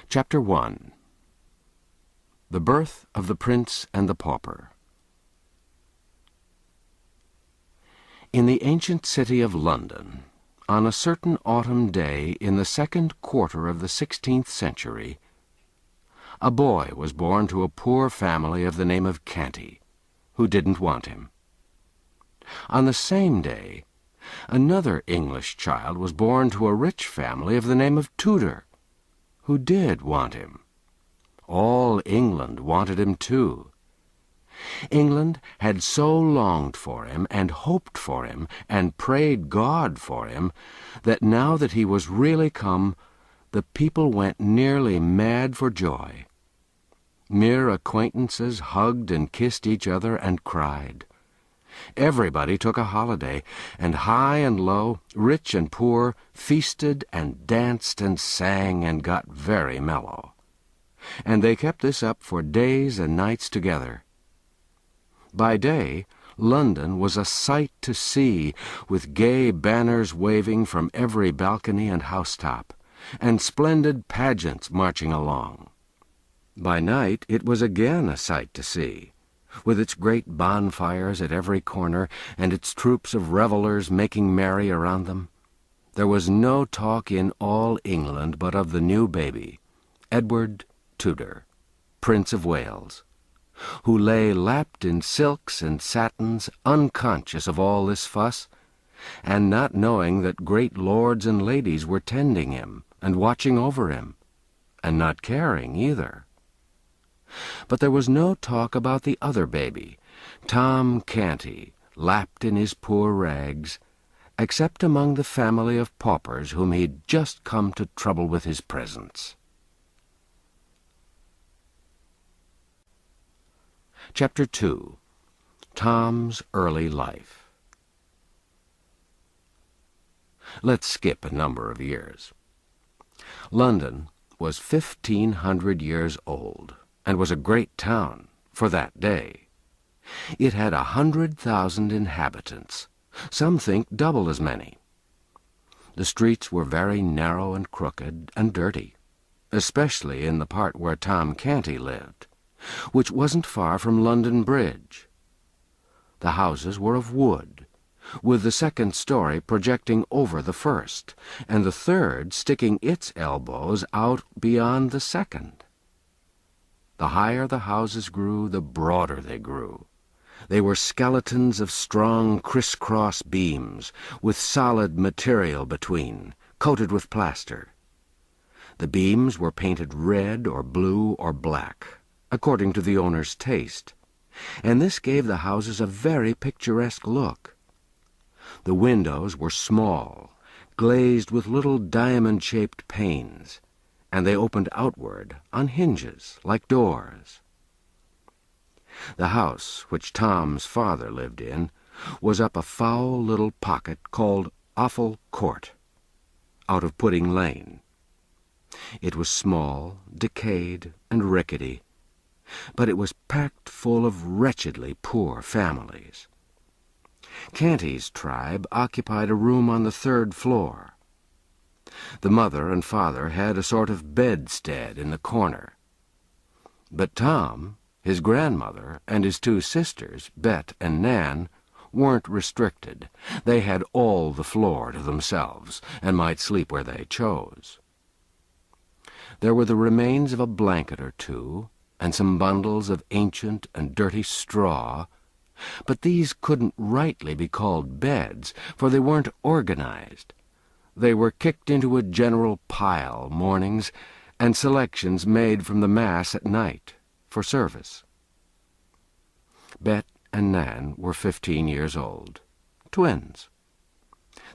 Chapter 1. The Birth of the Prince and the Pauper. In the ancient city of London, on a certain autumn day in the second quarter of the 16th century, a boy was born to a poor family of the name of Canty, who didn't want him. On the same day, another English child was born to a rich family of the name of Tudor, who did want him. All England wanted him too. England had so longed for him and hoped for him and prayed God for him that now that he was really come, the people went nearly mad for joy. Mere acquaintances hugged and kissed each other and cried. Everybody took a holiday, and high and low, rich and poor, feasted and danced and sang and got very mellow. And they kept this up for days and nights together. By day, London was a sight to see, with gay banners waving from every balcony and housetop, and splendid pageants marching along. By night it was again a sight to see, with its great bonfires at every corner and its troops of revellers making merry around them. There was no talk in all England but of the new baby, Edward Tudor, Prince of Wales, who lay lapped in silks and satins, unconscious of all this fuss, and not knowing that great lords and ladies were tending him and watching over him, and not caring either. But there was no talk about the other baby, Tom Canty, lapped in his poor rags, except among the family of paupers whom he'd just come to trouble with his presence. Chapter 2. Tom's Early Life. Let's skip a number of years. London was 1,500 years old, and was a great town for that day. It had 100,000 inhabitants, some think double as many. The streets were very narrow and crooked and dirty, especially in the part where Tom Canty lived, which wasn't far from London Bridge. The houses were of wood, with the second story projecting over the first, and the third sticking its elbows out beyond the second. The higher the houses grew, the broader they grew. They were skeletons of strong criss-cross beams, with solid material between, coated with plaster. The beams were painted red or blue or black, according to the owner's taste, and this gave the houses a very picturesque look. The windows were small, glazed with little diamond-shaped panes, and they opened outward on hinges like doors. The house which Tom's father lived in was up a foul little pocket called Offal Court, out of Pudding Lane. It was small, decayed, and rickety, but it was packed full of wretchedly poor families. Canty's tribe occupied a room on the third floor. The mother and father had a sort of bedstead in the corner. But Tom, his grandmother, and his two sisters, Bet and Nan, weren't restricted. They had all the floor to themselves, and might sleep where they chose. There were the remains of a blanket or two, and some bundles of ancient and dirty straw, but these couldn't rightly be called beds, for they weren't organized. They were kicked into a general pile mornings, and selections made from the mass at night for service. Bet and Nan were 15 years old, twins.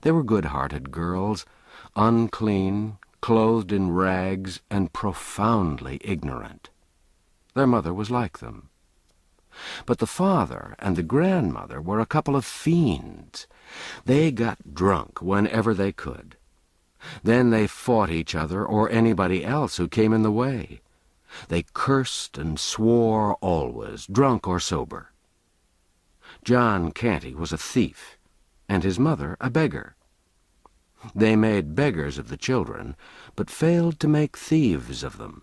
They were good-hearted girls, unclean, clothed in rags, and profoundly ignorant. Their mother was like them. But the father and the grandmother were a couple of fiends. They got drunk whenever they could. Then they fought each other or anybody else who came in the way. They cursed and swore always, drunk or sober. John Canty was a thief, and his mother a beggar. They made beggars of the children, but failed to make thieves of them.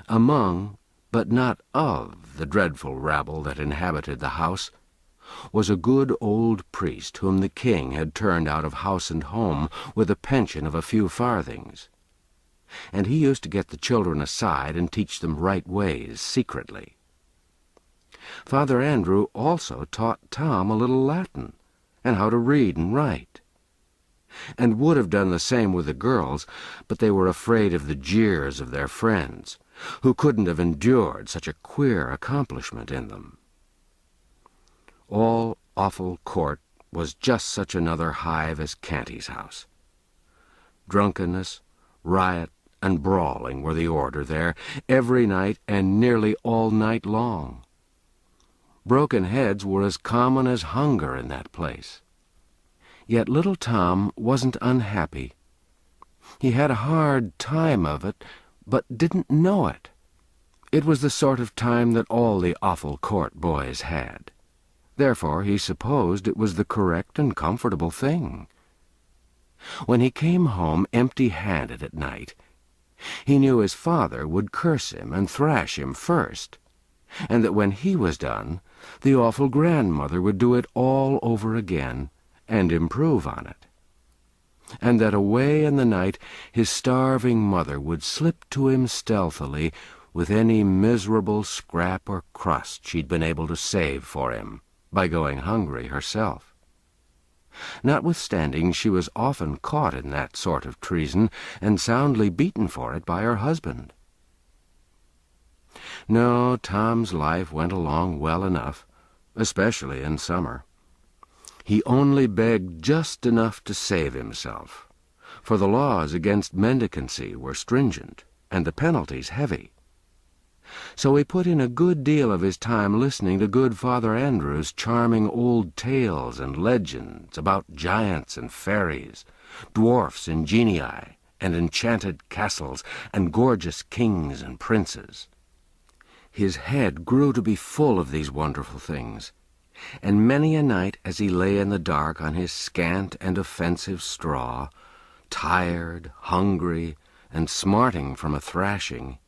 Among, but not of, the dreadful rabble that inhabited the house was a good old priest whom the king had turned out of house and home with a pension of a few farthings, and he used to get the children aside and teach them right ways secretly. Father Andrew also taught Tom a little Latin, and how to read and write, and would have done the same with the girls, but they were afraid of the jeers of their friends, who couldn't have endured such a queer accomplishment in them. All Awful Court was just such another hive as Canty's house. Drunkenness, riot, and brawling were the order there, every night and nearly all night long. Broken heads were as common as hunger in that place. Yet little Tom wasn't unhappy. He had a hard time of it, but didn't know it. It was the sort of time that all the Awful Court boys had. Therefore he supposed it was the correct and comfortable thing. When he came home empty-handed at night, he knew his father would curse him and thrash him first, and that when he was done, the awful grandmother would do it all over again and improve on it, and that away in the night his starving mother would slip to him stealthily with any miserable scrap or crust she'd been able to save for him by going hungry herself. Notwithstanding, she was often caught in that sort of treason and soundly beaten for it by her husband. No, Tom's life went along well enough, especially in summer. He only begged just enough to save himself, for the laws against mendicancy were stringent and the penalties heavy. So he put in a good deal of his time listening to good Father Andrew's charming old tales and legends about giants and fairies, dwarfs and genii, and enchanted castles, and gorgeous kings and princes. His head grew to be full of these wonderful things, and many a night as he lay in the dark on his scant and offensive straw, tired, hungry, and smarting from a thrashing,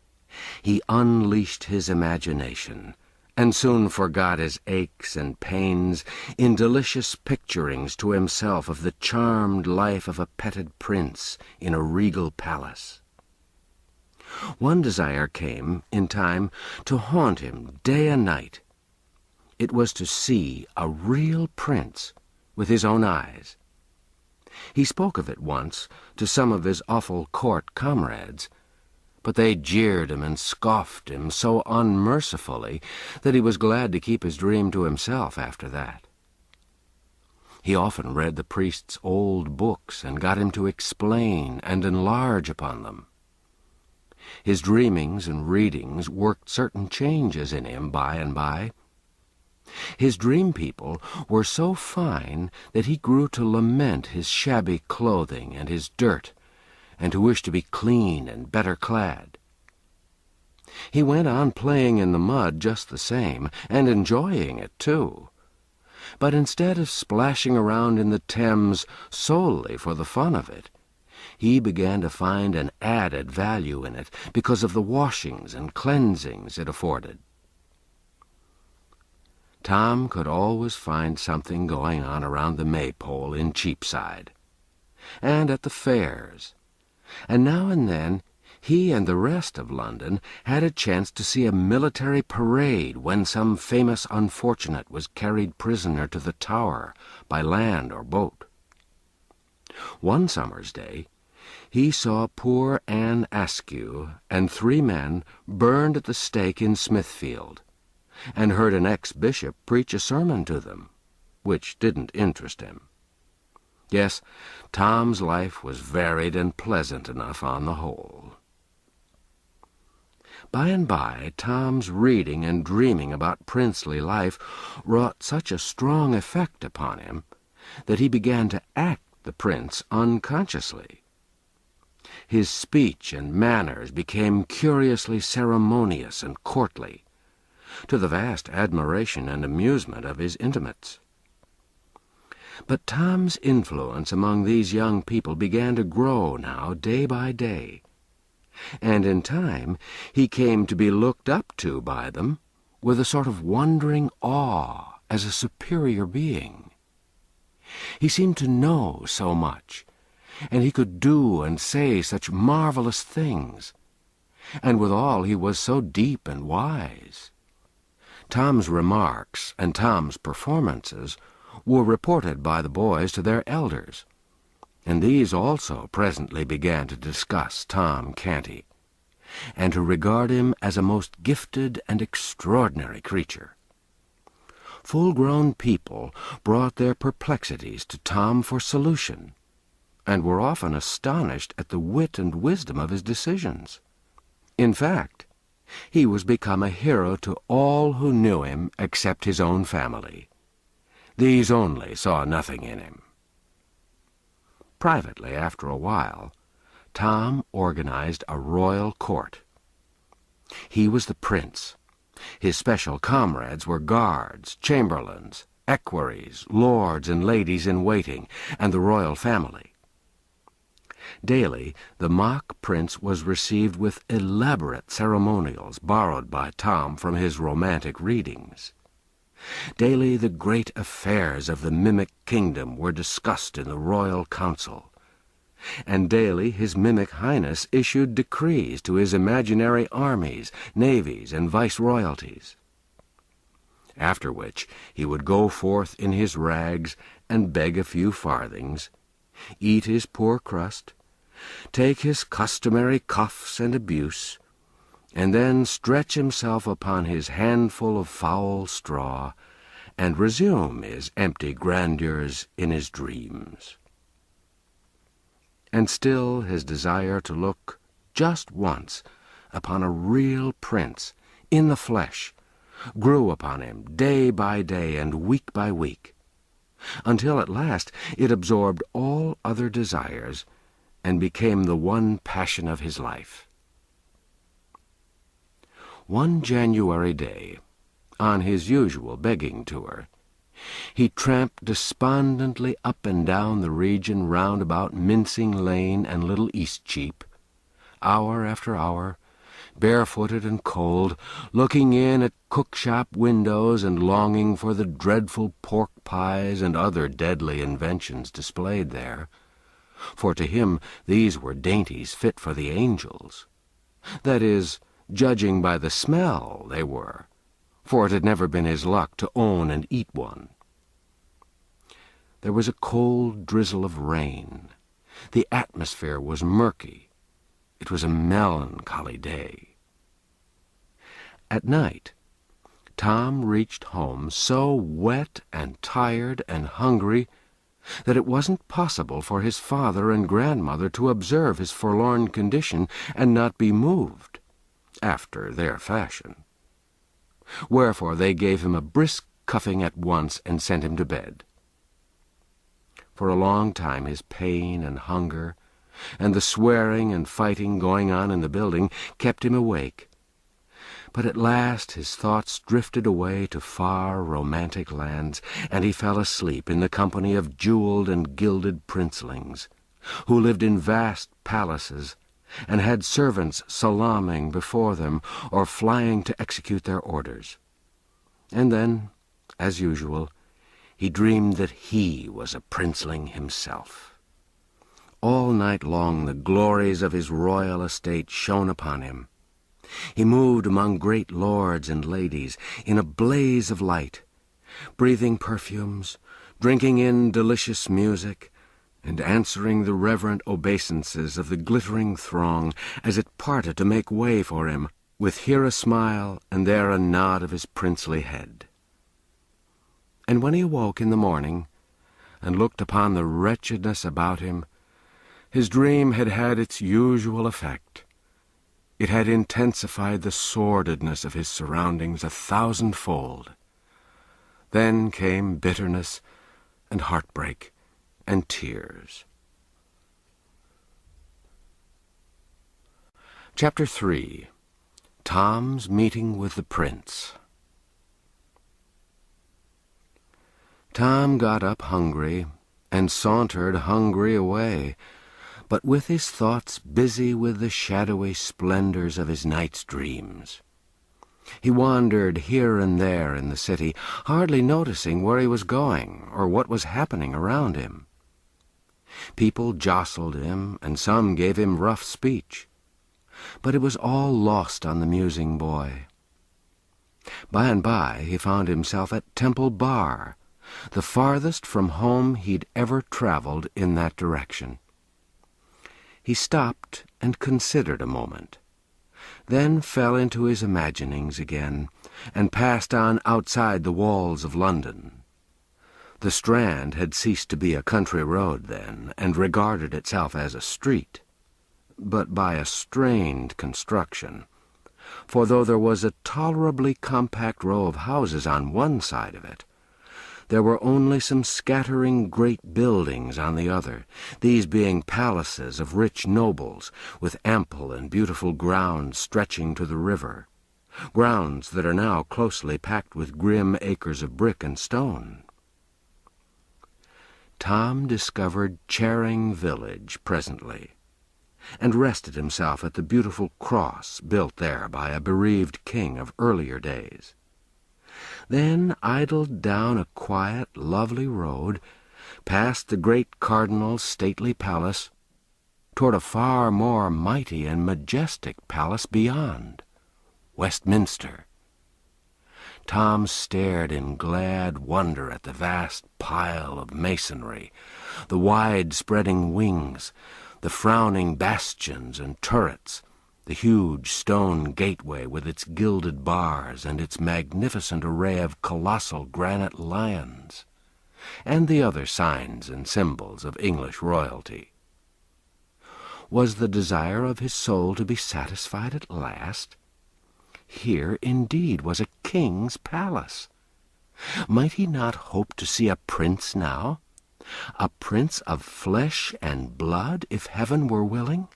he unleashed his imagination, and soon forgot his aches and pains in delicious picturings to himself of the charmed life of a petted prince in a regal palace. One desire came, in time, to haunt him day and night. It was to see a real prince with his own eyes. He spoke of it once to some of his Awful Court comrades, but they jeered him and scoffed him so unmercifully that he was glad to keep his dream to himself after that. He often read the priest's old books and got him to explain and enlarge upon them. His dreamings and readings worked certain changes in him by and by. His dream people were so fine that he grew to lament his shabby clothing and his dirt, and to wish to be clean and better clad. He went on playing in the mud just the same, and enjoying it too. But instead of splashing around in the Thames solely for the fun of it, he began to find an added value in it because of the washings and cleansings it afforded. Tom could always find something going on around the Maypole in Cheapside, and at the fairs, and now and then he and the rest of London had a chance to see a military parade when some famous unfortunate was carried prisoner to the Tower by land or boat. One summer's day, he saw poor Anne Askew and 3 men burned at the stake in Smithfield, and heard an ex-bishop preach a sermon to them, which didn't interest him. Yes, Tom's life was varied and pleasant enough on the whole. By and by, Tom's reading and dreaming about princely life wrought such a strong effect upon him that he began to act the prince unconsciously. His speech and manners became curiously ceremonious and courtly, to the vast admiration and amusement of his intimates. But Tom's influence among these young people began to grow now day by day, and in time he came to be looked up to by them with a sort of wondering awe as a superior being. He seemed to know so much, and he could do and say such marvelous things, and withal he was so deep and wise. Tom's remarks and Tom's performances were reported by the boys to their elders, and these also presently began to discuss Tom Canty, and to regard him as a most gifted and extraordinary creature. Full-grown people brought their perplexities to Tom for solution, and were often astonished at the wit and wisdom of his decisions. In fact, he was become a hero to all who knew him except his own family. These only saw nothing in him. Privately, after a while, Tom organized a royal court. He was the prince. His special comrades were guards, chamberlains, equerries, lords and ladies in waiting, and the royal family. Daily, the mock prince was received with elaborate ceremonials borrowed by Tom from his romantic readings. Daily, the great affairs of the mimic kingdom were discussed in the royal council, and daily his mimic highness issued decrees to his imaginary armies, navies, and viceroyalties. After which he would go forth in his rags and beg a few farthings, eat his poor crust, take his customary cuffs and abuse, and then stretch himself upon his handful of foul straw, and resume his empty grandeurs in his dreams. And still his desire to look just once upon a real prince in the flesh grew upon him day by day and week by week, until at last it absorbed all other desires and became the one passion of his life. One January day, on his usual begging tour, he tramped despondently up and down the region round about Mincing Lane and Little Eastcheap, hour after hour, barefooted and cold, looking in at cook-shop windows and longing for the dreadful pork pies and other deadly inventions displayed there, for to him these were dainties fit for the angels. That is, judging by the smell they were, for it had never been his luck to own and eat one. There was a cold drizzle of rain. The atmosphere was murky. It was a melancholy day. At night, Tom reached home so wet and tired and hungry that it wasn't possible for his father and grandmother to observe his forlorn condition and not be moved, after their fashion. Wherefore they gave him a brisk cuffing at once and sent him to bed. For a long time his pain and hunger, and the swearing and fighting going on in the building, kept him awake. But at last his thoughts drifted away to far romantic lands, and he fell asleep in the company of jeweled and gilded princelings, who lived in vast palaces, and had servants salaaming before them or flying to execute their orders. And then, as usual, he dreamed that he was a princeling himself. All night long the glories of his royal estate shone upon him. He moved among great lords and ladies in a blaze of light, breathing perfumes, drinking in delicious music, and answering the reverent obeisances of the glittering throng as it parted to make way for him, with here a smile and there a nod of his princely head. And when he awoke in the morning and looked upon the wretchedness about him, his dream had had its usual effect. It had intensified the sordidness of his surroundings 1,000-fold. Then came bitterness and heartbreak and tears. Chapter 3. Tom's Meeting with the Prince. Tom got up hungry, and sauntered hungry away, but with his thoughts busy with the shadowy splendors of his night's dreams. He wandered here and there in the city, hardly noticing where he was going or what was happening around him. People jostled him, and some gave him rough speech, but it was all lost on the musing boy. By and by he found himself at Temple Bar, the farthest from home he'd ever traveled in that direction. He stopped and considered a moment, then fell into his imaginings again, and passed on outside the walls of London. The Strand had ceased to be a country road then, and regarded itself as a street, but by a strained construction, for though there was a tolerably compact row of houses on one side of it, there were only some scattering great buildings on the other, these being palaces of rich nobles, with ample and beautiful grounds stretching to the river, grounds that are now closely packed with grim acres of brick and stone. Tom discovered Charing Village presently, and rested himself at the beautiful cross built there by a bereaved king of earlier days. Then idled down a quiet, lovely road, past the great cardinal's stately palace, toward a far more mighty and majestic palace beyond, Westminster. Tom stared in glad wonder at the vast pile of masonry, the wide-spreading wings, the frowning bastions and turrets, the huge stone gateway with its gilded bars and its magnificent array of colossal granite lions, and the other signs and symbols of English royalty. Was the desire of his soul to be satisfied at last? Here indeed was a king's palace. Might he not hope to see a prince now? A prince of flesh and blood, if heaven were willing?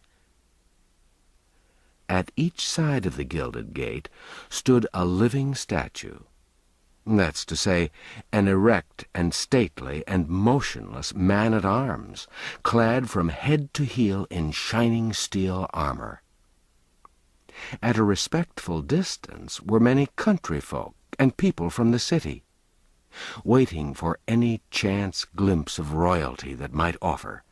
At each side of the gilded gate stood a living statue. That's to say, an erect and stately and motionless man-at-arms, clad from head to heel in shining steel armor. At a respectful distance were many country folk and people from the city, waiting for any chance glimpse of royalty that might offer.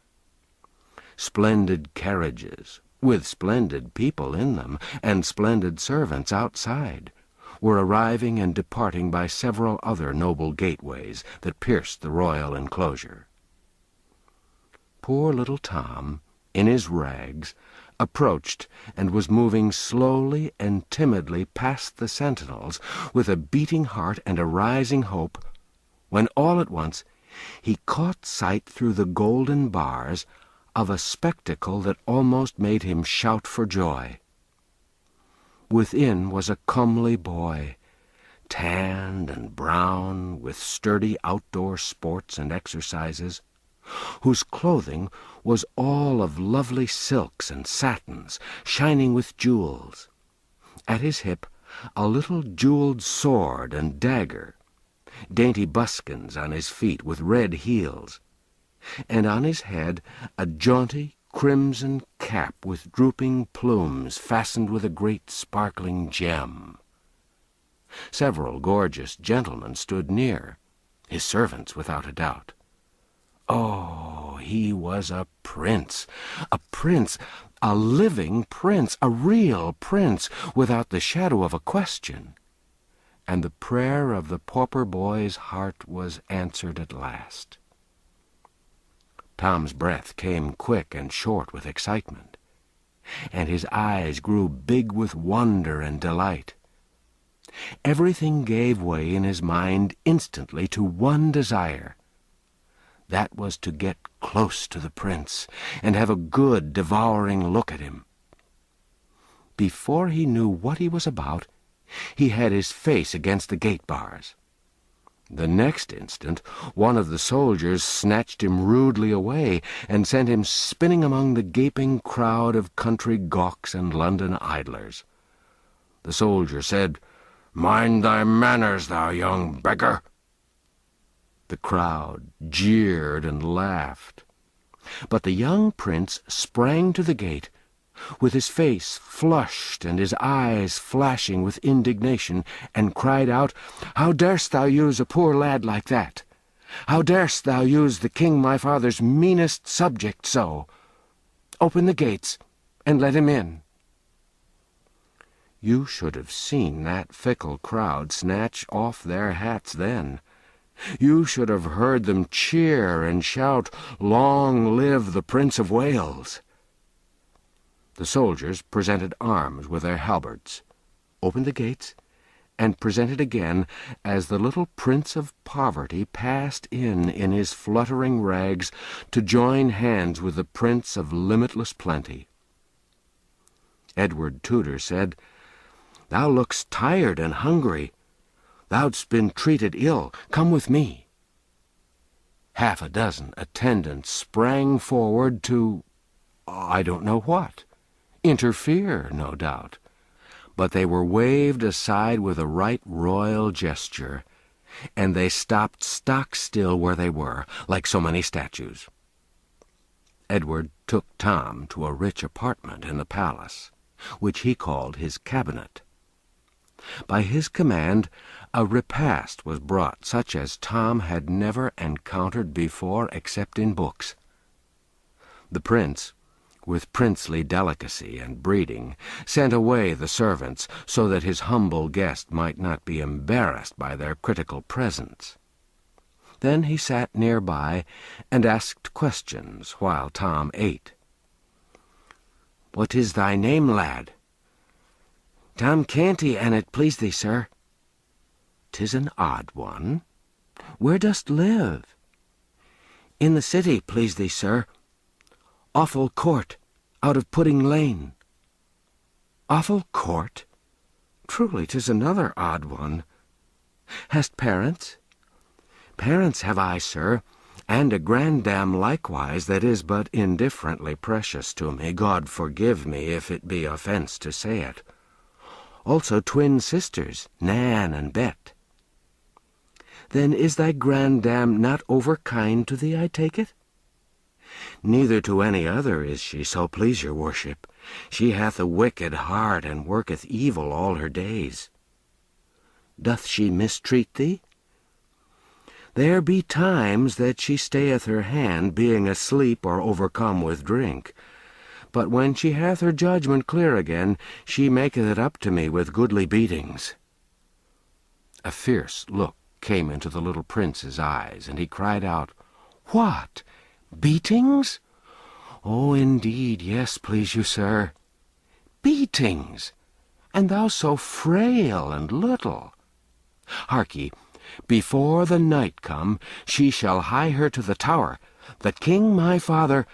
Splendid carriages, with splendid people in them, and splendid servants outside, were arriving and departing by several other noble gateways that pierced the royal enclosure. Poor little Tom, in his rags, approached and was moving slowly and timidly past the sentinels with a beating heart and a rising hope, when all at once he caught sight through the golden bars of a spectacle that almost made him shout for joy. Within was a comely boy, tanned and brown, with sturdy outdoor sports and exercises, whose clothing was all of lovely silks and satins, shining with jewels. At his hip a little jeweled sword and dagger, dainty buskins on his feet with red heels, and on his head a jaunty crimson cap with drooping plumes fastened with a great sparkling gem. Several gorgeous gentlemen stood near, his servants without a doubt. Oh, he was a prince, a living prince, a real prince, without the shadow of a question. And the prayer of the pauper boy's heart was answered at last. Tom's breath came quick and short with excitement, and his eyes grew big with wonder and delight. Everything gave way in his mind instantly to one desire. That was to get close to the prince and have a good, devouring look at him. Before he knew what he was about, he had his face against the gate bars. The next instant, one of the soldiers snatched him rudely away and sent him spinning among the gaping crowd of country gawks and London idlers. The soldier said, "Mind thy manners, thou young beggar." The crowd jeered and laughed. But the young prince sprang to the gate, with his face flushed and his eyes flashing with indignation, and cried out, "How darest thou use a poor lad like that? How darest thou use the king my father's meanest subject so? Open the gates, and let him in." You should have seen that fickle crowd snatch off their hats then. You should have heard them cheer and shout, "Long live the Prince of Wales!" The soldiers presented arms with their halberds, opened the gates, and presented again as the little Prince of Poverty passed in his fluttering rags to join hands with the Prince of Limitless Plenty. Edward Tudor said, "Thou look'st tired and hungry. Thou'dst been treated ill. Come with me." Half a dozen attendants sprang forward to, I don't know what. Interfere, no doubt. But they were waved aside with a right royal gesture, and they stopped stock still where they were, like so many statues. Edward took Tom to a rich apartment in the palace, which he called his cabinet. By his command, a repast was brought such as Tom had never encountered before except in books. The prince, with princely delicacy and breeding, sent away the servants so that his humble guest might not be embarrassed by their critical presence. Then he sat near by and asked questions while Tom ate. "What is thy name, lad?" "Tom Canty, an it please thee, sir." "'Tis an odd one. Where dost live?" "In the city, please thee, sir. Offal Court, out of Pudding Lane." "Offal Court? Truly, 'tis another odd one. Hast parents?" "Parents have I, sir, and a grandam likewise that is but indifferently precious to me, God forgive me if it be offence to say it. Also twin sisters, Nan and Bet." "Then is thy grandam not over kind to thee, I take it?" "Neither to any other is she, so please your worship. She hath a wicked heart, and worketh evil all her days." "Doth she mistreat thee?" "There be times that she stayeth her hand, being asleep or overcome with drink. But when she hath her judgment clear again, she maketh it up to me with goodly beatings." A fierce look came into the little prince's eyes, and he cried out, "What? Beatings? Oh, indeed, yes, please you, sir." "Beatings? And thou so frail and little? Hark ye, before the night come, she shall hie her to the Tower, that King my father—"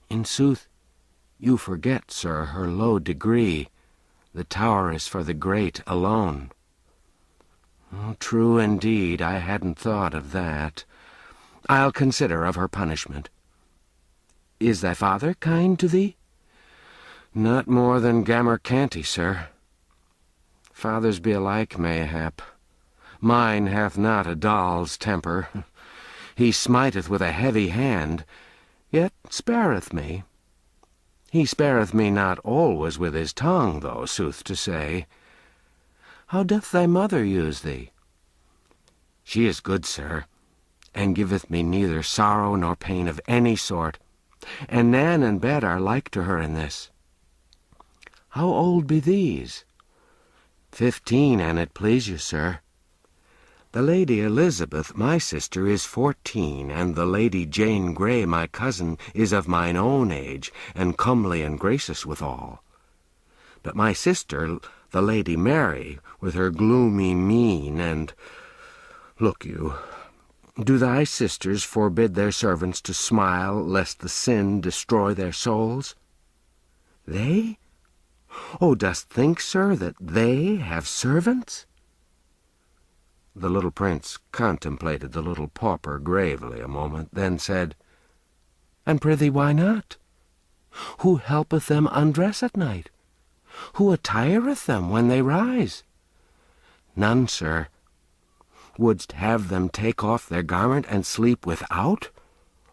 "In sooth, you forget, sir, her low degree. The Tower is for the great alone." "Oh, true indeed, I hadn't thought of that. I'll consider of her punishment. Is thy father kind to thee?" "Not more than Gammer Canty, sir. Fathers be alike, mayhap. Mine hath not a doll's temper. He smiteth with a heavy hand, yet spareth me. He spareth me not always with his tongue, though, sooth to say." "How doth thy mother use thee?" "She is good, sir, and giveth me neither sorrow nor pain of any sort, and Nan and Bet are like to her in this." "How old be these?" 15, an it please you, sir. The Lady Elizabeth, my sister, is 14, and the Lady Jane Grey, my cousin, is of mine own age, and comely and gracious withal. But my sister, the Lady Mary, with her gloomy mien, and— Look you, do thy sisters forbid their servants to smile, lest the sin destroy their souls? They? Oh, dost think, sir, that they have servants? The little prince contemplated the little pauper gravely a moment, then said, "And prithee, why not? Who helpeth them undress at night? Who attireth them when they rise?" "None, sir. Wouldst have them take off their garment and sleep without,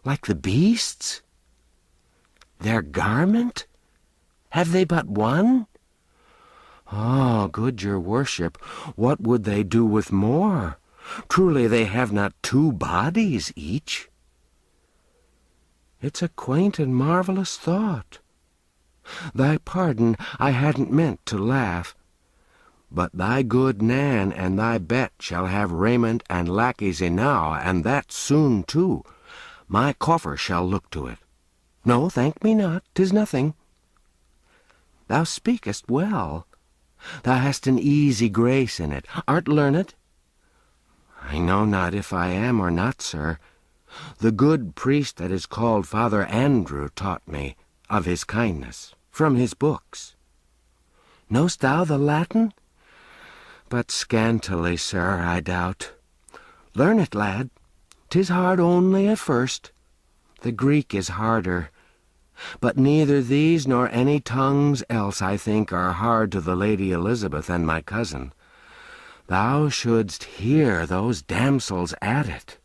like the beasts? Their garment? Have they but one? Ah, good your worship, what would they do with more? Truly they have not 2 bodies each. It's a quaint and marvelous thought. Thy pardon, I hadn't meant to laugh. But thy good Nan and thy Bet shall have raiment and lackeys enow, and that soon too. My coffer shall look to it. No, thank me not, 'tis nothing. Thou speakest well. Thou hast an easy grace in it. Art learned? I know not if I am or not, sir. The good priest that is called Father Andrew taught me of his kindness, from his books. Know'st thou the Latin? But scantily, sir, I doubt. Learn it, lad. 'Tis hard only at first. The Greek is harder. But neither these nor any tongues else, I think, are hard to the Lady Elizabeth and my cousin. Thou shouldst hear those damsels at it.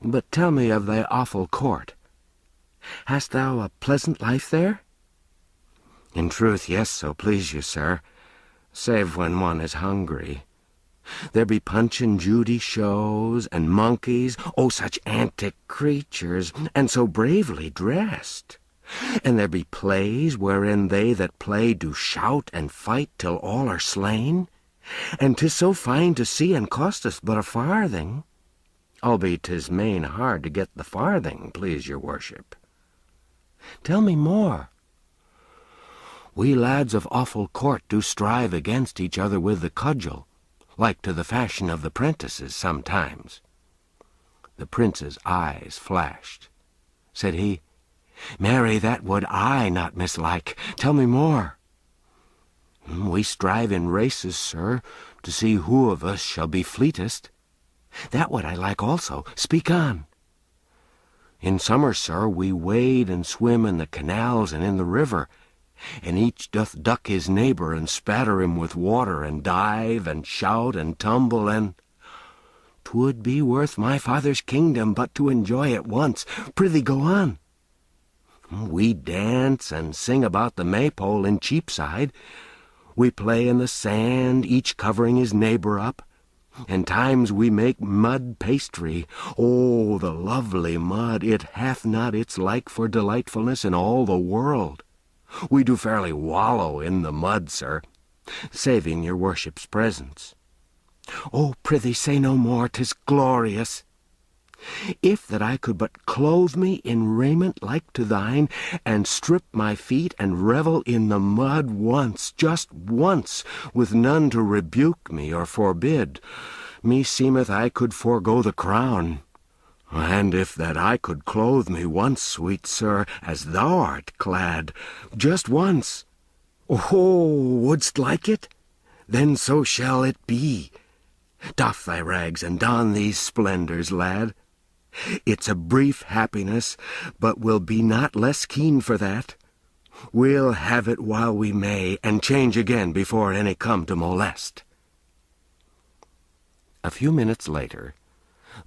But tell me of thy awful court. Hast thou a pleasant life there? In truth, yes, so please you, sir, save when one is hungry. There be Punch and Judy shows, and monkeys, oh, such antic creatures, and so bravely dressed. And there be plays wherein they that play do shout and fight till all are slain. And 'tis so fine to see, and costeth but a farthing. Albeit 'tis main hard to get the farthing, please your worship. Tell me more. We lads of awful court do strive against each other with the cudgel, like to the fashion of the prentices sometimes. The prince's eyes flashed. Said he, Marry, that would I not mislike. Tell me more. We strive in races, sir, to see who of us shall be fleetest. That would I like also. Speak on. In summer, sir, we wade and swim in the canals and in the river, and each doth duck his neighbor and spatter him with water, and dive and shout and tumble, and 'twould be worth my father's kingdom but to enjoy it once. Prithee, go on. We dance and sing about the maypole in Cheapside. We play in the sand, each covering his neighbor up. And times we make mud pastry. Oh, the lovely mud! It hath not its like for delightfulness in all the world. We do fairly wallow in the mud, sir, saving your worship's presence. Oh, prithee, say no more, 'tis glorious. If that I could but clothe me in raiment like to thine, and strip my feet and revel in the mud once, just once, with none to rebuke me or forbid, meseemeth I could forego the crown. And if that I could clothe me once, sweet sir, as thou art clad, just once, oh, wouldst like it? Then so shall it be. Doff thy rags and don these splendors, lad. It's a brief happiness, but we'll be not less keen for that. We'll have it while we may, and change again before any come to molest. A few minutes later,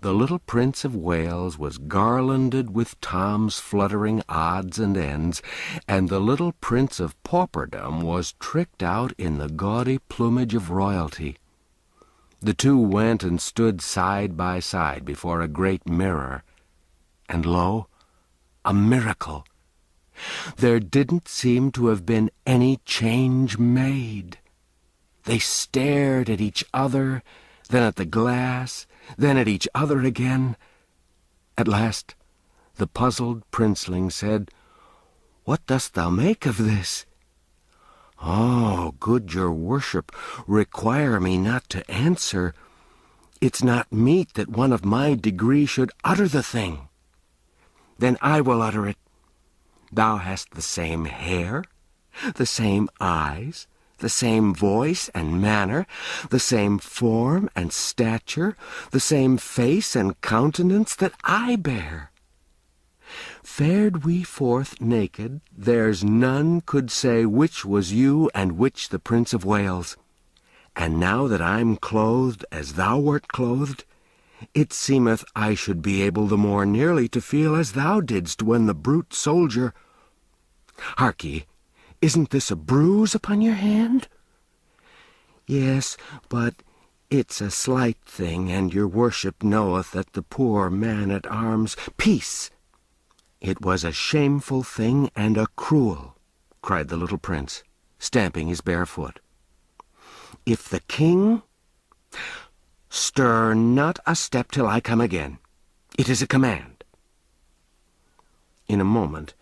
the little Prince of Wales was garlanded with Tom's fluttering odds and ends, and the little Prince of Pauperdom was tricked out in the gaudy plumage of royalty. The two went and stood side by side before a great mirror, and lo, a miracle! There didn't seem to have been any change made. They stared at each other, then at the glass, then at each other again. At last, the puzzled princeling said, What dost thou make of this? Oh, good your worship, require me not to answer. It's not meet that one of my degree should utter the thing. Then I will utter it. Thou hast the same hair, the same eyes, the same voice and manner, the same form and stature, the same face and countenance that I bear. Fared we forth naked, there's none could say which was you and which the Prince of Wales. And now that I'm clothed as thou wert clothed, it seemeth I should be able the more nearly to feel as thou didst when the brute soldier— Hark ye, isn't this a bruise upon your hand? Yes, but it's a slight thing, and your worship knoweth that the poor man-at-arms— Peace! It was a shameful thing and a cruel, cried the little prince, stamping his bare foot. If the king— Stir not a step till I come again. It is a command. In a moment,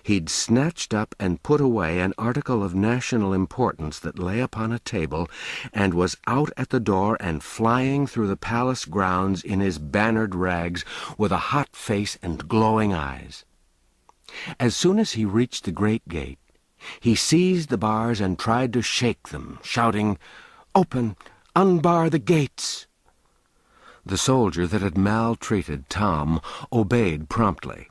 he'd snatched up and put away an article of national importance that lay upon a table, and was out at the door and flying through the palace grounds in his bannered rags, with a hot face and glowing eyes. As soon as he reached the great gate, he seized the bars and tried to shake them, shouting, "Open! Unbar the gates!" The soldier that had maltreated Tom obeyed promptly,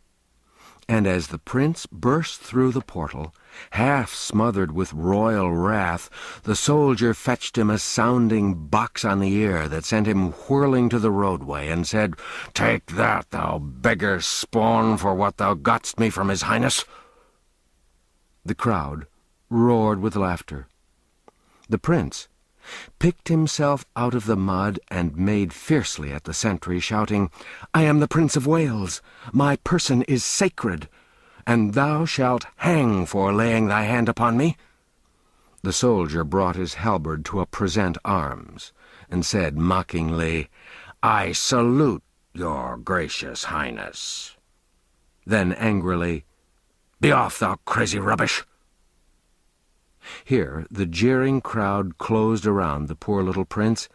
and as the prince burst through the portal, half smothered with royal wrath, the soldier fetched him a sounding box on the ear that sent him whirling to the roadway, and said, "Take that, thou beggar spawn, for what thou gotst me from his highness." The crowd roared with laughter. The prince picked himself out of the mud and made fiercely at the sentry, shouting, "I am the Prince of Wales. My person is sacred, and thou shalt hang for laying thy hand upon me." The soldier brought his halberd to a present arms, and said mockingly, "I salute your gracious highness." Then angrily, "Be off, thou crazy rubbish!" Here the jeering crowd closed around the poor little prince,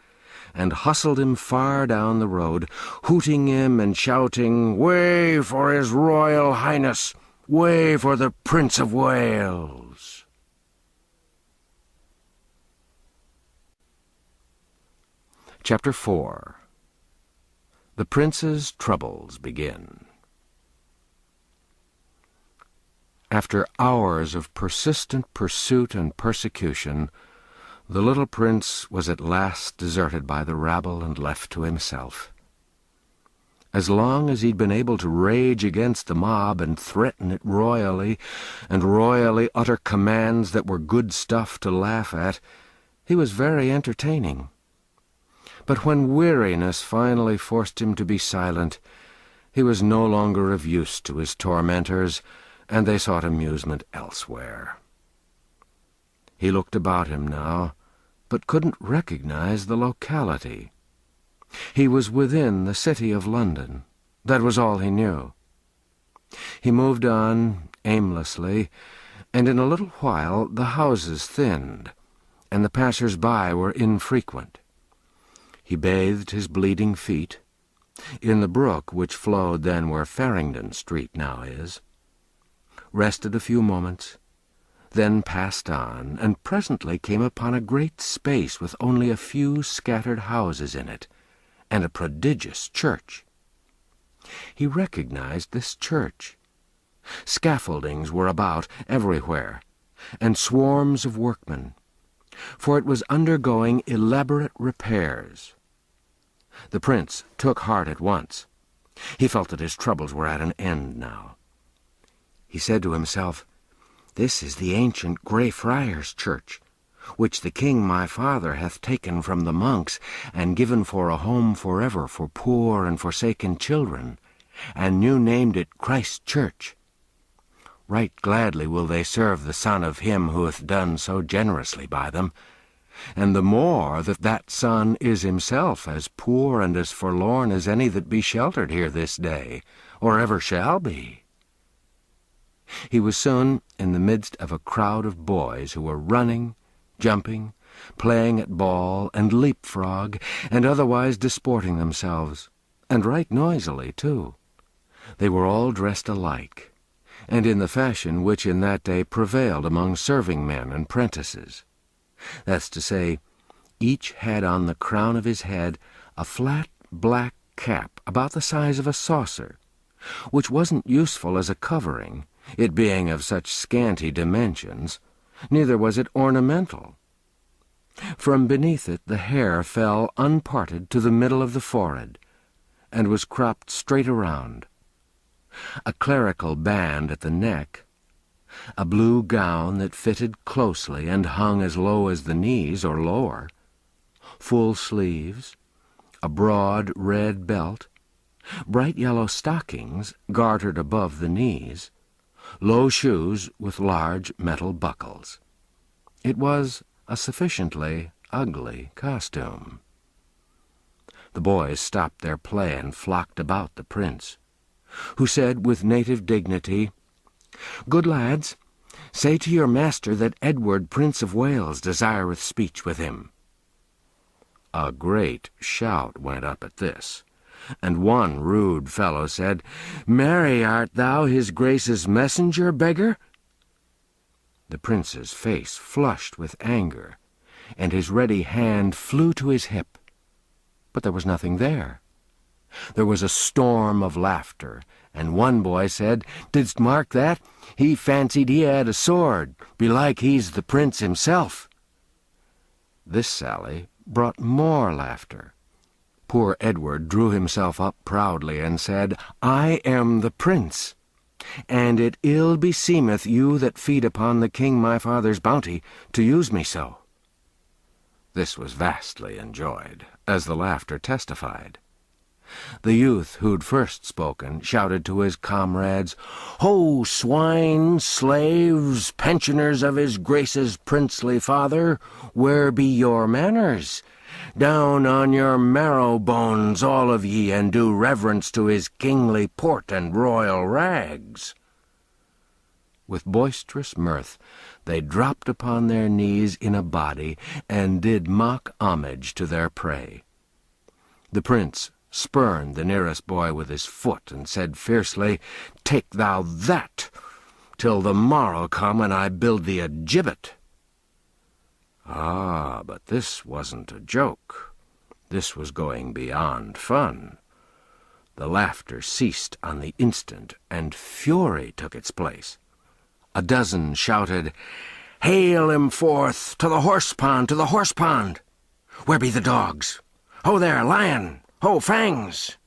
and hustled him far down the road, hooting him and shouting, "Way for his royal highness! Way for the Prince of Wales!" Chapter 4. The prince's troubles begin. After hours of persistent pursuit and persecution, the little prince was at last deserted by the rabble and left to himself. As long as he'd been able to rage against the mob and threaten it royally, and royally utter commands that were good stuff to laugh at, he was very entertaining. But when weariness finally forced him to be silent, he was no longer of use to his tormentors, and they sought amusement elsewhere. He looked about him now, but couldn't recognize the locality. He was within the city of London. That was all he knew. He moved on aimlessly, and in a little while the houses thinned, and the passers-by were infrequent. He bathed his bleeding feet in the brook which flowed then where Farringdon Street now is, rested a few moments, then passed on, and presently came upon a great space with only a few scattered houses in it, and a prodigious church. He recognized this church. Scaffoldings were about everywhere, and swarms of workmen, for it was undergoing elaborate repairs. The prince took heart at once. He felt that his troubles were at an end now. He said to himself, "This is the ancient Grey Friars' Church, which the king my father hath taken from the monks, and given for a home forever for poor and forsaken children, and new named it Christ's Church. Right gladly will they serve the Son of him who hath done so generously by them, and the more that that Son is himself as poor and as forlorn as any that be sheltered here this day, or ever shall be." He was soon in the midst of a crowd of boys who were running, jumping, playing at ball and leapfrog, and otherwise disporting themselves, and right noisily, too. They were all dressed alike, and in the fashion which in that day prevailed among serving men and prentices. That's to say, each had on the crown of his head a flat black cap about the size of a saucer, which wasn't useful as a covering, it being of such scanty dimensions, neither was it ornamental. From beneath it the hair fell unparted to the middle of the forehead, and was cropped straight around. A clerical band at the neck, a blue gown that fitted closely and hung as low as the knees or lower, full sleeves, a broad red belt, bright yellow stockings gartered above the knees, low shoes with large metal buckles. It was a sufficiently ugly costume. The boys stopped their play and flocked about the prince, who said with native dignity, "Good lads, say to your master that Edward, Prince of Wales, desireth speech with him." A great shout went up at this, and one rude fellow said, "Marry, art thou his grace's messenger, beggar?" The prince's face flushed with anger, and his ready hand flew to his hip. But there was nothing there. There was a storm of laughter, and one boy said, "Didst mark that? He fancied he had a sword. Belike he's the prince himself." This sally brought more laughter. Poor Edward drew himself up proudly and said, "I am the prince, and it ill beseemeth you that feed upon the king my father's bounty to use me so." This was vastly enjoyed, as the laughter testified. The youth who'd first spoken shouted to his comrades, "Ho, swine, slaves, pensioners of his grace's princely father, where be your manners? Down on your marrow bones, all of ye, and do reverence to his kingly port and royal rags." With boisterous mirth they dropped upon their knees in a body, and did mock homage to their prey. The prince spurned the nearest boy with his foot, and said fiercely, "Take thou that, till the morrow come and I build thee a gibbet." Ah, but this wasn't a joke. This was going beyond fun. The laughter ceased on the instant, and fury took its place. A dozen shouted, "Hale him forth! To the horse-pond! To the horse-pond! Where be the dogs? Ho there, lion! Ho, fangs!"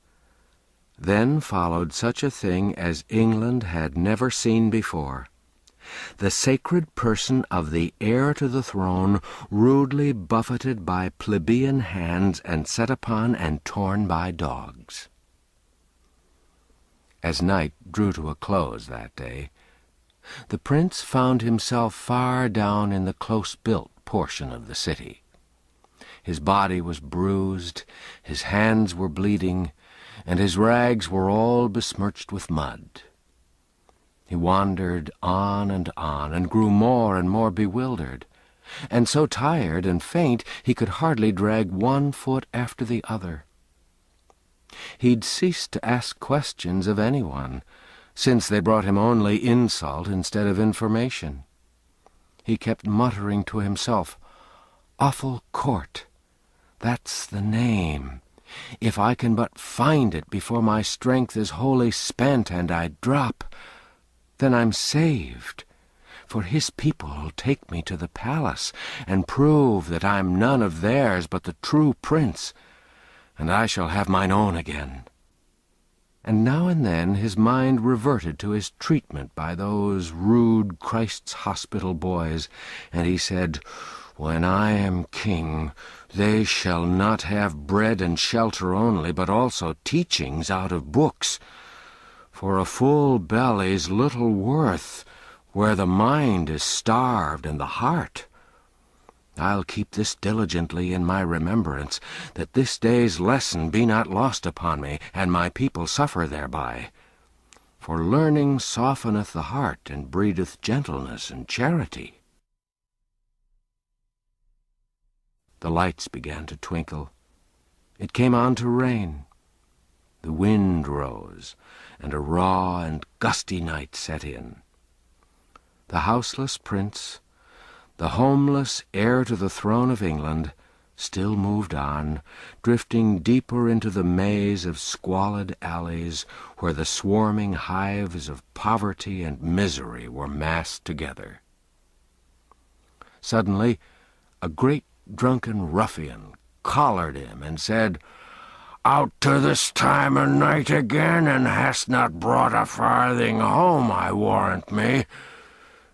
Then followed such a thing as England had never seen before. The sacred person of the heir to the throne rudely buffeted by plebeian hands and set upon and torn by dogs. As night drew to a close that day, the prince found himself far down in the close-built portion of the city. His body was bruised, his hands were bleeding, and his rags were all besmirched with mud. He wandered on, and grew more and more bewildered, and so tired and faint he could hardly drag one foot after the other. He'd ceased to ask questions of anyone, since they brought him only insult instead of information. He kept muttering to himself, "Awful Court, that's the name. If I can but find it before my strength is wholly spent and I drop, then I'm saved, for his people'll take me to the palace and prove that I'm none of theirs but the true prince, and I shall have mine own again." And now and then his mind reverted to his treatment by those rude Christ's Hospital boys, and he said, "When I am king, they shall not have bread and shelter only, but also teachings out of books. For a full belly's little worth, where the mind is starved and the heart. I'll keep this diligently in my remembrance, that this day's lesson be not lost upon me, and my people suffer thereby. For learning softeneth the heart, and breedeth gentleness and charity." The lights began to twinkle. It came on to rain. The wind rose, and a raw and gusty night set in. The houseless prince, the homeless heir to the throne of England, still moved on, drifting deeper into the maze of squalid alleys where the swarming hives of poverty and misery were massed together. Suddenly, a great drunken ruffian collared him and said, "Out to this time of night again, and hast not brought a farthing home, I warrant me.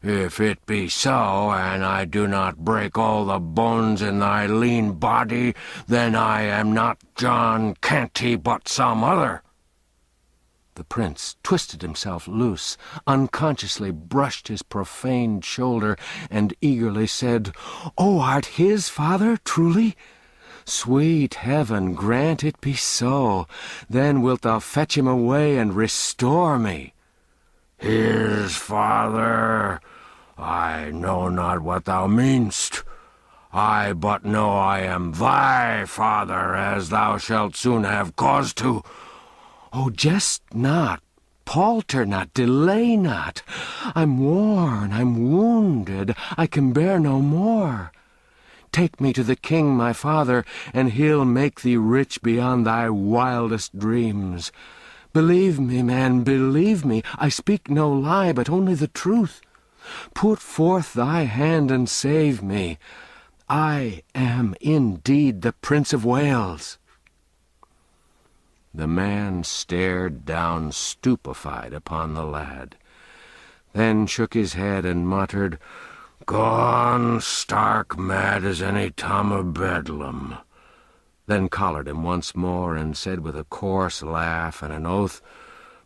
If it be so, and I do not break all the bones in thy lean body, then I am not John Canty, but some other." The prince twisted himself loose, unconsciously brushed his profaned shoulder, and eagerly said, "Oh, art his father, truly? Sweet heaven, grant it be so. Then wilt thou fetch him away and restore me." "His father? I know not what thou mean'st. I but know I am thy father, as thou shalt soon have cause to." "Oh, jest not, palter not, delay not. I'm worn, I'm wounded, I can bear no more. Take me to the king, my father, and he'll make thee rich beyond thy wildest dreams. Believe me, man, believe me, I speak no lie, but only the truth. Put forth thy hand and save me. I am indeed the Prince of Wales." The man stared down stupefied upon the lad, then shook his head and muttered, "Gone stark mad as any Tom of Bedlam," then collared him once more and said with a coarse laugh and an oath,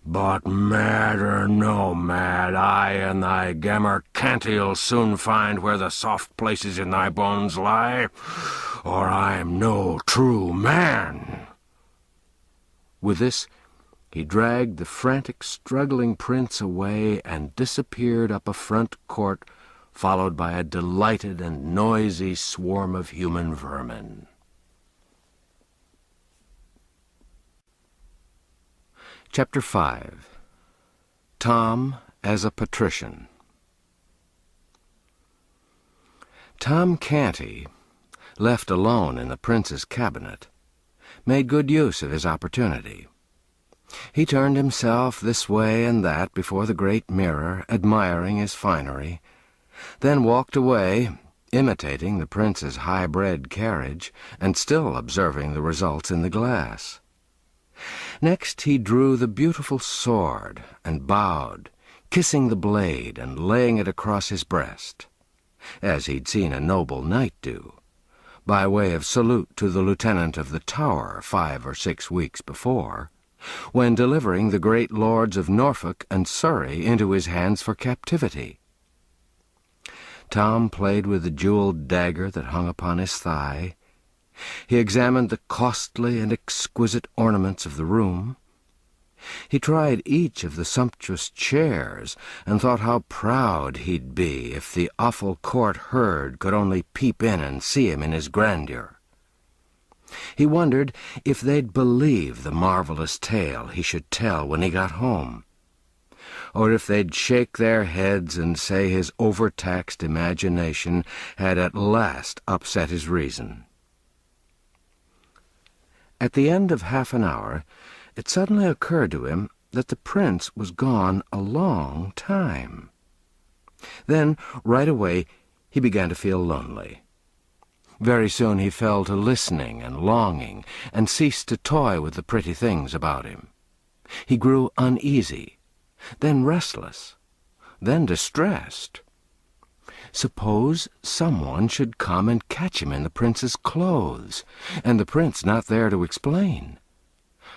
"But mad or no mad, I and thy Gammer Canty'll soon find where the soft places in thy bones lie, or I'm no true man." With this, he dragged the frantic, struggling prince away and disappeared up a front court, followed by a delighted and noisy swarm of human vermin. Chapter 5. Tom as a Patrician. Tom Canty, left alone in the prince's cabinet, made good use of his opportunity. He turned himself this way and that before the great mirror, admiring his finery, then walked away, imitating the prince's high-bred carriage, and still observing the results in the glass. Next he drew the beautiful sword and bowed, kissing the blade and laying it across his breast, as he'd seen a noble knight do, by way of salute to the lieutenant of the Tower 5 or 6 weeks before, when delivering the great lords of Norfolk and Surrey into his hands for captivity. Tom played with the jeweled dagger that hung upon his thigh. He examined the costly and exquisite ornaments of the room. He tried each of the sumptuous chairs, and thought how proud he'd be if the awful court herd could only peep in and see him in his grandeur. He wondered if they'd believe the marvelous tale he should tell when he got home, or if they'd shake their heads and say his overtaxed imagination had at last upset his reason. At the end of half an hour, it suddenly occurred to him that the prince was gone a long time. Then, right away, he began to feel lonely. Very soon he fell to listening and longing, and ceased to toy with the pretty things about him. He grew uneasy, then restless, then distressed. Suppose someone should come and catch him in the prince's clothes, and the prince not there to explain.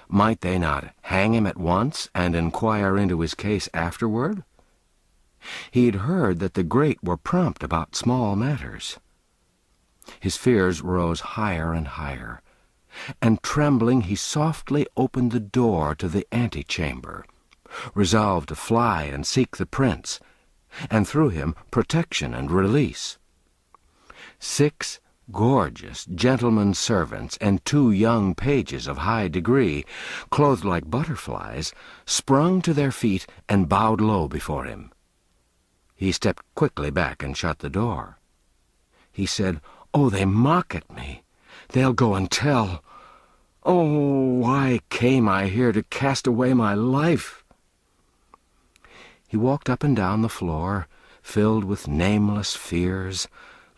Might they not hang him at once and inquire into his case afterward? He'd heard that the great were prompt about small matters. His fears rose higher and higher, and trembling he softly opened the door to the antechamber, resolved to fly and seek the prince, and through him protection and release. 6 gorgeous gentlemen servants and 2 young pages of high degree, clothed like butterflies, sprung to their feet and bowed low before him. He stepped quickly back and shut the door. He said, "Oh, they mock at me. They'll go and tell. Oh, why came I here to cast away my life?" He walked up and down the floor, filled with nameless fears,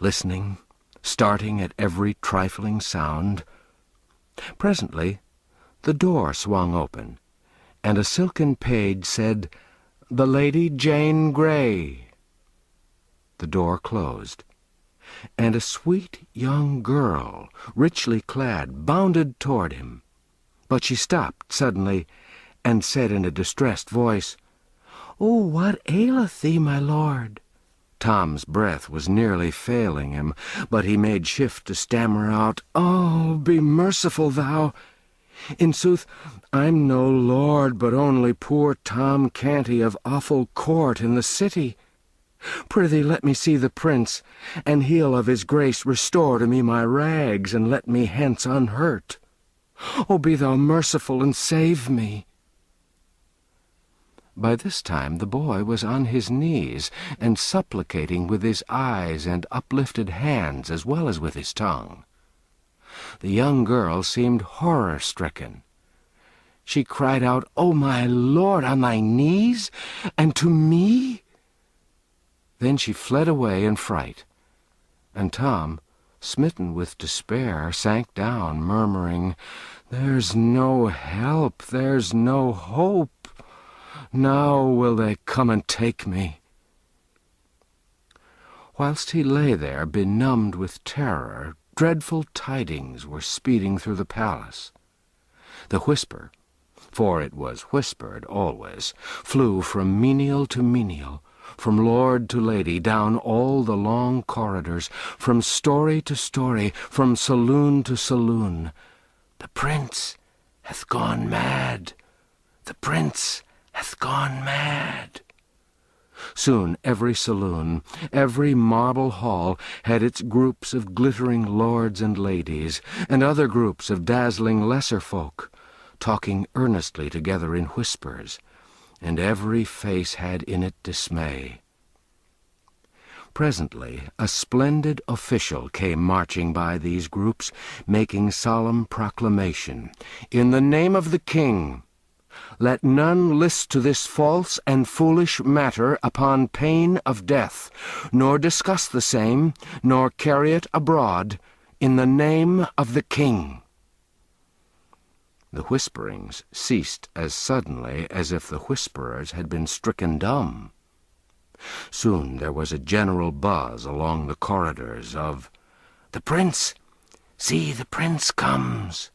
listening, starting at every trifling sound. Presently the door swung open, and a silken page said, "The Lady Jane Grey." The door closed, and a sweet young girl, richly clad, bounded toward him. But she stopped suddenly, and said in a distressed voice, "Oh, what aileth thee, my lord?" Tom's breath was nearly failing him, but he made shift to stammer out, "Oh, be merciful, thou! In sooth, I'm no lord, but only poor Tom Canty of Offal Court in the city. Prithee, let me see the prince, and he'll of his grace restore to me my rags, and let me hence unhurt. Oh, be thou merciful, and save me." By this time the boy was on his knees, and supplicating with his eyes and uplifted hands as well as with his tongue. The young girl seemed horror-stricken. She cried out, "Oh, my lord, on thy knees, and to me?" Then she fled away in fright, and Tom, smitten with despair, sank down, murmuring, "There's no help, there's no hope. Now will they come and take me." Whilst he lay there, benumbed with terror, dreadful tidings were speeding through the palace. The whisper, for it was whispered always, flew from menial to menial, from lord to lady, down all the long corridors, from story to story, from saloon to saloon. "The prince hath gone mad! The prince hath gone mad!" Soon every saloon, every marble hall, had its groups of glittering lords and ladies, and other groups of dazzling lesser folk, talking earnestly together in whispers, and every face had in it dismay. Presently a splendid official came marching by these groups, making solemn proclamation, "In the name of the king, let none list to this false and foolish matter upon pain of death, nor discuss the same, nor carry it abroad, in the name of the king." The whisperings ceased as suddenly as if the whisperers had been stricken dumb. Soon there was a general buzz along the corridors of, "The prince! See, the prince comes!"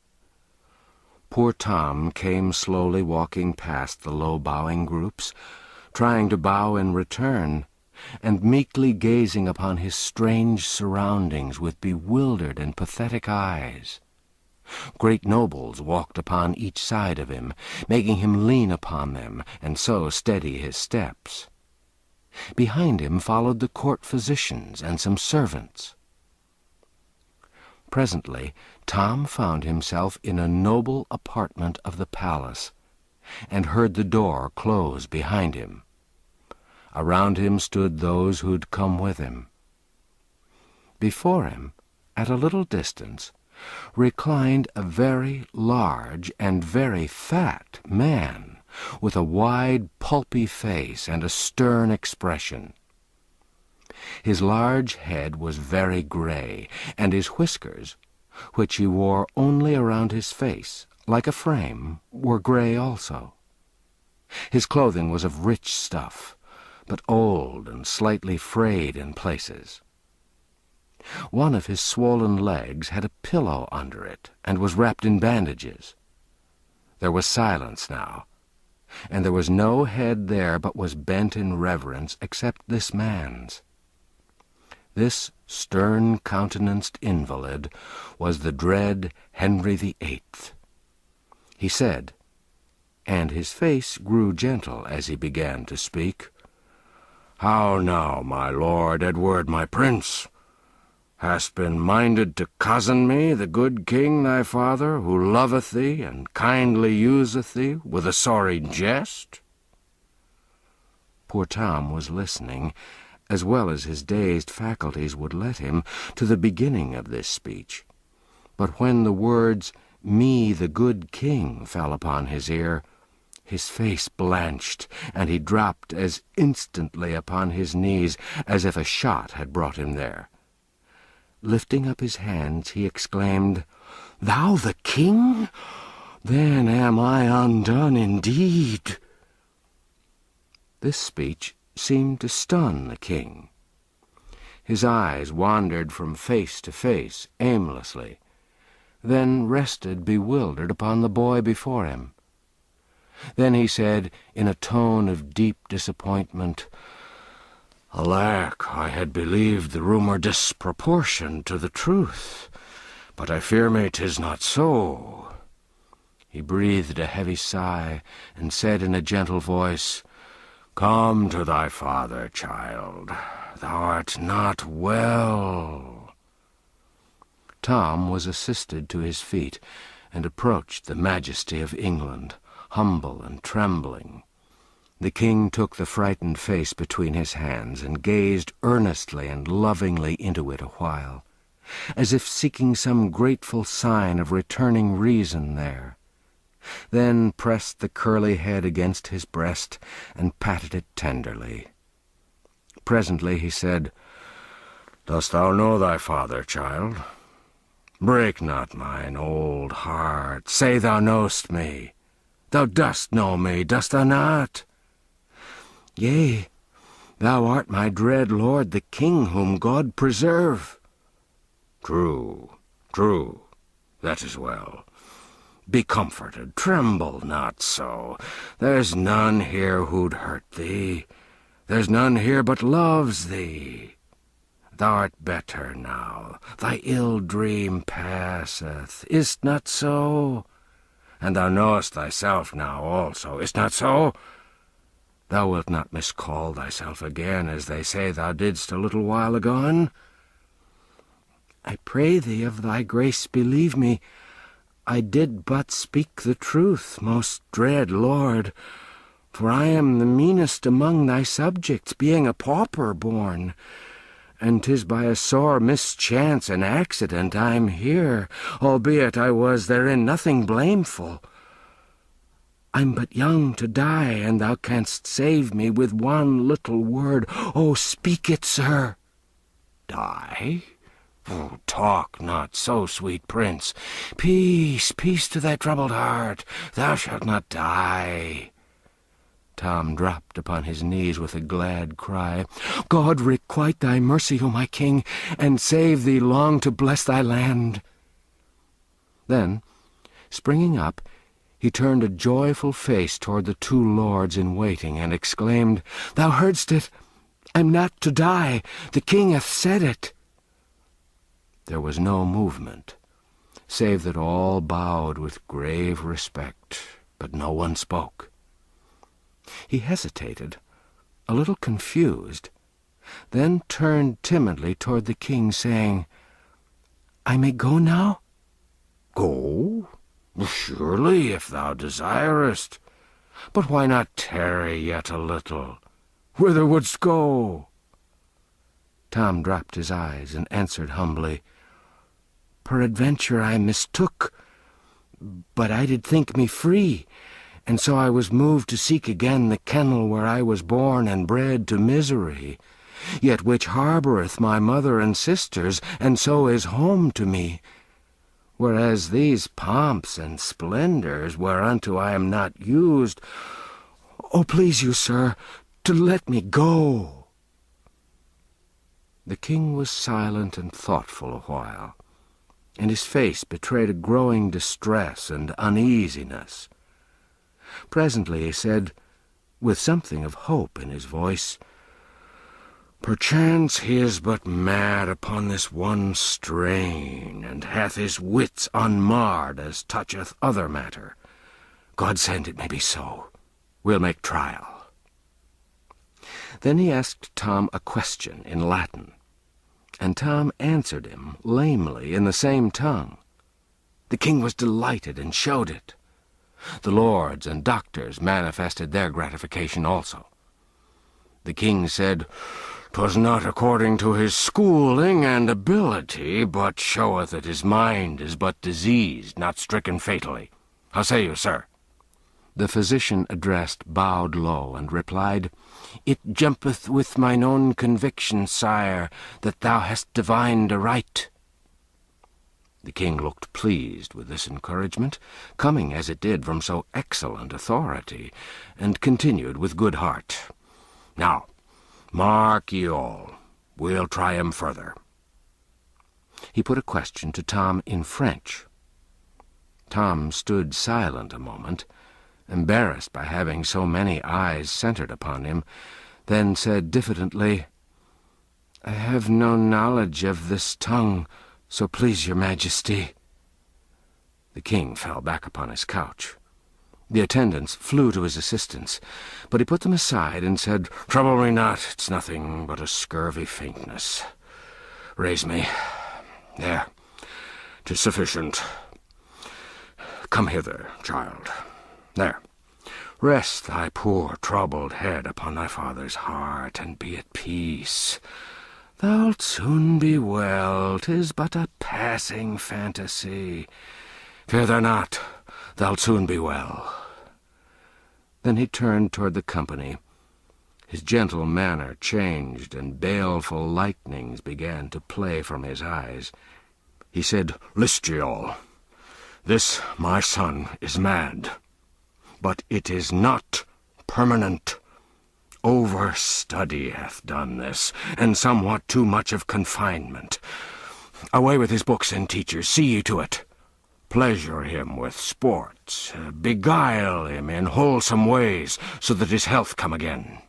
Poor Tom came slowly walking past the low-bowing groups, trying to bow in return, and meekly gazing upon his strange surroundings with bewildered and pathetic eyes. Great nobles walked upon each side of him, making him lean upon them, and so steady his steps. Behind him followed the court physicians and some servants. Presently Tom found himself in a noble apartment of the palace, and heard the door close behind him. Around him stood those who'd come with him. Before him, at a little distance, reclined a very large and very fat man, with a wide, pulpy face and a stern expression. His large head was very gray, and his whiskers, which he wore only around his face, like a frame, were gray also. His clothing was of rich stuff, but old and slightly frayed in places. One of his swollen legs had a pillow under it, and was wrapped in bandages. There was silence now, and there was no head there but was bent in reverence except this man's. This stern-countenanced invalid was the dread Henry VIII. He said, and his face grew gentle as he began to speak, "How now, my lord Edward, my prince? Hast been minded to cozen me, the good king thy father, who loveth thee and kindly useth thee, with a sorry jest?" Poor Tom was listening, as well as his dazed faculties would let him, to the beginning of this speech. But when the words, "me the good king," fell upon his ear, his face blanched, and he dropped as instantly upon his knees as if a shot had brought him there. Lifting up his hands, he exclaimed, "Thou the king? Then am I undone indeed." This speech seemed to stun the king. His eyes wandered from face to face aimlessly, then rested bewildered upon the boy before him. Then he said, in a tone of deep disappointment, "Alack, I had believed the rumour disproportioned to the truth, but I fear me 'tis not so." He breathed a heavy sigh, and said in a gentle voice, "Come to thy father, child. Thou art not well." Tom was assisted to his feet, and approached the majesty of England, humble and trembling. The king took the frightened face between his hands, and gazed earnestly and lovingly into it a while, as if seeking some grateful sign of returning reason there, then pressed the curly head against his breast and patted it tenderly. Presently he said, "Dost thou know thy father, child? Break not mine old heart. Say thou know'st me. Thou dost know me, dost thou not?" "Yea, thou art my dread lord the king, whom God preserve." "True, true, that is well. Be comforted, tremble not so. There's none here who'd hurt thee. There's none here but loves thee. Thou art better now. Thy ill dream passeth. Is't not so? And thou knowest thyself now also. Is't not so? Thou wilt not miscall thyself again, as they say thou didst a little while agone?" "I pray thee of thy grace believe me, I did but speak the truth, most dread lord, for I am the meanest among thy subjects, being a pauper born, and 'tis by a sore mischance and accident I'm here, albeit I was therein nothing blameful. I'm but young to die, and thou canst save me with one little word. Oh, speak it, sir." "Die? Oh, talk not so, sweet prince. Peace, peace to thy troubled heart. Thou shalt not die." Tom dropped upon his knees with a glad cry. "God requite thy mercy, O my king, and save thee long to bless thy land." Then, springing up, he turned a joyful face toward the two lords in waiting, and exclaimed, "Thou heardst it. I'm not to die. The king hath said it." There was no movement, save that all bowed with grave respect, but no one spoke. He hesitated, a little confused, then turned timidly toward the king, saying, "I may go now?" "Go? Surely, if thou desirest. But why not tarry yet a little? Whither wouldst go?" Tom dropped his eyes and answered humbly, "Peradventure I mistook, but I did think me free, and so I was moved to seek again the kennel where I was born and bred to misery, yet which harboureth my mother and sisters, and so is home to me. Whereas these pomps and splendours whereunto I am not used, oh, please you, sir, to let me go." The king was silent and thoughtful a while, and his face betrayed a growing distress and uneasiness. Presently he said, with something of hope in his voice, "Perchance he is but mad upon this one strain, and hath his wits unmarred as toucheth other matter. God send it may be so. We'll make trial." Then he asked Tom a question in Latin, and Tom answered him lamely in the same tongue. The king was delighted and showed it. The lords and doctors manifested their gratification also. The king said, "'Twas not according to his schooling and ability, but showeth that his mind is but diseased, not stricken fatally. How say you, sir?" The physician addressed bowed low, and replied, "It jumpeth with mine own conviction, sire, that thou hast divined aright." The king looked pleased with this encouragement, coming as it did from so excellent authority, and continued with good heart, "Now, mark ye all, we'll try him further." He put a question to Tom in French. Tom stood silent a moment, embarrassed by having so many eyes centered upon him, then said diffidently, "I have no knowledge of this tongue, so please your majesty." The king fell back upon his couch. The attendants flew to his assistance, but he put them aside and said, "Trouble me not, it's nothing but a scurvy faintness. Raise me. There, 'tis sufficient. Come hither, child. There. Rest thy poor troubled head upon thy father's heart, and be at peace. Thou'lt soon be well, 'tis but a passing fantasy. Fear thou not, thou'lt soon be well." Then he turned toward the company. His gentle manner changed, and baleful lightnings began to play from his eyes. He said, "List ye all. This my son is mad, but it is not permanent. Overstudy hath done this, and somewhat too much of confinement. Away with his books and teachers, see ye to it. Pleasure him with sports, beguile him in wholesome ways, so that his health come again."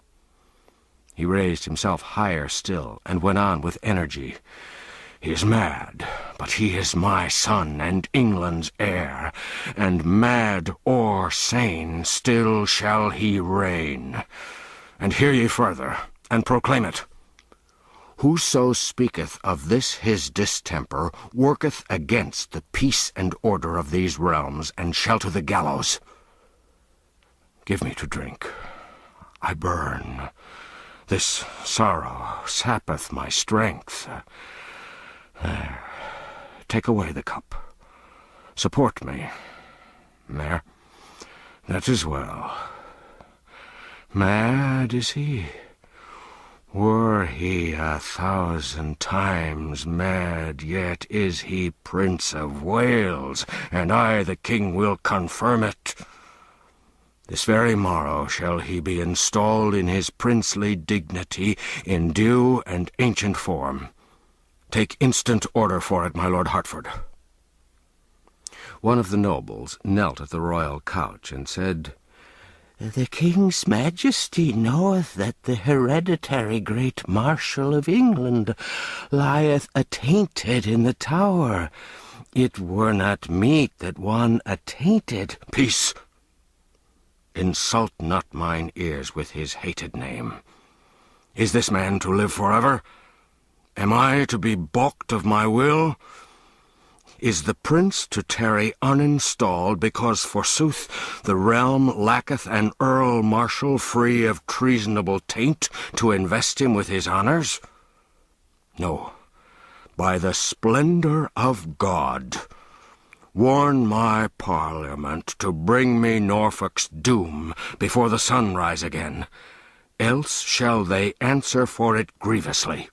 He raised himself higher still, and went on with energy. "He is mad, but he is my son and England's heir, and mad or sane still shall he reign. And hear ye further, and proclaim it. Whoso speaketh of this his distemper worketh against the peace and order of these realms, and shall to the gallows. Give me to drink. I burn. This sorrow sappeth my strength. There, take away the cup. Support me. There, that is well. Mad is he. Were he 1,000 times mad, yet is he Prince of Wales, and I the king will confirm it. This very morrow shall he be installed in his princely dignity in due and ancient form. Take instant order for it, my Lord Hertford." One of the nobles knelt at the royal couch and said, "The King's Majesty knoweth that the hereditary great Marshal of England lieth attainted in the Tower. It were not meet that one attainted—" "Peace! Insult not mine ears with his hated name. Is this man to live forever? Am I to be balked of my will? Is the prince to tarry uninstalled, because, forsooth, the realm lacketh an Earl Marshal free of treasonable taint to invest him with his honours? No, by the splendour of God, warn my Parliament to bring me Norfolk's doom before the sun rise again, else shall they answer for it grievously."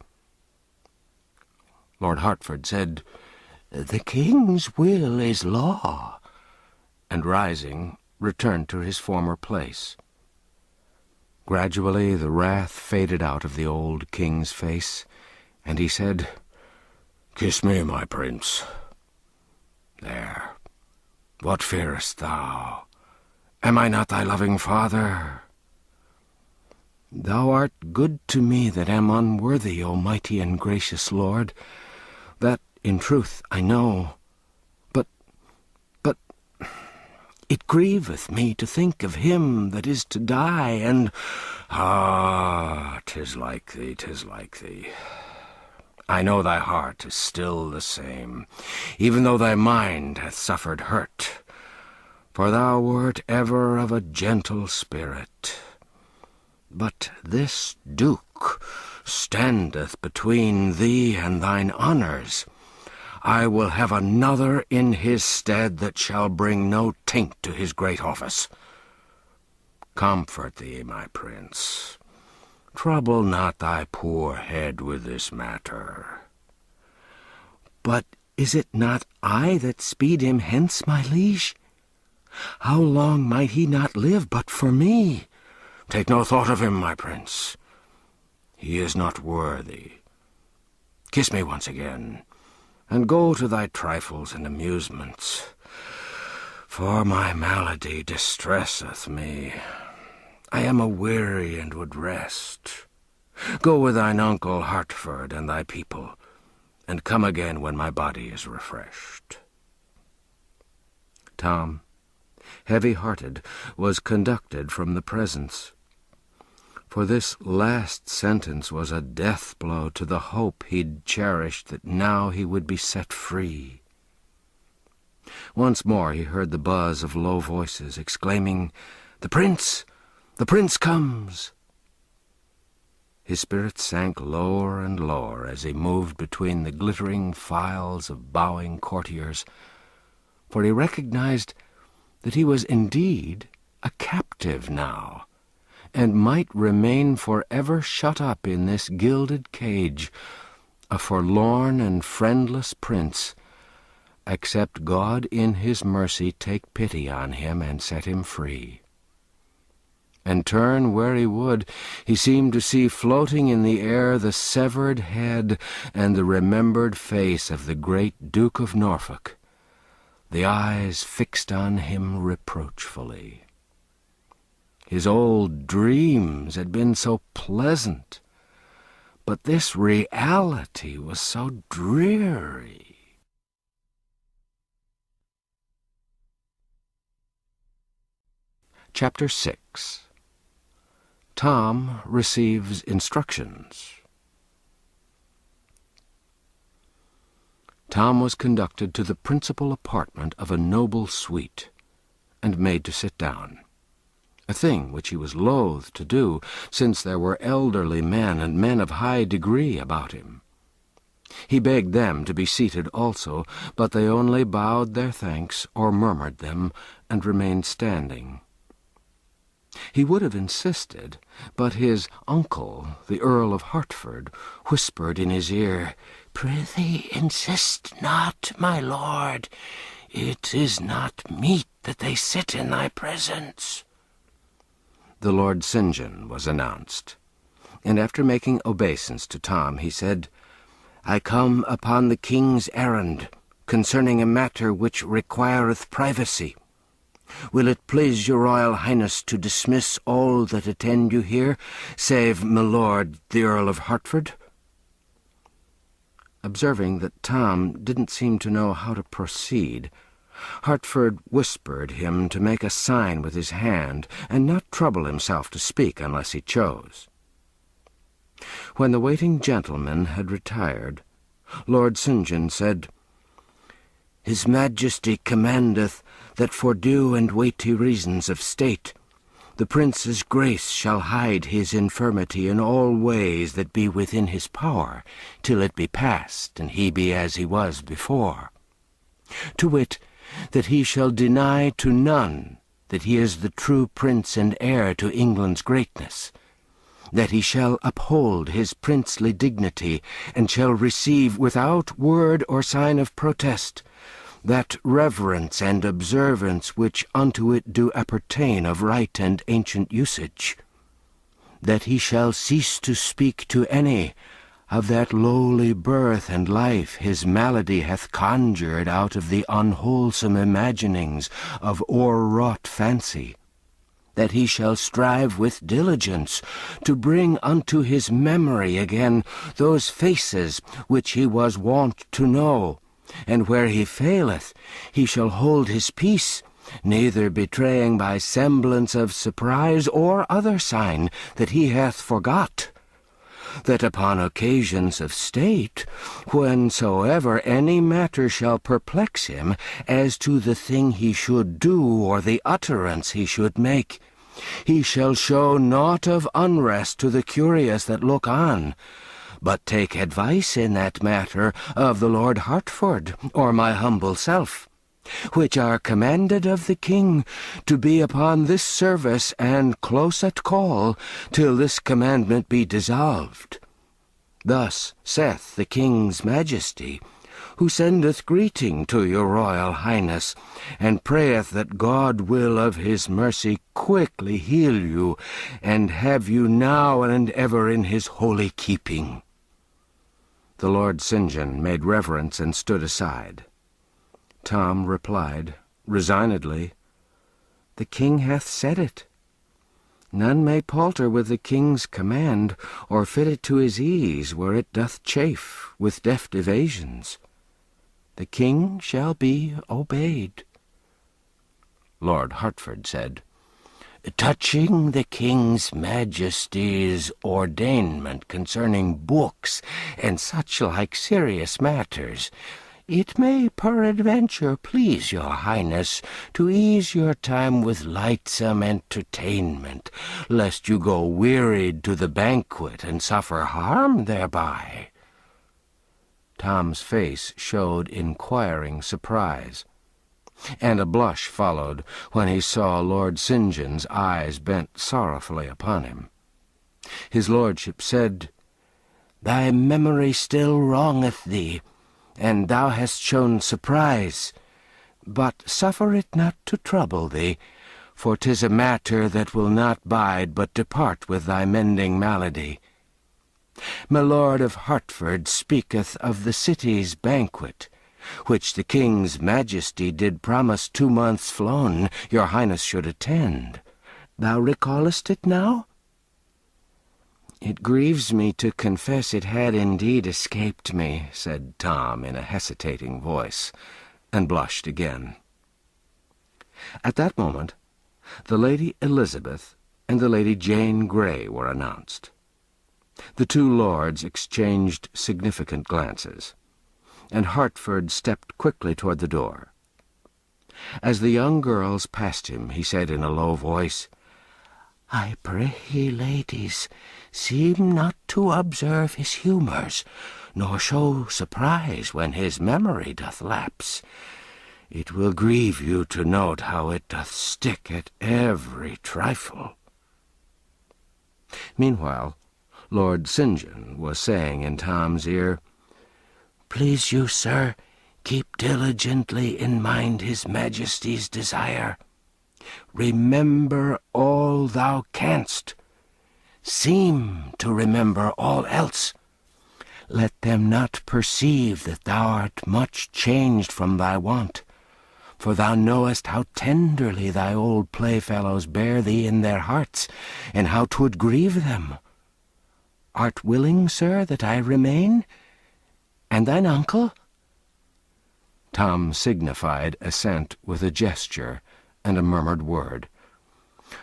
Lord Hertford said, "The King's will is law," and rising, returned to his former place. Gradually the wrath faded out of the old king's face, and he said, "Kiss me, my prince. There, what fearest thou? Am I not thy loving father?" "Thou art good to me that am unworthy, O mighty and gracious lord. That, in truth, I know. But it grieveth me to think of him that is to die, and—" "Ah, 'tis like thee, 'tis like thee. I know thy heart is still the same, even though thy mind hath suffered hurt, for thou wert ever of a gentle spirit. But this Duke standeth between thee and thine honours. I will have another in his stead that shall bring no taint to his great office. Comfort thee, my prince. Trouble not thy poor head with this matter. But Is it not I that speed him hence, my liege? How long might he not live but for me? Take no thought of him, my prince. He is not worthy. Kiss me once again, and go to thy trifles and amusements, for my malady distresseth me. I am aweary and would rest. Go with thine uncle Hertford and thy people, and come again when my body is refreshed. Tom, heavy-hearted, was conducted from the presence, for this last sentence was a death-blow to the hope he'd cherished that now he would be set free. Once more he heard the buzz of low voices exclaiming, "The prince! The prince comes!" His spirits sank lower and lower as he moved between the glittering files of bowing courtiers, for he recognized that he was indeed a captive now, and might remain forever shut up in this gilded cage, a forlorn and friendless prince, except God in his mercy take pity on him and set him free. And turn where he would, he seemed to see floating in the air the severed head and the remembered face of the great Duke of Norfolk, the eyes fixed on him reproachfully. His old dreams had been so pleasant, but this reality was so dreary. Chapter 6. Tom receives instructions. Tom was conducted to the principal apartment of a noble suite, and made to sit down, a thing which he was loath to do, since there were elderly men and men of high degree about him. He begged them to be seated also, but they only bowed their thanks or murmured them, and remained standing. He would have insisted, but his uncle, the Earl of Hertford, whispered in his ear, "Prithee, insist not, my lord. It is not meet that they sit in thy presence." The Lord St. John was announced, and after making obeisance to Tom, he said, "I come upon the king's errand, concerning a matter which requireth privacy. Will it please your Royal Highness to dismiss all that attend you here, save my lord the Earl of Hertford?" Observing that Tom didn't seem to know how to proceed, Hertford whispered him to make a sign with his hand, and not trouble himself to speak unless he chose. When the waiting gentleman had retired, Lord St. John said, "His Majesty commandeth that for due and weighty reasons of state, the Prince's grace shall hide his infirmity in all ways that be within his power, till it be past, and he be as he was before. To wit, that he shall deny to none that he is the true prince and heir to England's greatness, that he shall uphold his princely dignity, and shall receive without word or sign of protest that reverence and observance which unto it do appertain of right and ancient usage, that he shall cease to speak to any of that lowly birth and life his malady hath conjured out of the unwholesome imaginings of o'erwrought fancy, that he shall strive with diligence to bring unto his memory again those faces which he was wont to know, and where he faileth, he shall hold his peace, neither betraying by semblance of surprise or other sign that he hath forgot, that upon occasions of state, whensoever any matter shall perplex him as to the thing he should do or the utterance he should make, he shall show naught of unrest to the curious that look on, but take advice in that matter of the Lord Hertford, or my humble self, which are commanded of the king to be upon this service and close at call till this commandment be dissolved. Thus saith the king's majesty, who sendeth greeting to your royal highness, and prayeth that God will of his mercy quickly heal you, and have you now and ever in his holy keeping." The Lord St. John made reverence and stood aside. Tom replied, resignedly, "The king hath said it. None may palter with the king's command, or fit it to his ease, where it doth chafe with deft evasions. The king shall be obeyed." Lord Hertford said, "Touching the king's majesty's ordainment concerning books and such like serious matters, it may peradventure please your highness to ease your time with lightsome entertainment, lest you go wearied to the banquet and suffer harm thereby." Tom's face showed inquiring surprise, and a blush followed when he saw Lord St. John's eyes bent sorrowfully upon him. His lordship said, "Thy memory still wrongeth thee, and thou hast shown surprise. But suffer it not to trouble thee, for 'tis a matter that will not bide but depart with thy mending malady. My Lord of Hertford speaketh of the city's banquet, which the king's majesty did promise 2 months flown your highness should attend. Thou recallest it now?" "It grieves me to confess it had indeed escaped me," said Tom in a hesitating voice, and blushed again. At that moment, the Lady Elizabeth and the Lady Jane Grey were announced. The 2 lords exchanged significant glances, and Hertford stepped quickly toward the door. As the young girls passed him, he said in a low voice, "I pray ye, ladies, seem not to observe his humours, nor show surprise when his memory doth lapse. It will grieve you to note how it doth stick at every trifle." Meanwhile, Lord St. John was saying in Tom's ear, "Please you, sir, keep diligently in mind his majesty's desire. Remember all thou canst. Seem to remember all else. Let them not perceive that thou art much changed from thy wont, for thou knowest how tenderly thy old playfellows bear thee in their hearts, and how 'twould grieve them. Art willing, sir, that I remain? And thine uncle?" Tom signified assent with a gesture and a murmured word,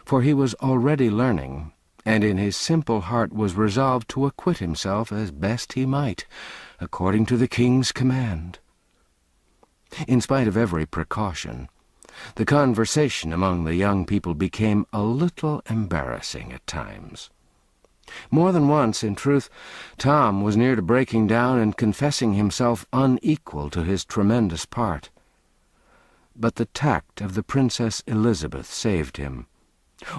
for he was already learning, and in his simple heart was resolved to acquit himself as best he might, according to the king's command. In spite of every precaution, the conversation among the young people became a little embarrassing at times. More than once, in truth, Tom was near to breaking down and confessing himself unequal to his tremendous part. But the tact of the Princess Elizabeth saved him,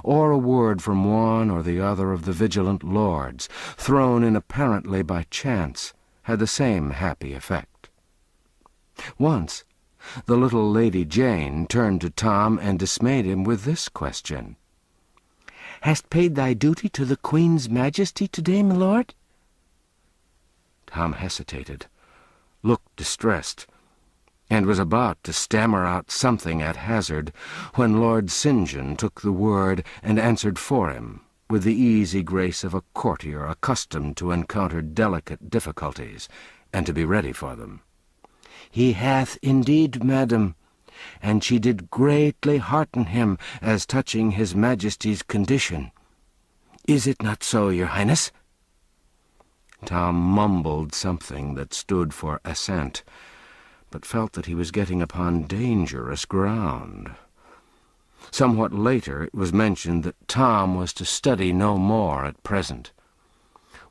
or a word from one or the other of the vigilant lords, thrown in apparently by chance, had the same happy effect. Once, the little Lady Jane turned to Tom and dismayed him with this question, "Hast paid thy duty to the Queen's majesty today, my lord?" Tom hesitated, looked distressed, and was about to stammer out something at hazard, when Lord St. John took the word and answered for him, with the easy grace of a courtier accustomed to encounter delicate difficulties, and to be ready for them. "He hath indeed, madam, and she did greatly hearten him as touching his majesty's condition. Is it not so, your highness?" Tom mumbled something that stood for assent, but felt that he was getting upon dangerous ground. Somewhat later it was mentioned that Tom was to study no more at present,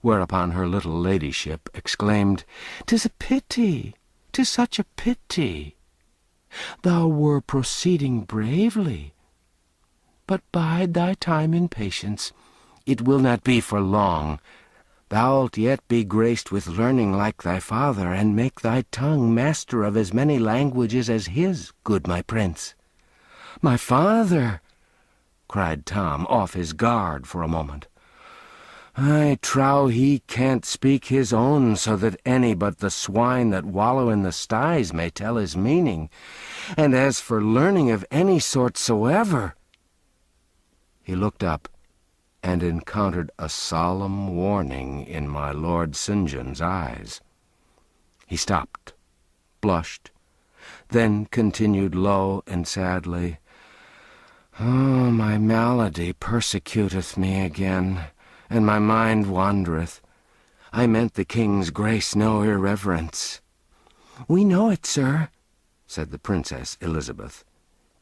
whereupon her little ladyship exclaimed, "'Tis a pity, 'tis such a pity. Thou were proceeding bravely. But bide thy time in patience. It will not be for long. thou'lt yet be graced with learning like thy father, and make thy tongue master of as many languages as his, good my prince." "My father!" cried Tom, off his guard for a moment. "I trow he can't speak his own so that any but the swine that wallow in the styes may tell his meaning. And as for learning of any sort soever—" He looked up and encountered a solemn warning in my Lord St. John's eyes. He stopped, blushed, then continued low and sadly, "Oh, my malady persecuteth me again, and my mind wandereth. I meant the king's grace no irreverence." "We know it, sir," said the Princess Elizabeth,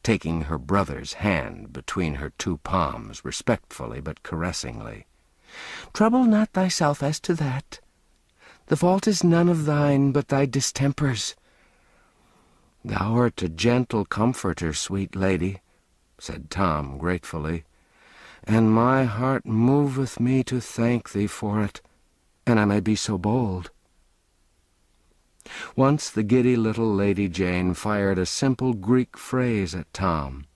taking her brother's hand between her two palms, respectfully but caressingly. "Trouble not thyself as to that. The fault is none of thine, but thy distempers." "Thou art a gentle comforter, sweet lady," said Tom gratefully, "and my heart moveth me to thank thee for it, and I may be so bold." Once the giddy little Lady Jane fired a simple Greek phrase at Tom.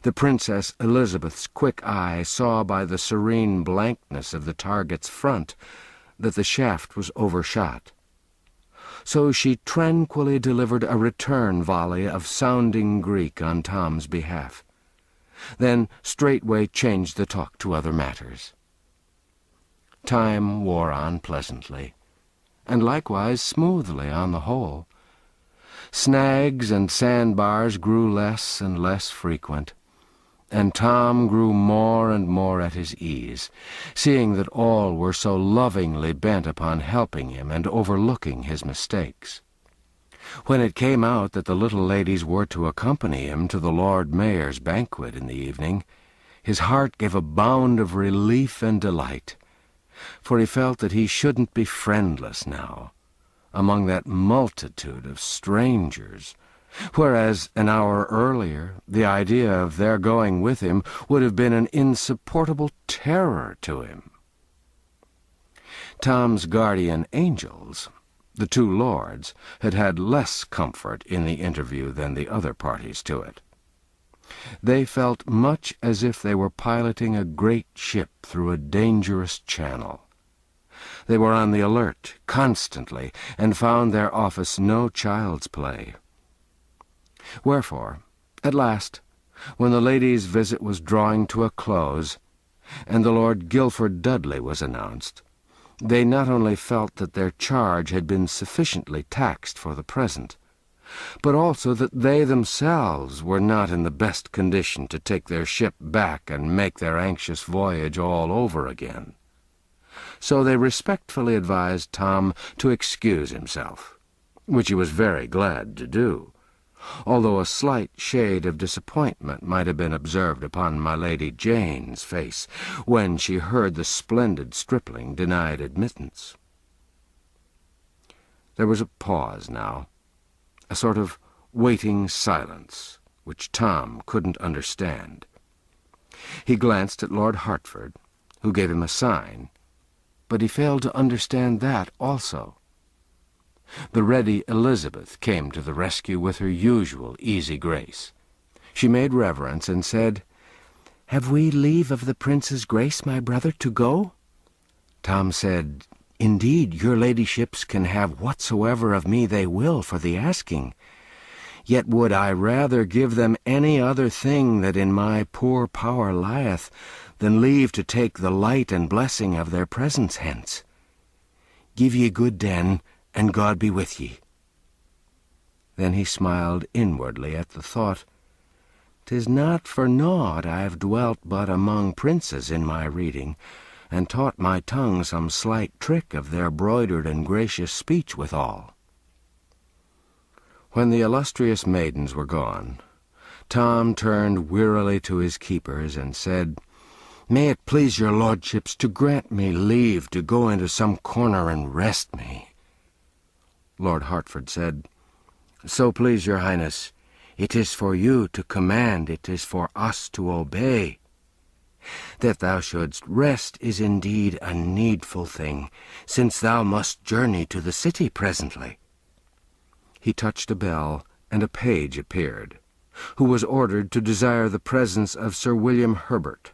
The Princess Elizabeth's quick eye saw by the serene blankness of the target's front that the shaft was overshot. So she tranquilly delivered a return volley of sounding Greek on Tom's behalf, then straightway changed the talk to other matters. Time wore on pleasantly, and likewise smoothly on the whole. Snags and sandbars grew less and less frequent, and Tom grew more and more at his ease, seeing that all were so lovingly bent upon helping him and overlooking his mistakes. When it came out that the little ladies were to accompany him to the Lord Mayor's banquet in the evening, his heart gave a bound of relief and delight, for he felt that he shouldn't be friendless now, among that multitude of strangers, whereas an hour earlier the idea of their going with him would have been an insupportable terror to him. Tom's guardian angels, the two lords, had had less comfort in the interview than the other parties to it. They felt much as if they were piloting a great ship through a dangerous channel. They were on the alert constantly, and found their office no child's play. Wherefore, at last, when the ladies' visit was drawing to a close, and the Lord Guilford Dudley was announced, they not only felt that their charge had been sufficiently taxed for the present, but also that they themselves were not in the best condition to take their ship back and make their anxious voyage all over again. So they respectfully advised Tom to excuse himself, which he was very glad to do, although a slight shade of disappointment might have been observed upon my Lady Jane's face when she heard the splendid stripling denied admittance. There was a pause now, a sort of waiting silence, which Tom couldn't understand. He glanced at Lord Hertford, who gave him a sign, but he failed to understand that also. The ready Elizabeth came to the rescue with her usual easy grace. She made reverence and said, "Have we leave of the Prince's grace, my brother, to go?" Tom said, "Indeed, your ladyships can have whatsoever of me they will for the asking. Yet would I rather give them any other thing that in my poor power lieth, than leave to take the light and blessing of their presence hence. Give ye good den, and God be with ye." Then he smiled inwardly at the thought, "'Tis not for naught I have dwelt but among princes in my reading, and taught my tongue some slight trick of their broidered and gracious speech withal." When the illustrious maidens were gone, Tom turned wearily to his keepers and said, "May it please your lordships to grant me leave to go into some corner and rest me." Lord Hertford said, "So please your highness, it is for you to command, it is for us to obey." That thou shouldst rest is indeed a needful thing, since thou must journey to the city presently." He touched a bell, and a page appeared, who was ordered to desire the presence of Sir William Herbert.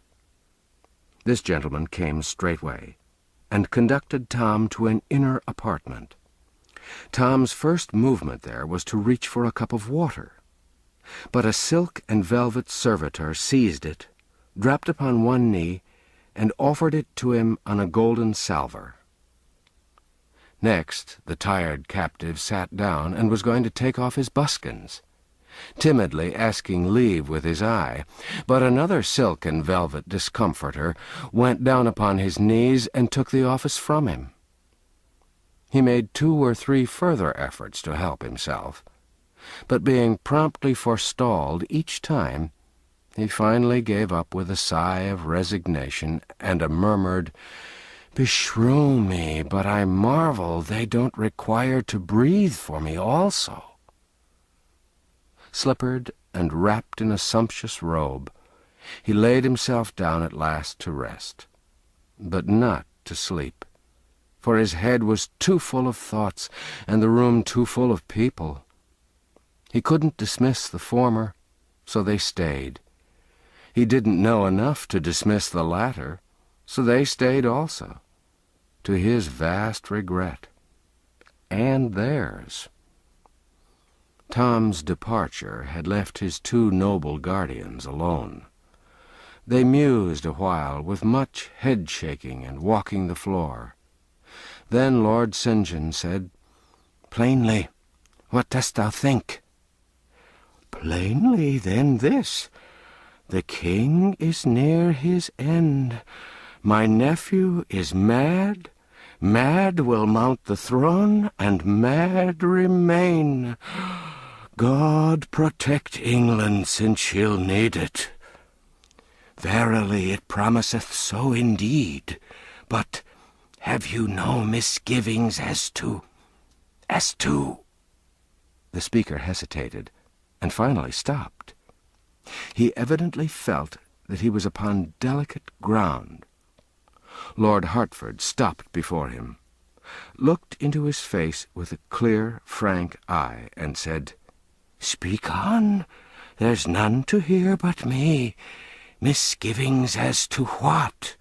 This gentleman came straightway, and conducted Tom to an inner apartment. Tom's first movement there was to reach for a cup of water, but a silk and velvet servitor seized it, dropped upon one knee, and offered it to him on a golden salver. Next, the tired captive sat down and was going to take off his buskins, timidly asking leave with his eye, but another silk and velvet discomforter went down upon his knees and took the office from him. He made 2 or 3 further efforts to help himself, but being promptly forestalled each time, he finally gave up with a sigh of resignation and a murmured, "Beshrew me, but I marvel they don't require to breathe for me also." Slippered and wrapped in a sumptuous robe, he laid himself down at last to rest, but not to sleep, for his head was too full of thoughts and the room too full of people. He couldn't dismiss the former, so they stayed. He didn't know enough to dismiss the latter, so they stayed also, to his vast regret, and theirs. Tom's departure had left his 2 noble guardians alone. They mused a while with much head-shaking and walking the floor. Then Lord St. John said, "Plainly, what dost thou think?" "Plainly, then, this. The king is near his end. My nephew is mad. Mad will mount the throne, and mad remain. God protect England, since she'll need it. Verily, it promiseth so indeed. But have you no misgivings as to... The speaker hesitated, and finally stopped. He evidently felt that he was upon delicate ground. Lord Hertford stopped before him, looked into his face with a clear, frank eye, and said, "Speak on. There's none to hear but me. Misgivings as to what?"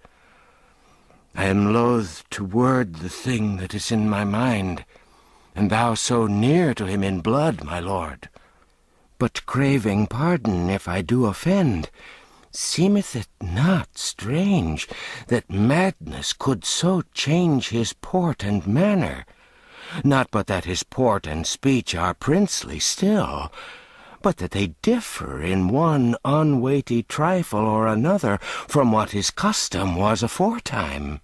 "I am loath to word the thing that is in my mind, and thou so near to him in blood, my lord. But craving pardon if I do offend, seemeth it not strange that madness could so change his port and manner? Not but that his port and speech are princely still, but that they differ in one unweighty trifle or another from what his custom was aforetime.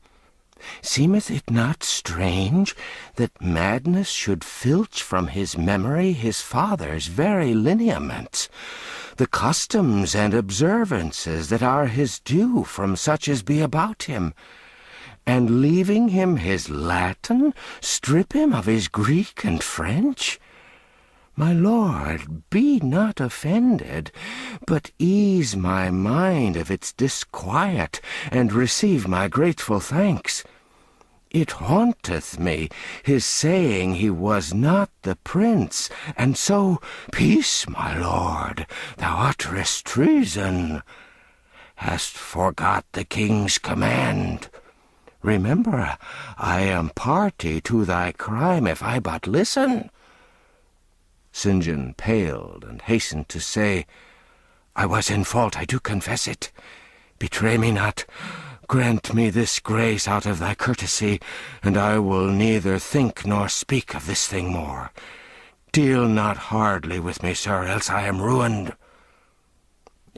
Seemeth it not strange that madness should filch from his memory his father's very lineaments, the customs and observances that are his due from such as be about him, and leaving him his Latin, strip him of his Greek and French? My lord, be not offended, but ease my mind of its disquiet, and receive my grateful thanks. It haunteth me, his saying he was not the prince, and so, peace, my lord, thou utterest treason. Hast forgot the king's command. Remember, I am party to thy crime if I but listen." St. John paled and hastened to say, "I was in fault, I do confess it. Betray me not. Grant me this grace out of thy courtesy, and I will neither think nor speak of this thing more. Deal not hardly with me, sir, else I am ruined."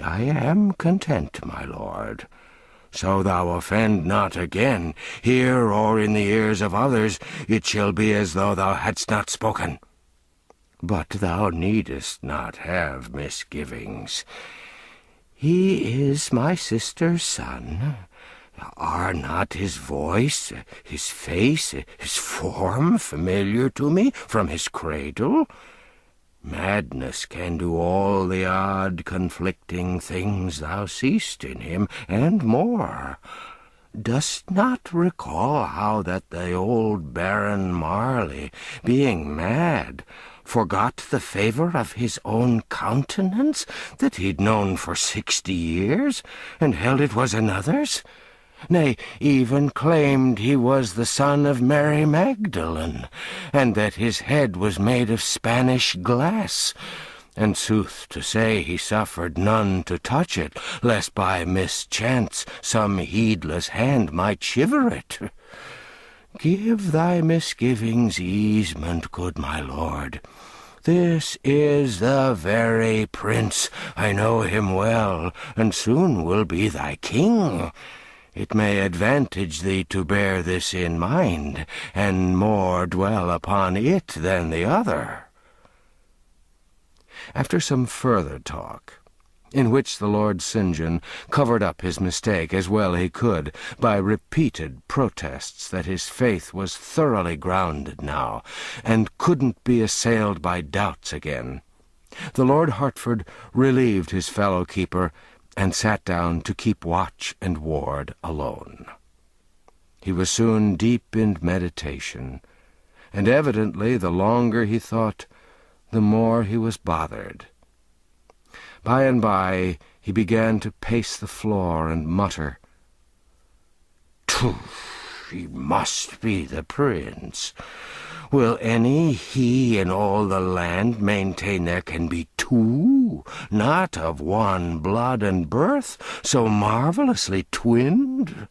"I am content, my lord. So thou offend not again, here or in the ears of others, it shall be as though thou hadst not spoken. But thou needest not have misgivings. He is my sister's son. Are not his voice, his face, his form familiar to me from his cradle? Madness can do all the odd conflicting things thou seest in him, and more. Dost not recall how that the old Baron Marley, being mad, forgot the favour of his own countenance that he'd known for 60 years, and held it was another's? Nay, even claimed he was the son of Mary Magdalene, and that his head was made of Spanish glass, and sooth to say he suffered none to touch it, lest by mischance some heedless hand might shiver it. Give thy misgivings easement, good my lord. This is the very prince. I know him well, and soon will be thy king. It may advantage thee to bear this in mind, and more dwell upon it than the other. After some further talk, in which the Lord St. John covered up his mistake as well he could by repeated protests that his faith was thoroughly grounded now, and couldn't be assailed by doubts again, the Lord Hertford relieved his fellow-keeper and sat down to keep watch and ward alone. He was soon deep in meditation, and evidently the longer he thought, the more he was bothered. By and by he began to pace the floor and mutter, "Tooh, he must be the prince. Will any he in all the land maintain there can be two, not of one blood and birth, so marvellously twinned?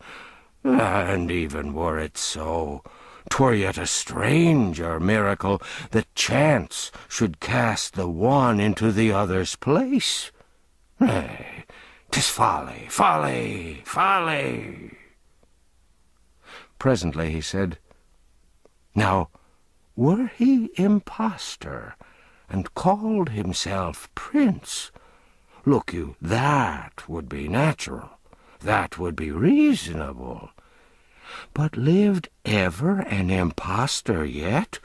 And even were it so, 'twere yet a stranger miracle that chance should cast the one into the other's place. Nay, 'tis folly, folly, folly." Presently he said, "Now, were he impostor, and called himself prince, look you, that would be natural, that would be reasonable. But lived ever an impostor yet,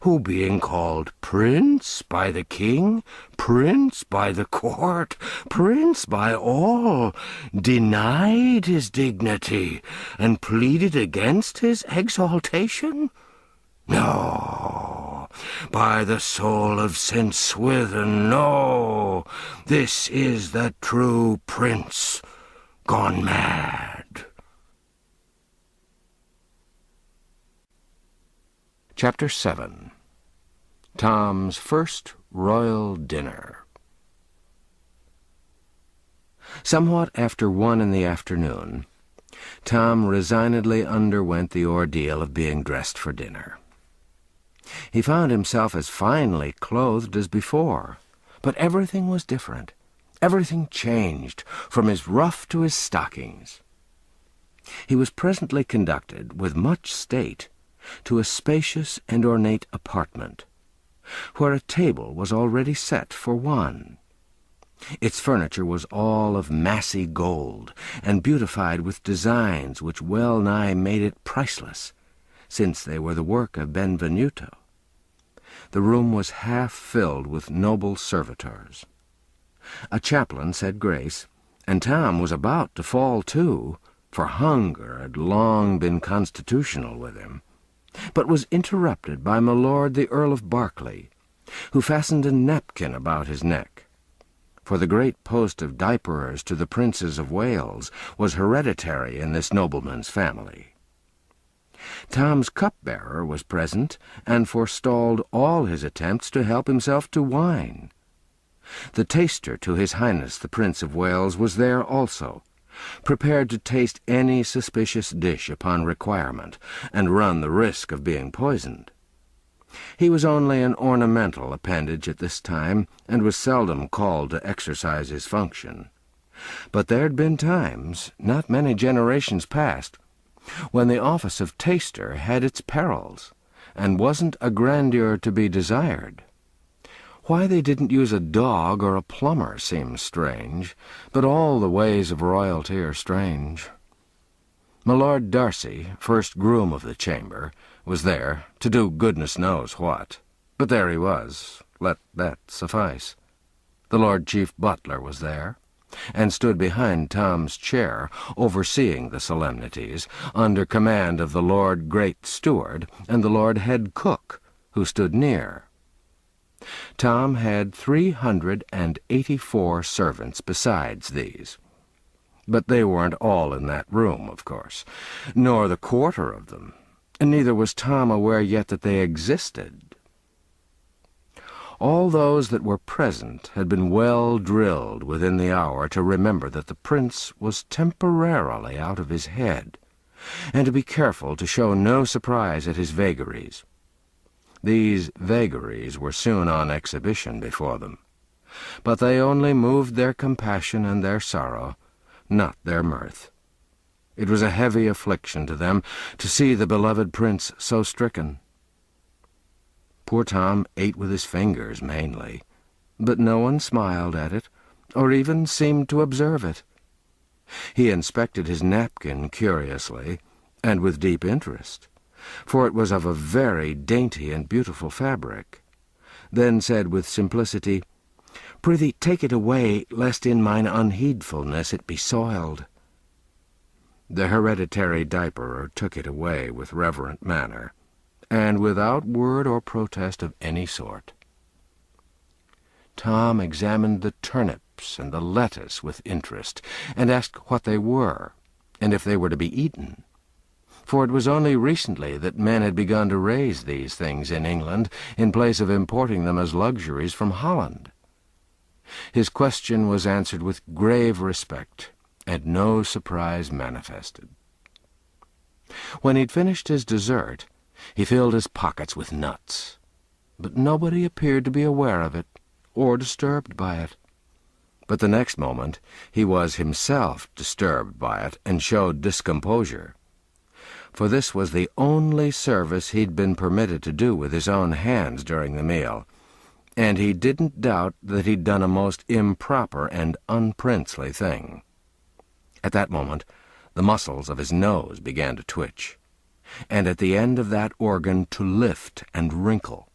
who being called prince by the king, prince by the court, prince by all, denied his dignity, and pleaded against his exaltation? No, by the soul of St. Swithin, no, this is the true prince gone mad." Chapter 7. Tom's First Royal Dinner. Somewhat after 1 in the afternoon, Tom resignedly underwent the ordeal of being dressed for dinner. He found himself as finely clothed as before, but everything was different. Everything changed, from his ruff to his stockings. He was presently conducted, with much state, to a spacious and ornate apartment, where a table was already set for one. Its furniture was all of massy gold, and beautified with designs which well-nigh made it priceless, since they were the work of Benvenuto. The room was half filled with noble servitors. A chaplain said grace, and Tom was about to fall to, for hunger had long been constitutional with him, but was interrupted by my lord the Earl of Berkeley, who fastened a napkin about his neck, for the great post of diaperers to the princes of Wales was hereditary in this nobleman's family. Tom's cupbearer was present, and forestalled all his attempts to help himself to wine. The taster to His Highness the Prince of Wales was there also, prepared to taste any suspicious dish upon requirement, and run the risk of being poisoned. He was only an ornamental appendage at this time, and was seldom called to exercise his function. But there'd been times, not many generations past, when the office of taster had its perils, and wasn't a grandeur to be desired. Why they didn't use a dog or a plumber seems strange, but all the ways of royalty are strange. My Lord Darcy, first groom of the chamber, was there, to do goodness knows what, but there he was, let that suffice. The Lord Chief Butler was there, and stood behind Tom's chair, overseeing the solemnities, under command of the Lord Great Steward and the Lord Head Cook, who stood near. Tom had 384 servants besides these. But they weren't all in that room, of course, nor the quarter of them, and neither was Tom aware yet that they existed. All those that were present had been well drilled within the hour to remember that the prince was temporarily out of his head, and to be careful to show no surprise at his vagaries. These vagaries were soon on exhibition before them, but they only moved their compassion and their sorrow, not their mirth. It was a heavy affliction to them to see the beloved prince so stricken. Poor Tom ate with his fingers mainly, but no one smiled at it, or even seemed to observe it. He inspected his napkin curiously, and with deep interest, for it was of a very dainty and beautiful fabric, then said with simplicity, "Prithee, take it away, lest in mine unheedfulness it be soiled." The hereditary diaperer took it away with reverent manner, and without word or protest of any sort. Tom examined the turnips and the lettuce with interest, and asked what they were, and if they were to be eaten. For it was only recently that men had begun to raise these things in England, in place of importing them as luxuries from Holland. His question was answered with grave respect, and no surprise manifested. When he'd finished his dessert, he filled his pockets with nuts, but nobody appeared to be aware of it, or disturbed by it. But the next moment he was himself disturbed by it, and showed discomposure. For this was the only service he'd been permitted to do with his own hands during the meal, and he didn't doubt that he'd done a most improper and unprincely thing. At that moment the muscles of his nose began to twitch, and at the end of that organ to lift and wrinkle.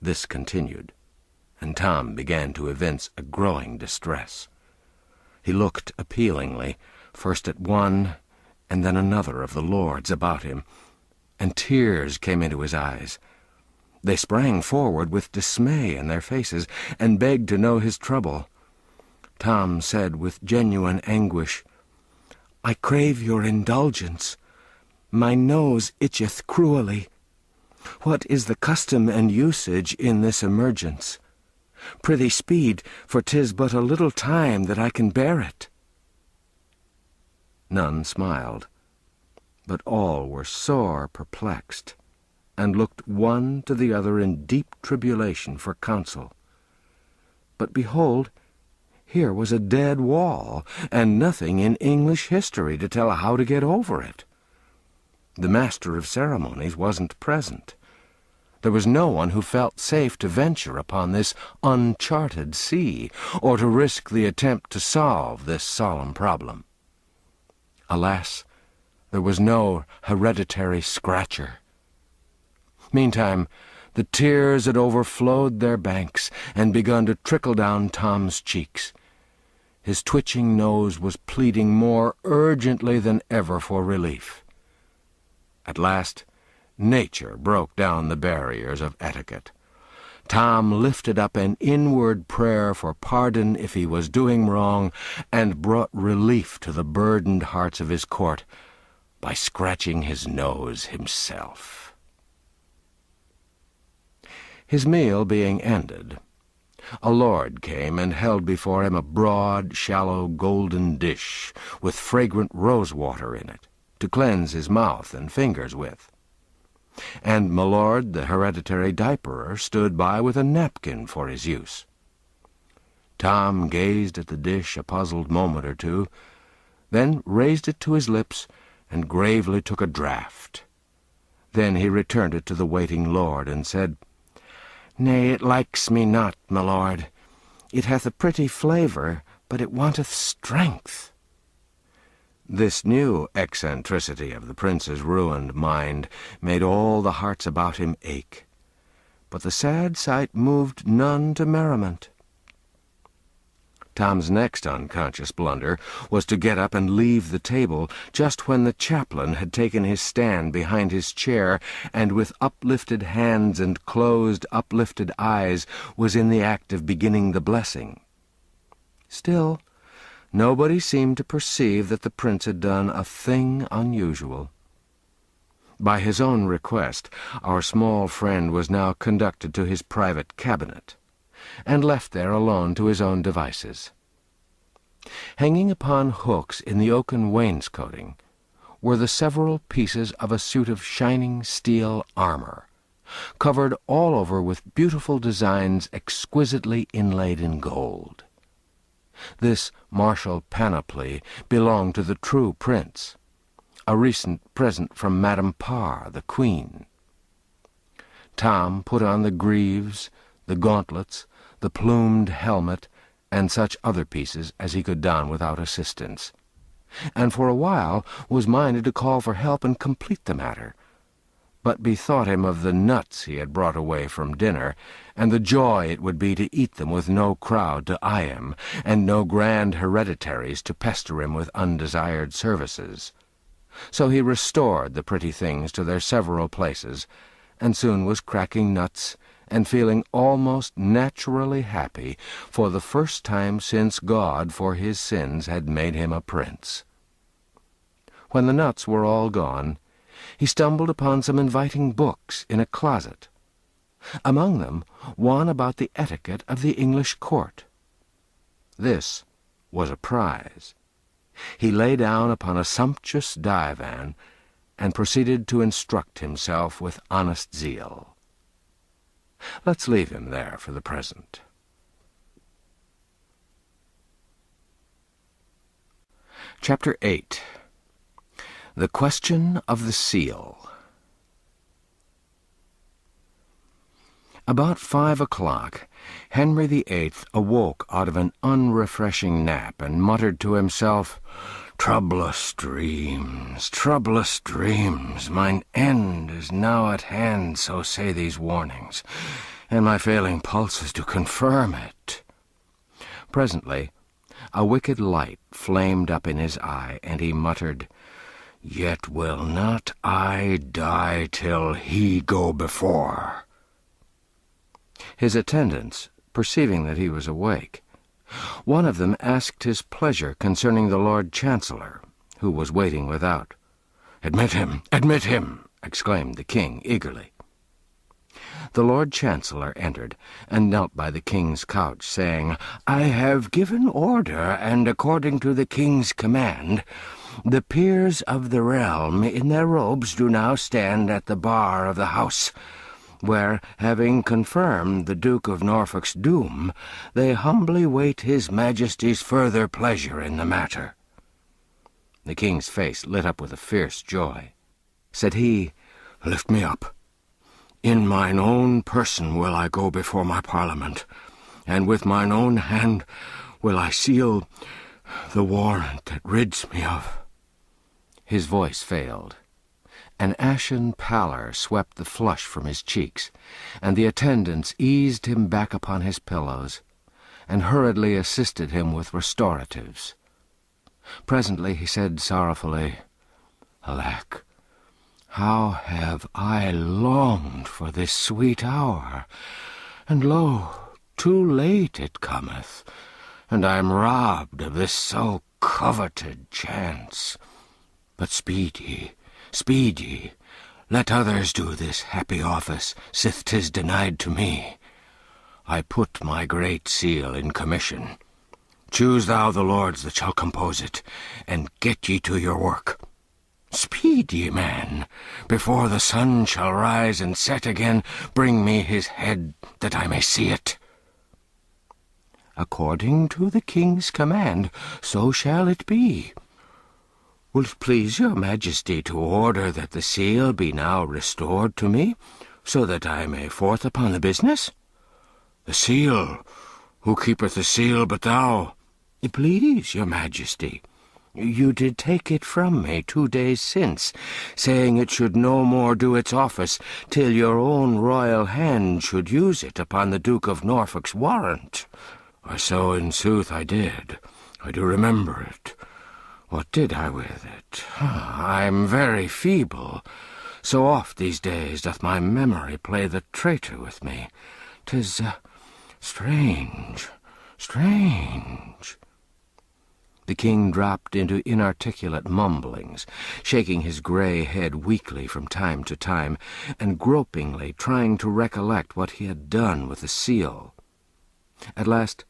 This continued, and Tom began to evince a growing distress. He looked appealingly, first at one and then another of the lords about him, and tears came into his eyes. They sprang forward with dismay in their faces, and begged to know his trouble. Tom said with genuine anguish, "I crave your indulgence. My nose itcheth cruelly. What is the custom and usage in this emergence? Prithee speed, for 'tis but a little time that I can bear it." None smiled, but all were sore perplexed, and looked one to the other in deep tribulation for counsel. But behold, here was a dead wall, and nothing in English history to tell how to get over it. The master of ceremonies wasn't present. There was no one who felt safe to venture upon this uncharted sea, or to risk the attempt to solve this solemn problem. Alas, there was no hereditary scratcher. Meantime, the tears had overflowed their banks and begun to trickle down Tom's cheeks. His twitching nose was pleading more urgently than ever for relief. At last, nature broke down the barriers of etiquette. Tom lifted up an inward prayer for pardon if he was doing wrong, and brought relief to the burdened hearts of his court by scratching his nose himself. His meal being ended, a lord came and held before him a broad, shallow, golden dish with fragrant rose-water in it, to cleanse his mouth and fingers with. And my lord, the hereditary diaperer, stood by with a napkin for his use. Tom gazed at the dish a puzzled moment or two, then raised it to his lips and gravely took a draught. Then he returned it to the waiting lord, and said, "Nay, it likes me not, my lord. It hath a pretty flavour, but it wanteth strength." This new eccentricity of the prince's ruined mind made all the hearts about him ache. but the sad sight moved none to merriment. Tom's next unconscious blunder was to get up and leave the table just when the chaplain had taken his stand behind his chair and with uplifted hands and closed, uplifted eyes was in the act of beginning the blessing. Still, nobody seemed to perceive that the prince had done a thing unusual. By his own request, our small friend was now conducted to his private cabinet, and left there alone to his own devices. Hanging upon hooks in the oaken wainscoting were the several pieces of a suit of shining steel armor, covered all over with beautiful designs exquisitely inlaid in gold. This martial panoply belonged to the true prince, a recent present from Madame Parr, the queen. Tom put on the greaves, the gauntlets, the plumed helmet, and such other pieces as he could don without assistance, and for a while was minded to call for help and complete the matter, but bethought him of the nuts he had brought away from dinner, and the joy it would be to eat them with no crowd to eye him, and no grand hereditaries to pester him with undesired services. So he restored the pretty things to their several places, and soon was cracking nuts and feeling almost naturally happy for the first time since God for his sins had made him a prince. When the nuts were all gone, he stumbled upon some inviting books in a closet, among them one about the etiquette of the English court. This was a prize. He lay down upon a sumptuous divan and proceeded to instruct himself with honest zeal. Let's leave him there for the present. Chapter 8. The Question of the Seal. About 5 o'clock, Henry VIII awoke out of an unrefreshing nap and muttered to himself, troublous dreams, mine end is now at hand, so say these warnings, and my failing pulses do confirm it." Presently, a wicked light flamed up in his eye, and he muttered, "Yet will not I die till he go before." His attendants, perceiving that he was awake, one of them asked his pleasure concerning the Lord Chancellor, who was waiting without. "Admit him! Admit him!" exclaimed the king eagerly. The Lord Chancellor entered, and knelt by the king's couch, saying, "I have given order, and according to the king's command, the peers of the realm in their robes do now stand at the bar of the house, where, having confirmed the Duke of Norfolk's doom, they humbly wait his Majesty's further pleasure in the matter." The king's face lit up with a fierce joy. Said he, "Lift me up. In mine own person will I go before my Parliament, and with mine own hand will I seal the warrant that rids me of—" His voice failed. An ashen pallor swept the flush from his cheeks, and the attendants eased him back upon his pillows, and hurriedly assisted him with restoratives. Presently he said sorrowfully, "Alack, how have I longed for this sweet hour, and lo, too late it cometh, and I am robbed of this so coveted chance. But speed ye, speed ye, let others do this happy office, sith 'tis denied to me. I put my great seal in commission. Choose thou the lords that shall compose it, and get ye to your work. Speed ye, man, before the sun shall rise and set again, bring me his head, that I may see it." "According to the king's command, so shall it be. Will it please your Majesty to order that the seal be now restored to me, so that I may forth upon the business?" "The seal? Who keepeth the seal but thou?" "Please your Majesty, You did take it from me 2 days since, saying it should no more do its office till your own royal hand should use it upon the Duke of Norfolk's warrant. So in sooth I did. I do remember it. What did I with it? I'm very feeble. So oft these days doth my memory play the traitor with me. 'Tis strange. The king dropped into inarticulate mumblings, shaking his grey head weakly from time to time, and gropingly trying to recollect what he had done with the seal. At last,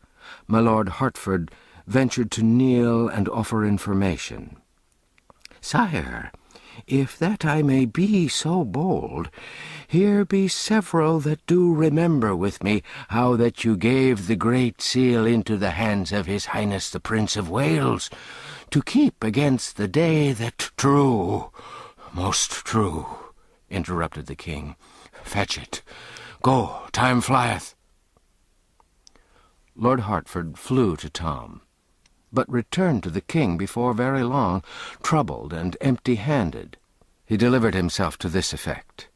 my Lord Hertford ventured to kneel and offer information. "Sire, if that I may be so bold, here be several that do remember with me how that you gave the Great Seal into the hands of His Highness the Prince of Wales, to keep against the day that—" "True, most true," interrupted the king. "Fetch it. Go, time flieth." Lord Hertford flew to Tom, but returned to the king before very long, troubled and empty-handed. He delivered himself to this effect: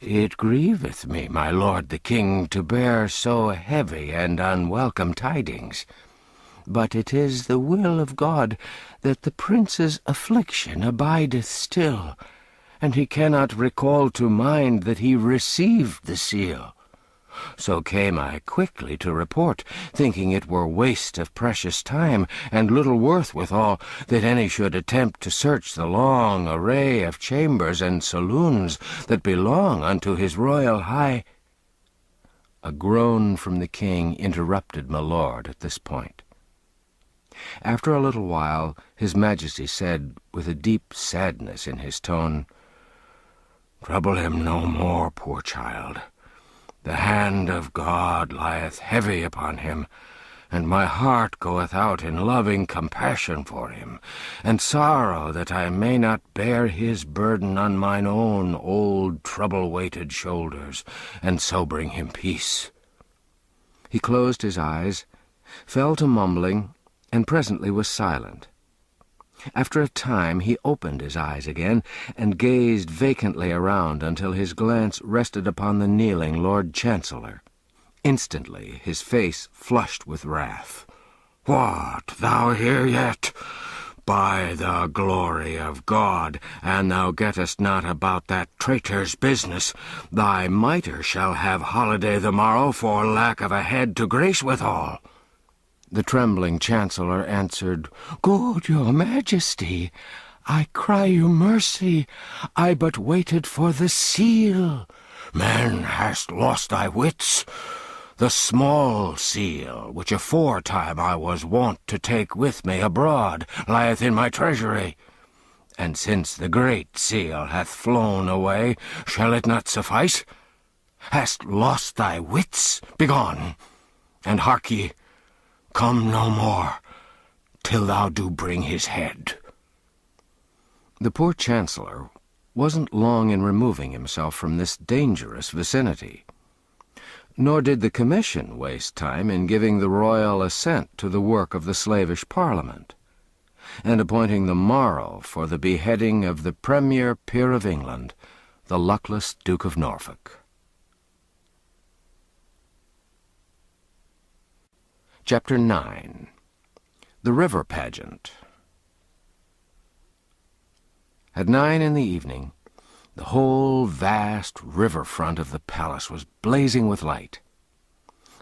"It grieveth me, my lord the king, to bear so heavy and unwelcome tidings. But it is the will of God that the prince's affliction abideth still, and he cannot recall to mind that he received the seal. So came I quickly to report, thinking it were waste of precious time, and little worth withal, that any should attempt to search the long array of chambers and saloons that belong unto his royal high—" A groan from the king interrupted my lord at this point. After a little while, his majesty said, with a deep sadness in his tone, "Trouble him no more, poor child. The hand of God lieth heavy upon him, and my heart goeth out in loving compassion for him, and sorrow that I may not bear his burden on mine own old trouble-weighted shoulders, and so bring him peace." He closed his eyes, fell to mumbling, and presently was silent. After a time he opened his eyes again, and gazed vacantly around until his glance rested upon the kneeling Lord Chancellor. Instantly his face flushed with wrath. "What, thou here yet? By the glory of God, an thou gettest not about that traitor's business, thy mitre shall have holiday the morrow for lack of a head to grace withal." The trembling Chancellor answered, "Good your Majesty, I cry you mercy. I but waited for the seal." "Man, hast lost thy wits? The small seal, which aforetime I was wont to take with me abroad, lieth in my treasury. And since the great seal hath flown away, shall it not suffice? Hast lost thy wits? Begone, and hark ye, come no more, till thou do bring his head." The poor Chancellor wasn't long in removing himself from this dangerous vicinity. Nor did the Commission waste time in giving the royal assent to the work of the slavish Parliament, and appointing the morrow for the beheading of the premier peer of England, the luckless Duke of Norfolk. Chapter 9. The River Pageant. At 9 in the evening, the whole vast river-front of the palace was blazing with light.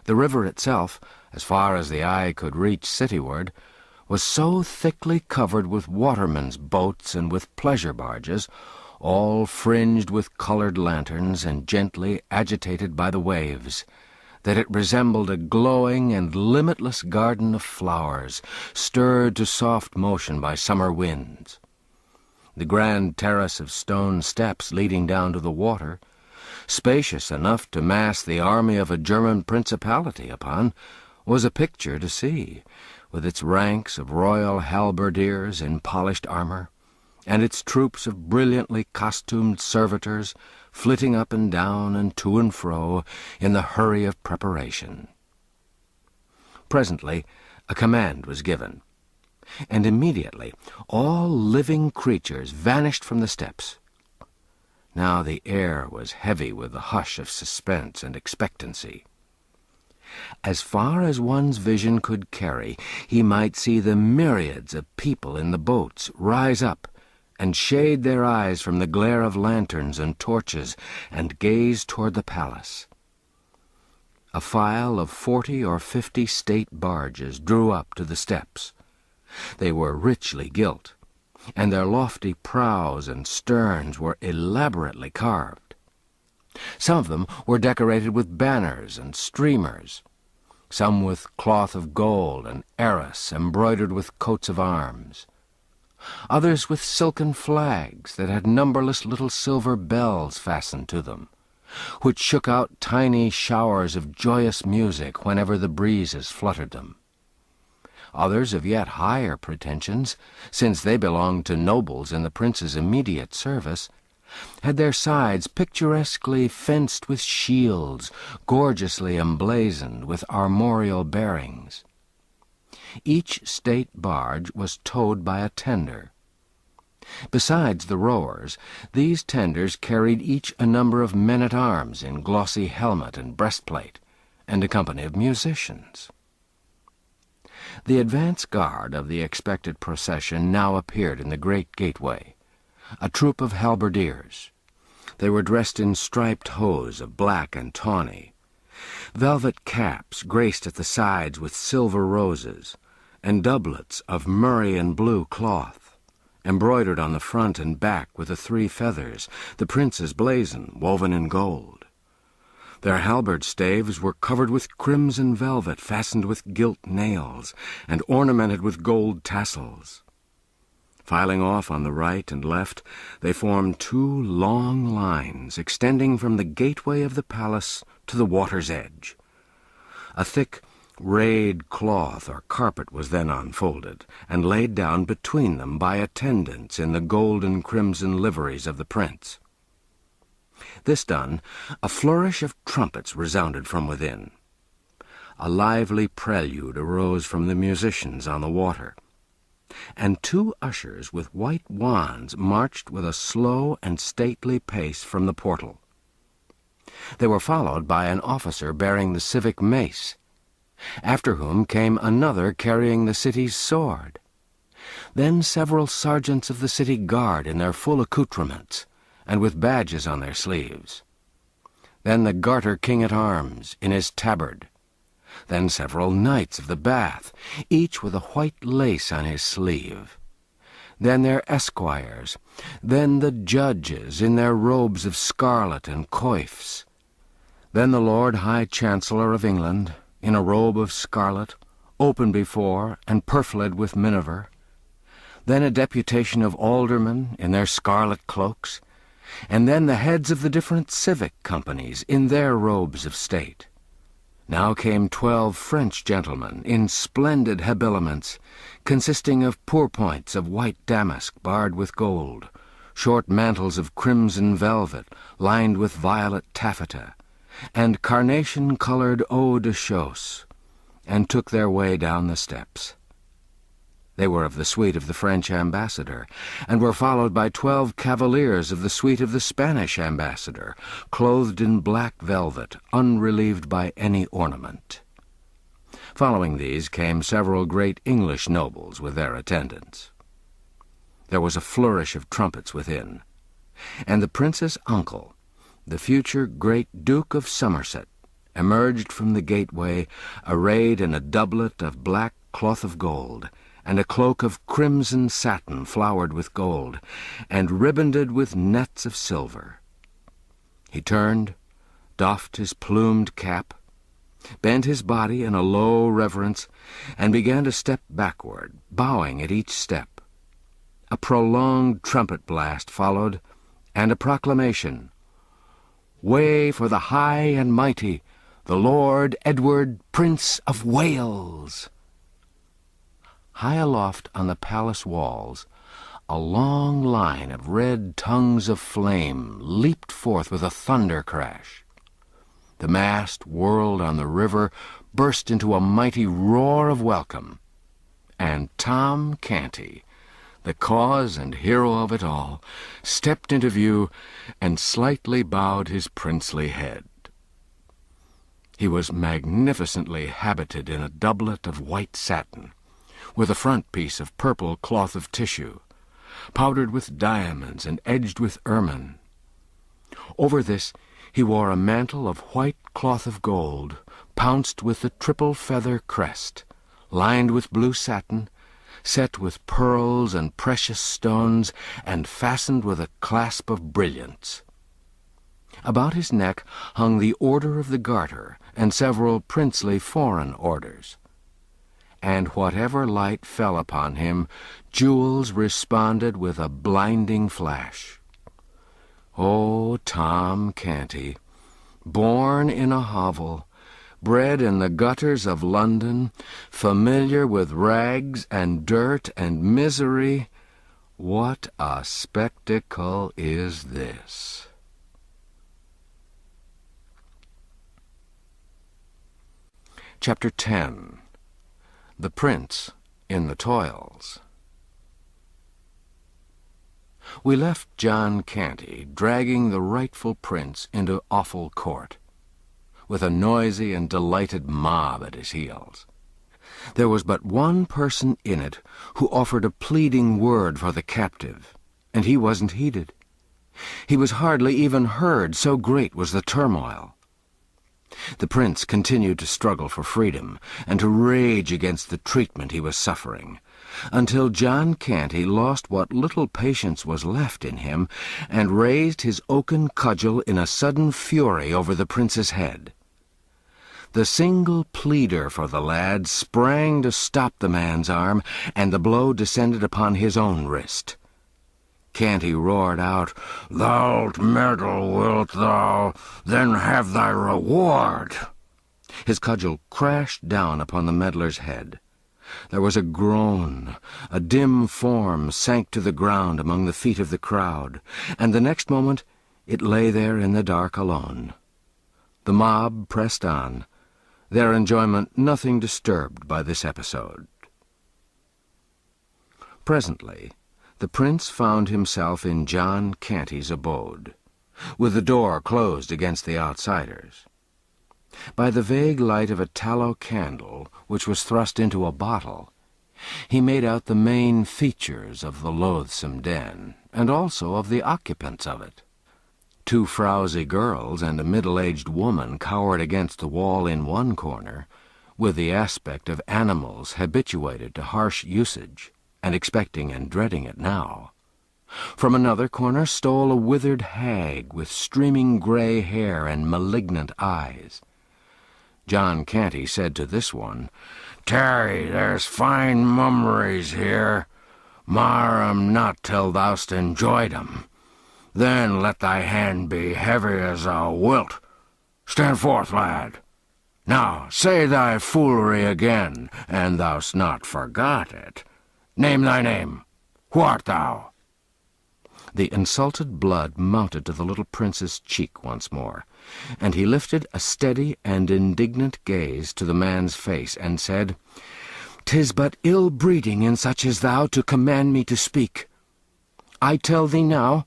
The river itself, as far as the eye could reach cityward, was so thickly covered with watermen's boats and with pleasure barges, all fringed with colored lanterns and gently agitated by the waves, that it resembled a glowing and limitless garden of flowers, stirred to soft motion by summer winds. The grand terrace of stone steps leading down to the water, spacious enough to mass the army of a German principality upon, was a picture to see, with its ranks of royal halberdiers in polished armor, and its troops of brilliantly costumed servitors flitting up and down and to and fro in the hurry of preparation. Presently a command was given, and immediately all living creatures vanished from the steps. Now the air was heavy with the hush of suspense and expectancy. As far as one's vision could carry, he might see the myriads of people in the boats rise up and shade their eyes from the glare of lanterns and torches and gaze toward the palace. A file of 40 or 50 state barges drew up to the steps. They were richly gilt, and their lofty prows and sterns were elaborately carved. Some of them were decorated with banners and streamers, some with cloth of gold and arras embroidered with coats of arms, others with silken flags that had numberless little silver bells fastened to them, which shook out tiny showers of joyous music whenever the breezes fluttered them. Others of yet higher pretensions, since they belonged to nobles in the prince's immediate service, had their sides picturesquely fenced with shields, gorgeously emblazoned with armorial bearings. Each state barge was towed by a tender. Besides the rowers, these tenders carried each a number of men-at-arms in glossy helmet and breastplate, and a company of musicians. The advance guard of the expected procession now appeared in the great gateway, a troop of halberdiers. They were dressed in striped hose of black and tawny. Velvet caps graced at the sides with silver roses, and doublets of murrey and blue cloth, embroidered on the front and back with the 3 feathers, the prince's blazon woven in gold. Their halberd staves were covered with crimson velvet fastened with gilt nails and ornamented with gold tassels. Filing off on the right and left, they formed 2 long lines extending from the gateway of the palace to the water's edge. A thick rayed cloth or carpet was then unfolded and laid down between them by attendants in the gold and crimson liveries of the prince. This done, a flourish of trumpets resounded from within. A lively prelude arose from the musicians on the water, and 2 ushers with white wands marched with a slow and stately pace from the portal. They were followed by an officer bearing the civic mace, after whom came another carrying the city's sword, then several sergeants of the city guard in their full accoutrements, and with badges on their sleeves, then the Garter King-at-Arms in his tabard, then several knights of the Bath, each with a white lace on his sleeve, then their esquires, then the judges in their robes of scarlet and coifs, then the Lord High Chancellor of England, in a robe of scarlet, open before and purfled with miniver, then a deputation of aldermen in their scarlet cloaks, and then the heads of the different civic companies in their robes of state. Now came 12 French gentlemen in splendid habiliments, consisting of pourpoints of white damask barred with gold, short mantles of crimson velvet lined with violet taffeta, and carnation-colored eau de chausse, and took their way down the steps. They were of the suite of the French ambassador, and were followed by 12 cavaliers of the suite of the Spanish ambassador, clothed in black velvet, unrelieved by any ornament. Following these came several great English nobles with their attendants. There was a flourish of trumpets within, and the prince's uncle, the future great Duke of Somerset, emerged from the gateway, arrayed in a doublet of black cloth of gold, and a cloak of crimson satin flowered with gold, and ribanded with nets of silver. He turned, doffed his plumed cap, bent his body in a low reverence, and began to step backward, bowing at each step. A prolonged trumpet blast followed, and a proclamation, "Way for the high and mighty, the Lord Edward, Prince of Wales." High aloft on the palace walls, a long line of red tongues of flame leaped forth with a thunder crash. The mast whirled on the river, burst into a mighty roar of welcome, and Tom Canty, the cause and hero of it all, stepped into view and slightly bowed his princely head. He was magnificently habited in a doublet of white satin, with a front piece of purple cloth of tissue, powdered with diamonds and edged with ermine. Over this he wore a mantle of white cloth of gold, pounced with the triple feather crest, lined with blue satin, set with pearls and precious stones, and fastened with a clasp of brilliants. About his neck hung the Order of the Garter and several princely foreign orders. And whatever light fell upon him, jewels responded with a blinding flash. Oh, Tom Canty, born in a hovel, bred in the gutters of London, familiar with rags and dirt and misery, what a spectacle is this! Chapter 10. The Prince in the Toils. We left John Canty dragging the rightful prince into Awful Court, with a noisy and delighted mob at his heels. There was but one person in it who offered a pleading word for the captive, and he wasn't heeded. He was hardly even heard, so great was the turmoil. The prince continued to struggle for freedom and to rage against the treatment he was suffering, until John Canty lost what little patience was left in him and raised his oaken cudgel in a sudden fury over the prince's head. The single pleader for the lad sprang to stop the man's arm, and the blow descended upon his own wrist. Canty roared out, "Thou'lt meddle, wilt thou? Then have thy reward!" His cudgel crashed down upon the meddler's head. There was a groan, a dim form sank to the ground among the feet of the crowd, and the next moment it lay there in the dark alone. The mob pressed on, their enjoyment nothing disturbed by this episode. Presently, the prince found himself in John Canty's abode, with the door closed against the outsiders. By the vague light of a tallow candle, which was thrust into a bottle, he made out the main features of the loathsome den, and also of the occupants of it. Two frowsy girls and a middle-aged woman cowered against the wall in one corner, with the aspect of animals habituated to harsh usage, and expecting and dreading it now. From another corner stole a withered hag with streaming gray hair and malignant eyes. John Canty said to this one, "Tarry, there's fine mummeries here. Mar 'em not till thou'st enjoyed 'em. Then let thy hand be heavy as thou wilt. Stand forth, lad. Now say thy foolery again, and thou'st not forgot it. Name thy name. Who art thou?" The insulted blood mounted to the little prince's cheek once more, and he lifted a steady and indignant gaze to the man's face, and said, "'Tis but ill-breeding in such as thou to command me to speak. I tell thee now,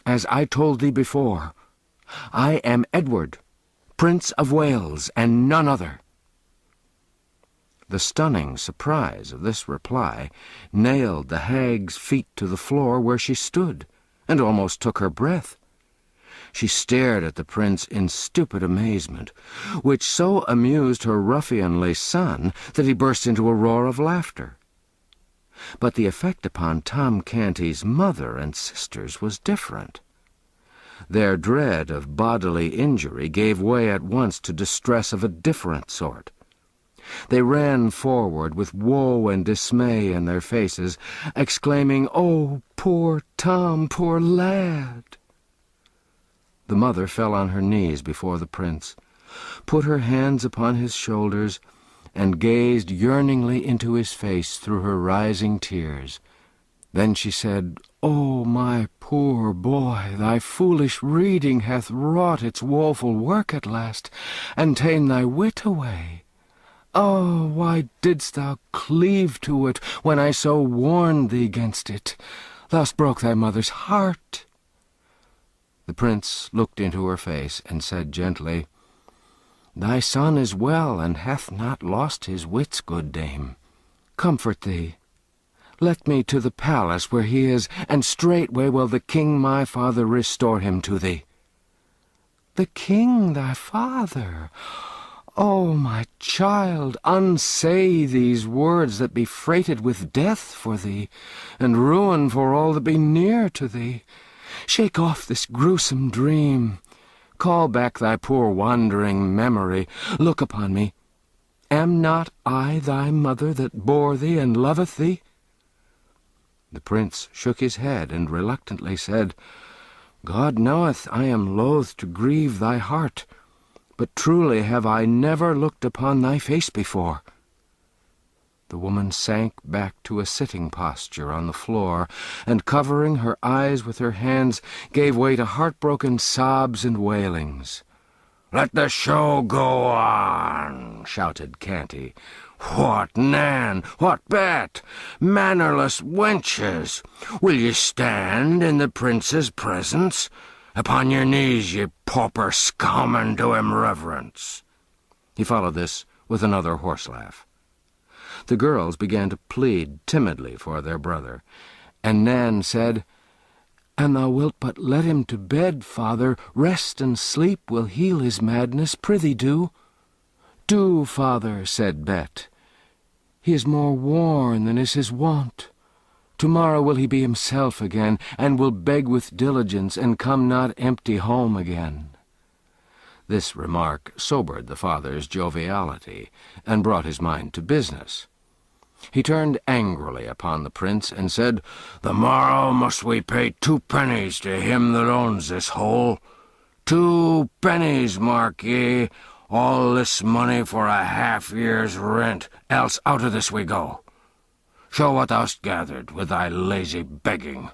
as I told thee before, I am Edward, Prince of Wales, and none other." The stunning surprise of this reply nailed the hag's feet to the floor where she stood, and almost took her breath. She stared at the prince in stupid amazement, which so amused her ruffianly son that he burst into a roar of laughter. But the effect upon Tom Canty's mother and sisters was different. Their dread of bodily injury gave way at once to distress of a different sort. They ran forward with woe and dismay in their faces, exclaiming, "Oh, poor Tom, poor lad!" The mother fell on her knees before the prince, put her hands upon his shoulders, and gazed yearningly into his face through her rising tears. Then she said, "Oh, my poor boy, thy foolish reading hath wrought its woeful work at last, and ta'en thy wit away. Oh, why didst thou cleave to it when I so warned thee against it? Thus broke thy mother's heart. The prince looked into her face and said gently, Thy son is well, and hath not lost his wits, good dame. Comfort thee. Let me to the palace where he is, and straightway will the king my father restore him to thee. The king thy father? O my child, unsay these words that be freighted with death for thee, and ruin for all that be near to thee. Shake off this gruesome dream. Call back thy poor wandering memory. Look upon me. Am not I thy mother that bore thee and loveth thee? The prince shook his head and reluctantly said, God knoweth I am loath to grieve thy heart, but truly have I never looked upon thy face before. The woman sank back to a sitting posture on the floor, and covering her eyes with her hands, gave way to heartbroken sobs and wailings. "Let the show go on," shouted Canty. "What, Nan? What bet? Mannerless wenches! Will ye stand in the prince's presence? Upon your knees, ye pauper scum, and do him reverence." He followed this with another horse laugh. The girls began to plead timidly for their brother, and Nan said, "An thou wilt but let him to bed, father, rest and sleep will heal his madness. Prithee do." "Do, father," said Bet. "He is more worn than is his wont. Tomorrow will he be himself again, and will beg with diligence, and come not empty home again." This remark sobered the father's joviality, and brought his mind to business. He turned angrily upon the prince, and said, "The morrow must we pay 2 pennies to him that owns this hole. 2 pennies, mark ye, all this money for a half-year's rent, else out of this we go. Show what thou'st gathered with thy lazy begging."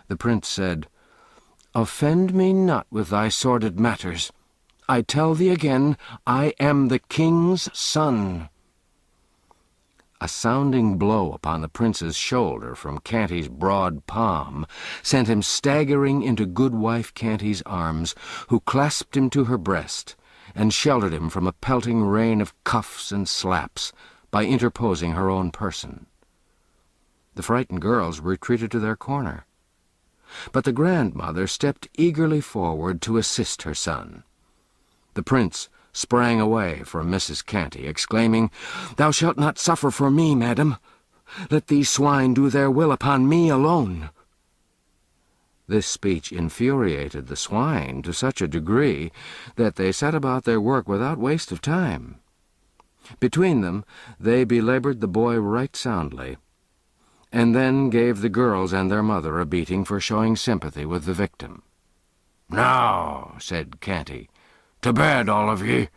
The prince said, "Offend me not with thy sordid matters. I tell thee again, I am the king's son." A sounding blow upon the prince's shoulder from Canty's broad palm sent him staggering into Goodwife Canty's arms, who clasped him to her breast, and sheltered him from a pelting rain of cuffs and slaps by interposing her own person. The frightened girls retreated to their corner, but the grandmother stepped eagerly forward to assist her son. The prince sprang away from Mrs. Canty, exclaiming, "Thou shalt not suffer for me, madam. Let these swine do their will upon me alone." This speech infuriated the swine to such a degree that they set about their work without waste of time. Between them they belaboured the boy right soundly, and then gave the girls and their mother a beating for showing sympathy with the victim. "Now," said Canty, "to bed, all of ye.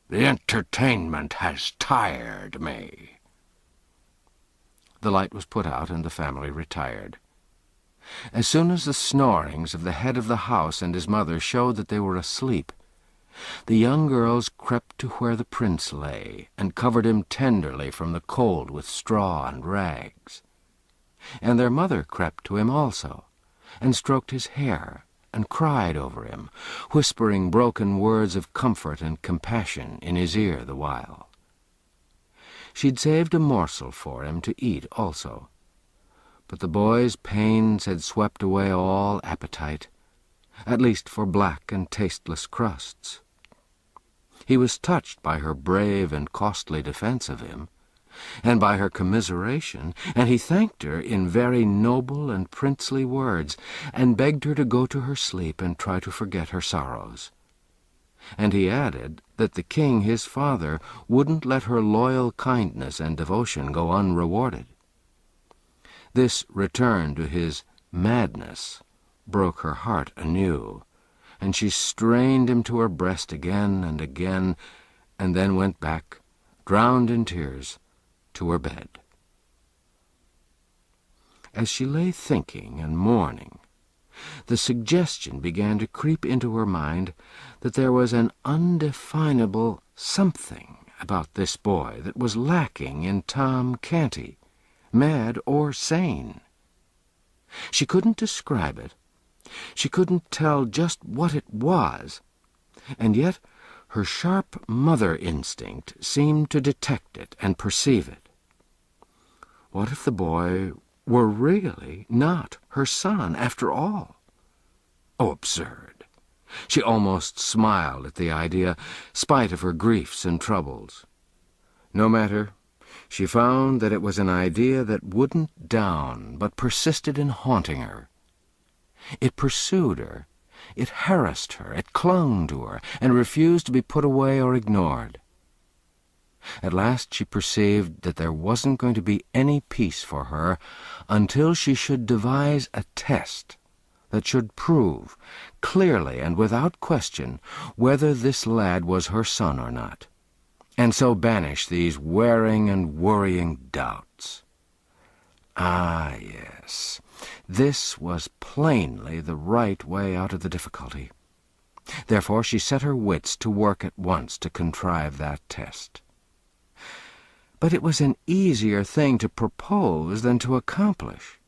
The entertainment has tired me." The light was put out, and the family retired. As soon as the snorings of the head of the house and his mother showed that they were asleep, the young girls crept to where the prince lay, and covered him tenderly from the cold with straw and rags. And their mother crept to him also, and stroked his hair, and cried over him, whispering broken words of comfort and compassion in his ear the while. She'd saved a morsel for him to eat also, but the boy's pains had swept away all appetite, at least for black and tasteless crusts. He was touched by her brave and costly defense of him, and by her commiseration, and he thanked her in very noble and princely words, and begged her to go to her sleep and try to forget her sorrows. And he added that the king, his father, wouldn't let her loyal kindness and devotion go unrewarded. This return to his madness broke her heart anew, and she strained him to her breast again, and then went back, drowned in tears, to her bed. As she lay thinking and mourning, the suggestion began to creep into her mind that there was an undefinable something about this boy that was lacking in Tom Canty, mad or sane? She couldn't describe it. She couldn't tell just what it was, and yet her sharp mother instinct seemed to detect it and perceive it. What if the boy were really not her son after all? Oh, absurd! She almost smiled at the idea, spite of her griefs and troubles. No matter, she found that it was an idea that wouldn't down, but persisted in haunting her. It pursued her, it harassed her, it clung to her, and refused to be put away or ignored. At last she perceived that there wasn't going to be any peace for her until she should devise a test that should prove, clearly and without question, whether this lad was her son or not, and so banish these wearing and worrying doubts. Ah, yes, this was plainly the right way out of the difficulty. Therefore she set her wits to work at once to contrive that test. But it was an easier thing to propose than to accomplish.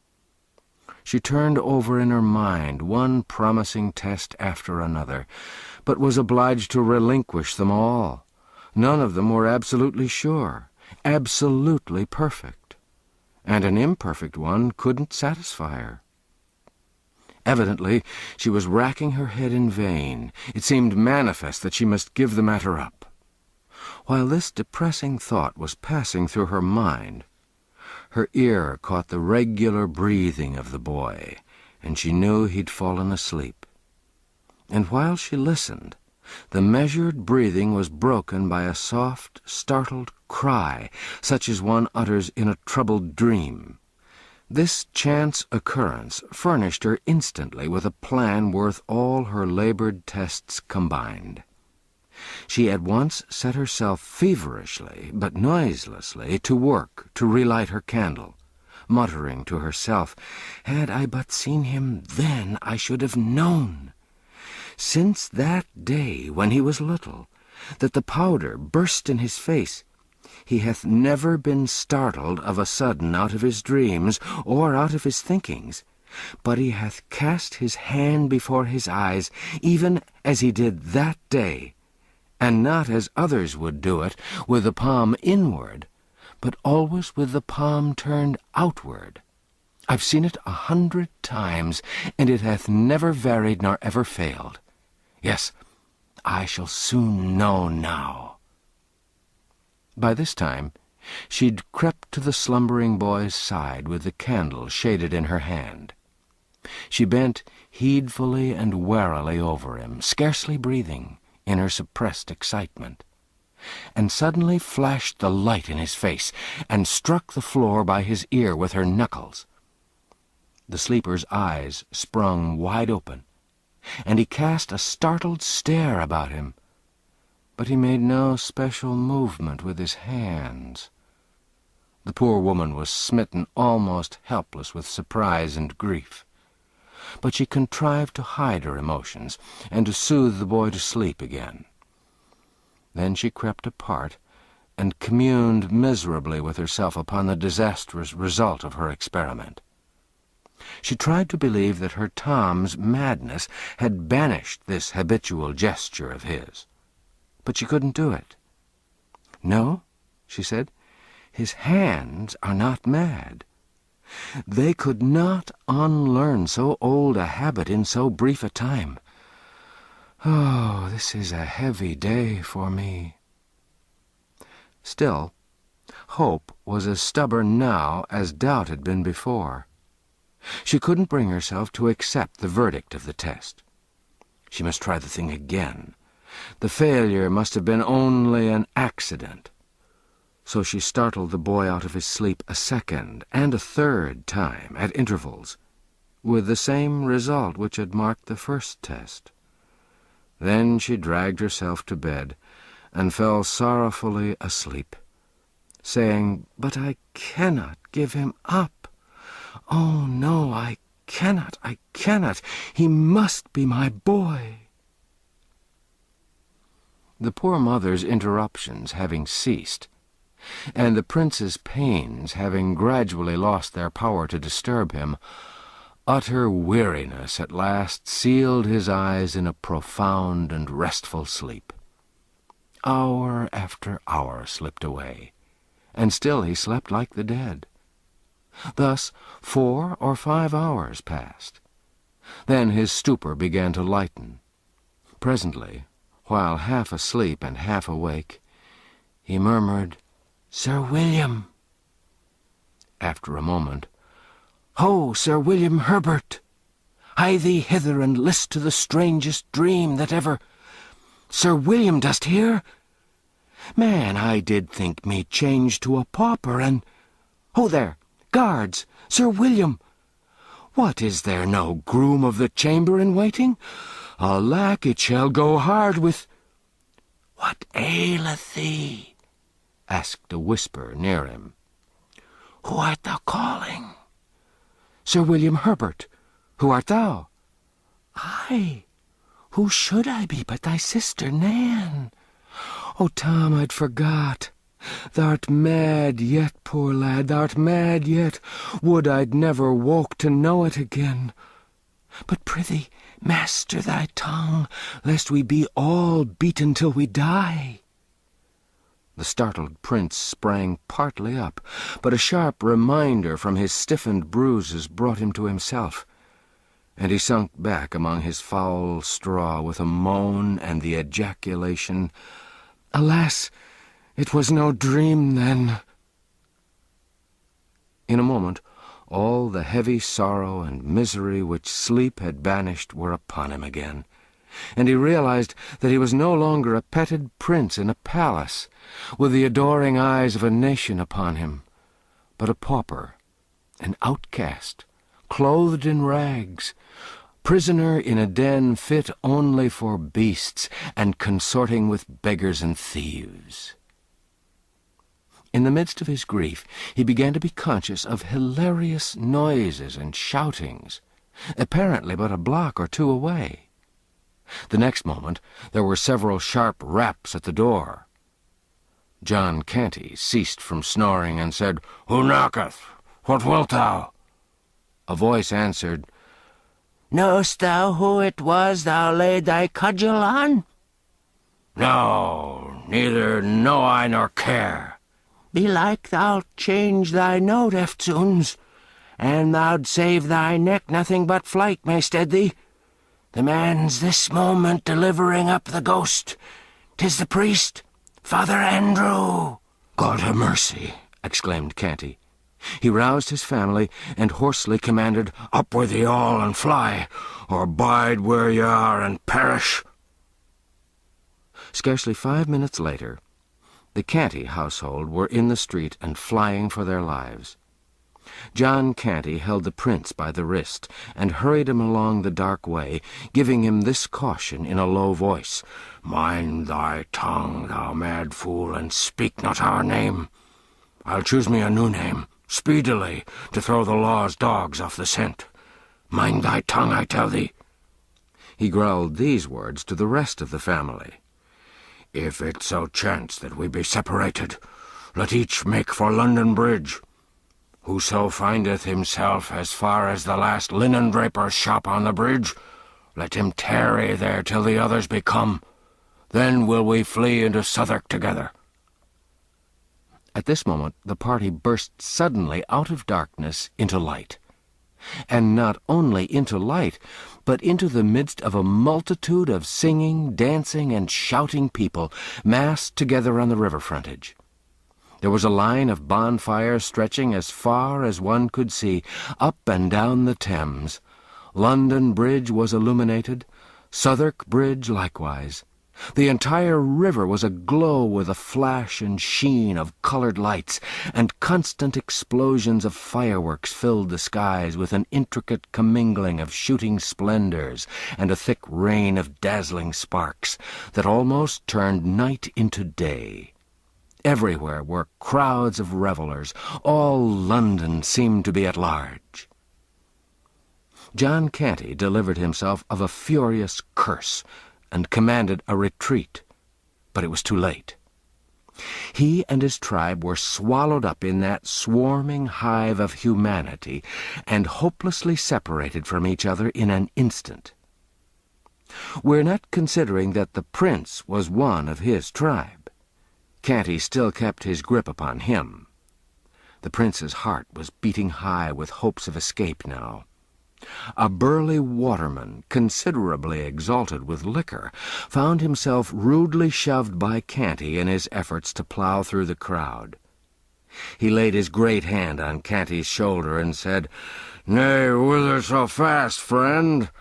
She turned over in her mind one promising test after another, but was obliged to relinquish them all. None of them were absolutely sure, absolutely perfect, and an imperfect one couldn't satisfy her. Evidently, she was racking her head in vain. It seemed manifest that she must give the matter up. While this depressing thought was passing through her mind, her ear caught the regular breathing of the boy, and she knew he'd fallen asleep. And while she listened, the measured breathing was broken by a soft, startled cry, such as one utters in a troubled dream. This chance occurrence furnished her instantly with a plan worth all her labored tests combined. She at once set herself feverishly, but noiselessly, to work to relight her candle, muttering to herself, "Had I but seen him then, I should have known. Since that day when he was little, that the powder burst in his face, he hath never been startled of a sudden out of his dreams or out of his thinkings, but he hath cast his hand before his eyes, even as he did that day, and not as others would do it, with the palm inward, but always with the palm turned outward. I've seen it 100 times, and it hath never varied nor ever failed. Yes, I shall soon know now." By this time, she'd crept to the slumbering boy's side with the candle shaded in her hand. She bent heedfully and warily over him, scarcely breathing, in her suppressed excitement, and suddenly flashed the light in his face, and struck the floor by his ear with her knuckles. The sleeper's eyes sprung wide open, and he cast a startled stare about him, but he made no special movement with his hands. The poor woman was smitten almost helpless with surprise and grief, but she contrived to hide her emotions and to soothe the boy to sleep again. Then she crept apart and communed miserably with herself upon the disastrous result of her experiment. She tried to believe that her Tom's madness had banished this habitual gesture of his, but she couldn't do it. "No," she said, "his hands are not mad. They could not unlearn so old a habit in so brief a time. Oh, this is a heavy day for me." Still, hope was as stubborn now as doubt had been before. She couldn't bring herself to accept the verdict of the test. She must try the thing again. The failure must have been only an accident. So she startled the boy out of his sleep a second and a third time at intervals, with the same result which had marked the first test. Then she dragged herself to bed and fell sorrowfully asleep, saying, "But I cannot give him up. Oh, no, I cannot. He must be my boy." The poor mother's interruptions having ceased, and the prince's pains having gradually lost their power to disturb him, utter weariness at last sealed his eyes in a profound and restful sleep. Hour after hour slipped away, and still he slept like the dead. Thus 4 or 5 hours passed. Then his stupor began to lighten. Presently, while half asleep and half awake, he murmured, "Sir William." After a moment, "Ho, Sir William Herbert! Hie thee hither and list to the strangest dream that ever— Sir William, dost hear? Man, I did think me changed to a pauper, and— Ho there! Guards! Sir William! What, is there no groom of the chamber in waiting? Alack, it shall go hard with— What aileth thee? Asked a whisper near him. Who art thou calling? Sir William Herbert. Who art thou? I. Who should I be but thy sister Nan? Oh, Tom, I'd forgot. Thou'rt mad yet, poor lad, thou'rt mad yet. Would I'd never woke to know it again. But prithee, master thy tongue, lest we be all beaten till we die. The startled prince sprang partly up, but a sharp reminder from his stiffened bruises brought him to himself, and he sunk back among his foul straw with a moan and the ejaculation, "Alas, it was no dream, then." In a moment, all the heavy sorrow and misery which sleep had banished were upon him again, and he realized that he was no longer a petted prince in a palace, with the adoring eyes of a nation upon him, but a pauper, an outcast, clothed in rags, prisoner in a den fit only for beasts, and consorting with beggars and thieves. In the midst of his grief, he began to be conscious of hilarious noises and shoutings, apparently but a block or two away. The next moment there were several sharp raps at the door. John Canty ceased from snoring and said, "Who knocketh? What wilt thou?" A voice answered, "Know'st thou who it was thou laid thy cudgel on?" "No, neither know I nor care." "Belike thou'lt change thy note eftsoons, and thou'd save thy neck nothing but flight may stead thee. The man's this moment delivering up the ghost. 'Tis the priest, Father Andrew." "God ha' mercy," exclaimed Canty. He roused his family and hoarsely commanded, "Up with ye all and fly, or bide where ye are and perish." Scarcely 5 minutes later, the Canty household were in the street and flying for their lives. John Canty held the prince by the wrist and hurried him along the dark way, giving him this caution in a low voice, "Mind thy tongue, thou mad fool, and speak not our name. I'll choose me a new name, speedily, to throw the law's dogs off the scent. Mind thy tongue, I tell thee." He growled these words to the rest of the family. "If it so chance that we be separated, let each make for London Bridge. Whoso findeth himself as far as the last linen-draper's shop on the bridge, let him tarry there till the others be come. Then will we flee into Southwark together." At this moment the party burst suddenly out of darkness into light, and not only into light, but into the midst of a multitude of singing, dancing, and shouting people massed together on the river frontage. There was a line of bonfires stretching as far as one could see, up and down the Thames. London Bridge was illuminated, Southwark Bridge likewise. The entire river was aglow with a flash and sheen of coloured lights, and constant explosions of fireworks filled the skies with an intricate commingling of shooting splendours and a thick rain of dazzling sparks that almost turned night into day. Everywhere were crowds of revellers. All London seemed to be at large. John Canty delivered himself of a furious curse, and commanded a retreat. but it was too late. He and his tribe were swallowed up in that swarming hive of humanity and hopelessly separated from each other in an instant. We're not considering that the prince was one of his tribe. Canty still kept his grip upon him. The prince's heart was beating high with hopes of escape now. A burly waterman, considerably exalted with liquor, found himself rudely shoved by Canty in his efforts to plough through the crowd. He laid his great hand on Canty's shoulder and said, "Nay, whither so fast, friend?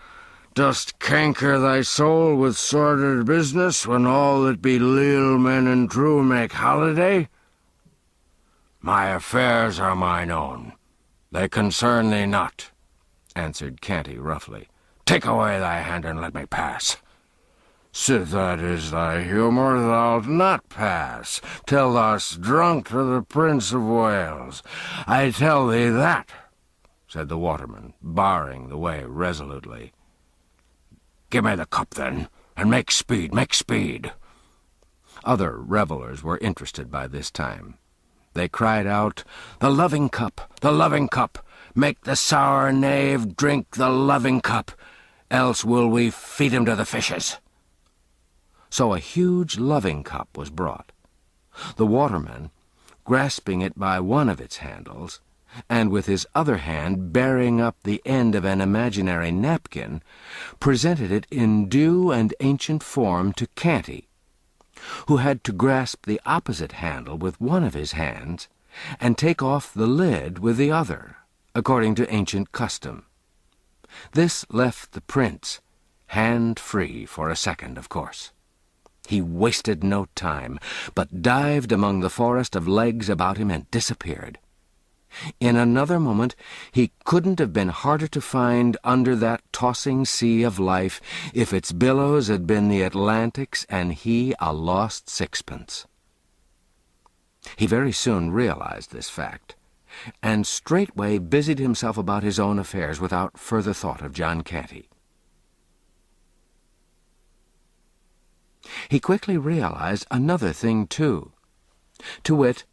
Dost canker thy soul with sordid business, when all that be leal men and true make holiday? My affairs are mine own. They concern thee not," answered Canty roughly. "Take away thy hand and let me pass." "Sith that is thy humour, thou'lt not pass till thou'st drunk to the Prince of Wales. I tell thee that," said the waterman, barring the way resolutely. "Give me the cup, then, and make speed, make speed." Other revellers were interested by this time. They cried out, "The loving cup, the loving cup! Make the sour knave drink the loving cup, else will we feed him to the fishes." So a huge loving cup was brought. The waterman, grasping it by one of its handles, and with his other hand bearing up the end of an imaginary napkin, presented it in due and ancient form to Canty, who had to grasp the opposite handle with one of his hands and take off the lid with the other, according to ancient custom. This left the prince hand-free for a second, of course. He wasted no time, but dived among the forest of legs about him and disappeared. In another moment he couldn't have been harder to find under that tossing sea of life if its billows had been the Atlantic's and he a lost sixpence. He very soon realized this fact, and straightway busied himself about his own affairs without further thought of John Canty. He quickly realized another thing, too, to wit,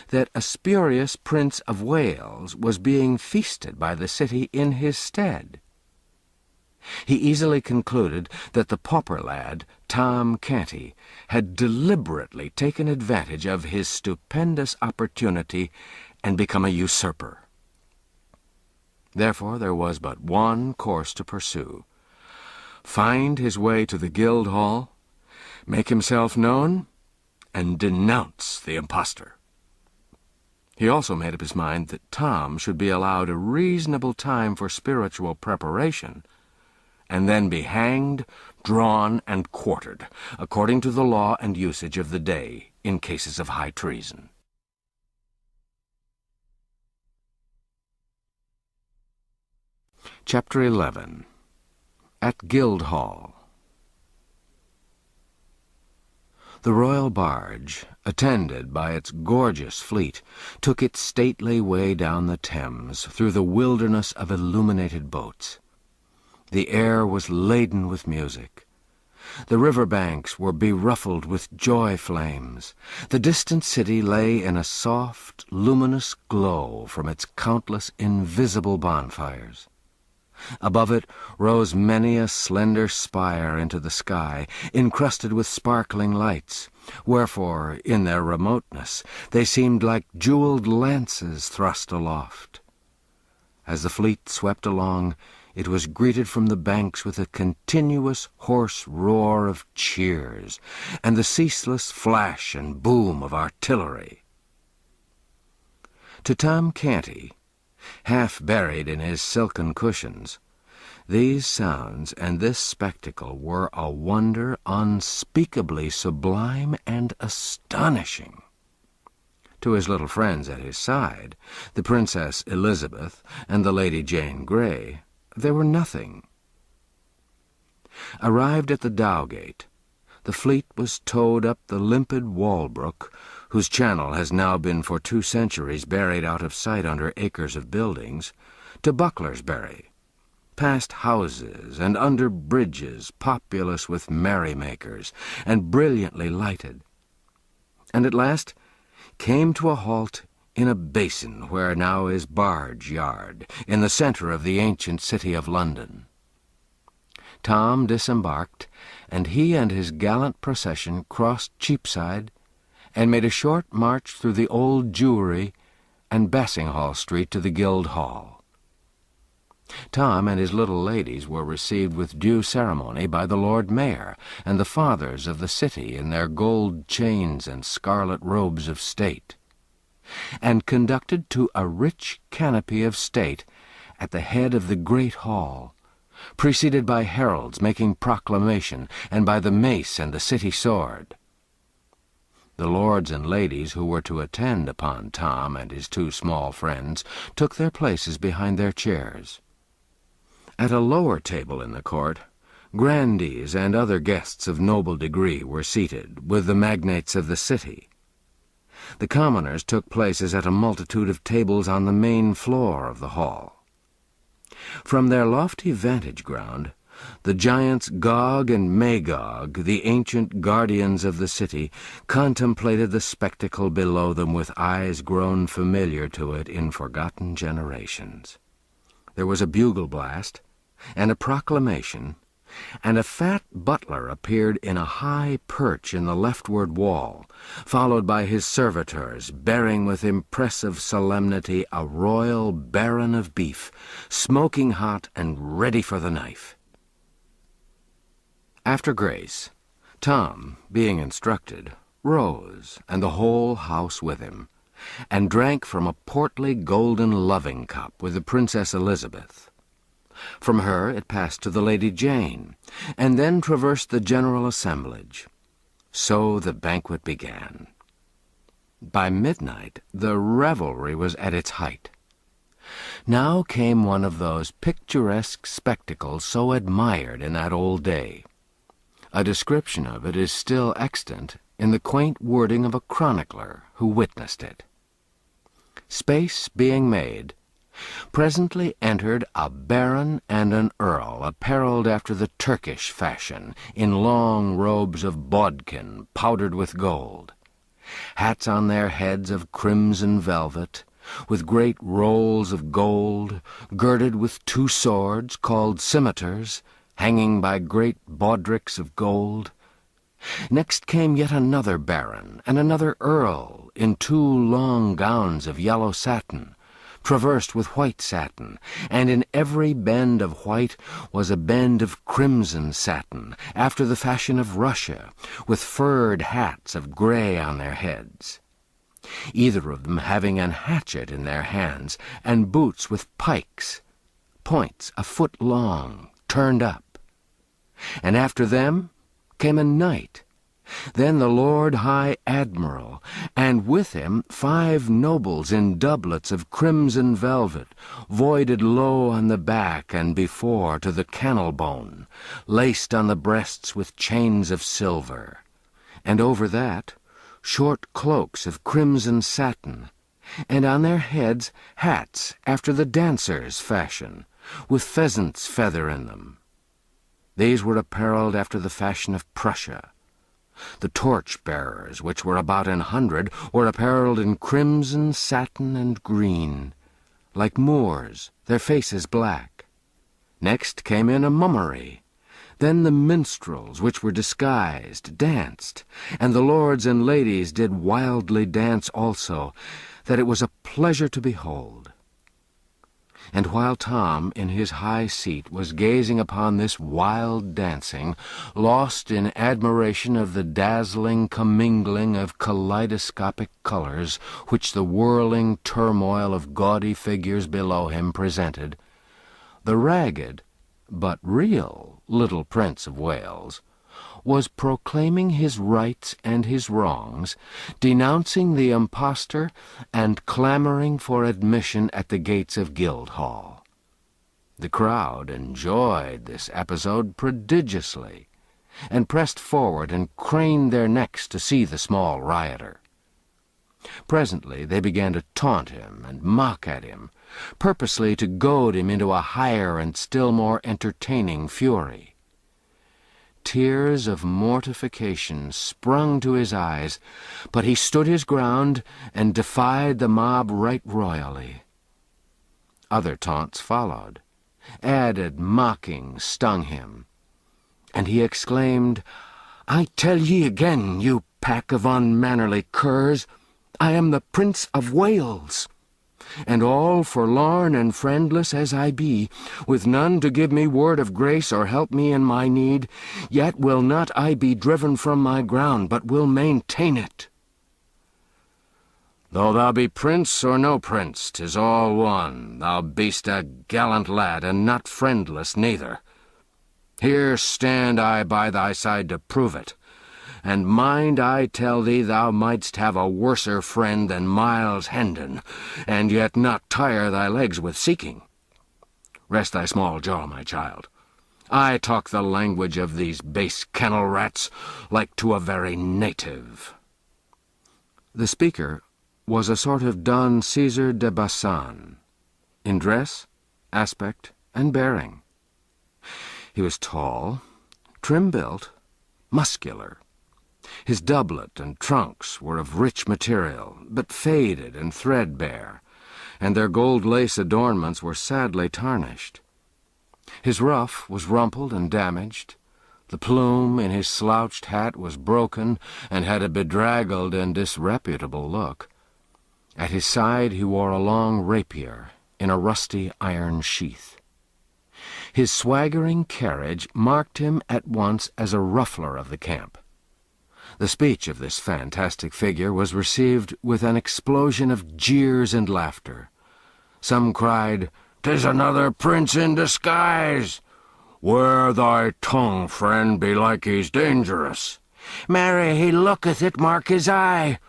that a spurious Prince of Wales was being feasted by the city in his stead. He easily concluded that the pauper lad, Tom Canty, had deliberately taken advantage of his stupendous opportunity and become a usurper. Therefore there was but one course to pursue: find his way to the Guildhall, make himself known, and denounce the impostor. He also made up his mind that Tom should be allowed a reasonable time for spiritual preparation, and then be hanged, drawn, and quartered, according to the law and usage of the day, in cases of high treason. Chapter 11. At Guildhall. The royal barge, attended by its gorgeous fleet, took its stately way down the Thames through the wilderness of illuminated boats. The air was laden with music. The river banks were beruffled with joy flames. The distant city lay in a soft, luminous glow from its countless invisible bonfires. Above it rose many a slender spire into the sky, encrusted with sparkling lights, wherefore, in their remoteness, they seemed like jeweled lances thrust aloft. As the fleet swept along, it was greeted from the banks with a continuous hoarse roar of cheers, and the ceaseless flash and boom of artillery. To Tom Canty, half buried in his silken cushions, these sounds and this spectacle were a wonder unspeakably sublime and astonishing. To his little friends at his side, the Princess Elizabeth and the Lady Jane Grey, they were nothing. Arrived at the Dowgate, the fleet was towed up the limpid Walbrook, whose channel has now been for 2 centuries buried out of sight under acres of buildings, to Bucklersbury, past houses and under bridges populous with merrymakers and brilliantly lighted, and at last came to a halt in a basin where now is Barge Yard, in the centre of the ancient city of London. Tom disembarked, and he and his gallant procession crossed Cheapside and made a short march through the Old Jewry and Bassinghall Street to the Guildhall. Tom and his little ladies were received with due ceremony by the Lord Mayor and the fathers of the city in their gold chains and scarlet robes of state, and conducted to a rich canopy of state at the head of the great hall, preceded by heralds making proclamation, and by the mace and the city sword. The lords and ladies who were to attend upon Tom and his two small friends took their places behind their chairs. At a lower table in the court, grandees and other guests of noble degree were seated, with the magnates of the city. The commoners took places at a multitude of tables on the main floor of the hall. From their lofty vantage ground, the giants Gog and Magog, the ancient guardians of the city, contemplated the spectacle below them with eyes grown familiar to it in forgotten generations. There was a bugle blast, and a proclamation, and a fat butler appeared in a high perch in the leftward wall, followed by his servitors, bearing with impressive solemnity a royal baron of beef, smoking hot and ready for the knife. After grace, Tom, being instructed, rose, and the whole house with him, and drank from a portly golden loving cup with the Princess Elizabeth. From her it passed to the Lady Jane, and then traversed the general assemblage. So the banquet began. By midnight the revelry was at its height. Now came one of those picturesque spectacles so admired in that old day. A description of it is still extant in the quaint wording of a chronicler who witnessed it. Space being made, presently entered a baron and an earl, apparelled after the Turkish fashion, in long robes of bodkin powdered with gold, hats on their heads of crimson velvet, with great rolls of gold, girded with two swords called scimitars, hanging by great baldricks of gold. Next came yet another baron and another earl in two long gowns of yellow satin, traversed with white satin, and in every bend of white was a bend of crimson satin, after the fashion of Russia, with furred hats of grey on their heads, either of them having an hatchet in their hands, and boots with pikes, points a foot long, turned up. And after them came a knight, then the Lord High Admiral, and with him 5 nobles in doublets of crimson velvet, voided low on the back and before to the cannel bone, laced on the breasts with chains of silver, and over that short cloaks of crimson satin, and on their heads hats after the dancers' fashion, with pheasant's feather in them. These were apparelled after the fashion of Prussia. The torch-bearers, which were about 100, were apparelled in crimson, satin, and green, like Moors, their faces black. Next came in a mummery. Then the minstrels, which were disguised, danced, and the lords and ladies did wildly dance also, that it was a pleasure to behold. And while Tom, in his high seat, was gazing upon this wild dancing, lost in admiration of the dazzling commingling of kaleidoscopic colors which the whirling turmoil of gaudy figures below him presented, the ragged, but real, little Prince of Wales was proclaiming his rights and his wrongs, denouncing the impostor, and clamoring for admission at the gates of Guildhall. The crowd enjoyed this episode prodigiously, and pressed forward and craned their necks to see the small rioter. Presently they began to taunt him and mock at him, purposely to goad him into a higher and still more entertaining fury. Tears of mortification sprung to his eyes, but he stood his ground and defied the mob right royally. Other taunts followed. Added mocking stung him, and he exclaimed, "I tell ye again, you pack of unmannerly curs, I am the Prince of Wales, and all forlorn and friendless as I be, with none to give me word of grace or help me in my need, yet will not I be driven from my ground, but will maintain it. Though thou be prince or no prince, 'tis all one, thou be'st a gallant lad, and not friendless neither. Here stand I by thy side to prove it, and mind I tell thee thou mightst have a worser friend than Miles Hendon, and yet not tire thy legs with seeking. Rest thy small jaw, my child. I talk the language of these base kennel rats, like to a very native." The speaker was a sort of Don Caesar de Bassan, in dress, aspect, and bearing. He was tall, trim-built, muscular. His doublet and trunks were of rich material, but faded and threadbare, and their gold lace adornments were sadly tarnished. His ruff was rumpled and damaged. The plume in his slouched hat was broken and had a bedraggled and disreputable look. At his side he wore a long rapier in a rusty iron sheath. His swaggering carriage marked him at once as a ruffler of the camp. The speech of this fantastic figure was received with an explosion of jeers and laughter. Some cried, "'Tis another prince in disguise! Wear thy tongue, friend, belike he's dangerous. Marry, he looketh it, mark his eye.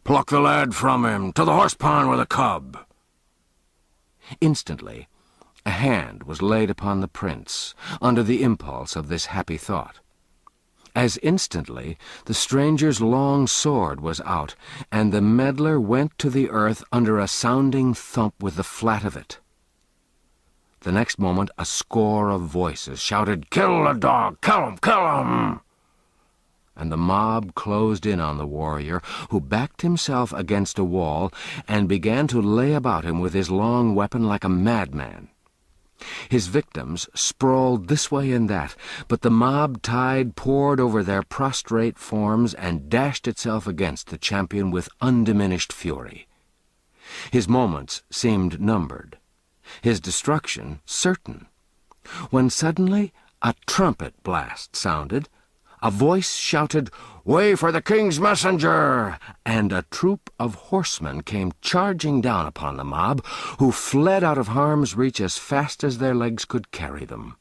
Pluck the lad from him, to the horse-pond with a cub." Instantly, a hand was laid upon the prince, under the impulse of this happy thought. As instantly, the stranger's long sword was out, and the meddler went to the earth under a sounding thump with the flat of it. The next moment a score of voices shouted, "Kill the dog! Kill him! Kill him!" And the mob closed in on the warrior, who backed himself against a wall and began to lay about him with his long weapon like a madman. His victims sprawled this way and that, but the mob tide poured over their prostrate forms and dashed itself against the champion with undiminished fury. His moments seemed numbered, his destruction certain, when suddenly a trumpet blast sounded, a voice shouted, "Way for the king's messenger!" and a troop of horsemen came charging down upon the mob, who fled out of harm's reach as fast as their legs could carry them.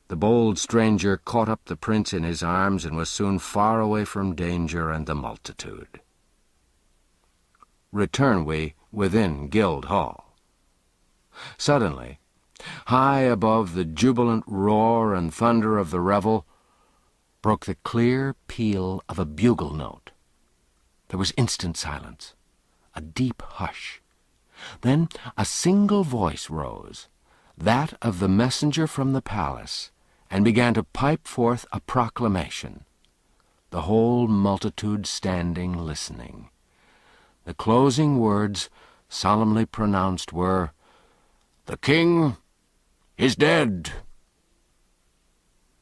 The bold stranger caught up the prince in his arms and was soon far away from danger and the multitude. Return we within Guildhall. Suddenly, high above the jubilant roar and thunder of the revel, broke the clear peal of a bugle note. There was instant silence, a deep hush. Then a single voice rose, that of the messenger from the palace, and began to pipe forth a proclamation. The whole multitude standing listening. The closing words, solemnly pronounced, were, "The king is dead."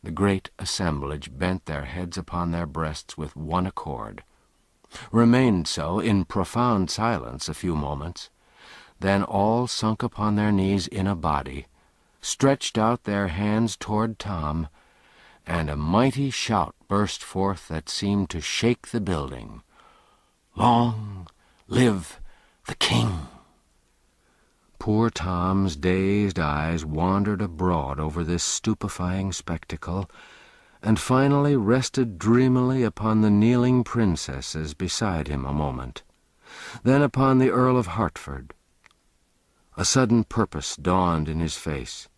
The great assemblage bent their heads upon their breasts with one accord, remained so in profound silence a few moments, then all sunk upon their knees in a body, stretched out their hands toward Tom, and a mighty shout burst forth that seemed to shake the building. "Long live the king!" Poor Tom's dazed eyes wandered abroad over this stupefying spectacle, and finally rested dreamily upon the kneeling princesses beside him a moment, then upon the Earl of Hertford. A sudden purpose dawned in his face.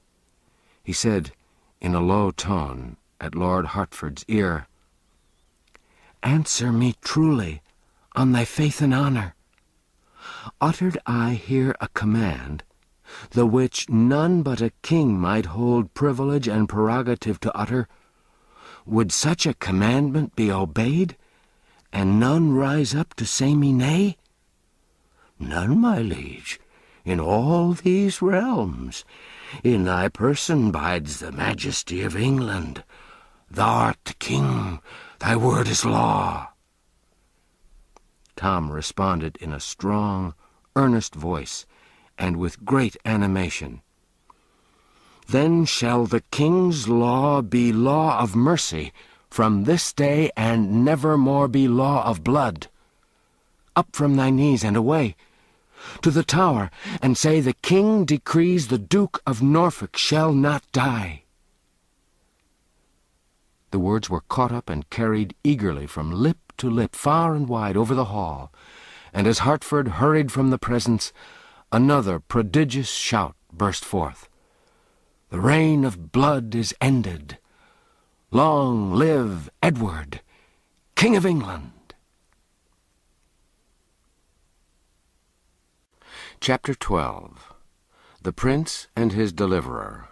He said, in a low tone, at Lord Hertford's ear, "Answer me truly, on thy faith and honour. Uttered I here a command, the which none but a king might hold privilege and prerogative to utter, would such a commandment be obeyed, and none rise up to say me nay? None, my liege, in all these realms. In thy person bides the majesty of England. Thou art the king, thy word is law. Tom responded in a strong, earnest voice, and with great animation. Then shall the king's law be law of mercy from this day, and never more be law of blood. Up from thy knees and away to the Tower, and say the king decrees the Duke of Norfolk shall not die. The words were caught up and carried eagerly from lip to lip, far and wide over the hall, and as Hertford hurried from the presence, another prodigious shout burst forth. The reign of blood is ended. Long live Edward, King of England! Chapter 12. The Prince and His Deliverer.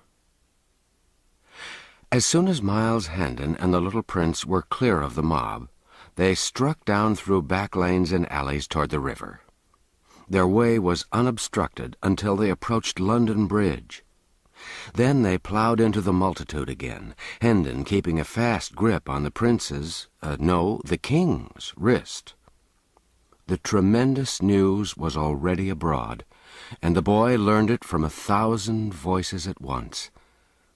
As soon as Miles Hendon and the little prince were clear of the mob, they struck down through back lanes and alleys toward the river. Their way was unobstructed until they approached London Bridge. Then they ploughed into the multitude again, Hendon keeping a fast grip on the prince's, the king's, wrist. The tremendous news was already abroad, and the boy learned it from 1,000 voices at once.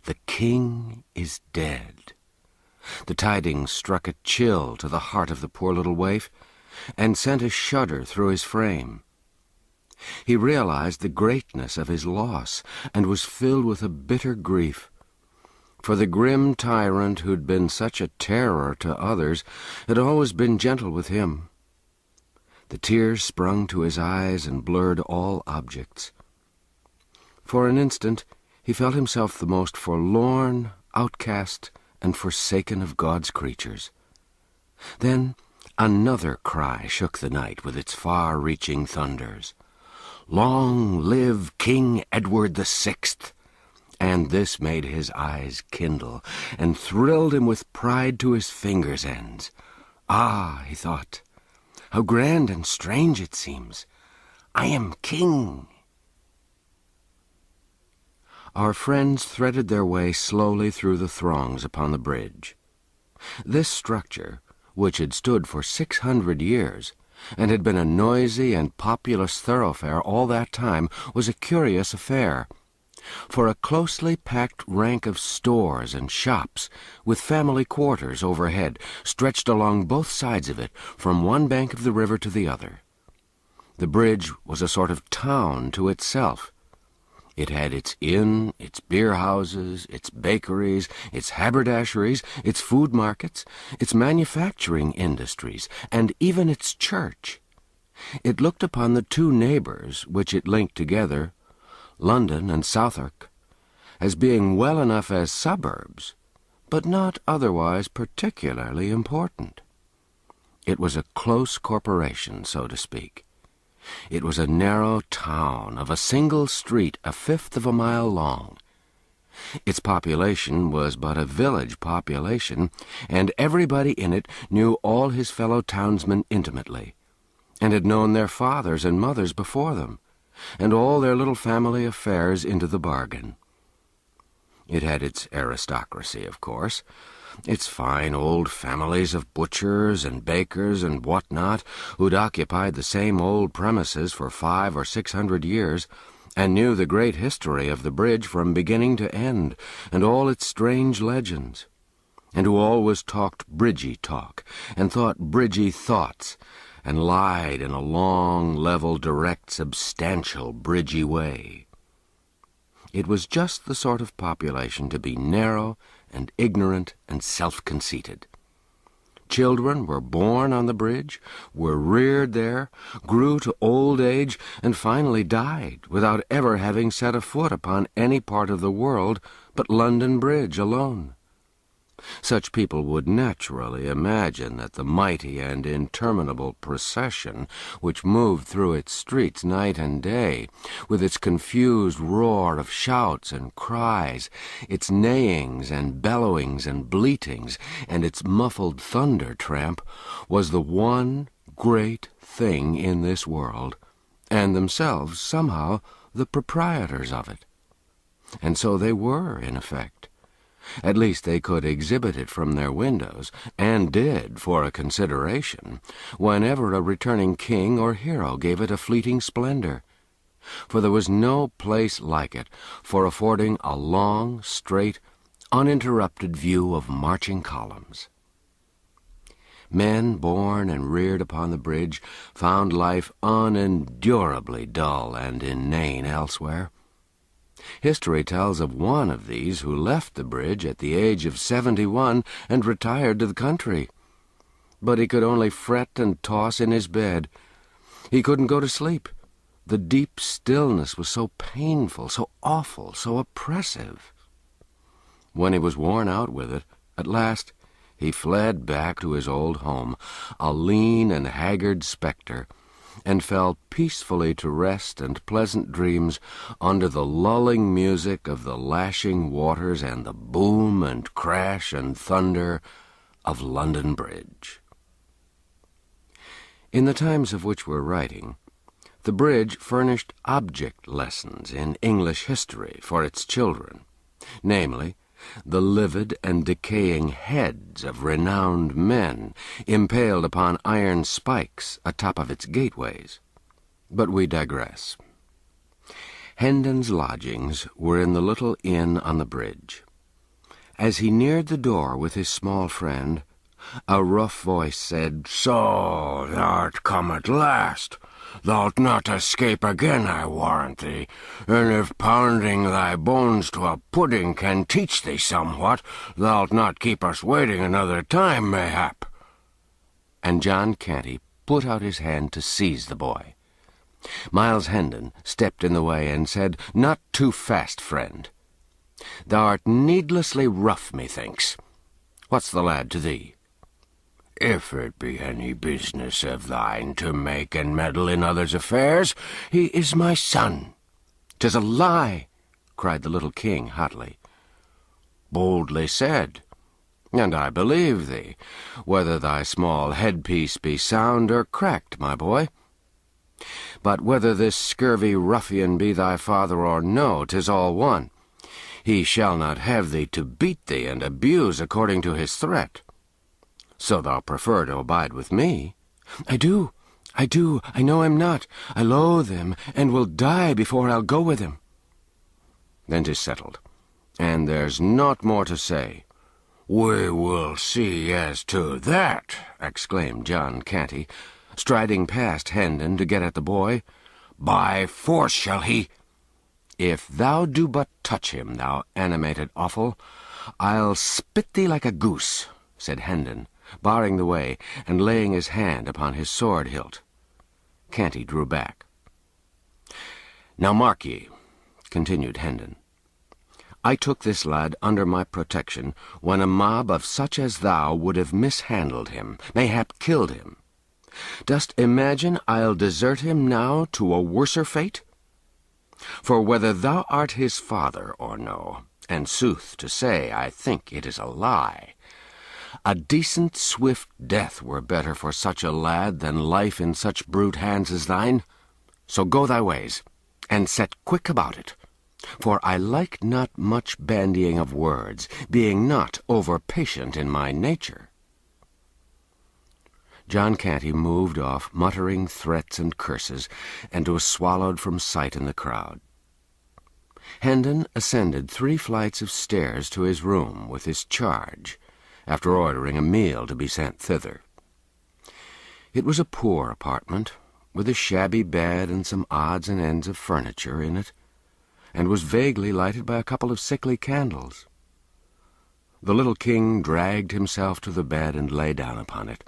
The king is dead. The tidings struck a chill to the heart of the poor little waif, and sent a shudder through his frame. He realized the greatness of his loss, and was filled with a bitter grief. For the grim tyrant who'd been such a terror to others had always been gentle with him. The tears sprung to his eyes and blurred all objects. For an instant he felt himself the most forlorn, outcast, and forsaken of God's creatures. Then another cry shook the night with its far-reaching thunders. Long live King Edward the Sixth! And this made his eyes kindle, and thrilled him with pride to his fingers' ends. Ah, he thought, how grand and strange it seems! I am king! Our friends threaded their way slowly through the throngs upon the bridge. This structure, which had stood for 600 years, and had been a noisy and populous thoroughfare all that time, was a curious affair. For a closely packed rank of stores and shops, with family quarters overhead, stretched along both sides of it, from one bank of the river to the other. The bridge was a sort of town to itself. It had its inn, its beer-houses, its bakeries, its haberdasheries, its food markets, its manufacturing industries, and even its church. It looked upon the two neighbors which it linked together, London and Southwark, as being well enough as suburbs, but not otherwise particularly important. It was a close corporation, so to speak. It was a narrow town of a single street 1/5 of a mile long. Its population was but a village population, and everybody in it knew all his fellow townsmen intimately, and had known their fathers and mothers before them, and all their little family affairs into the bargain. It had its aristocracy, of course, its fine old families of butchers and bakers and what-not, who'd occupied the same old premises for 500 or 600 years, and knew the great history of the bridge from beginning to end, and all its strange legends, and who always talked bridgy talk, and thought bridgy thoughts, and lied in a long, level, direct, substantial, bridgy way. It was just the sort of population to be narrow and ignorant and self-conceited. Children were born on the bridge, were reared there, grew to old age, and finally died without ever having set a foot upon any part of the world but London Bridge alone. Such people would naturally imagine that the mighty and interminable procession which moved through its streets night and day, with its confused roar of shouts and cries, its neighings and bellowings and bleatings, and its muffled thunder tramp, was the one great thing in this world, and themselves somehow the proprietors of it. And so they were, in effect. At least they could exhibit it from their windows, and did for a consideration, whenever a returning king or hero gave it a fleeting splendor. For there was no place like it for affording a long, straight, uninterrupted view of marching columns. Men born and reared upon the bridge found life unendurably dull and inane elsewhere. History tells of one of these who left the bridge at the age of 71 and retired to the country. But he could only fret and toss in his bed. He couldn't go to sleep. The deep stillness was so painful, so awful, so oppressive. When he was worn out with it, at last he fled back to his old home, a lean and haggard spectre, and fell peacefully to rest and pleasant dreams under the lulling music of the lashing waters and the boom and crash and thunder of London Bridge. In the times of which we're writing, the bridge furnished object lessons in English history for its children, namely, the livid and decaying heads of renowned men impaled upon iron spikes atop of its gateways. But we digress. Hendon's lodgings were in the little inn on the bridge. As he neared the door with his small friend, a rough voice said, "So thou'rt come at last. Thou'lt not escape again, I warrant thee, and if pounding thy bones to a pudding can teach thee somewhat, thou'lt not keep us waiting another time, mayhap." And John Canty put out his hand to seize the boy. Miles Hendon stepped in the way and said, "Not too fast, friend. Thou art needlessly rough, methinks. What's the lad to thee?" "If it be any business of thine to make and meddle in others' affairs, he is my son." "'Tis a lie!" cried the little king hotly. "Boldly said, and I believe thee, whether thy small headpiece be sound or cracked, my boy. But whether this scurvy ruffian be thy father or no, 'tis all one. He shall not have thee to beat thee and abuse according to his threat. So thou prefer to abide with me?" I do. I know him not. I loathe him, and will die before I'll go with him." "Then 'tis settled, and there's naught more to say." "We will see as to that," exclaimed John Canty, striding past Hendon to get at the boy. "By force shall he—" "If thou do but touch him, thou animated offal, I'll spit thee like a goose," said Hendon, barring the way and laying his hand upon his sword hilt. Canty drew back. "Now mark ye," continued Hendon, "I took this lad under my protection when a mob of such as thou would have mishandled him, mayhap killed him. Dost imagine I'll desert him now to a worser fate? For whether thou art his father or no, and sooth to say I think it is a lie, a decent swift death were better for such a lad than life in such brute hands as thine. So go thy ways, and set quick about it, for I like not much bandying of words, being not over-patient in my nature." John Canty moved off, muttering threats and curses, and was swallowed from sight in the crowd. Hendon ascended 3 flights of stairs to his room with his charge, after ordering a meal to be sent thither. It was a poor apartment, with a shabby bed and some odds and ends of furniture in it, and was vaguely lighted by a couple of sickly candles. The little king dragged himself to the bed and lay down upon it,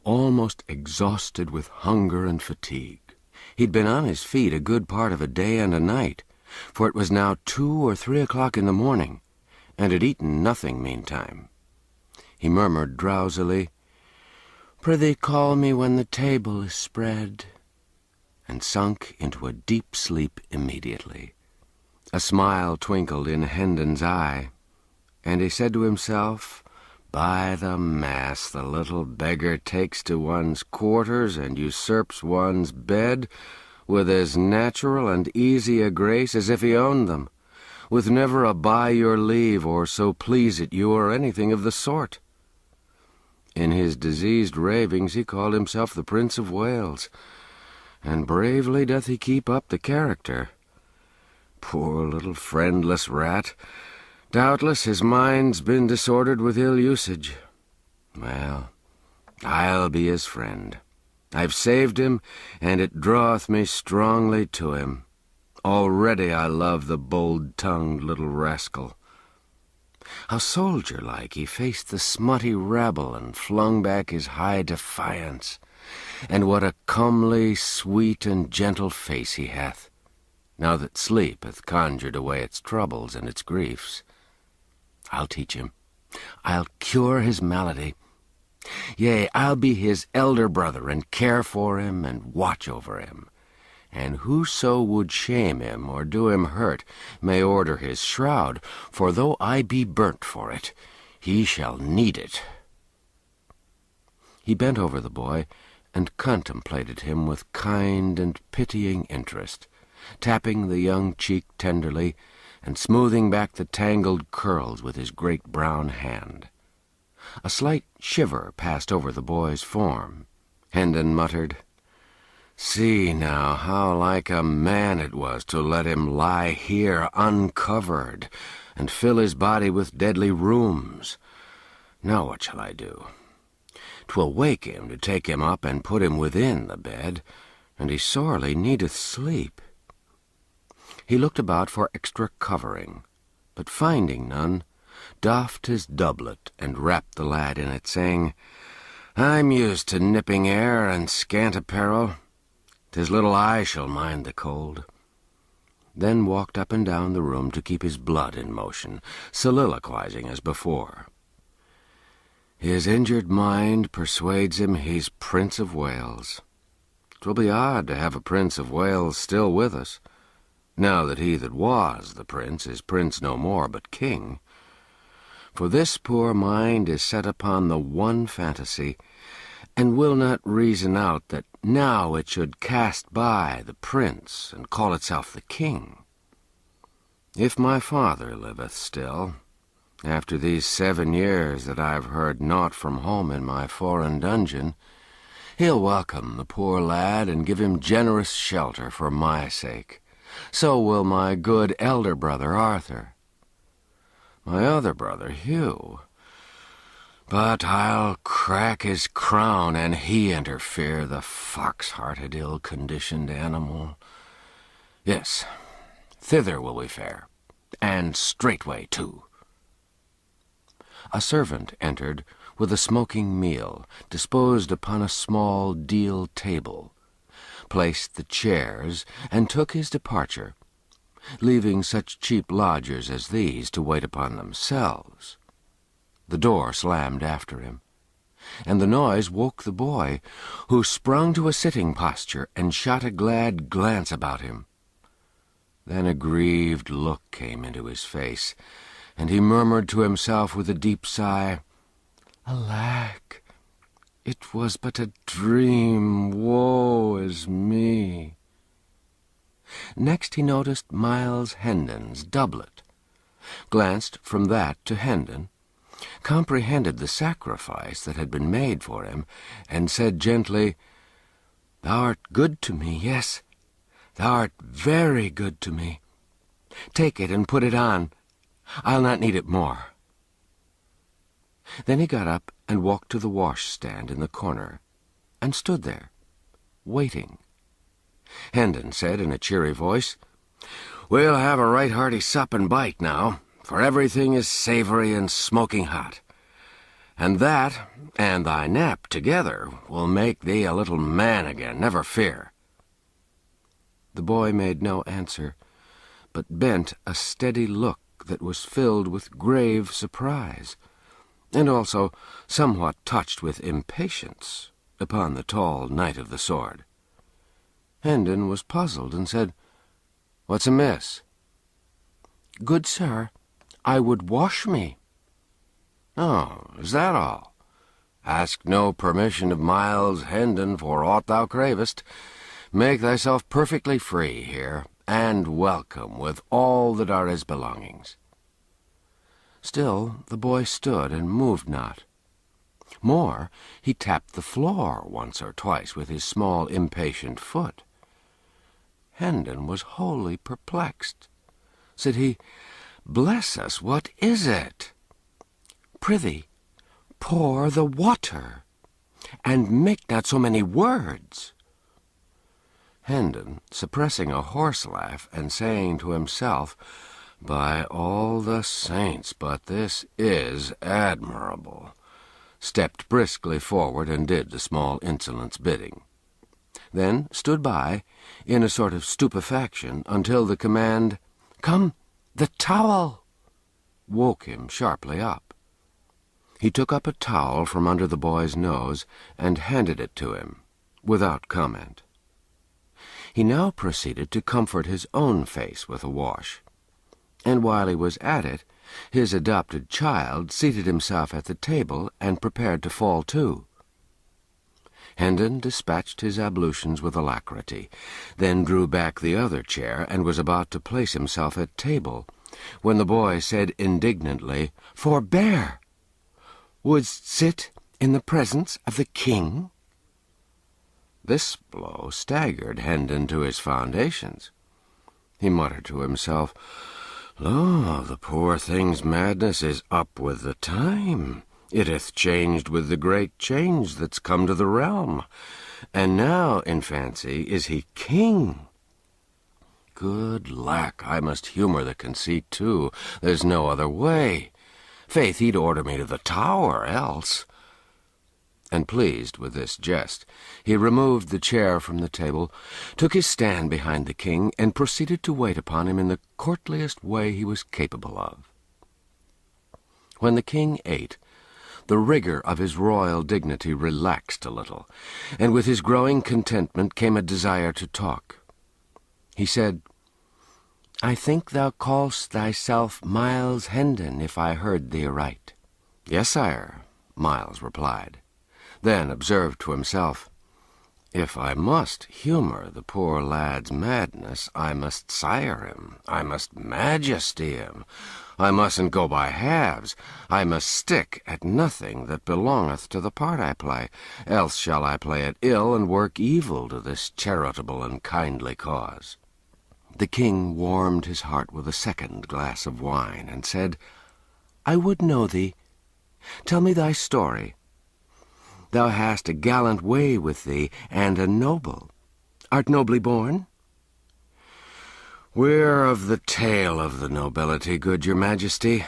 almost exhausted with hunger and fatigue. He'd been on his feet a good part of a day and a night, for it was now 2 or 3 o'clock in the morning, and had eaten nothing meantime. He murmured drowsily, "Prithee call me when the table is spread," and sunk into a deep sleep immediately. A smile twinkled in Hendon's eye, and he said to himself, "By the mass, the little beggar takes to one's quarters and usurps one's bed with as natural and easy a grace as if he owned them, with never a by your leave or so please it you or anything of the sort." In his diseased ravings he called himself the Prince of Wales, and bravely doth he keep up the character. Poor little friendless rat! Doubtless his mind's been disordered with ill usage. Well, I'll be his friend. I've saved him, and it draweth me strongly to him. Already I love the bold-tongued little rascal. How soldier-like he faced the smutty rabble and flung back his high defiance. And what a comely, sweet, and gentle face he hath, now that sleep hath conjured away its troubles and its griefs. I'll teach him. I'll cure his malady. Yea, I'll be his elder brother, and care for him, and watch over him. And whoso would shame him or do him hurt may order his shroud, for though I be burnt for it, he shall need it." He bent over the boy and contemplated him with kind and pitying interest, tapping the young cheek tenderly and smoothing back the tangled curls with his great brown hand. A slight shiver passed over the boy's form. Hendon muttered, "See now how like a man it was to let him lie here uncovered and fill his body with deadly rheums. Now what shall I do? 'Twill wake him to take him up and put him within the bed, and he sorely needeth sleep." He looked about for extra covering, but finding none, doffed his doublet and wrapped the lad in it, saying, "I'm used to nipping air and scant apparel. 'Tis little I shall mind the cold." Then walked up and down the room to keep his blood in motion, soliloquizing as before. His injured mind persuades him he's Prince of Wales. 'Twill be odd to have a Prince of Wales still with us, now that he that was the prince is prince no more but king. For this poor mind is set upon the one fantasy, and will not reason out that now it should cast by the prince and call itself the king. If my father liveth still, after these 7 years that I've heard naught from home in my foreign dungeon, he'll welcome the poor lad and give him generous shelter for my sake. So will my good elder brother Arthur. My other brother Hugh. But I'll crack his crown and he interfere, the fox-hearted, ill-conditioned animal. Yes, thither will we fare, and straightway too." A servant entered with a smoking meal, disposed upon a small deal table, placed the chairs, and took his departure, leaving such cheap lodgers as these to wait upon themselves. The door slammed after him, and the noise woke the boy, who sprung to a sitting posture and shot a glad glance about him. Then a grieved look came into his face, and he murmured to himself with a deep sigh, "Alack, it was but a dream, woe is me." Next he noticed Miles Hendon's doublet, glanced from that to Hendon, comprehended the sacrifice that had been made for him, and said gently, "Thou art good to me, yes, thou art very good to me. Take it and put it on. I'll not need it more." Then he got up and walked to the washstand in the corner, and stood there, waiting. Hendon said in a cheery voice, "We'll have a right hearty sup and bite now, for everything is savory and smoking hot. And that and thy nap together will make thee a little man again, never fear." The boy made no answer, but bent a steady look that was filled with grave surprise. and also somewhat touched with impatience upon the tall knight of the sword. Hendon was puzzled and said, "What's amiss?" "Good sir, I would wash me." "Oh, is that all? Ask no permission of Miles Hendon for aught thou cravest. Make thyself perfectly free here, and welcome with all that are his belongings." Still the boy stood and moved not. More, he tapped the floor once or twice with his small impatient foot. Hendon was wholly perplexed. Said he, "Bless us, what is it?" "Prithee, pour the water, and make not so many words." Hendon, suppressing a horse laugh and saying to himself, "By all the saints, but this is admirable," stepped briskly forward and did the small insolent's bidding. Then stood by, in a sort of stupefaction, until the command, "Come, the towel!" woke him sharply up. He took up a towel from under the boy's nose and handed it to him, without comment. He now proceeded to comfort his own face with a wash, and while he was at it, his adopted child seated himself at the table and prepared to fall to. Hendon dispatched his ablutions with alacrity, then drew back the other chair and was about to place himself at table, when the boy said indignantly, "Forbear! Wouldst sit in the presence of the king?" This blow staggered Hendon to his foundations. He muttered to himself, "Lo, the poor thing's madness is up with the time. It hath changed with the great change that's come to the realm, and now, in fancy, is he king. Good lack, I must humour the conceit, too. There's no other way. Faith, he'd order me to the Tower, else." And pleased with this jest, he removed the chair from the table, took his stand behind the king, and proceeded to wait upon him in the courtliest way he was capable of. When the king ate, the rigour of his royal dignity relaxed a little, and with his growing contentment came a desire to talk. He said, "I think thou call'st thyself Miles Hendon, if I heard thee aright." "Yes, sire," Miles replied. Then observed to himself, "If I must humour the poor lad's madness, I must sire him, I must majesty him, I mustn't go by halves, I must stick at nothing that belongeth to the part I play, else shall I play it ill and work evil to this charitable and kindly cause." The king warmed his heart with a second glass of wine, and said, "I would know thee. Tell me thy story. Thou hast a gallant way with thee, and a noble. Art nobly born?" "We're of the tail of the nobility, good your majesty.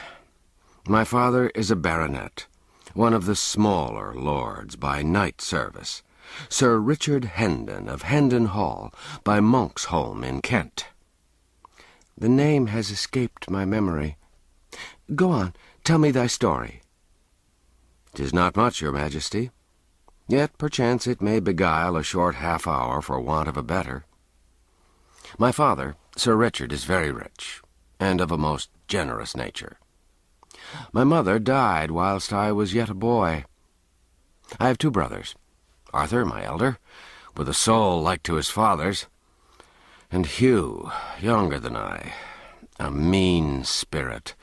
My father is a baronet, one of the smaller lords by knight service, Sir Richard Hendon of Hendon Hall, by Monksholm in Kent." "The name has escaped my memory. Go on, tell me thy story." "'Tis not much, your majesty. Yet perchance it may beguile a short half-hour for want of a better. My father, Sir Richard, is very rich, and of a most generous nature. My mother died whilst I was yet a boy. I have two brothers, Arthur, my elder, with a soul like to his father's, and Hugh, younger than I, a mean spirit,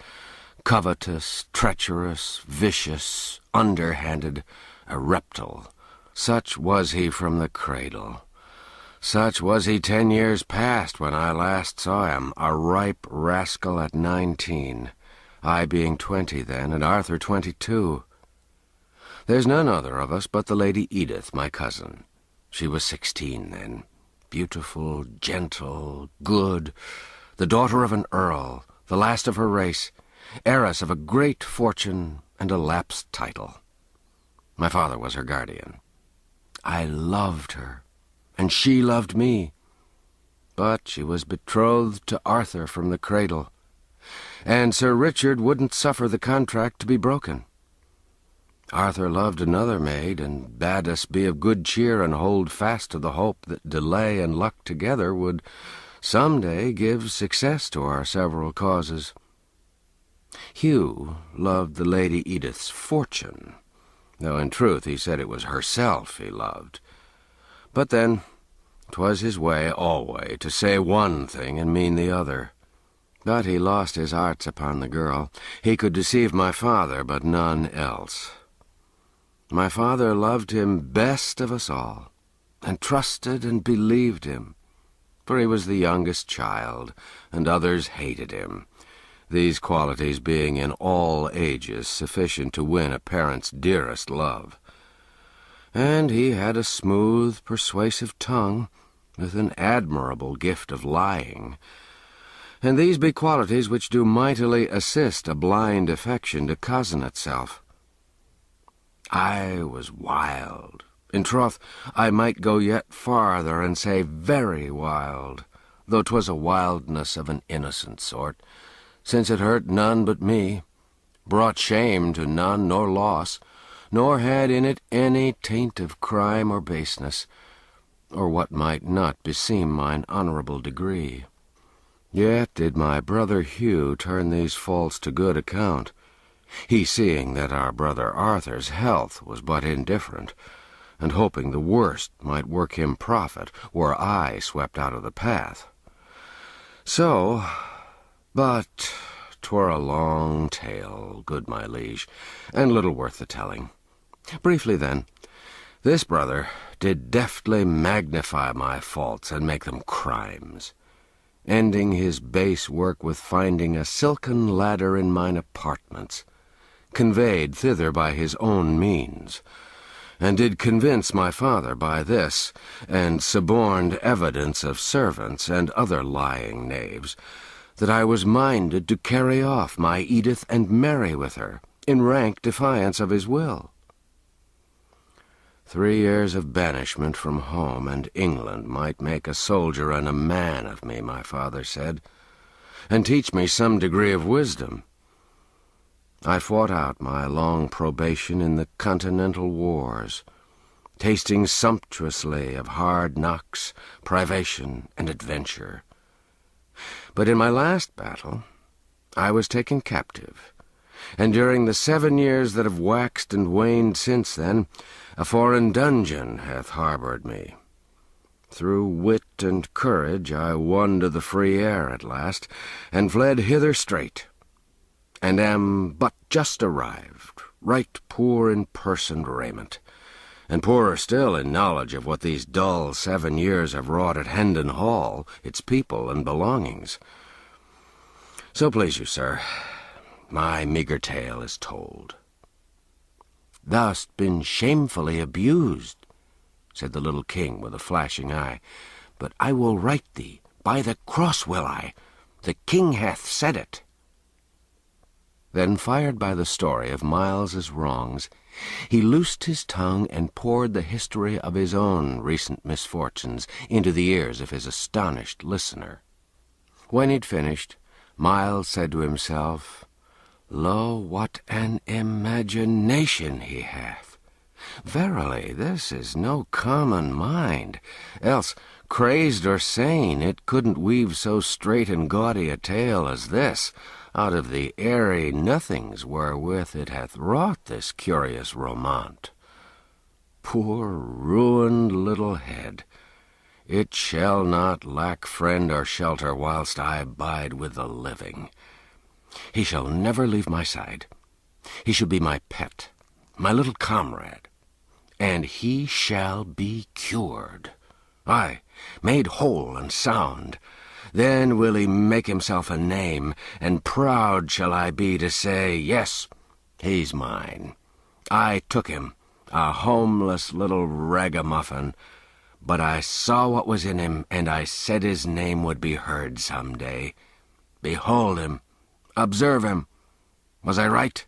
covetous, treacherous, vicious, underhanded, a reptile. Such was he from the cradle. Such was he 10 years past when I last saw him, a ripe rascal at 19, I being 20 then, and Arthur 22. There's none other of us but the Lady Edith, my cousin. She was 16 then, beautiful, gentle, good, the daughter of an earl, the last of her race, heiress of a great fortune and a lapsed title. My father was her guardian. I loved her, and she loved me. But she was betrothed to Arthur from the cradle, and Sir Richard wouldn't suffer the contract to be broken. Arthur loved another maid, and bade us be of good cheer and hold fast to the hope that delay and luck together would some day give success to our several causes. Hugh loved the Lady Edith's fortune, though in truth he said it was herself he loved. But then 'twas his way alway to say one thing and mean the other. But he lost his arts upon the girl. He could deceive my father, but none else. My father loved him best of us all, and trusted and believed him, for he was the youngest child, and others hated him, these qualities being in all ages sufficient to win a parent's dearest love. And he had a smooth, persuasive tongue, with an admirable gift of lying, and these be qualities which do mightily assist a blind affection to cozen itself. I was wild. In troth, I might go yet farther and say very wild, though 'twas a wildness of an innocent sort, since it hurt none but me, brought shame to none nor loss, nor had in it any taint of crime or baseness, or what might not beseem mine honourable degree. Yet did my brother Hugh turn these faults to good account, he seeing that our brother Arthur's health was but indifferent, and hoping the worst might work him profit were I swept out of the path. So, but 'twere a long tale, good my liege, and little worth the telling. Briefly, then, this brother did deftly magnify my faults and make them crimes, ending his base work with finding a silken ladder in mine apartments, conveyed thither by his own means, and did convince my father by this, and suborned evidence of servants and other lying knaves, that I was minded to carry off my Edith and marry with her, in rank defiance of his will. 3 years of banishment from home and England might make a soldier and a man of me, my father said, and teach me some degree of wisdom. I fought out my long probation in the Continental Wars, tasting sumptuously of hard knocks, privation, and adventure. But in my last battle I was taken captive, and during the 7 years that have waxed and waned since then, a foreign dungeon hath harboured me. Through wit and courage I won to the free air at last, and fled hither straight, and am but just arrived, right poor in purse and raiment, and poorer still in knowledge of what these dull 7 years have wrought at Hendon Hall, its people and belongings. So please you, sir, my meagre tale is told. "Thou'st been shamefully abused," said the little king with a flashing eye, "but I will right thee, by the cross will I. The king hath said it." Then, fired by the story of Miles's wrongs, he loosed his tongue and poured the history of his own recent misfortunes into the ears of his astonished listener. When he'd finished, Miles said to himself, "Lo, what an imagination he hath! Verily, this is no common mind, else, crazed or sane, it couldn't weave so straight and gaudy a tale as this out of the airy nothings wherewith it hath wrought this curious romaunt. Poor ruined little head! It shall not lack friend or shelter whilst I abide with the living. He shall never leave my side. He shall be my pet, my little comrade, and he shall be cured, aye, made whole and sound. Then will he make himself a name, and proud shall I be to say, yes, he's mine. I took him, a homeless little ragamuffin, but I saw what was in him, and I said his name would be heard some day. Behold him, observe him. Was I right?"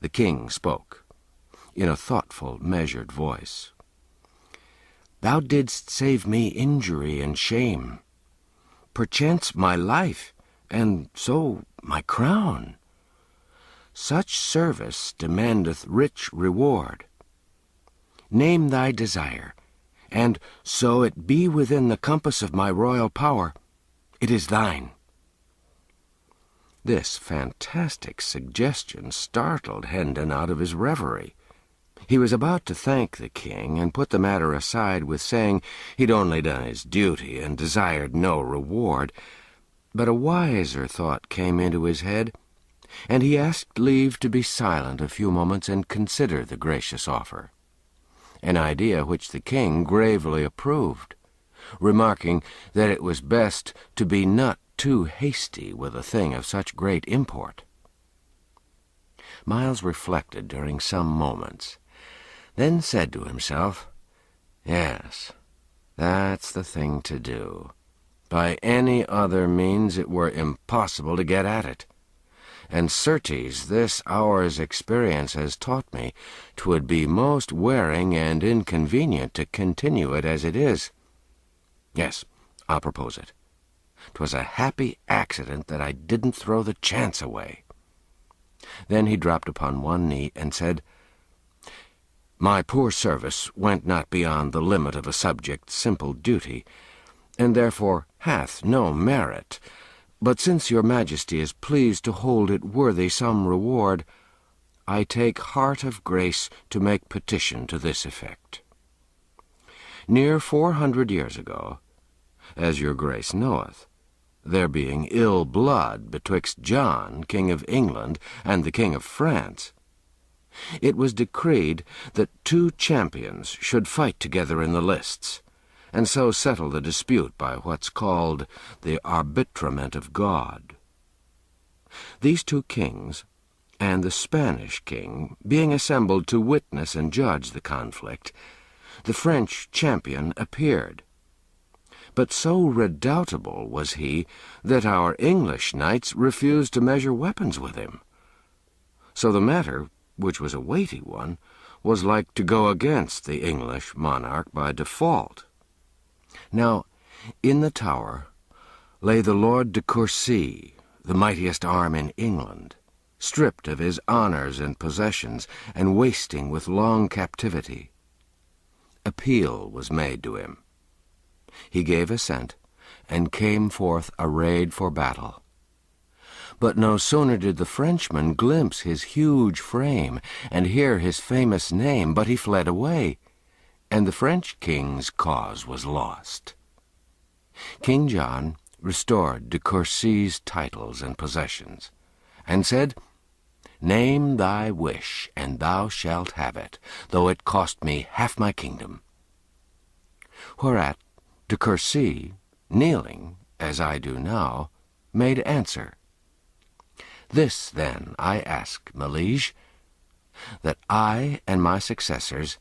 The king spoke, in a thoughtful, measured voice. "Thou didst save me injury and shame, perchance my life, and so my crown. such service demandeth rich reward. Name thy desire, and so it be within the compass of my royal power, it is thine." This fantastic suggestion startled Hendon out of his reverie. He was about to thank the king and put the matter aside with saying he'd only done his duty and desired no reward, but a wiser thought came into his head, and he asked leave to be silent a few moments and consider the gracious offer, an idea which the king gravely approved, remarking that it was best to be not too hasty with a thing of such great import. Miles reflected during some moments, then said to himself, "Yes, that's the thing to do. By any other means it were impossible to get at it. And certes, this hour's experience has taught me 'twould be most wearing and inconvenient to continue it as it is. Yes, I'll propose it. 'Twas a happy accident that I didn't throw the chance away." Then he dropped upon one knee and said, "My poor service went not beyond the limit of a subject's simple duty, and therefore hath no merit. But since your majesty is pleased to hold it worthy some reward, I take heart of grace to make petition to this effect. Near 400 years ago, as your grace knoweth, there being ill blood betwixt John, King of England, and the King of France, it was decreed that 2 champions should fight together in the lists, and so settle the dispute by what's called the arbitrament of God. These 2 kings, and the Spanish king, being assembled to witness and judge the conflict, the French champion appeared. But so redoubtable was he that our English knights refused to measure weapons with him. So the matter, which was a weighty one, was like to go against the English monarch by default. Now, in the Tower lay the Lord de Courcy, the mightiest arm in England, stripped of his honours and possessions, and wasting with long captivity. Appeal was made to him. He gave assent, and came forth arrayed for battle. But no sooner did the Frenchman glimpse his huge frame and hear his famous name, but he fled away, and the French king's cause was lost. King John restored de Courcy's titles and possessions, and said, "Name thy wish, and thou shalt have it, though it cost me half my kingdom." Whereat de Courcy, kneeling, as I do now, made answer, "This, then, I ask, my liege, that I and my successors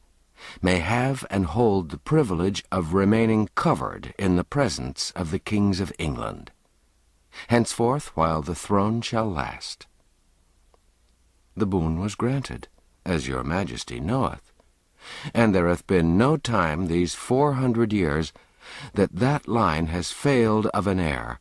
may have and hold the privilege of remaining covered in the presence of the kings of England, henceforth while the throne shall last." The boon was granted, as your majesty knoweth, and there hath been no time these 400 years that line has failed of an heir,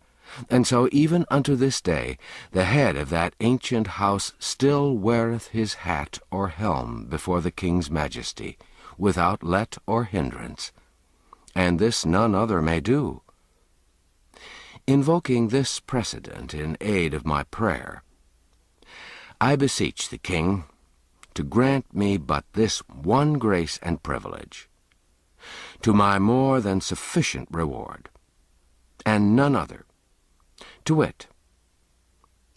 and so even unto this day the head of that ancient house still weareth his hat or helm before the king's majesty, without let or hindrance, and this none other may do. Invoking this precedent in aid of my prayer, I beseech the king to grant me but this one grace and privilege, to my more than sufficient reward, and none other, to wit,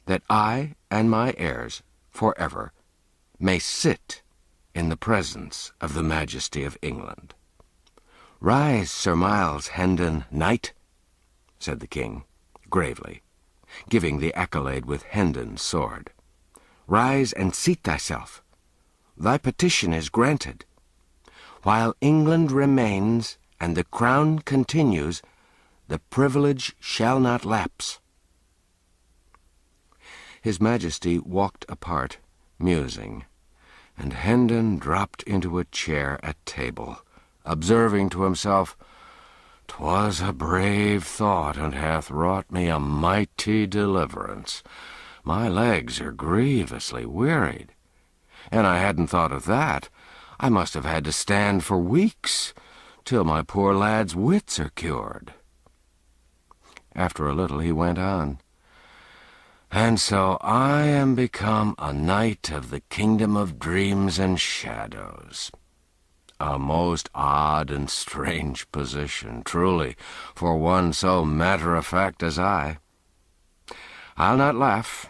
that I and my heirs forever may sit in the presence of the majesty of England. "Rise, Sir Miles Hendon, knight," said the king, gravely, giving the accolade with Hendon's sword. "Rise and seat thyself. Thy petition is granted. While England remains and the crown continues, the privilege shall not lapse." His Majesty walked apart, musing, and Hendon dropped into a chair at table, observing to himself, "'Twas a brave thought, and hath wrought me a mighty deliverance. My legs are grievously wearied. And I hadn't thought of that. I must have had to stand for weeks, till my poor lad's wits are cured." After a little he went on, "And so I am become a knight of the kingdom of dreams and shadows. A most odd and strange position, truly, for one so matter-of-fact as I. I'll not laugh.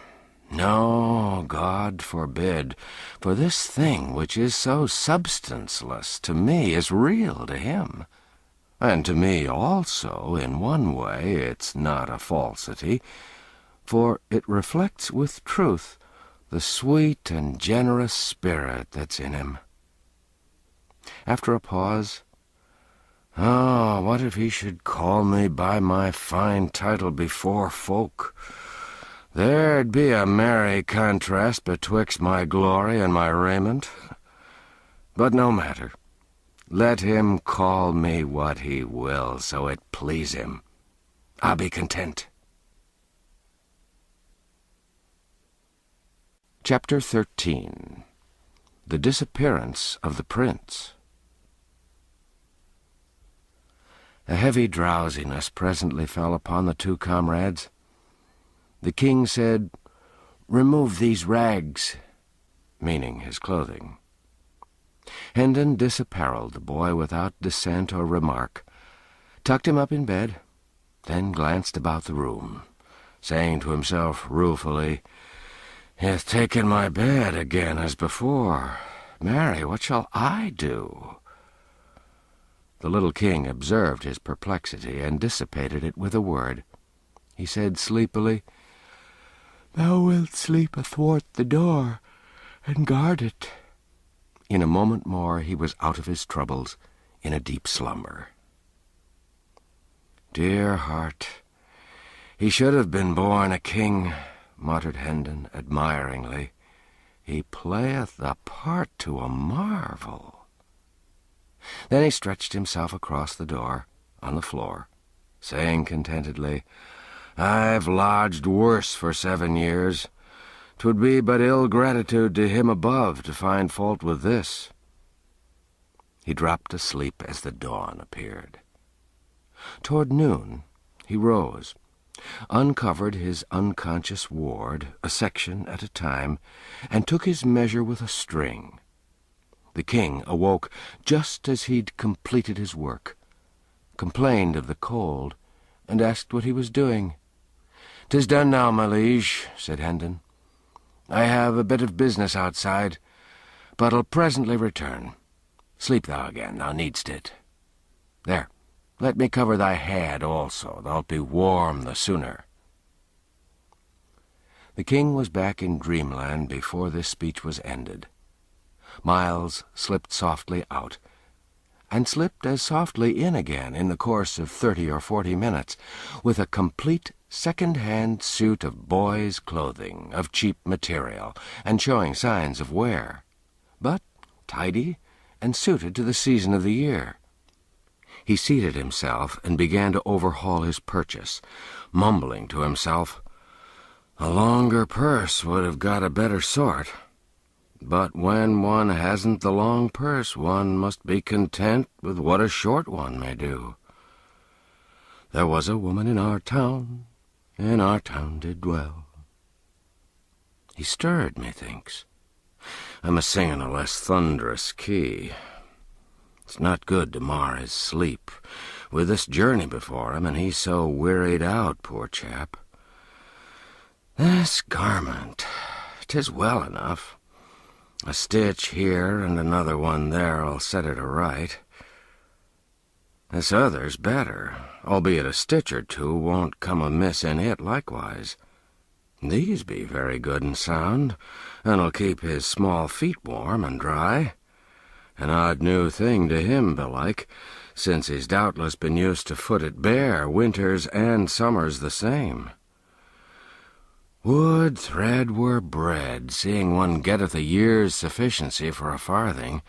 No, God forbid, for this thing which is so substanceless to me is real to him. And to me also, in one way, it's not a falsity, for it reflects with truth the sweet and generous spirit that's in him." After a pause, "Oh, what if he should call me by my fine title before folk? There'd be a merry contrast betwixt my glory and my raiment. But no matter. Let him call me what he will, so it please him. I'll be content." Chapter 13. The Disappearance of the Prince. A heavy drowsiness presently fell upon the two comrades. The king said, "Remove these rags," meaning his clothing. Hendon disapparelled the boy without dissent or remark, tucked him up in bed, then glanced about the room, saying to himself ruefully, "Hath taken my bed again as before. Marry, what shall I do?" The little king observed his perplexity and dissipated it with a word. He said sleepily, "Thou wilt sleep athwart the door, and guard it." In a moment more he was out of his troubles, in a deep slumber. "Dear heart, he should have been born a king," muttered Hendon admiringly. "He playeth the part to a marvel." Then he stretched himself across the door, on the floor, saying contentedly, "I've lodged worse for 7 years. 'Twould be but ill gratitude to him above to find fault with this." He dropped asleep as the dawn appeared. Toward noon he rose, uncovered his unconscious ward, a section at a time, and took his measure with a string. The king awoke just as he'd completed his work, complained of the cold, and asked what he was doing. "'Tis done now, my liege," said Hendon. "I have a bit of business outside, but'll presently return. Sleep thou again, thou needst it. There, let me cover thy head also, thou'lt be warm the sooner." The king was back in dreamland before this speech was ended. Miles slipped softly out, and slipped as softly in again in the course of 30 or 40 minutes, with a complete second-hand suit of boy's clothing, of cheap material, and showing signs of wear, but tidy and suited to the season of the year. He seated himself and began to overhaul his purchase, mumbling to himself, "A longer purse would have got a better sort. But when one hasn't the long purse, one must be content with what a short one may do. There was a woman in our town did dwell." He stirred, methinks. I must sing in a less thunderous key. It's not good to mar his sleep, with this journey before him, and he so wearied out, poor chap. This garment, 'tis well enough. A stitch here and another one there'll set it aright. This other's better, albeit a stitch or two won't come amiss in it likewise. These be very good and sound, and'll keep his small feet warm and dry. An odd new thing to him, belike, since he's doubtless been used to foot it bare, winters and summers the same. Would thread were bread, seeing one getteth a year's sufficiency for a farthing,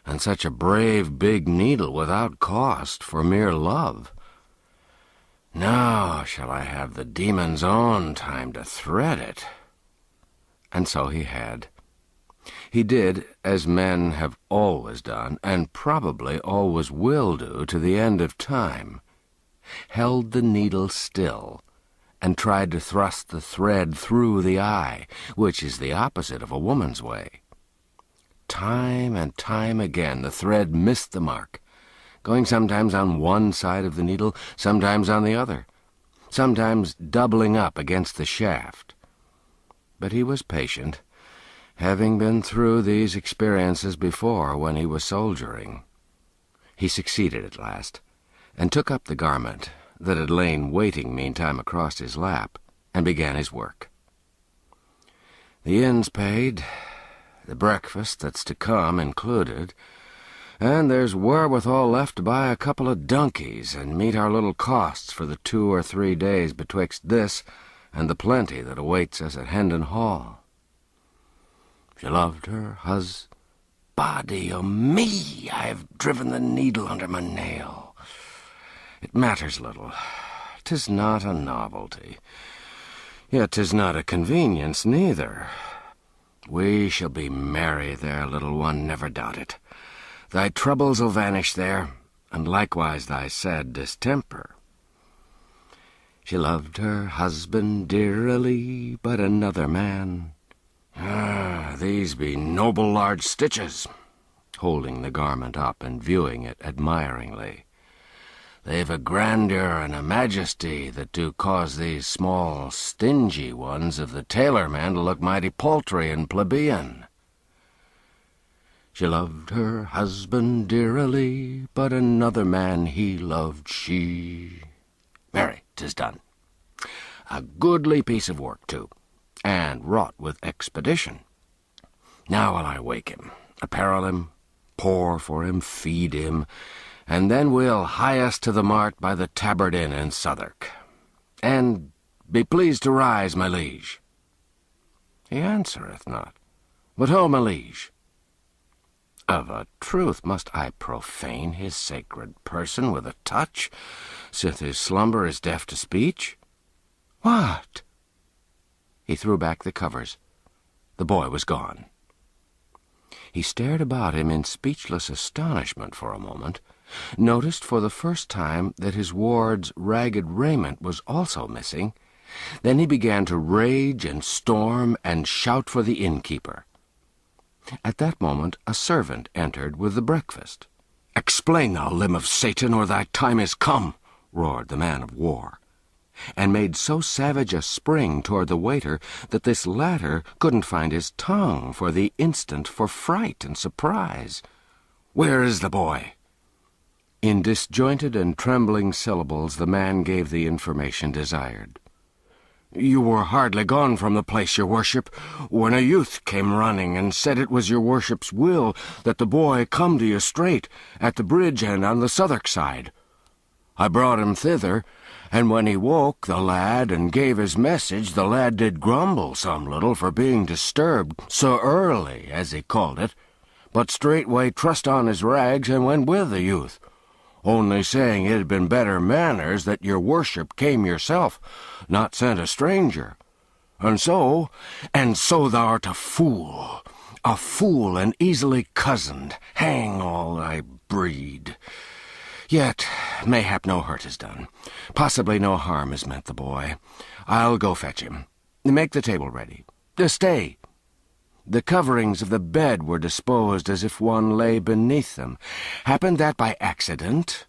and such a brave big needle without cost for mere love. Now shall I have the demon's own time to thread it. And so he had. He did as men have always done, and probably always will do to the end of time, held the needle still, and tried to thrust the thread through the eye, which is the opposite of a woman's way. Time and time again the thread missed the mark, going sometimes on one side of the needle, sometimes on the other, sometimes doubling up against the shaft. But he was patient, having been through these experiences before when he was soldiering. He succeeded at last, and took up the garment that had lain waiting meantime across his lap, and began his work. The inn's paid, the breakfast that's to come included, and there's wherewithal left to buy a couple of donkeys and meet our little costs for the 2 or 3 days betwixt this and the plenty that awaits us at Hendon Hall. She loved her body o' me, I've driven the needle under my nail. It matters little. 'Tis not a novelty, yet 'tis not a convenience neither. We shall be merry there, little one, never doubt it. Thy troubles'll vanish there, and likewise thy sad distemper. She loved her husband dearly, but another man. These be noble large stitches, holding the garment up and viewing it admiringly. They've a grandeur and a majesty that do cause these small, stingy ones of the tailor-man to look mighty paltry and plebeian. She loved her husband dearly, but another man he loved she. Marry, 'tis done. A goodly piece of work, too, and wrought with expedition. Now will I wake him, apparel him, pour for him, feed him, and then we'll hie us to the mart by the Tabard Inn in Southwark. And be pleased to rise, my liege. He answereth not. But ho, my liege. Of a truth must I profane his sacred person with a touch, sith his slumber is deaf to speech? What? He threw back the covers. The boy was gone. He stared about him in speechless astonishment for a moment, noticed for the first time that his ward's ragged raiment was also missing. Then he began to rage and storm and shout for the innkeeper. At that moment a servant entered with the breakfast. "Explain, thou limb of Satan, or thy time is come," roared the man of war, and made so savage a spring toward the waiter that this latter couldn't find his tongue for the instant for fright and surprise. "Where is the boy?" In disjointed and trembling syllables the man gave the information desired. "You were hardly gone from the place, your worship, when a youth came running and said it was your worship's will that the boy come to you straight, at the bridge and on the Southwark side. I brought him thither, and when he woke the lad and gave his message, the lad did grumble some little for being disturbed so early, as he called it, but straightway trussed on his rags and went with the youth, only saying it had been better manners that your worship came yourself, not sent a stranger. And so thou'rt a fool and easily cozened, hang all thy breed. Yet mayhap no hurt is done, possibly no harm is meant the boy. I'll go fetch him. Make the table ready. Stay. The coverings of the bed were disposed as if one lay beneath them. Happened that by accident?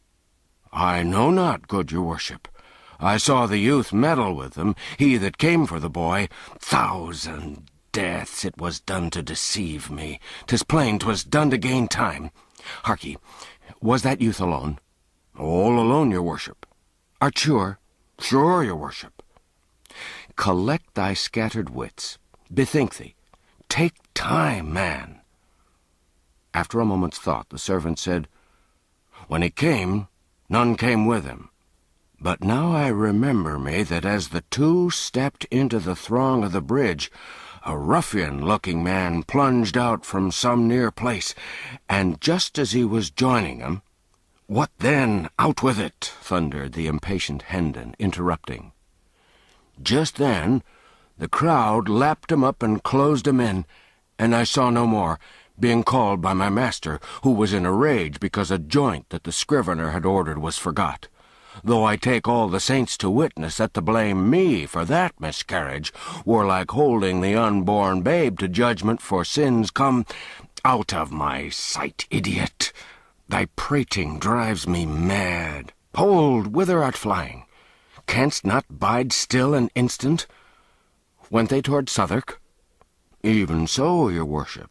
I know not, good your worship. I saw the youth meddle with them, he that came for the boy. 1,000 deaths, it was done to deceive me. 'Tis plain 'twas done to gain time. Hark ye, was that youth alone? All alone, your worship. Art sure? Sure, your worship. Collect thy scattered wits. Bethink thee. Take time, man. After a moment's thought, the servant said, When he came, none came with him. But now I remember me that as the two stepped into the throng of the bridge, a ruffian-looking man plunged out from some near place, and just as he was joining them— What then? Out with it! Thundered the impatient Hendon, interrupting. Just then The crowd lapped him up and closed him in, and I saw no more, being called by my master, who was in a rage because a joint that the scrivener had ordered was forgot. Though I take all the saints to witness that to blame me for that miscarriage were like holding the unborn babe to judgment for sins come out of my sight, idiot. Thy prating drives me mad. Hold, whither art flying? Canst not bide still an instant? Went they toward Southwark? Even so, your worship.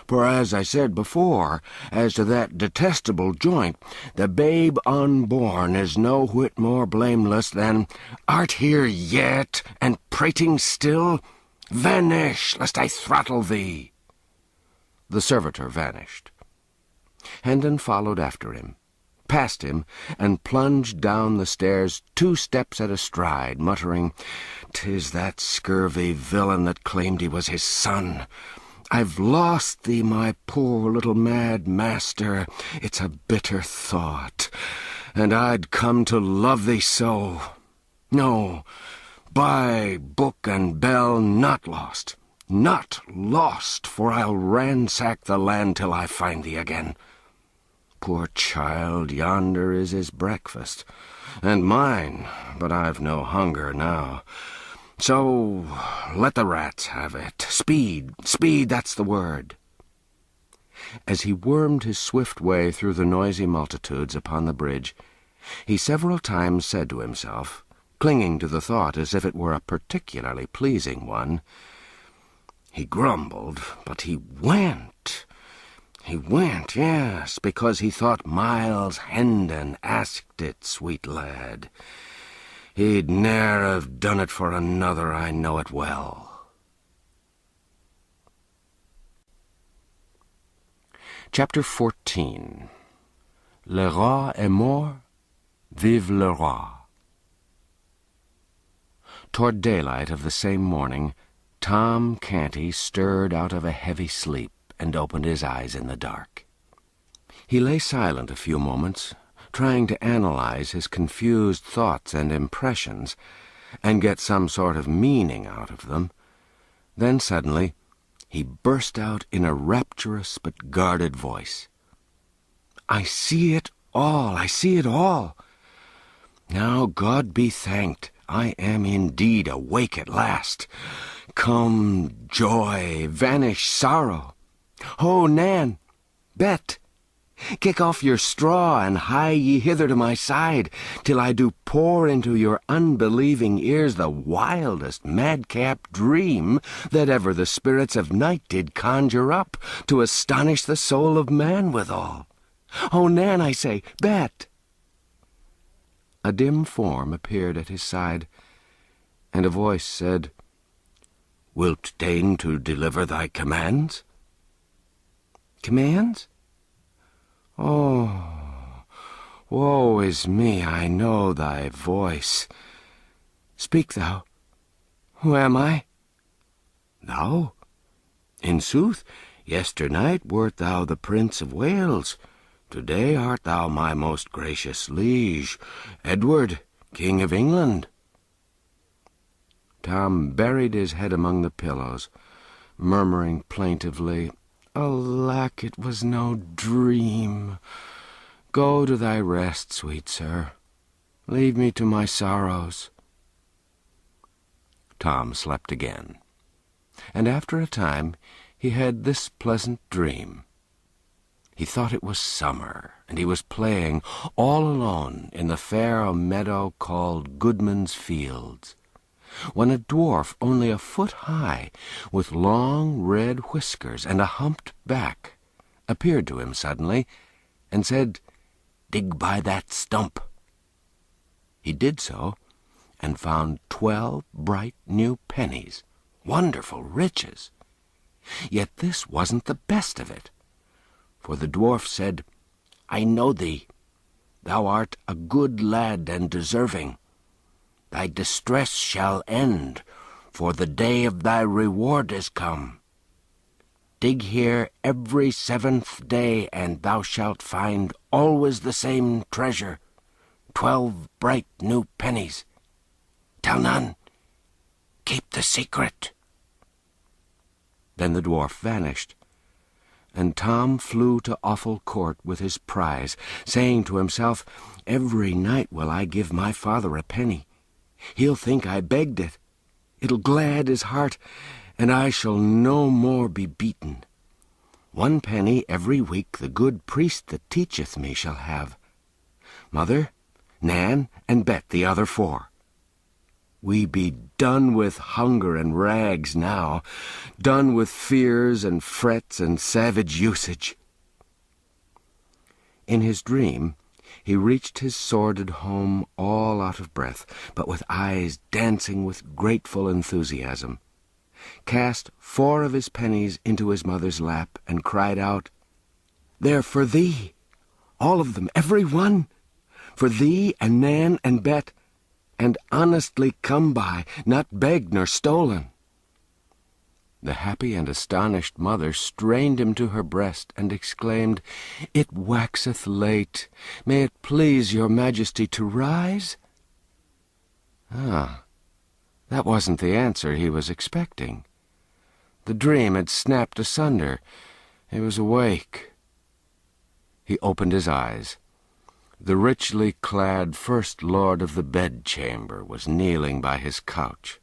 For as I said before, as to that detestable joint, the babe unborn is no whit more blameless than— Art here yet, and prating still? Vanish, lest I throttle thee. The servitor vanished. Hendon followed after him, passed him, and plunged down the stairs 2 steps at a stride, muttering, "'Tis that scurvy villain that claimed he was his son. I've lost thee, my poor little mad master. It's a bitter thought, and I'd come to love thee so. No, by book and bell, not lost, not lost, for I'll ransack the land till I find thee again. Poor child, yonder is his breakfast, and mine, but I've no hunger now. So let the rats have it. Speed, speed, that's the word." As he wormed his swift way through the noisy multitudes upon the bridge, he several times said to himself, clinging to the thought as if it were a particularly pleasing one, "He grumbled, but he went. He went, yes, because he thought Miles Hendon asked it, sweet lad. He'd ne'er have done it for another, I know it well." Chapter 14. Le roi est mort, vive le roi. Toward daylight of the same morning, Tom Canty stirred out of a heavy sleep and opened his eyes in the dark. He lay silent a few moments, trying to analyze his confused thoughts and impressions, and get some sort of meaning out of them. Then suddenly he burst out in a rapturous but guarded voice. "I see it all, I see it all. Now, God be thanked, I am indeed awake at last. Come joy, vanish sorrow. Ho, Nan, Bet, kick off your straw, and hie ye hither to my side, till I do pour into your unbelieving ears the wildest madcap dream that ever the spirits of night did conjure up, to astonish the soul of man withal. Oh, Nan, I say, Bet!" A dim form appeared at his side, and a voice said, "Wilt deign to deliver thy commands?" "Commands? Oh, woe is me, I know thy voice. Speak thou. Who am I?" "Thou? In sooth, yesternight wert thou the Prince of Wales. Today art thou my most gracious liege, Edward, King of England." Tom buried his head among the pillows, murmuring plaintively, "Alack, it was no dream. Go to thy rest, sweet sir. Leave me to my sorrows." Tom slept again, and after a time he had this pleasant dream. He thought it was summer, and he was playing all alone in the fair meadow called Goodman's Fields, when a dwarf only a foot high, with long red whiskers and a humped back, appeared to him suddenly, and said, "Dig by that stump." He did so, and found 12 bright new pennies, wonderful riches. Yet this wasn't the best of it, for the dwarf said, "I know thee. Thou art a good lad and deserving. Thy distress shall end, for the day of thy reward is come. Dig here every 7th day, and thou shalt find always the same treasure, 12 bright new pennies. Tell none. keep the secret." Then the dwarf vanished, and Tom flew to Awful Court with his prize, saying to himself, "Every night will I give my father a penny. He'll think I begged it. It'll glad his heart, and I shall no more be beaten. 1 penny every week the good priest that teacheth me shall have. Mother, Nan, and Bet the other 4. We be done with hunger and rags now, done with fears and frets and savage usage." In his dream, he reached his sordid home all out of breath, but with eyes dancing with grateful enthusiasm, cast 4 of his pennies into his mother's lap, and cried out, "They're for thee, all of them, every one, for thee and Nan and Bet, and honestly come by, not begged nor stolen." The happy and astonished mother strained him to her breast and exclaimed, "It waxeth late. May it please your majesty to rise?" Ah, that wasn't the answer he was expecting. The dream had snapped asunder. He was awake. He opened his eyes. The richly clad First Lord of the Bedchamber was kneeling by his couch.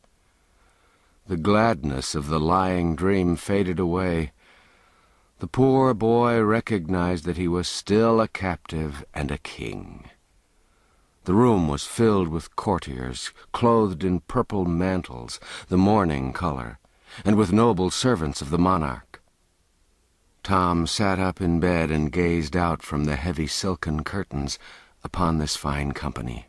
The gladness of the lying dream faded away. The poor boy recognized that he was still a captive and a king. The room was filled with courtiers, clothed in purple mantles, the morning color, and with noble servants of the monarch. Tom sat up in bed and gazed out from the heavy silken curtains upon this fine company.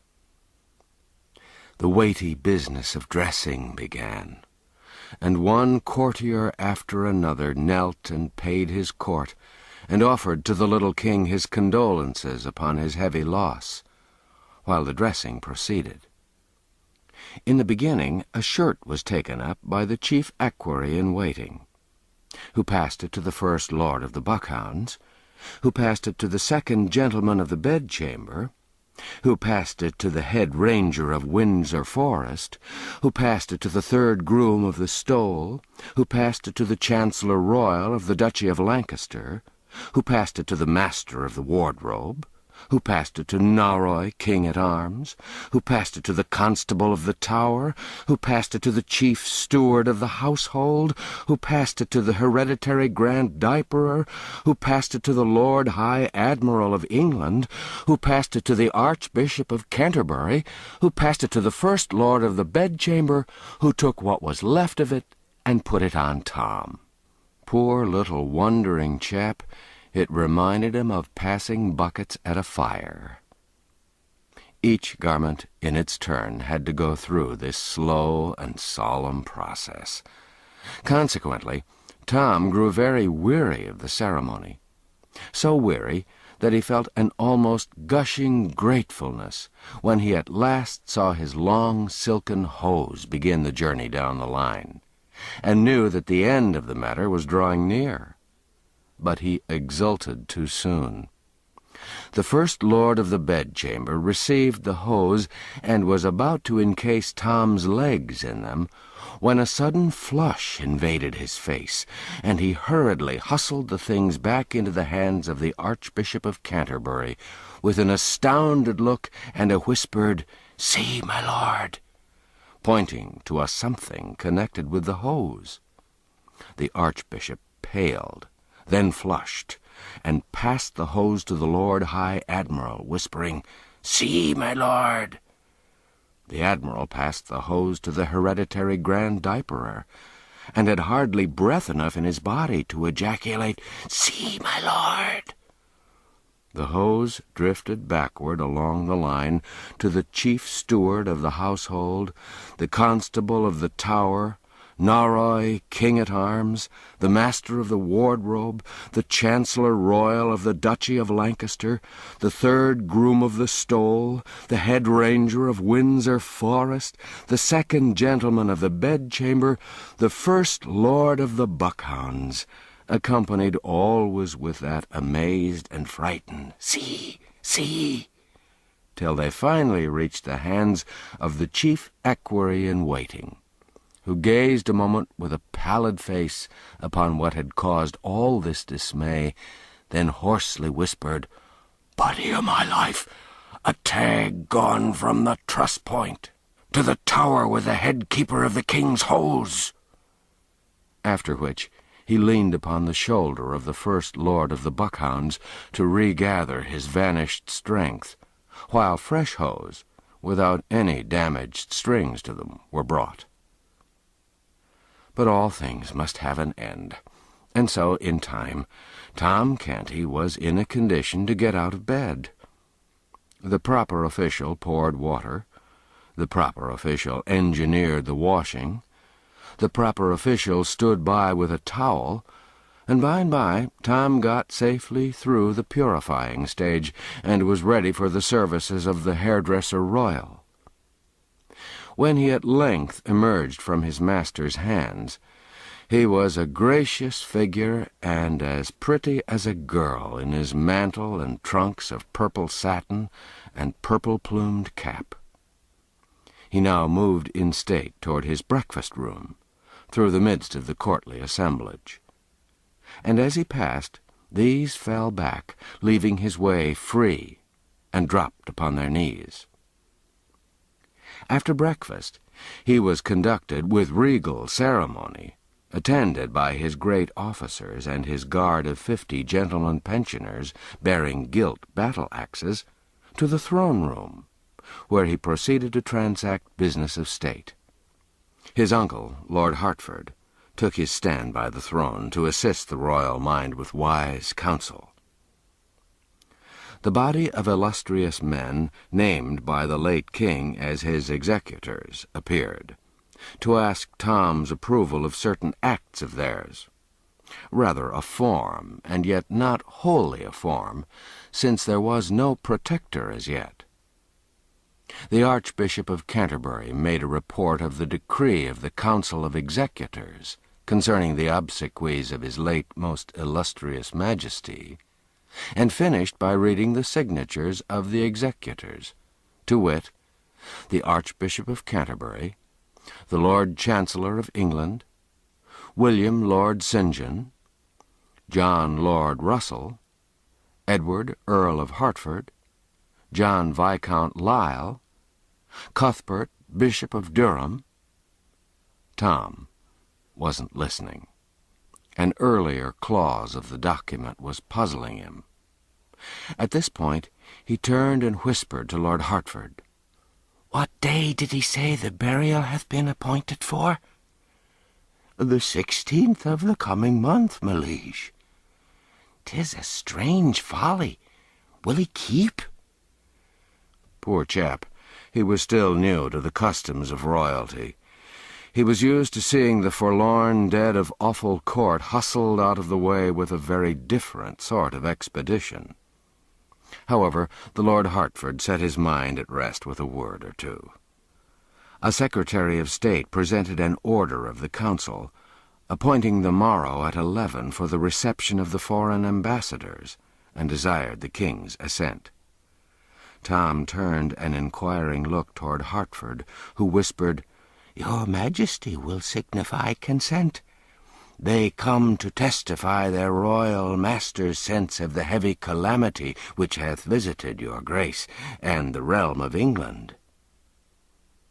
The weighty business of dressing began, and one courtier after another knelt and paid his court, and offered to the little king his condolences upon his heavy loss, while the dressing proceeded. In the beginning, a shirt was taken up by the chief equerry-in-waiting, who passed it to the First Lord of the Buckhounds, who passed it to the second gentleman of the bedchamber, who passed it to the head ranger of Windsor Forest, who passed it to the third groom of the stole, who passed it to the Chancellor Royal of the Duchy of Lancaster, who passed it to the master of the wardrobe, who passed it to Norroy, King-at-Arms, who passed it to the Constable of the Tower, who passed it to the Chief Steward of the Household, who passed it to the Hereditary Grand Diaperer, who passed it to the Lord High Admiral of England, who passed it to the Archbishop of Canterbury, who passed it to the First Lord of the Bedchamber, who took what was left of it and put it on Tom. Poor little wondering chap, it reminded him of passing buckets at a fire. Each garment, in its turn, had to go through this slow and solemn process. Consequently, Tom grew very weary of the ceremony, so weary that he felt an almost gushing gratefulness when he at last saw his long silken hose begin the journey down the line, and knew that the end of the matter was drawing near. But he exulted too soon. The First Lord of the Bedchamber received the hose and was about to encase Tom's legs in them, when a sudden flush invaded his face, and he hurriedly hustled the things back into the hands of the Archbishop of Canterbury, with an astounded look and a whispered, "See, my lord," pointing to a something connected with the hose. The Archbishop paled, then flushed, and passed the hose to the Lord High Admiral, whispering, "See, my lord." The Admiral passed the hose to the Hereditary Grand Diaperer, and had hardly breath enough in his body to ejaculate, "See, my lord." The hose drifted backward along the line to the Chief Steward of the Household, the Constable of the Tower, Norroy, King-at-Arms, the Master of the Wardrobe, the Chancellor Royal of the Duchy of Lancaster, the third groom of the stole, the head ranger of Windsor Forest, the second gentleman of the bedchamber, the First Lord of the Buckhounds, accompanied always with that amazed and frightened, "See, see," till they finally reached the hands of the chief equerry-in-waiting, who gazed a moment with a pallid face upon what had caused all this dismay, then hoarsely whispered, "Body o' my life, a tag gone from the truss point to the tower with the head keeper of the king's hose." After which he leaned upon the shoulder of the first lord of the Buckhounds to regather his vanished strength, while fresh hose, without any damaged strings to them, were brought. But all things must have an end, and so, in time, Tom Canty was in a condition to get out of bed. The proper official poured water, the proper official engineered the washing, the proper official stood by with a towel, and by and by Tom got safely through the purifying stage and was ready for the services of the hairdresser royal. When he at length emerged from his master's hands, he was a gracious figure and as pretty as a girl in his mantle and trunks of purple satin and purple-plumed cap. He now moved in state toward his breakfast-room, through the midst of the courtly assemblage. And as he passed, these fell back, leaving his way free, and dropped upon their knees. After breakfast, he was conducted with regal ceremony, attended by his great officers and his guard of 50 gentlemen pensioners bearing gilt battle-axes, to the throne-room, where he proceeded to transact business of state. His uncle, Lord Hertford, took his stand by the throne to assist the royal mind with wise counsel. The body of illustrious men named by the late king as his executors appeared, to ask Tom's approval of certain acts of theirs. Rather a form, and yet not wholly a form, since there was no protector as yet. The Archbishop of Canterbury made a report of the decree of the Council of Executors concerning the obsequies of his late most illustrious Majesty, and finished by reading the signatures of the executors, to wit, the Archbishop of Canterbury, the Lord Chancellor of England, William Lord St. John, John Lord Russell, Edward Earl of Hertford, John Viscount Lisle, Cuthbert Bishop of Durham. Tom wasn't listening. An earlier clause of the document was puzzling him. At this point he turned and whispered to Lord Hertford, "What day did he say the burial hath been appointed for?" "The 16th of the coming month, my liege." "'Tis a strange folly. Will he keep?" Poor chap, he was still new to the customs of royalty. He was used to seeing the forlorn dead of Offal Court hustled out of the way with a very different sort of expedition. However, the Lord Hertford set his mind at rest with a word or two. A Secretary of State presented an order of the Council, appointing the morrow at 11 for the reception of the foreign ambassadors, and desired the King's assent. Tom turned an inquiring look toward Hertford, who whispered, "Your Majesty will signify consent. They come to testify their royal master's sense of the heavy calamity which hath visited your grace and the realm of England."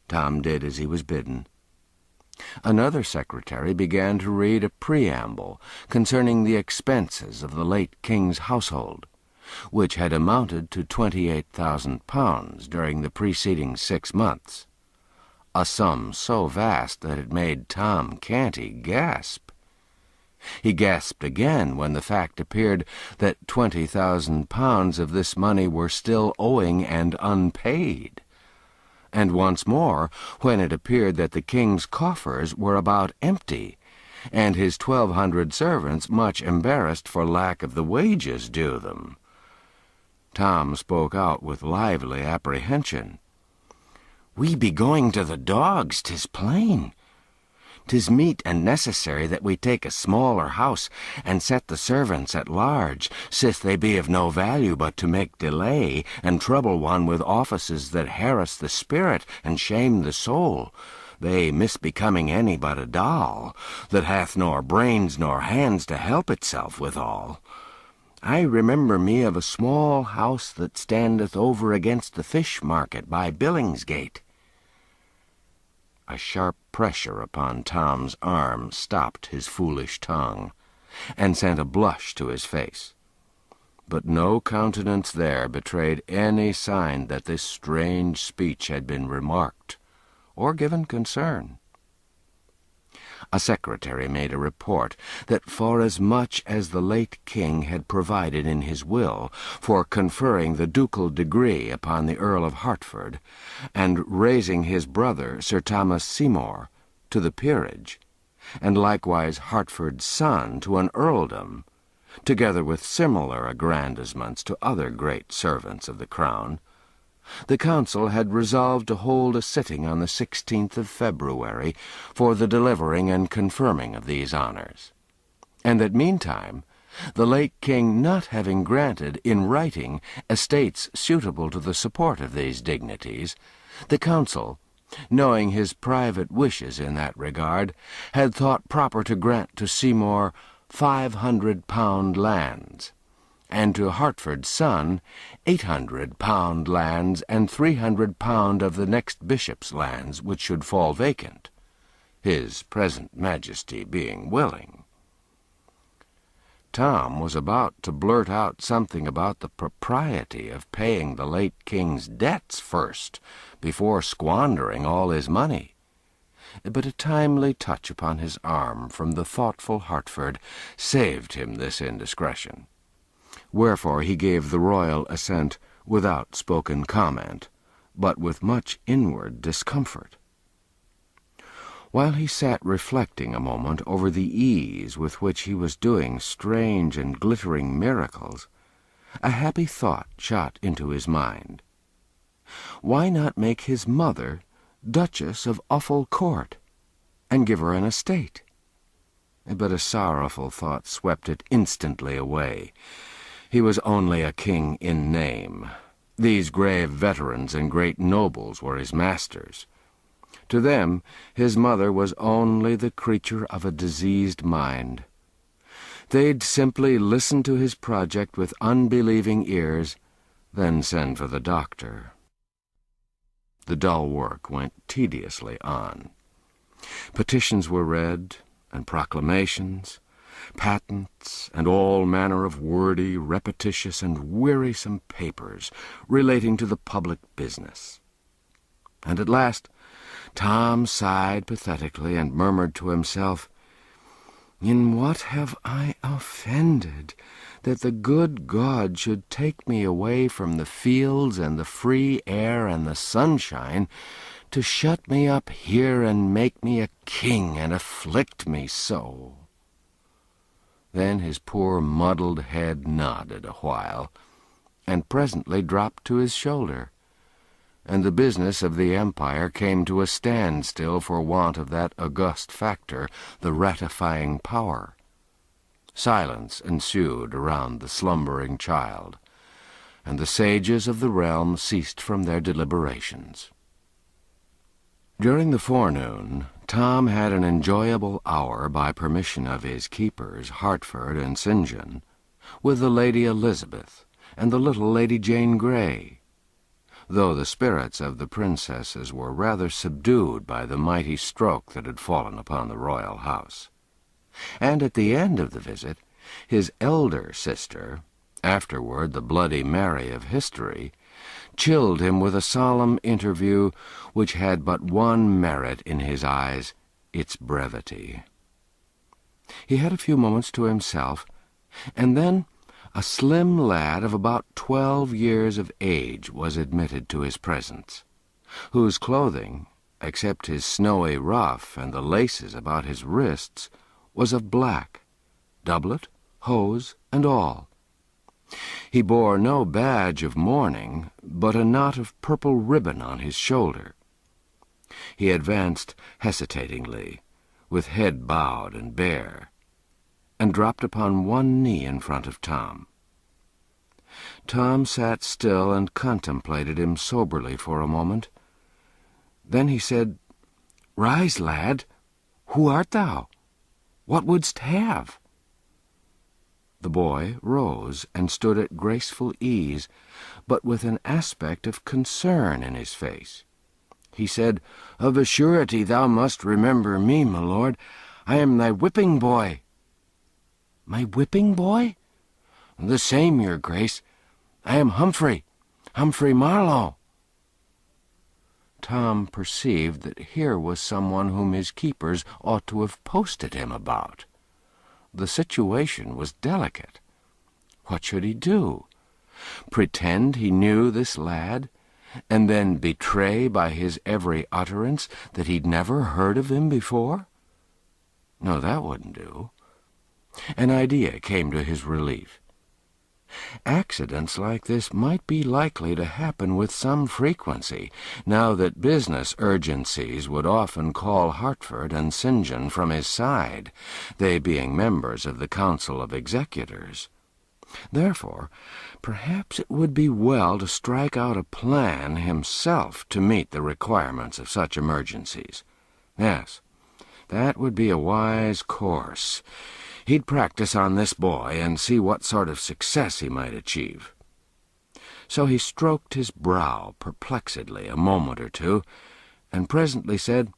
Tom did as he was bidden. Another secretary began to read a preamble concerning the expenses of the late king's household, which had amounted to £28,000 during the preceding 6 months. A sum so vast that it made Tom Canty gasp. He gasped again when the fact appeared that £20,000 of this money were still owing and unpaid, and once more when it appeared that the king's coffers were about empty, and his 1,200 servants much embarrassed for lack of the wages due them. Tom spoke out with lively apprehension. "We be going to the dogs, 'tis plain. 'Tis meet and necessary that we take a smaller house, and set the servants at large, sith they be of no value but to make delay, and trouble one with offices that harass the spirit and shame the soul, they misbecoming any but a doll, that hath nor brains nor hands to help itself withal. I remember me of a small house that standeth over against the fish market by Billingsgate." A sharp pressure upon Tom's arm stopped his foolish tongue, and sent a blush to his face. But no countenance there betrayed any sign that this strange speech had been remarked, or given concern. A secretary made a report that forasmuch as the late king had provided in his will for conferring the ducal degree upon the Earl of Hertford, and raising his brother Sir Thomas Seymour to the peerage, and likewise Hertford's son to an earldom, together with similar aggrandizements to other great servants of the crown, the council had resolved to hold a sitting on the 16th of February for the delivering and confirming of these honours, and that meantime, the late king not having granted in writing estates suitable to the support of these dignities, the council, knowing his private wishes in that regard, had thought proper to grant to Seymour 500 lands, and to Hertford's son 800 lands, and 300 of the next bishop's lands which should fall vacant, his present majesty being willing. Tom was about to blurt out something about the propriety of paying the late king's debts first, before squandering all his money, but a timely touch upon his arm from the thoughtful Hertford saved him this indiscretion. Wherefore he gave the royal assent without spoken comment, but with much inward discomfort. While he sat reflecting a moment over the ease with which he was doing strange and glittering miracles, a happy thought shot into his mind. Why not make his mother Duchess of Uffle Court, and give her an estate? But a sorrowful thought swept it instantly away. He was only a king in name. These grave veterans and great nobles were his masters. To them, his mother was only the creature of a diseased mind. They'd simply listen to his project with unbelieving ears, then send for the doctor. The dull work went tediously on. Petitions were read, and proclamations, patents, and all manner of wordy, repetitious, and wearisome papers relating to the public business. And at last Tom sighed pathetically and murmured to himself, "In what have I offended, that the good God should take me away from the fields and the free air and the sunshine, to shut me up here and make me a king and afflict me so?" Then his poor muddled head nodded a while, and presently dropped to his shoulder, and the business of the empire came to a standstill for want of that august factor, the ratifying power. Silence ensued around the slumbering child, and the sages of the realm ceased from their deliberations. During the forenoon, Tom had an enjoyable hour by permission of his keepers, Hertford and St. John, with the Lady Elizabeth and the little Lady Jane Grey, though the spirits of the princesses were rather subdued by the mighty stroke that had fallen upon the royal house. And at the end of the visit, his elder sister, afterward the Bloody Mary of history, chilled him with a solemn interview which had but one merit in his eyes, its brevity. He had a few moments to himself, and then a slim lad of about 12 years of age was admitted to his presence, whose clothing, except his snowy ruff and the laces about his wrists, was of black, doublet, hose, and all. He bore no badge of mourning, but a knot of purple ribbon on his shoulder. He advanced hesitatingly, with head bowed and bare, and dropped upon one knee in front of Tom. Tom sat still and contemplated him soberly for a moment. Then he said, Rise, lad. Who art thou? What wouldst have? The boy rose and stood at graceful ease, but with an aspect of concern in his face. He said, "Of a surety thou must remember me, my lord. I am thy whipping boy." "My whipping boy?" "The same, your grace. I am Humphrey Marlowe." Tom perceived that here was someone whom his keepers ought to have posted him about. The situation was delicate. What should he do? Pretend he knew this lad, and then betray by his every utterance that he'd never heard of him before? No, that wouldn't do. An idea came to his relief. Accidents like this might be likely to happen with some frequency, now that business urgencies would often call Hartford and St. John from his side, they being members of the Council of Executors. Therefore, perhaps it would be well to strike out a plan himself to meet the requirements of such emergencies. Yes, that would be a wise course. He'd practice on this boy and see what sort of success he might achieve. So he stroked his brow perplexedly a moment or two, and presently said,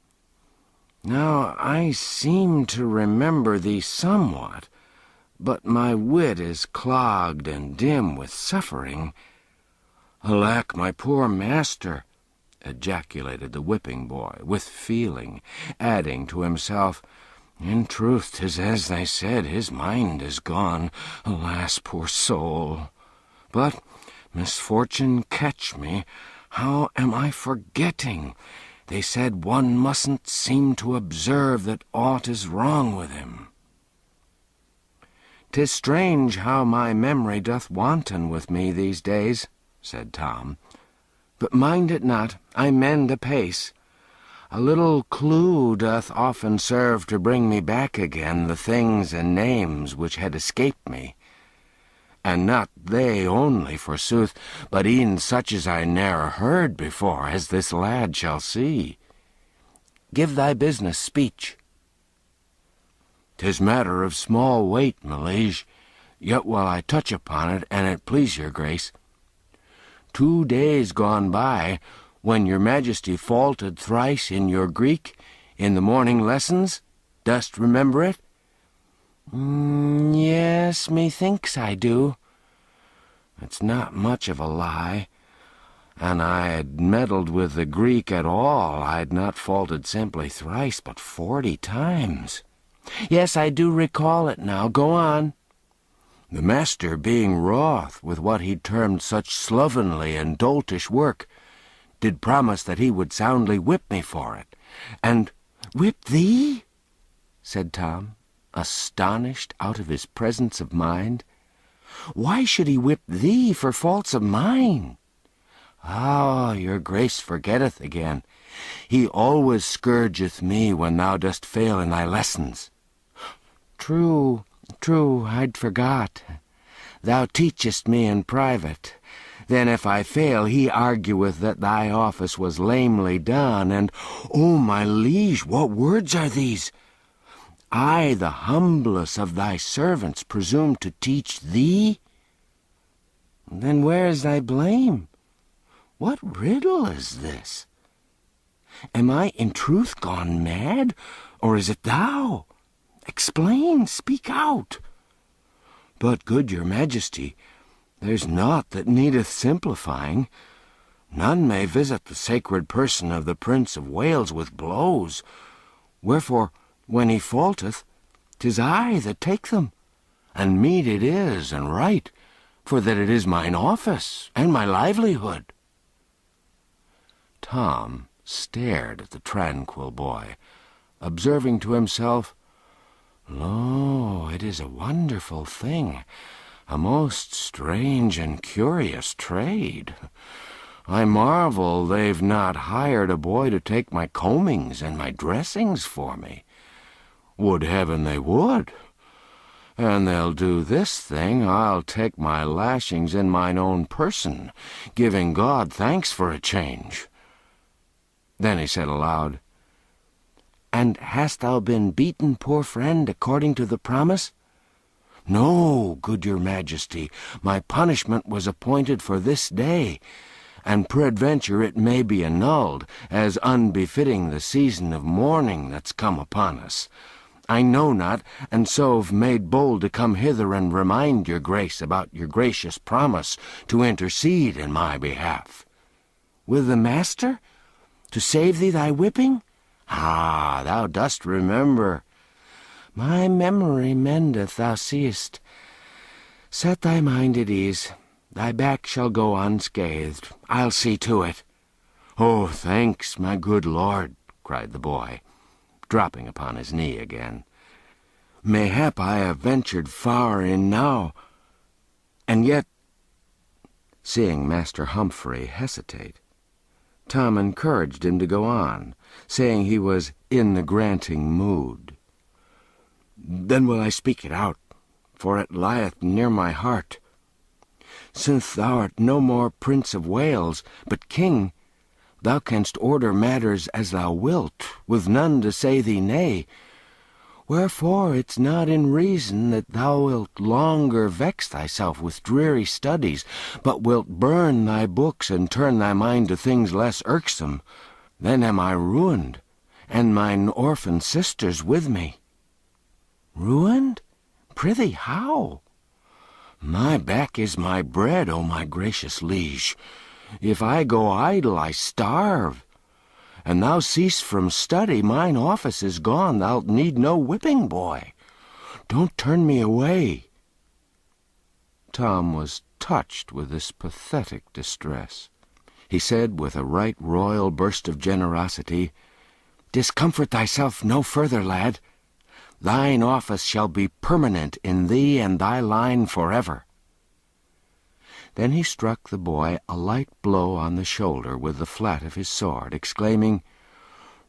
"Now I seem to remember thee somewhat, but my wit is clogged and dim with suffering." "Alack, my poor master!" ejaculated the whipping boy with feeling, adding to himself, "In truth, 'tis as they said, his mind is gone. Alas, poor soul! But, misfortune catch me, how am I forgetting? They said one mustn't seem to observe that aught is wrong with him." "'Tis strange how my memory doth wanton with me these days," said Tom. "But mind it not, I mend apace. A little clue doth often serve to bring me back again the things and names which had escaped me. And not they only, forsooth, but e'en such as I ne'er heard before, as this lad shall see. Give thy business speech." "'Tis matter of small weight, my liege, yet will I touch upon it, an it please your grace. 2 days gone by, when your majesty faulted thrice in your Greek, in the morning lessons, dost remember it?" "Yes, methinks I do." "It's not much of a lie. An I had meddled with the Greek at all, I'd not faulted simply thrice, but 40 times. "Yes, I do recall it now. Go on." "The master being wroth with what he termed such slovenly and doltish work, did promise that he would soundly whip me for it, and—" "Whip thee?" said Tom, astonished out of his presence of mind. "Why should he whip thee for faults of mine?" "Ah, your grace forgetteth again. He always scourgeth me when thou dost fail in thy lessons." True, I'd forgot. Thou teachest me in private. Then if I fail, he argueth that thy office was lamely done, and— Oh, my liege, what words are these? I, the humblest of thy servants, presume to teach thee? Then where is thy blame? What riddle is this? Am I in truth gone mad, or is it thou? Explain, speak out." "But, good your majesty, there's naught that needeth simplifying. None may visit the sacred person of the Prince of Wales with blows. Wherefore, when he faulteth, 'tis I that take them, and meet it is, and right, for that it is mine office and my livelihood." Tom stared at the tranquil boy, observing to himself, "Lo, it is a wonderful thing, a most strange and curious trade. I marvel they've not hired a boy to take my combings and my dressings for me. Would heaven they would! And they'll do this thing, I'll take my lashings in mine own person, giving God thanks for a change." Then he said aloud, And hast thou been beaten, poor friend, according to the promise?" "No, good your majesty, my punishment was appointed for this day, and peradventure it may be annulled, as unbefitting the season of mourning that's come upon us. I know not, and so've made bold to come hither and remind your grace about your gracious promise to intercede in my behalf." "With the master? To save thee thy whipping? Ah, thou dost remember. My memory mendeth, thou seest. Set thy mind at ease. Thy back shall go unscathed. I'll see to it." "Oh, thanks, my good lord," cried the boy, dropping upon his knee again. "Mayhap I have ventured far in now, and yet—" Seeing Master Humphrey hesitate, Tom encouraged him to go on, saying he was in the granting mood. "Then will I speak it out, for it lieth near my heart. Since thou art no more Prince of Wales, but king, thou canst order matters as thou wilt, with none to say thee nay. Wherefore it's not in reason that thou wilt longer vex thyself with dreary studies, but wilt burn thy books and turn thy mind to things less irksome. Then am I ruined, and mine orphan sisters with me." "Ruined? Prithee, how?" "My back is my bread, O my gracious liege. If I go idle, I starve. And thou cease from study, mine office is gone. Thou'lt need no whipping boy. Don't turn me away." Tom was touched with this pathetic distress. He said with a right royal burst of generosity, "Discomfort thyself no further, lad. Thine office shall be permanent in thee and thy line forever." Then he struck the boy a light blow on the shoulder with the flat of his sword, exclaiming,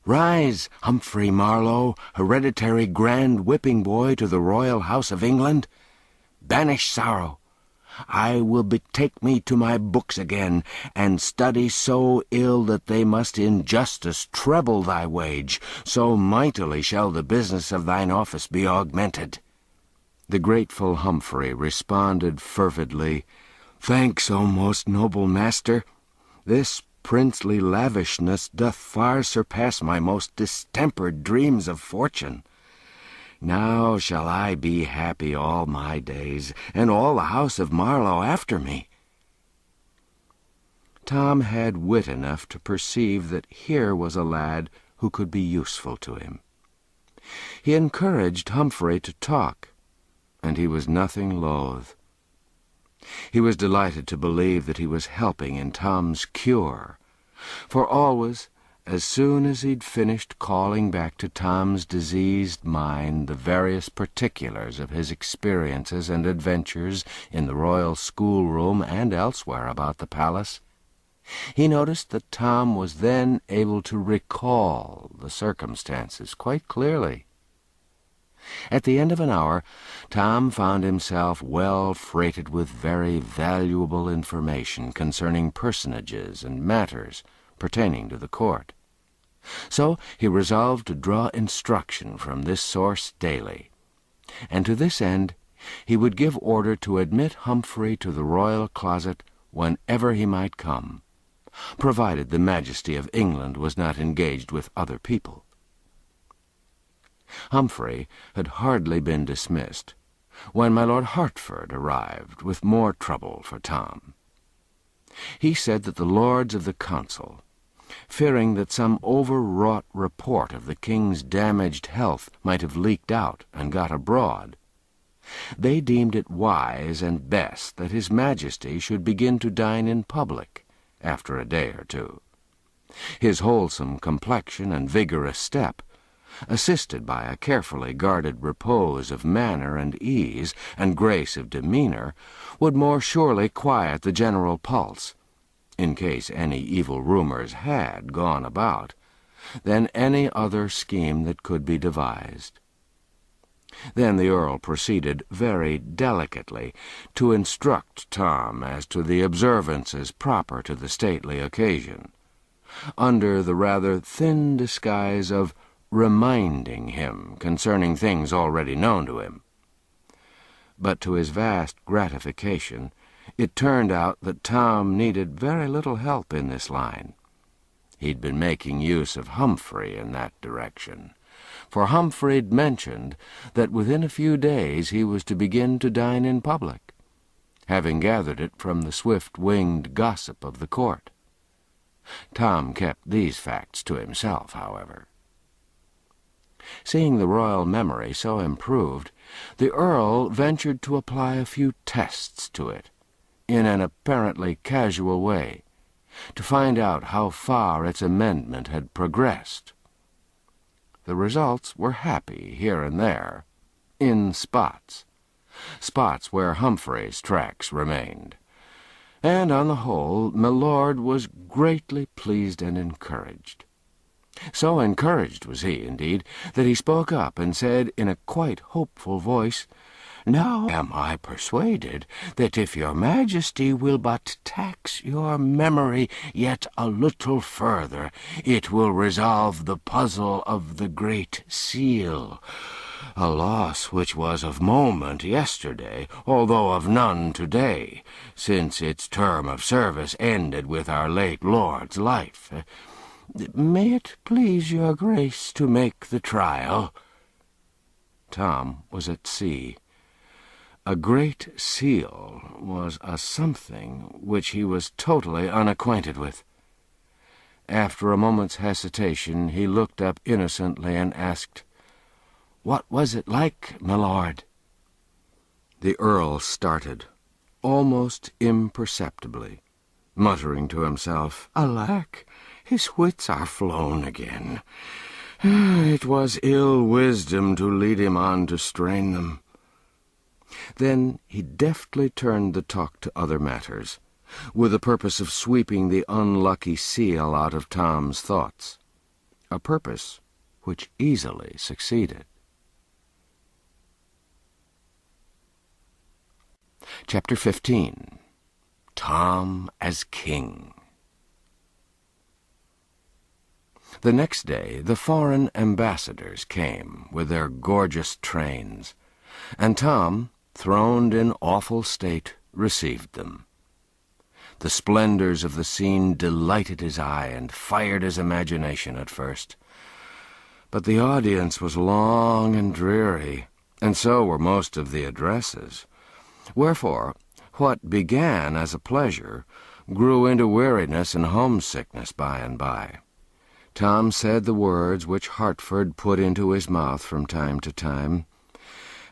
"Rise, Humphrey Marlowe, hereditary grand whipping boy to the royal house of England. Banish sorrow. I will betake me to my books again, and study so ill that they must in justice treble thy wage, so mightily shall the business of thine office be augmented." The grateful Humphrey responded fervidly, "Thanks, O most noble master. This princely lavishness doth far surpass my most distempered dreams of fortune. Now shall I be happy all my days, and all the house of Marlowe after me." Tom had wit enough to perceive that here was a lad who could be useful to him. He encouraged Humphrey to talk, and he was nothing loath. He was delighted to believe that he was helping in Tom's cure, for always, as soon as he'd finished calling back to Tom's diseased mind the various particulars of his experiences and adventures in the royal schoolroom and elsewhere about the palace, he noticed that Tom was then able to recall the circumstances quite clearly. At the end of an hour, Tom found himself well freighted with very valuable information concerning personages and matters pertaining to the court. So he resolved to draw instruction from this source daily, and to this end he would give order to admit Humphrey to the royal closet whenever he might come, provided the Majesty of England was not engaged with other people. Humphrey had hardly been dismissed when my Lord Hertford arrived with more trouble for Tom. He said that the lords of the council, fearing that some overwrought report of the king's damaged health might have leaked out and got abroad, they deemed it wise and best that his Majesty should begin to dine in public after a day or two. His wholesome complexion and vigorous step, assisted by a carefully guarded repose of manner and ease and grace of demeanor, would more surely quiet the general pulse, in case any evil rumors had gone about, than any other scheme that could be devised. Then the Earl proceeded very delicately to instruct Tom as to the observances proper to the stately occasion, under the rather thin disguise of reminding him concerning things already known to him. But to his vast gratification, it turned out that Tom needed very little help in this line. He'd been making use of Humphrey in that direction, for Humphrey'd mentioned that within a few days he was to begin to dine in public, having gathered it from the swift-winged gossip of the court. Tom kept these facts to himself, however. Seeing the royal memory so improved, the Earl ventured to apply a few tests to it, in an apparently casual way, to find out how far its amendment had progressed. The results were happy here and there, in spots where Humphrey's tracks remained, and on the whole my lord was greatly pleased and encouraged. So encouraged was he, indeed, that he spoke up and said in a quite hopeful voice, "Now am I persuaded that if your majesty will but tax your memory yet a little further, it will resolve the puzzle of the Great Seal, a loss which was of moment yesterday, although of none today, since its term of service ended with our late lord's life. May it please your grace to make the trial?" Tom was at sea. A Great Seal was a something which he was totally unacquainted with. After a moment's hesitation, he looked up innocently and asked, "What was it like, my lord?" The Earl started, almost imperceptibly, muttering to himself, "Alack, his wits are flown again. It was ill wisdom to lead him on to strain them." Then he deftly turned the talk to other matters, with the purpose of sweeping the unlucky seal out of Tom's thoughts, a purpose which easily succeeded. Chapter 15. Tom as King. The next day the foreign ambassadors came with their gorgeous trains, and Tom, throned in awful state, received them. The splendors of the scene delighted his eye and fired his imagination at first. But the audience was long and dreary, and so were most of the addresses. Wherefore, what began as a pleasure grew into weariness and homesickness by and by. Tom said the words which Hertford put into his mouth from time to time,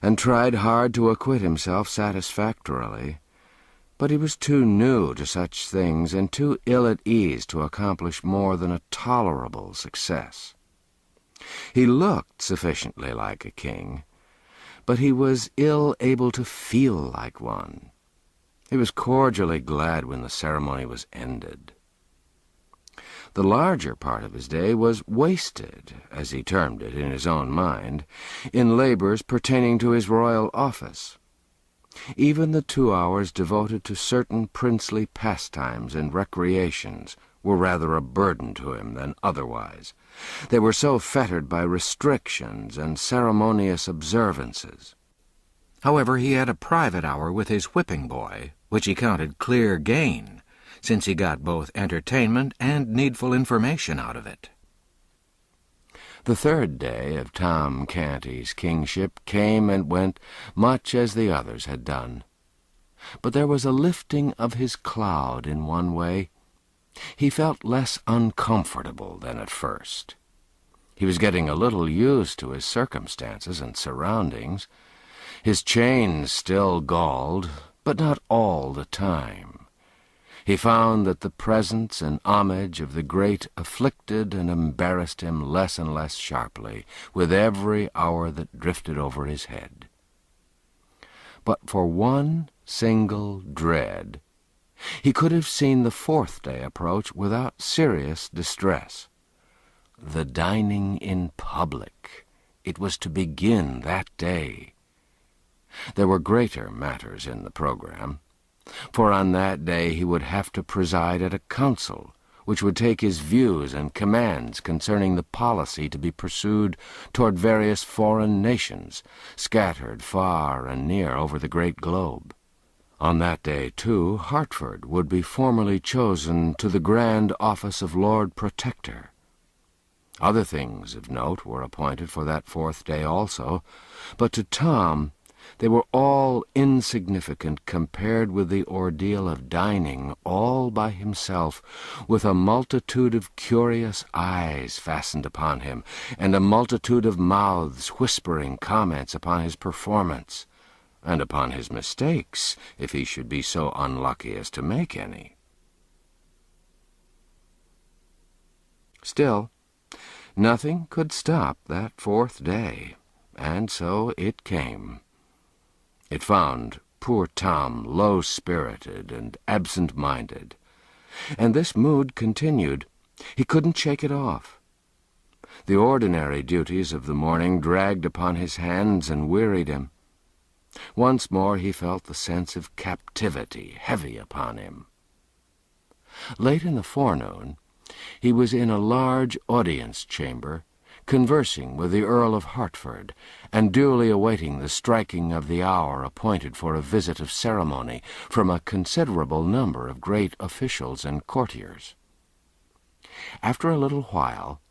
and tried hard to acquit himself satisfactorily, but he was too new to such things and too ill at ease to accomplish more than a tolerable success. He looked sufficiently like a king, but he was ill able to feel like one. He was cordially glad when the ceremony was ended. The larger part of his day was wasted, as he termed it in his own mind, in labors pertaining to his royal office. Even the 2 hours devoted to certain princely pastimes and recreations were rather a burden to him than otherwise. They were so fettered by restrictions and ceremonious observances. However, he had a private hour with his whipping boy, which he counted clear gain, since he got both entertainment and needful information out of it. The third day of Tom Canty's kingship came and went much as the others had done. But there was a lifting of his cloud in one way. He felt less uncomfortable than at first. He was getting a little used to his circumstances and surroundings. His chains still galled, but not all the time. He found that the presence and homage of the great afflicted and embarrassed him less and less sharply with every hour that drifted over his head. But for one single dread, he could have seen the fourth day approach without serious distress. The dining in public. It was to begin that day. There were greater matters in the program, for on that day he would have to preside at a council, which would take his views and commands concerning the policy to be pursued toward various foreign nations, scattered far and near over the great globe. On that day, too, Hertford would be formally chosen to the grand office of Lord Protector. Other things of note were appointed for that 4th day also, but to Tom they were all insignificant compared with the ordeal of dining all by himself, with a multitude of curious eyes fastened upon him, and a multitude of mouths whispering comments upon his performance, and upon his mistakes, if he should be so unlucky as to make any. Still, nothing could stop that 4th day, and so it came. It found poor Tom low-spirited and absent-minded, and this mood continued. He couldn't shake it off. The ordinary duties of the morning dragged upon his hands and wearied him. Once more he felt the sense of captivity heavy upon him. Late in the forenoon, he was in a large audience-chamber, conversing with the Earl of Hertford, and duly awaiting the striking of the hour appointed for a visit of ceremony from a considerable number of great officials and courtiers. After a little while,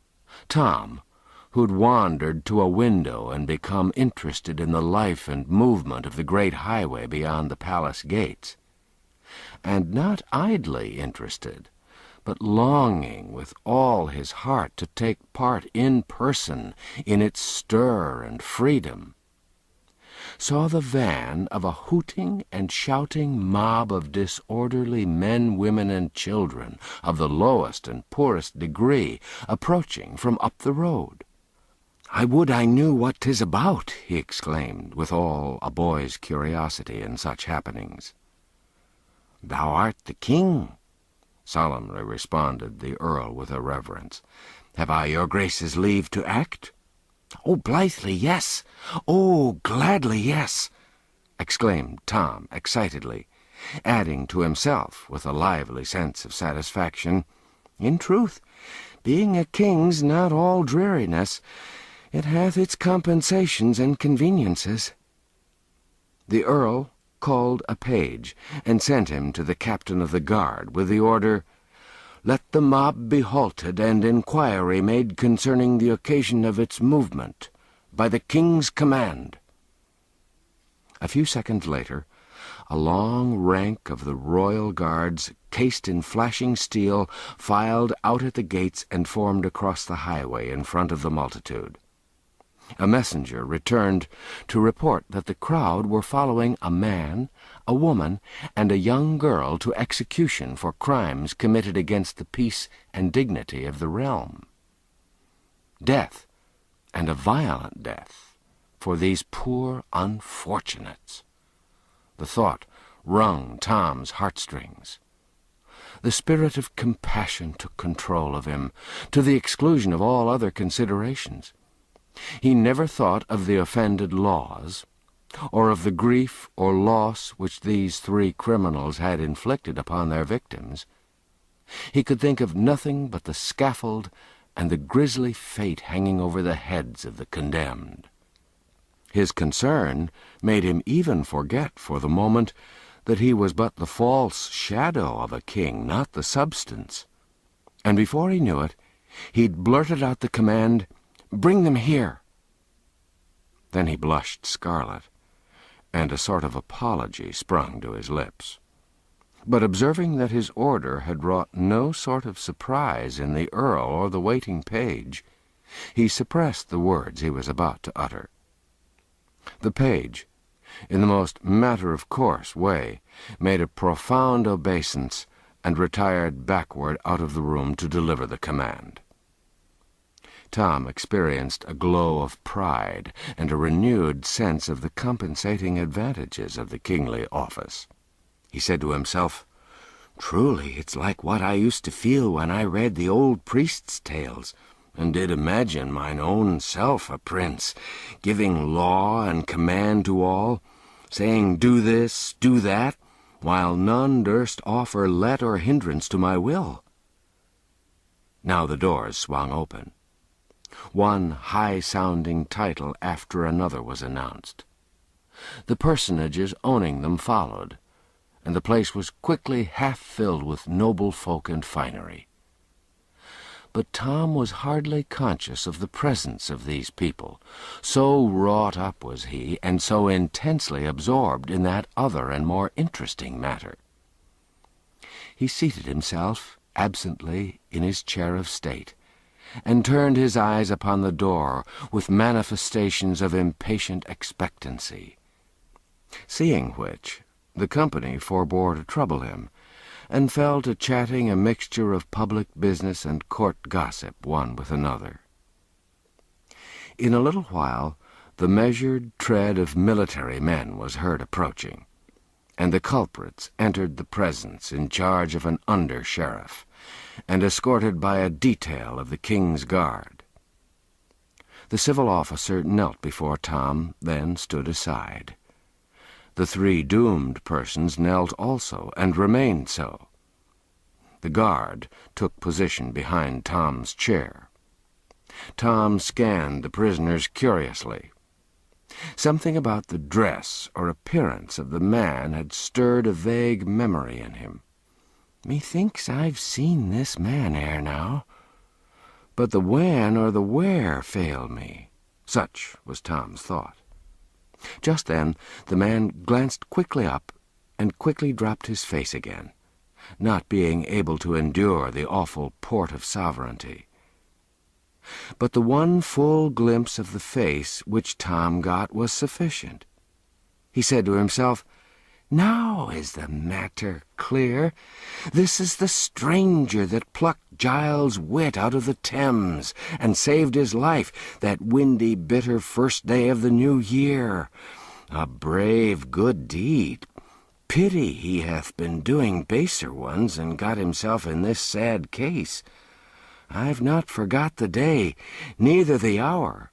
Tom, who'd wandered to a window and become interested in the life and movement of the great highway beyond the palace gates, and not idly interested, but longing with all his heart to take part in person in its stir and freedom, saw the van of a hooting and shouting mob of disorderly men, women, and children of the lowest and poorest degree approaching from up the road. "I would I knew what 'tis about," he exclaimed, with all a boy's curiosity in such happenings. "Thou art the king," solemnly responded the Earl with a reverence. "Have I your Grace's leave to act?" "Oh, blithely, yes! Oh, gladly, yes!" exclaimed Tom excitedly, adding to himself with a lively sense of satisfaction, "In truth, being a king's not all dreariness. It hath its compensations and conveniences." The Earl called a page, and sent him to the captain of the guard with the order, "Let the mob be halted and inquiry made concerning the occasion of its movement, by the king's command." A few seconds later, a long rank of the royal guards, cased in flashing steel, filed out at the gates and formed across the highway in front of the multitude. A messenger returned to report that the crowd were following a man, a woman, and a young girl to execution for crimes committed against the peace and dignity of the realm. Death, and a violent death, for these poor unfortunates. The thought wrung Tom's heartstrings. The spirit of compassion took control of him, to the exclusion of all other considerations. He never thought of the offended laws, or of the grief or loss which these 3 criminals had inflicted upon their victims. He could think of nothing but the scaffold and the grisly fate hanging over the heads of the condemned. His concern made him even forget for the moment that he was but the false shadow of a king, not the substance, and before he knew it, he'd blurted out the command, "Bring them here." Then he blushed scarlet, and a sort of apology sprung to his lips. But observing that his order had wrought no sort of surprise in the Earl or the waiting page, he suppressed the words he was about to utter. The page, in the most matter-of-course way, made a profound obeisance and retired backward out of the room to deliver the command. Tom experienced a glow of pride and a renewed sense of the compensating advantages of the kingly office. He said to himself, "Truly, it's like what I used to feel when I read the old priests' tales, and did imagine mine own self a prince, giving law and command to all, saying do this, do that, while none durst offer let or hindrance to my will. Now the doors swung open. One high-sounding title after another was announced. The personages owning them followed, and the place was quickly half-filled with noble folk and finery. But Tom was hardly conscious of the presence of these people. So wrought up was he, and so intensely absorbed in that other and more interesting matter. He seated himself absently in his chair of state, and turned his eyes upon the door with manifestations of impatient expectancy. Seeing which, the company forbore to trouble him, and fell to chatting a mixture of public business and court gossip one with another. In a little while, the measured tread of military men was heard approaching, and the culprits entered the presence in charge of an under-sheriff, and escorted by a detail of the King's Guard. The civil officer knelt before Tom, then stood aside. The three doomed persons knelt also, and remained so. The guard took position behind Tom's chair. Tom scanned the prisoners curiously. Something about the dress or appearance of the man had stirred a vague memory in him. "Methinks I've seen this man ere now, but the when or the where fail me." Such was Tom's thought. Just then the man glanced quickly up and quickly dropped his face again, not being able to endure the awful port of sovereignty. But the one full glimpse of the face which Tom got was sufficient. He said to himself, "Now is the matter clear. This is the stranger that plucked Giles' wit out of the Thames and saved his life that windy, bitter first day of the new year. A brave, good deed. Pity he hath been doing baser ones and got himself in this sad case. I've not forgot the day, neither the hour,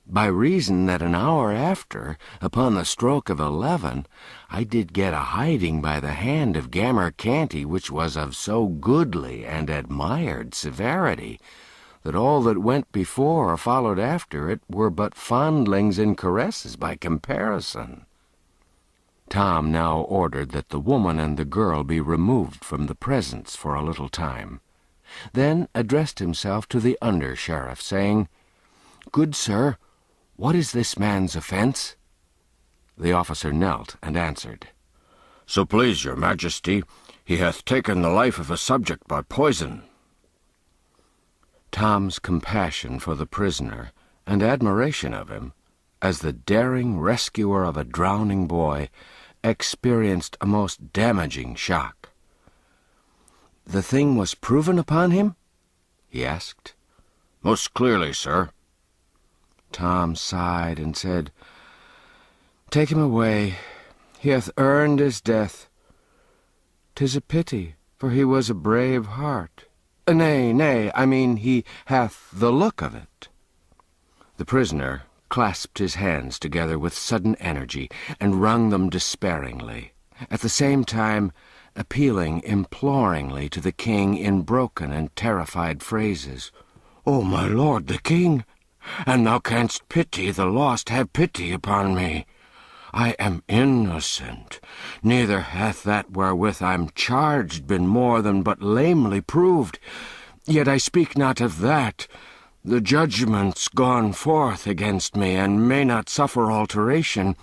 by reason that an hour after, upon the stroke of 11, I did get a hiding by the hand of Gammer Canty, which was of so goodly and admired severity, that all that went before or followed after it were but fondlings and caresses by comparison." Tom now ordered that the woman and the girl be removed from the presence for a little time, then addressed himself to the under-sheriff, saying, "Good sir, what is this man's offence?" The officer knelt and answered, "So please your majesty, he hath taken the life of a subject by poison." Tom's compassion for the prisoner and admiration of him, as the daring rescuer of a drowning boy, experienced a most damaging shock. "The thing was proven upon him?" he asked. "Most clearly, sir." Tom sighed and said, "Take him away. He hath earned his death. 'Tis a pity, for he was a brave heart. Nay, I mean he hath the look of it." The prisoner clasped his hands together with sudden energy and wrung them despairingly, at the same time appealing imploringly to the king in broken and terrified phrases. "O my lord the king, an thou canst pity the lost, have pity upon me. I am innocent, neither hath that wherewith I'm charged been more than but lamely proved. Yet I speak not of that. The judgment's gone forth against me, and may not suffer alteration.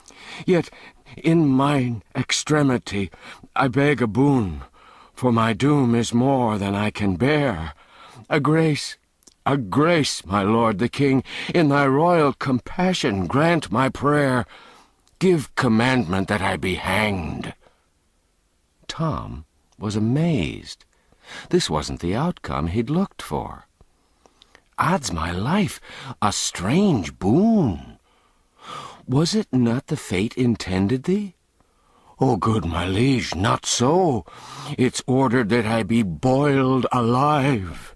Yet in mine extremity I beg a boon, for my doom is more than I can bear. A grace, my lord the king, in thy royal compassion grant my prayer. Give commandment that I be hanged." Tom was amazed. This wasn't the outcome he'd looked for. Odds my life, a strange boon. Was it not the fate intended thee? "O good my liege, not so. It's ordered that I be boiled alive."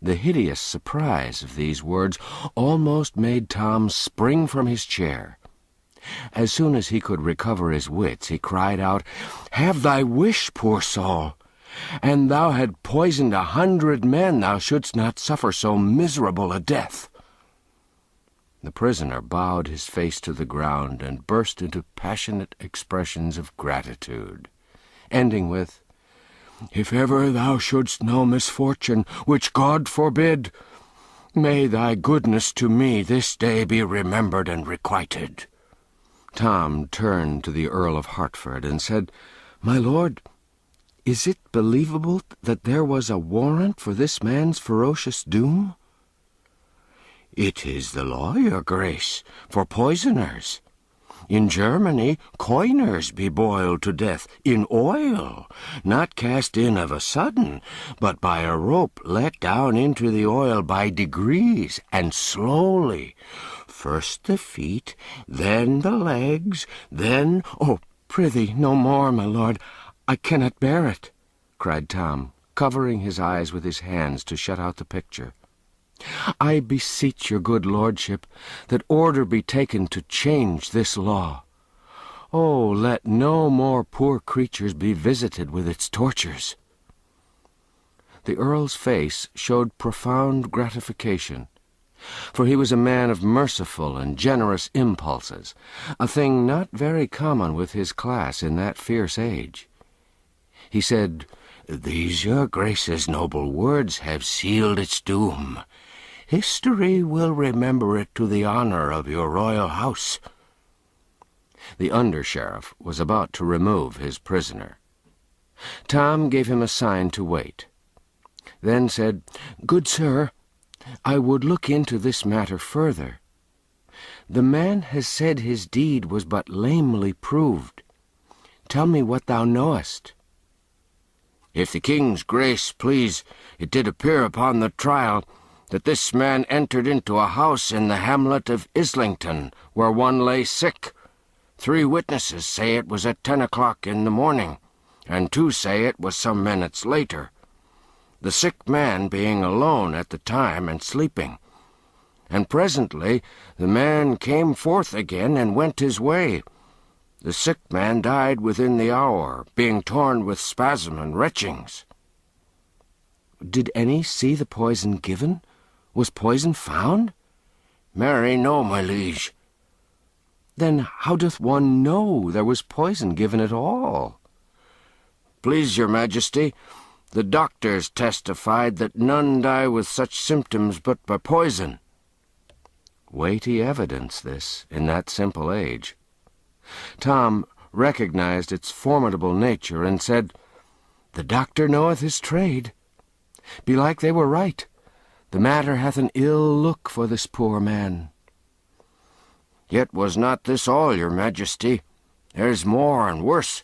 The hideous surprise of these words almost made Tom spring from his chair. As soon as he could recover his wits, he cried out, "Have thy wish, poor soul! and thou had poisoned 100 men, thou shouldst not suffer so miserable a death." The prisoner bowed his face to the ground and burst into passionate expressions of gratitude, ending with, "If ever thou shouldst know misfortune, which God forbid, may thy goodness to me this day be remembered and requited." Tom turned to the Earl of Hertford and said, "My lord, is it believable that there was a warrant for this man's ferocious doom?" "It is the law, your grace, for poisoners. In Germany, coiners be boiled to death in oil, not cast in of a sudden, but by a rope let down into the oil by degrees and slowly. First the feet, then the legs, then—" "Oh, prithee, no more, my lord. I cannot bear it," cried Tom, covering his eyes with his hands to shut out the picture. "I beseech your good lordship that order be taken to change this law. Oh, let no more poor creatures be visited with its tortures." The Earl's face showed profound gratification, for he was a man of merciful and generous impulses, a thing not very common with his class in that fierce age. He said, "These your grace's noble words have sealed its doom. History will remember it to the honor of your royal house." The under-sheriff was about to remove his prisoner. Tom gave him a sign to wait, then said, "Good sir, I would look into this matter further. The man has said his deed was but lamely proved. Tell me what thou knowest." "If the king's grace please, it did appear upon the trial that this man entered into a house in the hamlet of Islington, where one lay sick. 3 witnesses say it was at 10 o'clock in the morning, and 2 say it was some minutes later, the sick man being alone at the time and sleeping. And presently the man came forth again and went his way. The sick man died within the hour, being torn with spasm and retchings." "Did any see the poison given? Was poison found?" "Marry, no, my liege." "Then how doth one know there was poison given at all?" "Please your majesty, the doctors testified that none die with such symptoms but by poison." Weighty evidence, this, in that simple age. Tom recognized its formidable nature and said, "The doctor knoweth his trade. Belike they were right. The matter hath an ill look for this poor man." "Yet was not this all, your majesty. There's more and worse.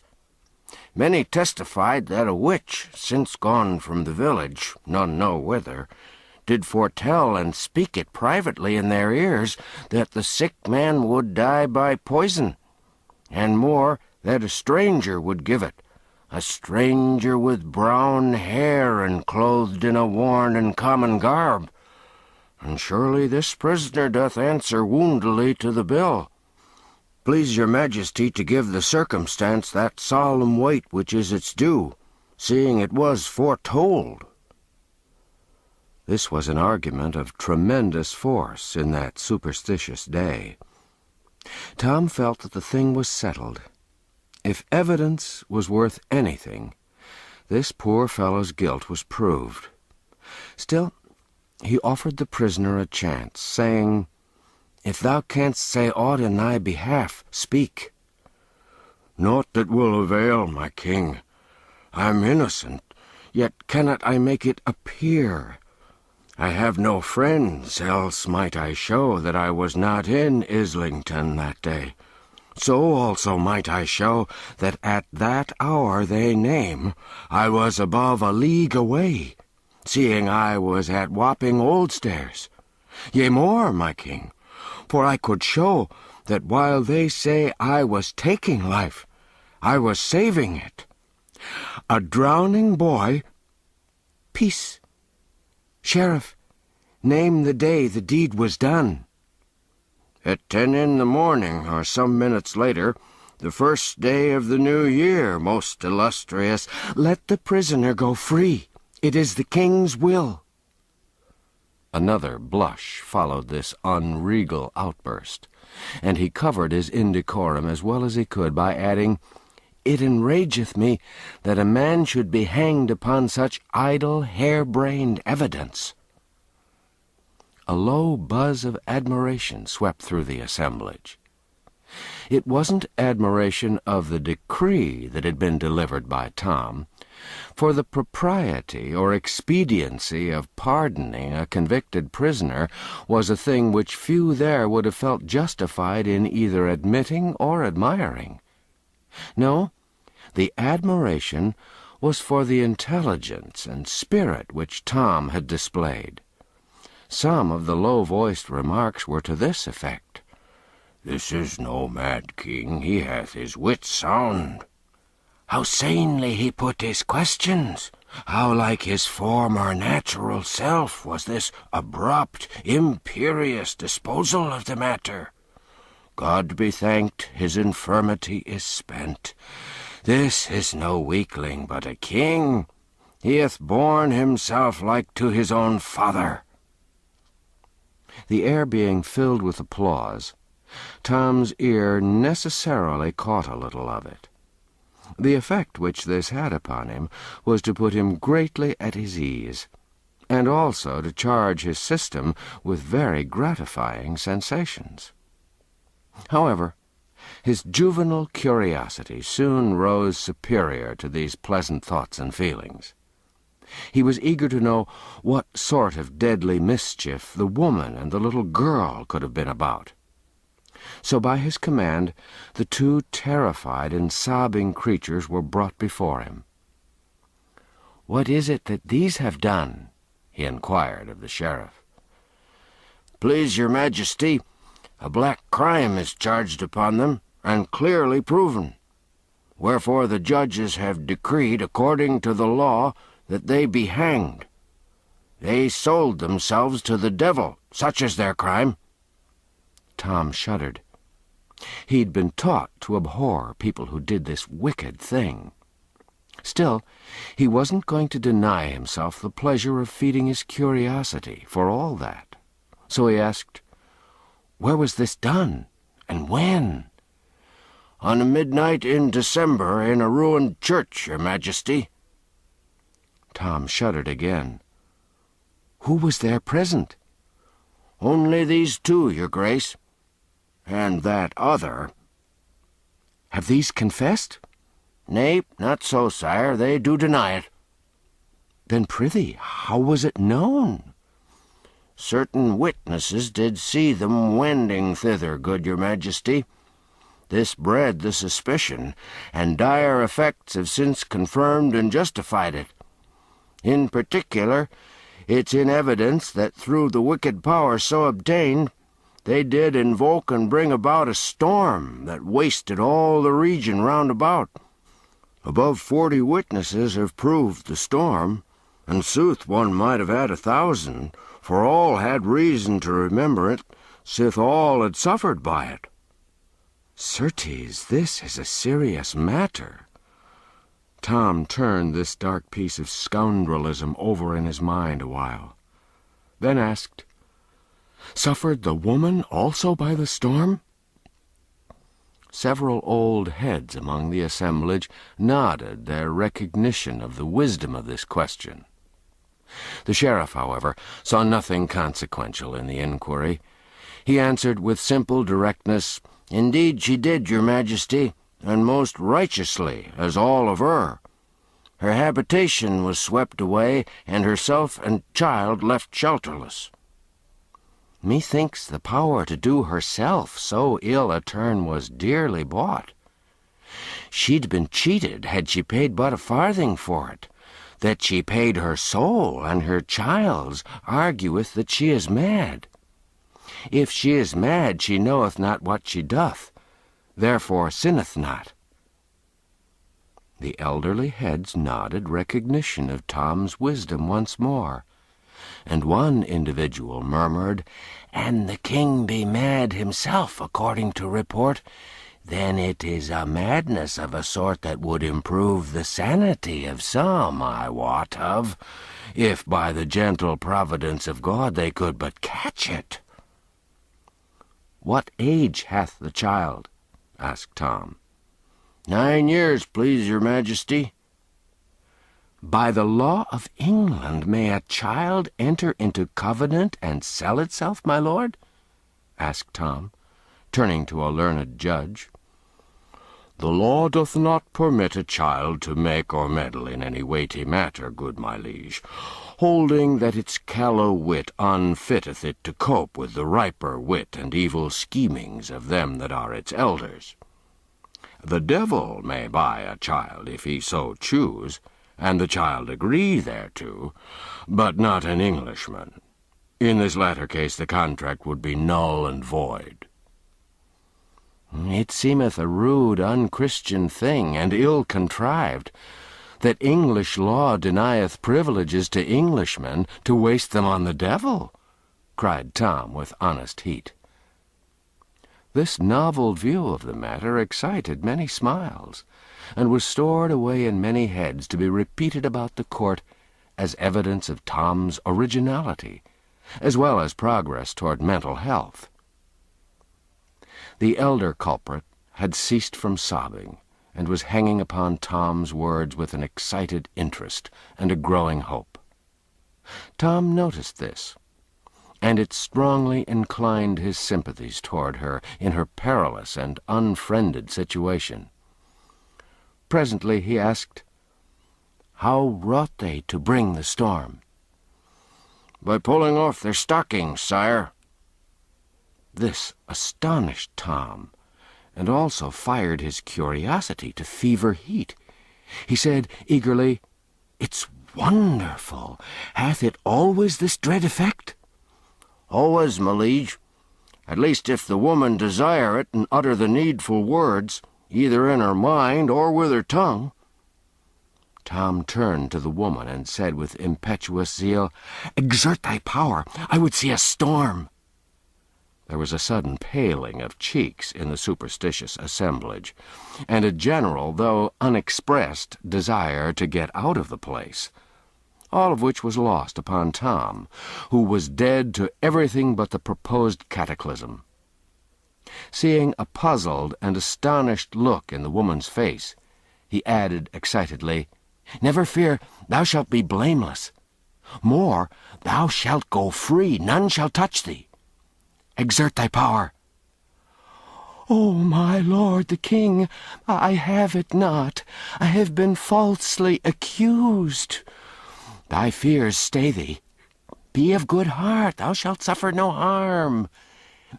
Many testified that a witch, since gone from the village, none know whither, did foretell and speak it privately in their ears that the sick man would die by poison, and more, that a stranger would give it, a stranger with brown hair and clothed in a worn and common garb. And surely this prisoner doth answer woundily to the bill. Please your majesty to give the circumstance that solemn weight which is its due, seeing it was foretold." This was an argument of tremendous force in that superstitious day. Tom felt that the thing was settled. If evidence was worth anything, this poor fellow's guilt was proved. Still, he offered the prisoner a chance, saying, "If thou canst say aught in thy behalf, speak." "Naught that will avail, my king. I am innocent, yet cannot I make it appear. I have no friends, else might I show that I was not in Islington that day. So also might I show that at that hour they name I was above a league away, seeing I was at Wapping Oldstairs. Yea, more, my king, for I could show that while they say I was taking life, I was saving it. A drowning boy—" "Peace. Sheriff, name the day the deed was done." "At 10 in the morning, or some minutes later, The first day of the new year, most illustrious. Let the prisoner go free. It is the king's will." Another blush followed this unregal outburst, and he covered his indecorum as well as he could by adding, "It enrageth me that a man should be hanged upon such idle, hair-brained evidence." A low buzz of admiration swept through the assemblage. It wasn't admiration of the decree that had been delivered by Tom, for the propriety or expediency of pardoning a convicted prisoner was a thing which few there would have felt justified in either admitting or admiring. No, the admiration was for the intelligence and spirit which Tom had displayed. Some of the low-voiced remarks were to this effect: "This is no mad king, he hath his wits sound. How sanely he put his questions! How like his former natural self was this abrupt, imperious disposal of the matter! God be thanked, his infirmity is spent. This is no weakling, but a king. He hath borne himself like to his own father." The air being filled with applause, Tom's ear necessarily caught a little of it. The effect which this had upon him was to put him greatly at his ease, and also to charge his system with very gratifying sensations. However, his juvenile curiosity soon rose superior to these pleasant thoughts and feelings. He was eager to know what sort of deadly mischief the woman and the little girl could have been about. So by his command, the two terrified and sobbing creatures were brought before him. "What is it that these have done?" he inquired of the sheriff. "Please your majesty, a black crime is charged upon them, and clearly proven. Wherefore the judges have decreed, according to the law, that they be hanged. They sold themselves to the devil, such is their crime." Tom shuddered. He'd been taught to abhor people who did this wicked thing. Still, he wasn't going to deny himself the pleasure of feeding his curiosity, for all that. So he asked, "Where was this done, and when?" "On a midnight in December in a ruined church, your majesty." Tom shuddered again. "Who was there present?" "Only these two, your grace, and that other." "Have these confessed?" "Nay, not so, sire. They do deny it." "Then prithee, how was it known?" "Certain witnesses did see them wending thither, good your majesty. This bred the suspicion, and dire effects have since confirmed and justified it. In particular, it's in evidence that through the wicked power so obtained, they did invoke and bring about a storm that wasted all the region round about. Above 40 witnesses have proved the storm, and sooth one might have had 1,000, for all had reason to remember it, sith all had suffered by it." "Certes, this is a serious matter." Tom turned this dark piece of scoundrelism over in his mind a while, then asked, "Suffered the woman also by the storm?" Several old heads among the assemblage nodded their recognition of the wisdom of this question. The sheriff, however, saw nothing consequential in the inquiry. He answered with simple directness, "Indeed she did, your majesty, and most righteously, as all of her. Her habitation was swept away, and herself and child left shelterless." "Methinks the power to do herself so ill a turn was dearly bought. She'd been cheated had she paid but a farthing for it. That she paid her soul and her child's argueth that she is mad. If she is mad, she knoweth not what she doth, therefore sinneth not." The elderly heads nodded recognition of Tom's wisdom once more, and one individual murmured, "And the king be mad himself, according to report. Then it is a madness of a sort that would improve the sanity of some, I wot of, if by the gentle providence of God they could but catch it." "What age hath the child?" asked Tom. 9 years, please your majesty." "By the law of England may a child enter into covenant and sell itself, my lord?" asked Tom, turning to a learned judge. "The law doth not permit a child to make or meddle in any weighty matter, good my liege, holding that its callow wit unfitteth it to cope with the riper wit and evil schemings of them that are its elders. The devil may buy a child if he so choose, and the child agree thereto, but not an Englishman. In this latter case the contract would be null and void." "It seemeth a rude, unchristian thing, and ill contrived, that English law denieth privileges to Englishmen to waste them on the devil," cried Tom with honest heat. This novel view of the matter excited many smiles, and was stored away in many heads to be repeated about the court as evidence of Tom's originality, as well as progress toward mental health. The elder culprit had ceased from sobbing, and was hanging upon Tom's words with an excited interest and a growing hope. Tom noticed this, and it strongly inclined his sympathies toward her in her perilous and unfriended situation. Presently he asked, "How wrought they to bring the storm?" "By pulling off their stockings, sire." This astonished Tom, and also fired his curiosity to fever heat. He said eagerly, "It's wonderful. Hath it always this dread effect?" "Always, my liege. At least if the woman desire it and utter the needful words, either in her mind or with her tongue." Tom turned to the woman and said with impetuous zeal, "Exert thy power. I would see a storm." There was a sudden paling of cheeks in the superstitious assemblage, and a general, though unexpressed, desire to get out of the place, all of which was lost upon Tom, who was dead to everything but the proposed cataclysm. Seeing a puzzled and astonished look in the woman's face, he added excitedly, "Never fear, thou shalt be blameless. More, thou shalt go free, none shall touch thee. Exert thy power." "Oh, my lord the king, I have it not. I have been falsely accused." "Thy fears stay thee. Be of good heart, thou shalt suffer no harm.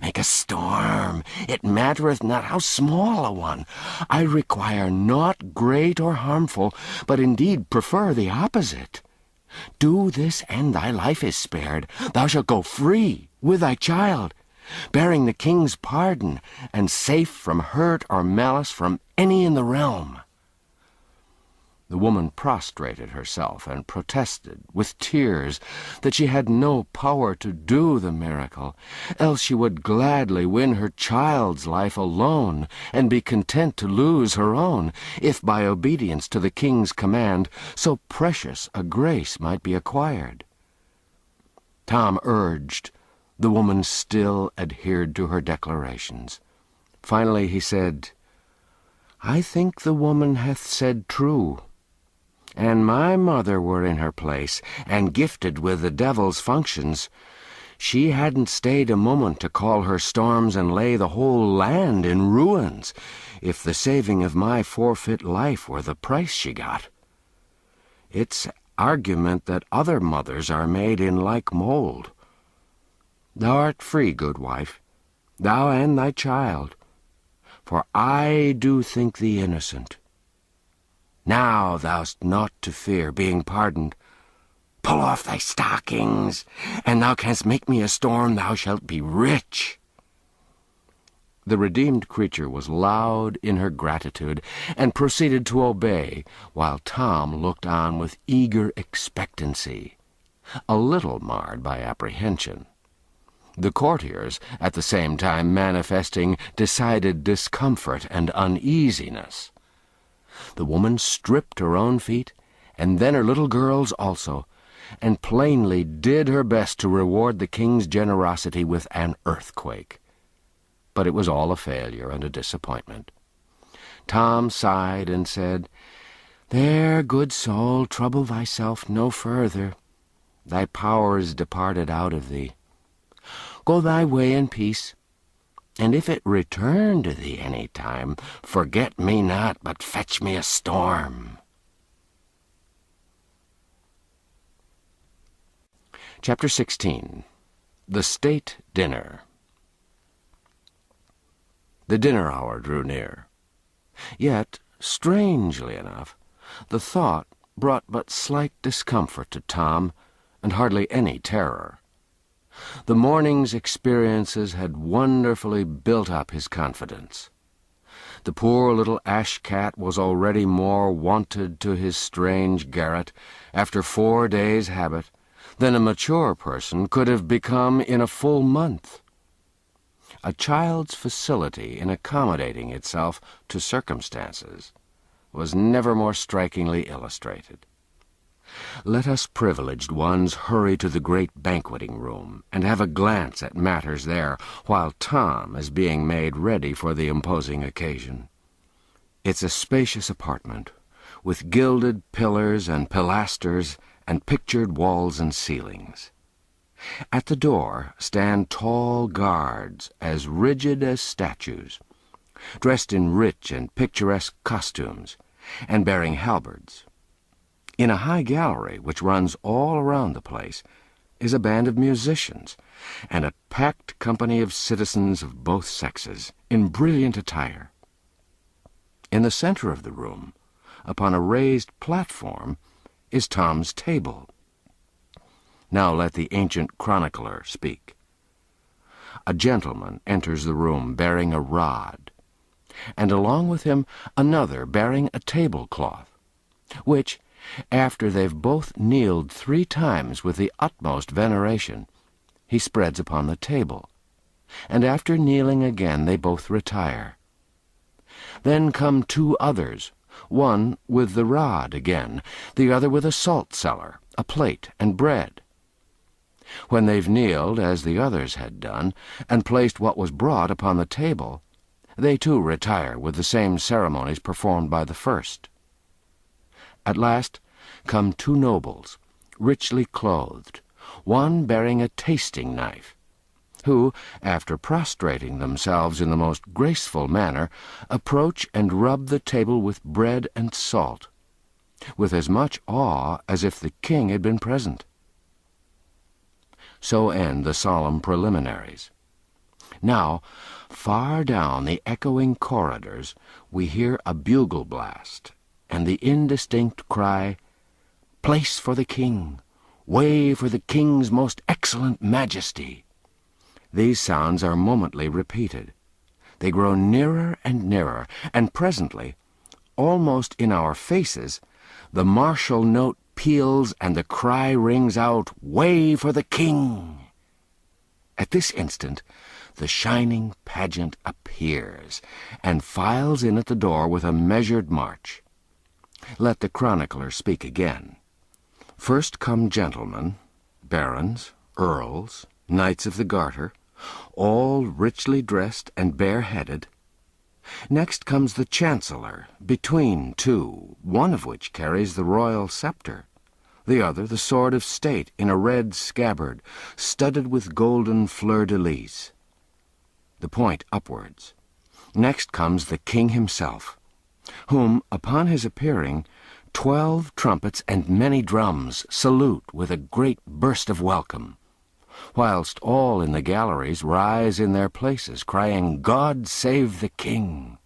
Make a storm, it mattereth not how small a one. I require naught great or harmful, but indeed prefer the opposite. Do this, and thy life is spared. Thou shalt go free with thy child, bearing the king's pardon, and safe from hurt or malice from any in the realm." The woman prostrated herself and protested, with tears, that she had no power to do the miracle, else she would gladly win her child's life alone, and be content to lose her own, if by obedience to the king's command so precious a grace might be acquired. Tom urged. The woman still adhered to her declarations. Finally he said, "I think the woman hath said true. An my mother were in her place, and gifted with the devil's functions, she hadn't stayed a moment to call her storms and lay the whole land in ruins, if the saving of my forfeit life were the price she got. It's argument that other mothers are made in like mould. Thou art free, good wife, thou and thy child, for I do think thee innocent. Now thou'st naught to fear, being pardoned. Pull off thy stockings, and thou canst make me a storm, thou shalt be rich." The redeemed creature was loud in her gratitude, and proceeded to obey, while Tom looked on with eager expectancy, a little marred by apprehension. the courtiers at the same time manifesting decided discomfort and uneasiness. The woman stripped her own feet, and then her little girl's also, and plainly did her best to reward the king's generosity with an earthquake. But it was all a failure and a disappointment. Tom sighed and said, "There, good soul, trouble thyself no further. Thy power is departed out of thee. Go thy way in peace, and if it return to thee any time, forget me not, but fetch me a storm." Chapter 16. The State Dinner. The dinner hour drew near. Yet, strangely enough, the thought brought but slight discomfort to Tom, and hardly any terror. The morning's experiences had wonderfully built up his confidence. The poor little ash-cat was already more wonted to his strange garret, after 4 days' habit, than a mature person could have become in a full month. A child's facility in accommodating itself to circumstances was never more strikingly illustrated. Let us privileged ones hurry to the great banqueting room and have a glance at matters there, while Tom is being made ready for the imposing occasion. It's a spacious apartment, with gilded pillars and pilasters and pictured walls and ceilings. At the door stand tall guards, as rigid as statues, dressed in rich and picturesque costumes, and bearing halberds. In a high gallery, which runs all around the place, is a band of musicians, and a packed company of citizens of both sexes, in brilliant attire. In the center of the room, upon a raised platform, is Tom's table. Now let the ancient chronicler speak. A gentleman enters the room bearing a rod, and along with him another bearing a tablecloth, which, after they've both kneeled 3 times with the utmost veneration, he spreads upon the table, and after kneeling again they both retire. Then come 2 others, one with the rod again, the other with a salt-cellar, a plate, and bread. When they've kneeled, as the others had done, and placed what was brought upon the table, they too retire with the same ceremonies performed by the first. At last come 2 nobles, richly clothed, one bearing a tasting knife, who, after prostrating themselves in the most graceful manner, approach and rub the table with bread and salt, with as much awe as if the king had been present. So end the solemn preliminaries. Now, far down the echoing corridors, we hear a bugle blast, and the indistinct cry, "Place for the king! Way for the king's most excellent majesty!" These sounds are momently repeated. They grow nearer and nearer, and presently, almost in our faces, the martial note peals and the cry rings out, "Way for the king!" At this instant, the shining pageant appears, and files in at the door with a measured march. Let the chronicler speak again. First come gentlemen, barons, earls, knights of the garter, all richly dressed and bareheaded. Next comes the chancellor, between 2, one of which carries the royal scepter, the other the sword of state in a red scabbard, studded with golden fleur-de-lis, the point upwards. Next comes the king himself, whom, upon his appearing, 12 trumpets and many drums salute with a great burst of welcome, whilst all in the galleries rise in their places, crying, "God save the king!"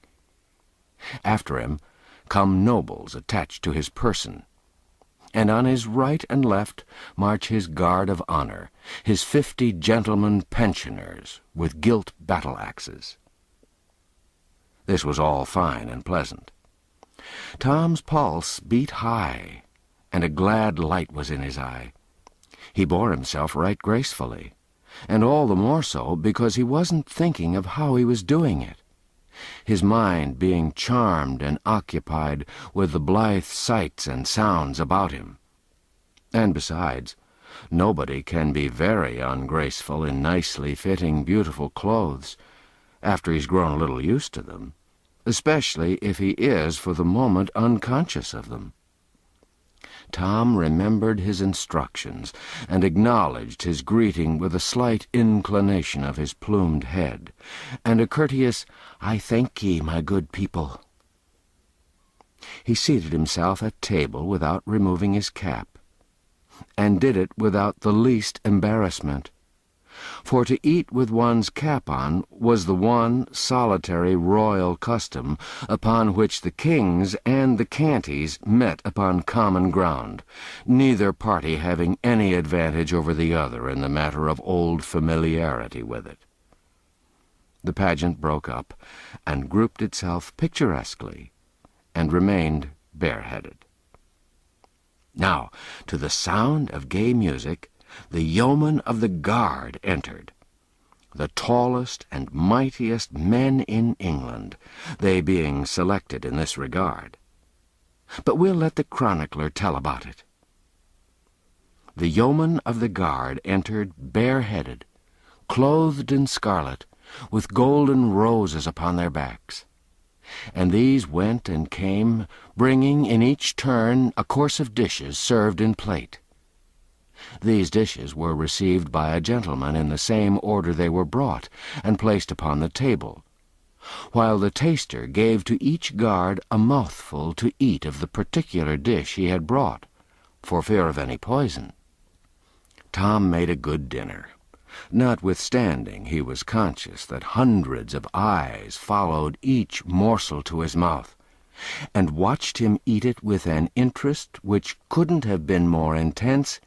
After him come nobles attached to his person, and on his right and left march his guard of honor, his 50 gentlemen pensioners with gilt battle-axes. This was all fine and pleasant. Tom's pulse beat high, and a glad light was in his eye. He bore himself right gracefully, and all the more so because he wasn't thinking of how he was doing it, his mind being charmed and occupied with the blithe sights and sounds about him. And besides, nobody can be very ungraceful in nicely fitting, beautiful clothes after he's grown a little used to them, especially if he is for the moment unconscious of them. Tom remembered his instructions and acknowledged his greeting with a slight inclination of his plumed head, and a courteous, "I thank ye, my good people." He seated himself at table without removing his cap, and did it without the least embarrassment, for to eat with one's cap on was the one solitary royal custom upon which the kings and the canties met upon common ground, neither party having any advantage over the other in the matter of old familiarity with it. The pageant broke up and grouped itself picturesquely, and remained bareheaded. Now, to the sound of gay music, the yeomen of the guard entered, the tallest and mightiest men in England, they being selected in this regard. But we'll let the chronicler tell about it. The yeomen of the guard entered bareheaded, clothed in scarlet, with golden roses upon their backs. And these went and came, bringing in each turn a course of dishes served in plate. These dishes were received by a gentleman in the same order they were brought, and placed upon the table, while the taster gave to each guard a mouthful to eat of the particular dish he had brought, for fear of any poison. Tom made a good dinner, notwithstanding he was conscious that hundreds of eyes followed each morsel to his mouth, and watched him eat it with an interest which couldn't have been more intense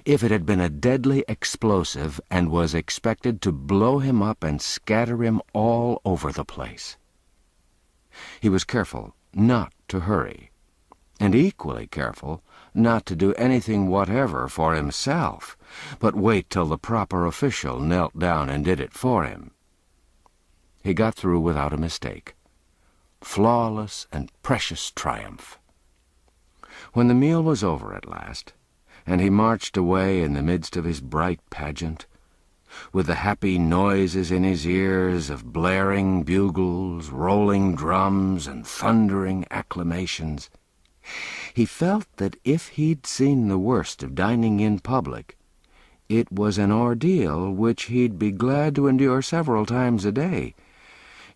if it had been a deadly explosive and was expected to blow him up and scatter him all over the place. He was careful not to hurry, and equally careful not to do anything whatever for himself, but wait till the proper official knelt down and did it for him. He got through without a mistake. Flawless and precious triumph. When the meal was over at last, and he marched away in the midst of his bright pageant, with the happy noises in his ears of blaring bugles, rolling drums, and thundering acclamations, he felt that if he'd seen the worst of dining in public, it was an ordeal which he'd be glad to endure several times a day,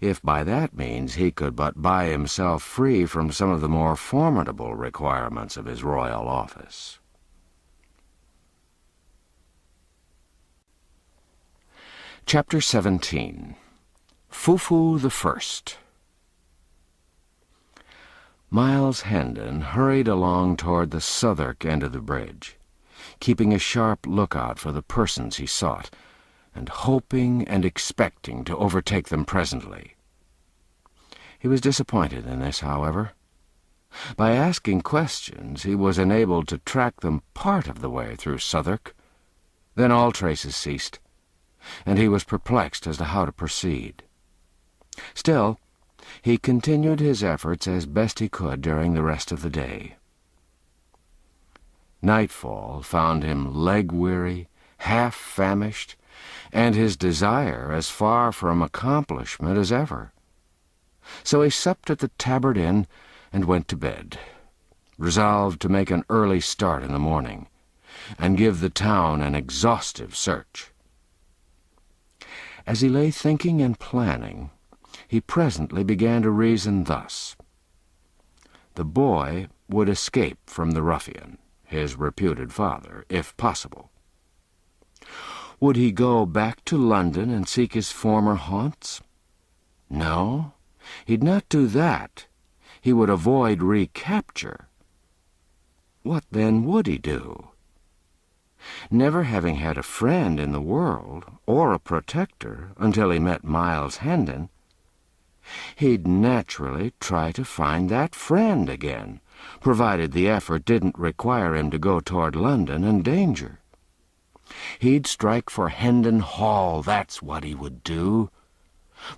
if by that means he could but buy himself free from some of the more formidable requirements of his royal office. Chapter 17. Fufu the First. Miles Hendon hurried along toward the Southwark end of the bridge, keeping a sharp lookout for the persons he sought, and hoping and expecting to overtake them presently. He was disappointed in this, however. By asking questions, he was enabled to track them part of the way through Southwark. Then all traces ceased, and he was perplexed as to how to proceed. Still, he continued his efforts as best he could during the rest of the day. Nightfall found him leg-weary, half-famished, and his desire as far from accomplishment as ever. So he supped at the Tabard Inn and went to bed, resolved to make an early start in the morning, and give the town an exhaustive search. As he lay thinking and planning, he presently began to reason thus. The boy would escape from the ruffian, his reputed father, if possible. Would he go back to London and seek his former haunts? No, he'd not do that. He would avoid recapture. What then would he do? Never having had a friend in the world, or a protector, until he met Miles Hendon, he'd naturally try to find that friend again, provided the effort didn't require him to go toward London and danger. He'd strike for Hendon Hall, that's what he would do.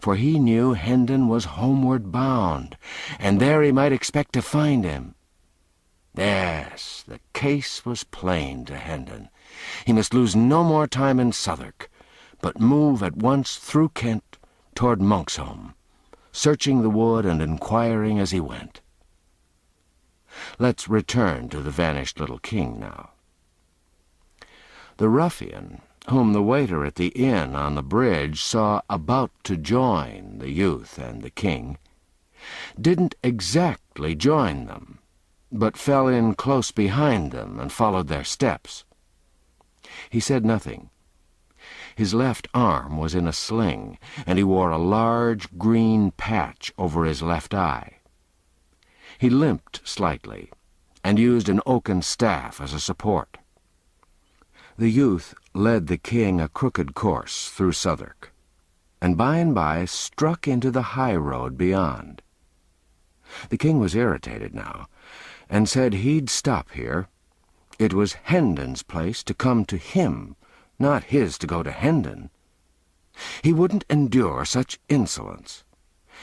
For he knew Hendon was homeward bound, and there he might expect to find him. Yes, the case was plain to Hendon. He must lose no more time in Southwark, but move at once through Kent toward Monksholm, searching the wood and inquiring as he went. Let's return to the vanished little king now. The ruffian, whom the waiter at the inn on the bridge saw about to join the youth and the king, didn't exactly join them, but fell in close behind them and followed their steps. He said nothing. His left arm was in a sling, and he wore a large green patch over his left eye. He limped slightly, and used an oaken staff as a support. The youth led the king a crooked course through Southwark, and by struck into the high road beyond. The king was irritated now, and said he'd stop here. It was Hendon's place to come to him, not his to go to Hendon. He wouldn't endure such insolence.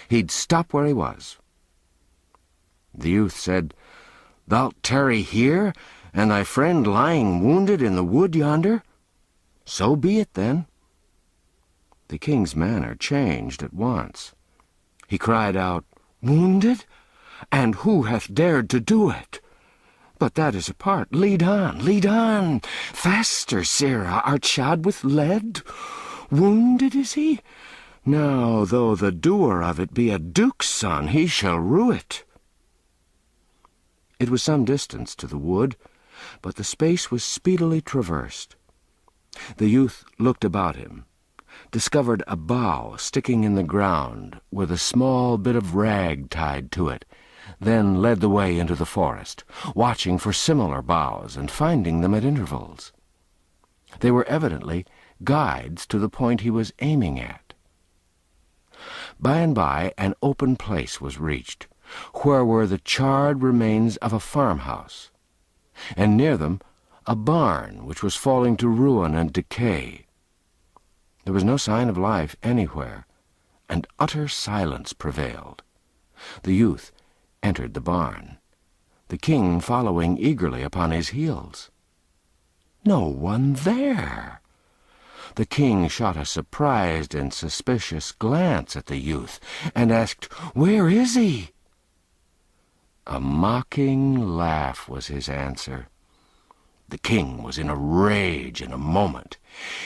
He'd stop where he was. The youth said, "Thou'lt tarry here, and thy friend lying wounded in the wood yonder? So be it, then." The king's manner changed at once. He cried out, "Wounded? And who hath dared to do it? But that is apart. Lead on, lead on. Faster, sirrah, art shod with lead? Wounded is he? Now, though the doer of it be a duke's son, he shall rue it." It was some distance to the wood, but the space was speedily traversed. The youth looked about him, discovered a bough sticking in the ground with a small bit of rag tied to it, then led the way into the forest, watching for similar boughs and finding them at intervals. They were evidently guides to the point he was aiming at. By and by an open place was reached, where were the charred remains of a farmhouse, and near them a barn which was falling to ruin and decay. There was no sign of life anywhere, and utter silence prevailed. The youth entered the barn, the king following eagerly upon his heels. No one there! The king shot a surprised and suspicious glance at the youth, and asked, "Where is he?" A mocking laugh was his answer. The king was in a rage in a moment.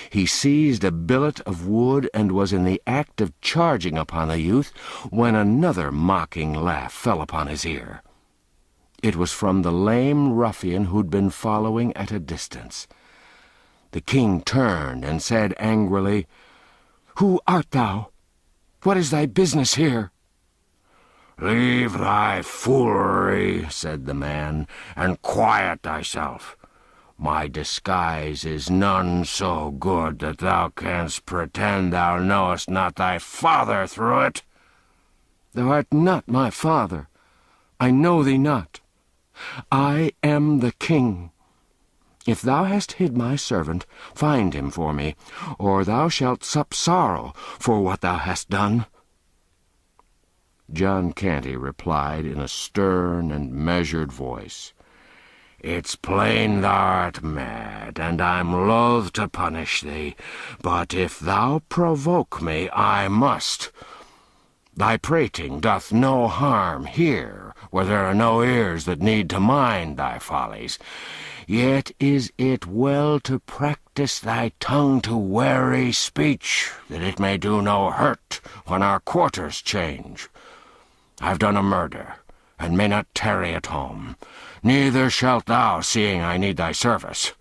He seized a billet of wood and was in the act of charging upon the youth when another mocking laugh fell upon his ear. It was from the lame ruffian who'd been following at a distance. The king turned and said angrily, "Who art thou? What is thy business here?" "Leave thy foolery," said the man, "and quiet thyself. My disguise is none so good that thou canst pretend thou knowest not thy father through it." "Thou art not my father. I know thee not. I am the king. If thou hast hid my servant, find him for me, or thou shalt sup sorrow for what thou hast done." John Canty replied in a stern and measured voice, "It's plain thou'rt mad, and I'm loath to punish thee, but if thou provoke me, I must. Thy prating doth no harm here, where there are no ears that need to mind thy follies. Yet is it well to practice thy tongue to wary speech, that it may do no hurt when our quarters change. I've done a murder, and may not tarry at home. Neither shalt thou, seeing I need thy service.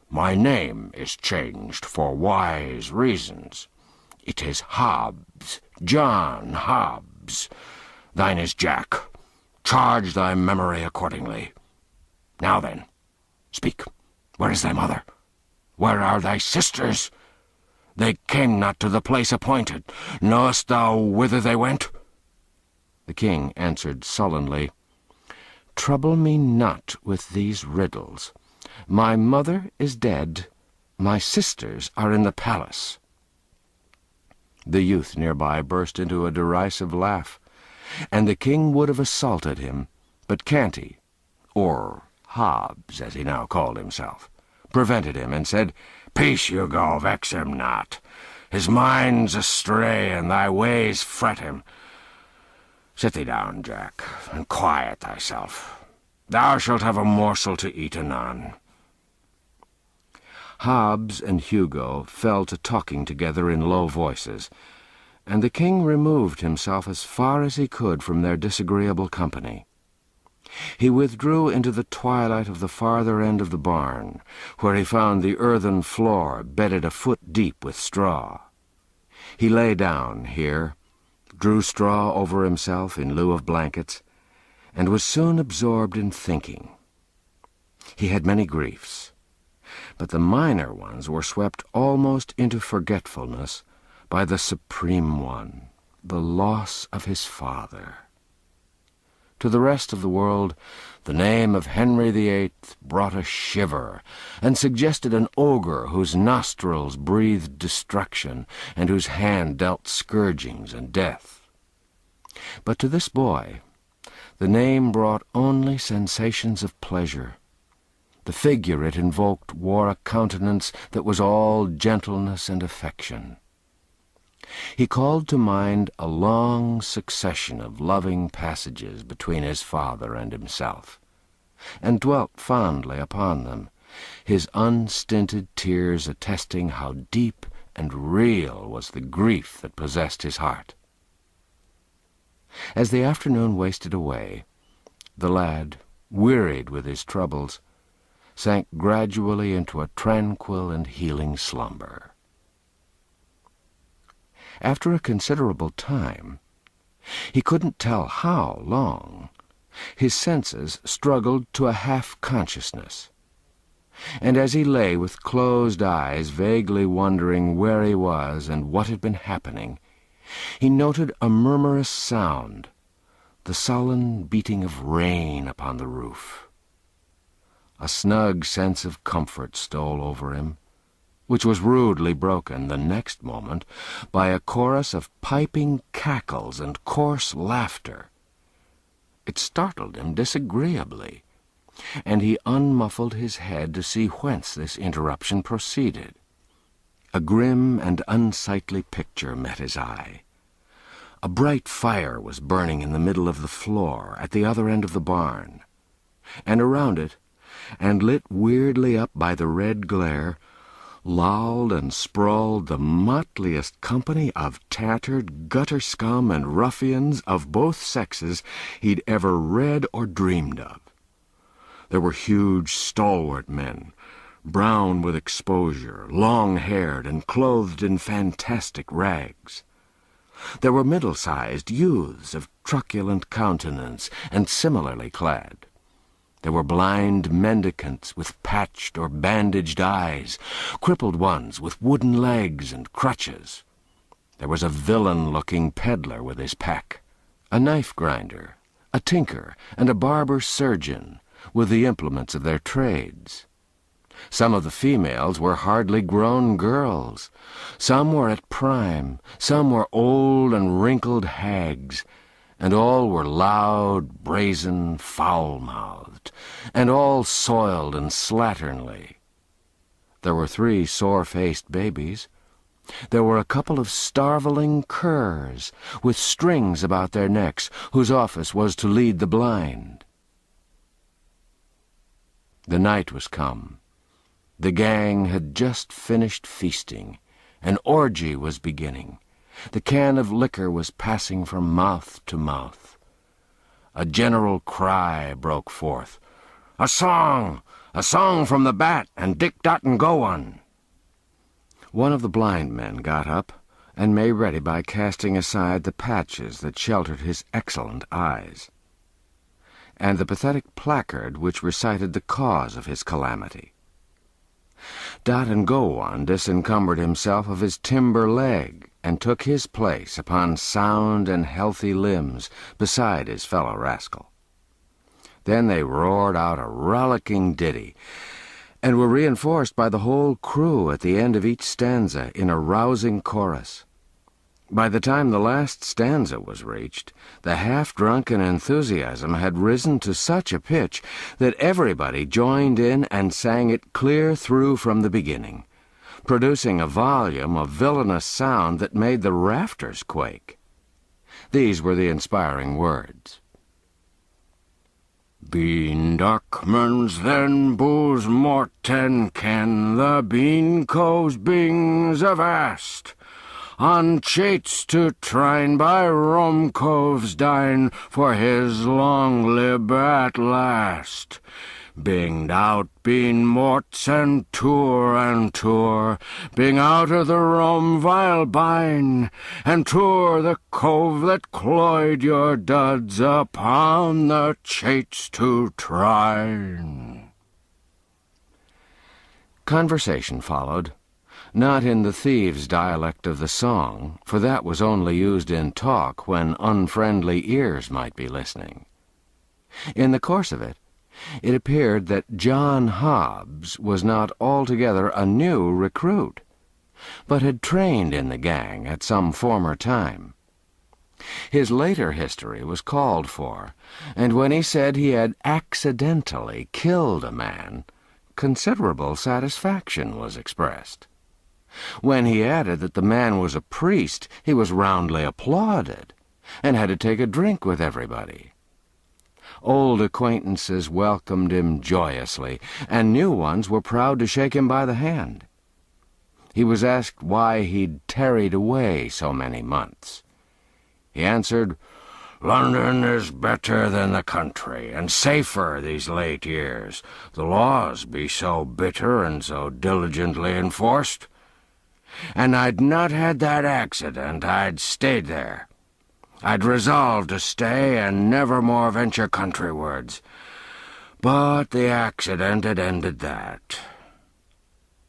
My name is changed for wise reasons. It is Hobbs, John Hobbs. Thine is Jack. Charge thy memory accordingly. Now then, speak. Where is thy mother? Where are thy sisters? They came not to the place appointed. Knowest thou whither they went?" The king answered sullenly, "Trouble me not with these riddles. My mother is dead, My sisters are in the palace." The youth nearby burst into a derisive laugh, and the king would have assaulted him, but Canty, or Hobbs, as he now called himself, prevented him and said, "Peace, Hugo, vex him not. His mind's astray, and thy ways fret him. Sit thee down, Jack, and quiet thyself. Thou shalt have a morsel to eat anon." Hobbs and Hugo fell to talking together in low voices, and the king removed himself as far as he could from their disagreeable company. He withdrew into the twilight of the farther end of the barn, where he found the earthen floor bedded a foot deep with straw. He lay down here, drew straw over himself in lieu of blankets, and was soon absorbed in thinking. He had many griefs, but the minor ones were swept almost into forgetfulness by the supreme one, the loss of his father. To the rest of the world, the name of Henry VIII brought a shiver, and suggested an ogre whose nostrils breathed destruction, and whose hand dealt scourgings and death. But to this boy, the name brought only sensations of pleasure. The figure it invoked wore a countenance that was all gentleness and affection. He called to mind a long succession of loving passages between his father and himself, and dwelt fondly upon them, his unstinted tears attesting how deep and real was the grief that possessed his heart. As the afternoon wasted away, the lad, wearied with his troubles, sank gradually into a tranquil and healing slumber. After a considerable time, he couldn't tell how long, his senses struggled to a half-consciousness, and as he lay with closed eyes, vaguely wondering where he was and what had been happening, he noted a murmurous sound, the sullen beating of rain upon the roof. A snug sense of comfort stole over him, which was rudely broken the next moment by a chorus of piping cackles and coarse laughter. It startled him disagreeably, and he unmuffled his head to see whence this interruption proceeded. A grim and unsightly picture met his eye. A bright fire was burning in the middle of the floor at the other end of the barn, and around it, and lit weirdly up by the red glare, lolled and sprawled the motliest company of tattered gutter scum and ruffians of both sexes he'd ever read or dreamed of. There were huge, stalwart men, brown with exposure, long-haired and clothed in fantastic rags. There were middle-sized youths of truculent countenance and similarly clad. There were blind mendicants with patched or bandaged eyes, crippled ones with wooden legs and crutches. There was a villain-looking peddler with his pack, a knife-grinder, a tinker, and a barber-surgeon, with the implements of their trades. Some of the females were hardly grown girls. Some were at prime, some were old and wrinkled hags, and all were loud, brazen, foul-mouthed, and all soiled and slatternly. There were 3 sore-faced babies. There were a couple of starveling curs, with strings about their necks, whose office was to lead the blind. The night was come. The gang had just finished feasting. An orgy was beginning. The can of liquor was passing from mouth to mouth. A general cry broke forth. "A song! A song from the bat, and Dick Dutton go one!" One of the blind men got up and made ready by casting aside the patches that sheltered his excellent eyes, and the pathetic placard which recited the cause of his calamity. Dot and Go One disencumbered himself of his timber leg and took his place upon sound and healthy limbs beside his fellow rascal. Then they roared out a rollicking ditty, and were reinforced by the whole crew at the end of each stanza in a rousing chorus. By the time the last stanza was reached, the half-drunken enthusiasm had risen to such a pitch that everybody joined in and sang it clear through from the beginning, producing a volume of villainous sound that made the rafters quake. These were the inspiring words. Bean Duckmans then booze morten ken the bean coves bings avast. On chates to trine by rum coves dine for his long lib at last. Binged out bean morts and tour, bing out of the rum vile bine, and tour the cove that cloyed your duds upon the chates to trine. Conversation followed, not in the thieves' dialect of the song, for that was only used in talk when unfriendly ears might be listening. In the course of it appeared that John Hobbs was not altogether a new recruit, but had trained in the gang at some former time. His later history was called for, and when he said he had accidentally killed a man, considerable satisfaction was expressed. When he added that the man was a priest, he was roundly applauded, and had to take a drink with everybody. Old acquaintances welcomed him joyously, and new ones were proud to shake him by the hand. He was asked why he'd tarried away so many months. He answered, "London is better than the country, and safer these late years. The laws be so bitter and so diligently enforced. And I'd not had that accident, I'd stayed there. I'd resolved to stay and never more venture countrywards. But the accident had ended that."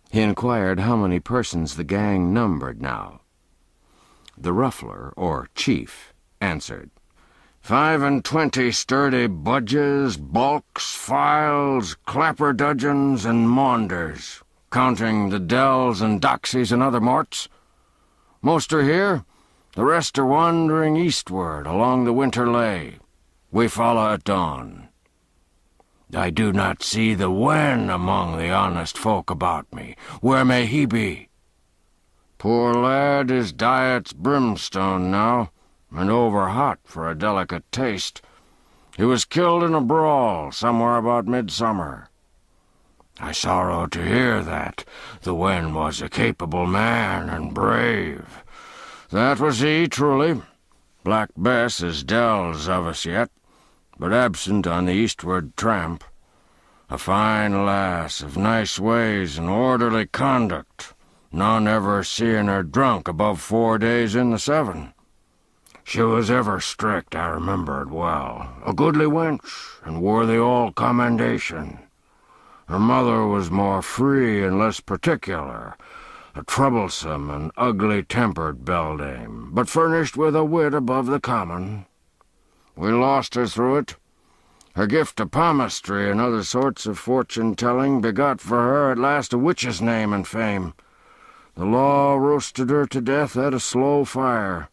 He inquired how many persons the gang numbered now. The ruffler, or chief, answered, 25 sturdy budges, bulks, files, clapperdudgeons, and maunders, counting the dells and doxies and other morts. Most are here. The rest are wandering eastward along the winter lay. We follow at dawn. I do not see the wen among the honest folk about me. Where may he be? Poor lad, his diet's brimstone now, and over-hot for a delicate taste. He was killed in a brawl somewhere about midsummer. I sorrow to hear that. The wen was a capable man and brave. That was he, truly. Black Bess is dells of us yet, but absent on the eastward tramp. A fine lass of nice ways and orderly conduct, none ever seeing her drunk above 4 days in the 7. She was ever strict, I remember it well, a goodly wench, and worthy all commendation. Her mother was more free and less particular, a troublesome and ugly-tempered beldame, but furnished with a wit above the common. We lost her through it. Her gift of palmistry and other sorts of fortune-telling begot for her at last a witch's name and fame. The law roasted her to death at a slow fire.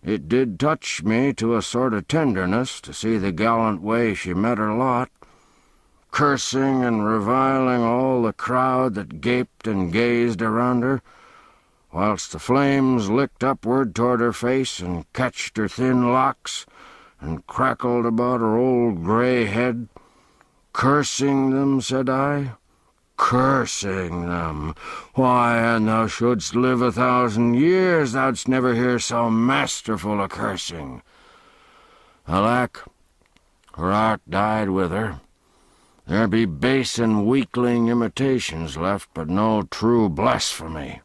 It did touch me to a sort of tenderness to see the gallant way she met her lot, cursing and reviling all the crowd that gaped and gazed around her, whilst the flames licked upward toward her face and catched her thin locks and crackled about her old grey head. Cursing them, said I, cursing them. Why, an thou shouldst live 1,000 years, thou'dst never hear so masterful a cursing. Alack, her art died with her. There be base and weakling imitations left, but no true blasphemy.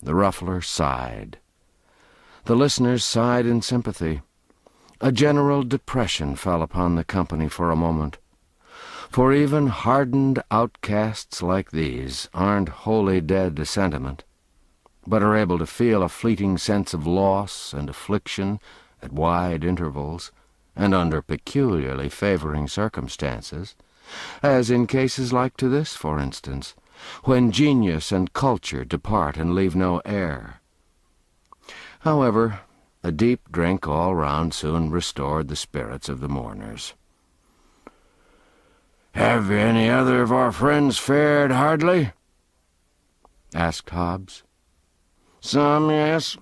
The ruffler sighed. The listeners sighed in sympathy. A general depression fell upon the company for a moment, for even hardened outcasts like these aren't wholly dead to sentiment, but are able to feel a fleeting sense of loss and affliction at wide intervals, and under peculiarly favoring circumstances, as in cases like to this, for instance, when genius and culture depart and leave no heir. However, a deep drink all round soon restored the spirits of the mourners. "Have any other of our friends fared hardly?" asked Hobbs. "Some, yes,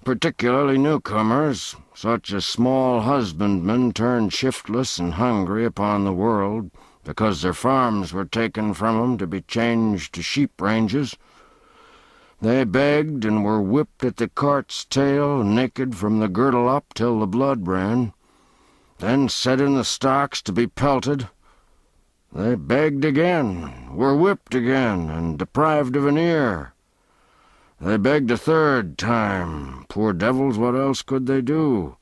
particularly newcomers, such as small husbandmen turned shiftless and hungry upon the world because their farms were taken from 'em to be changed to sheep ranges. They begged and were whipped at the cart's tail, naked from the girdle up till the blood ran, then set in the stocks to be pelted. They begged again, were whipped again, and deprived of an ear. They begged a third time, poor devils, what else could they do,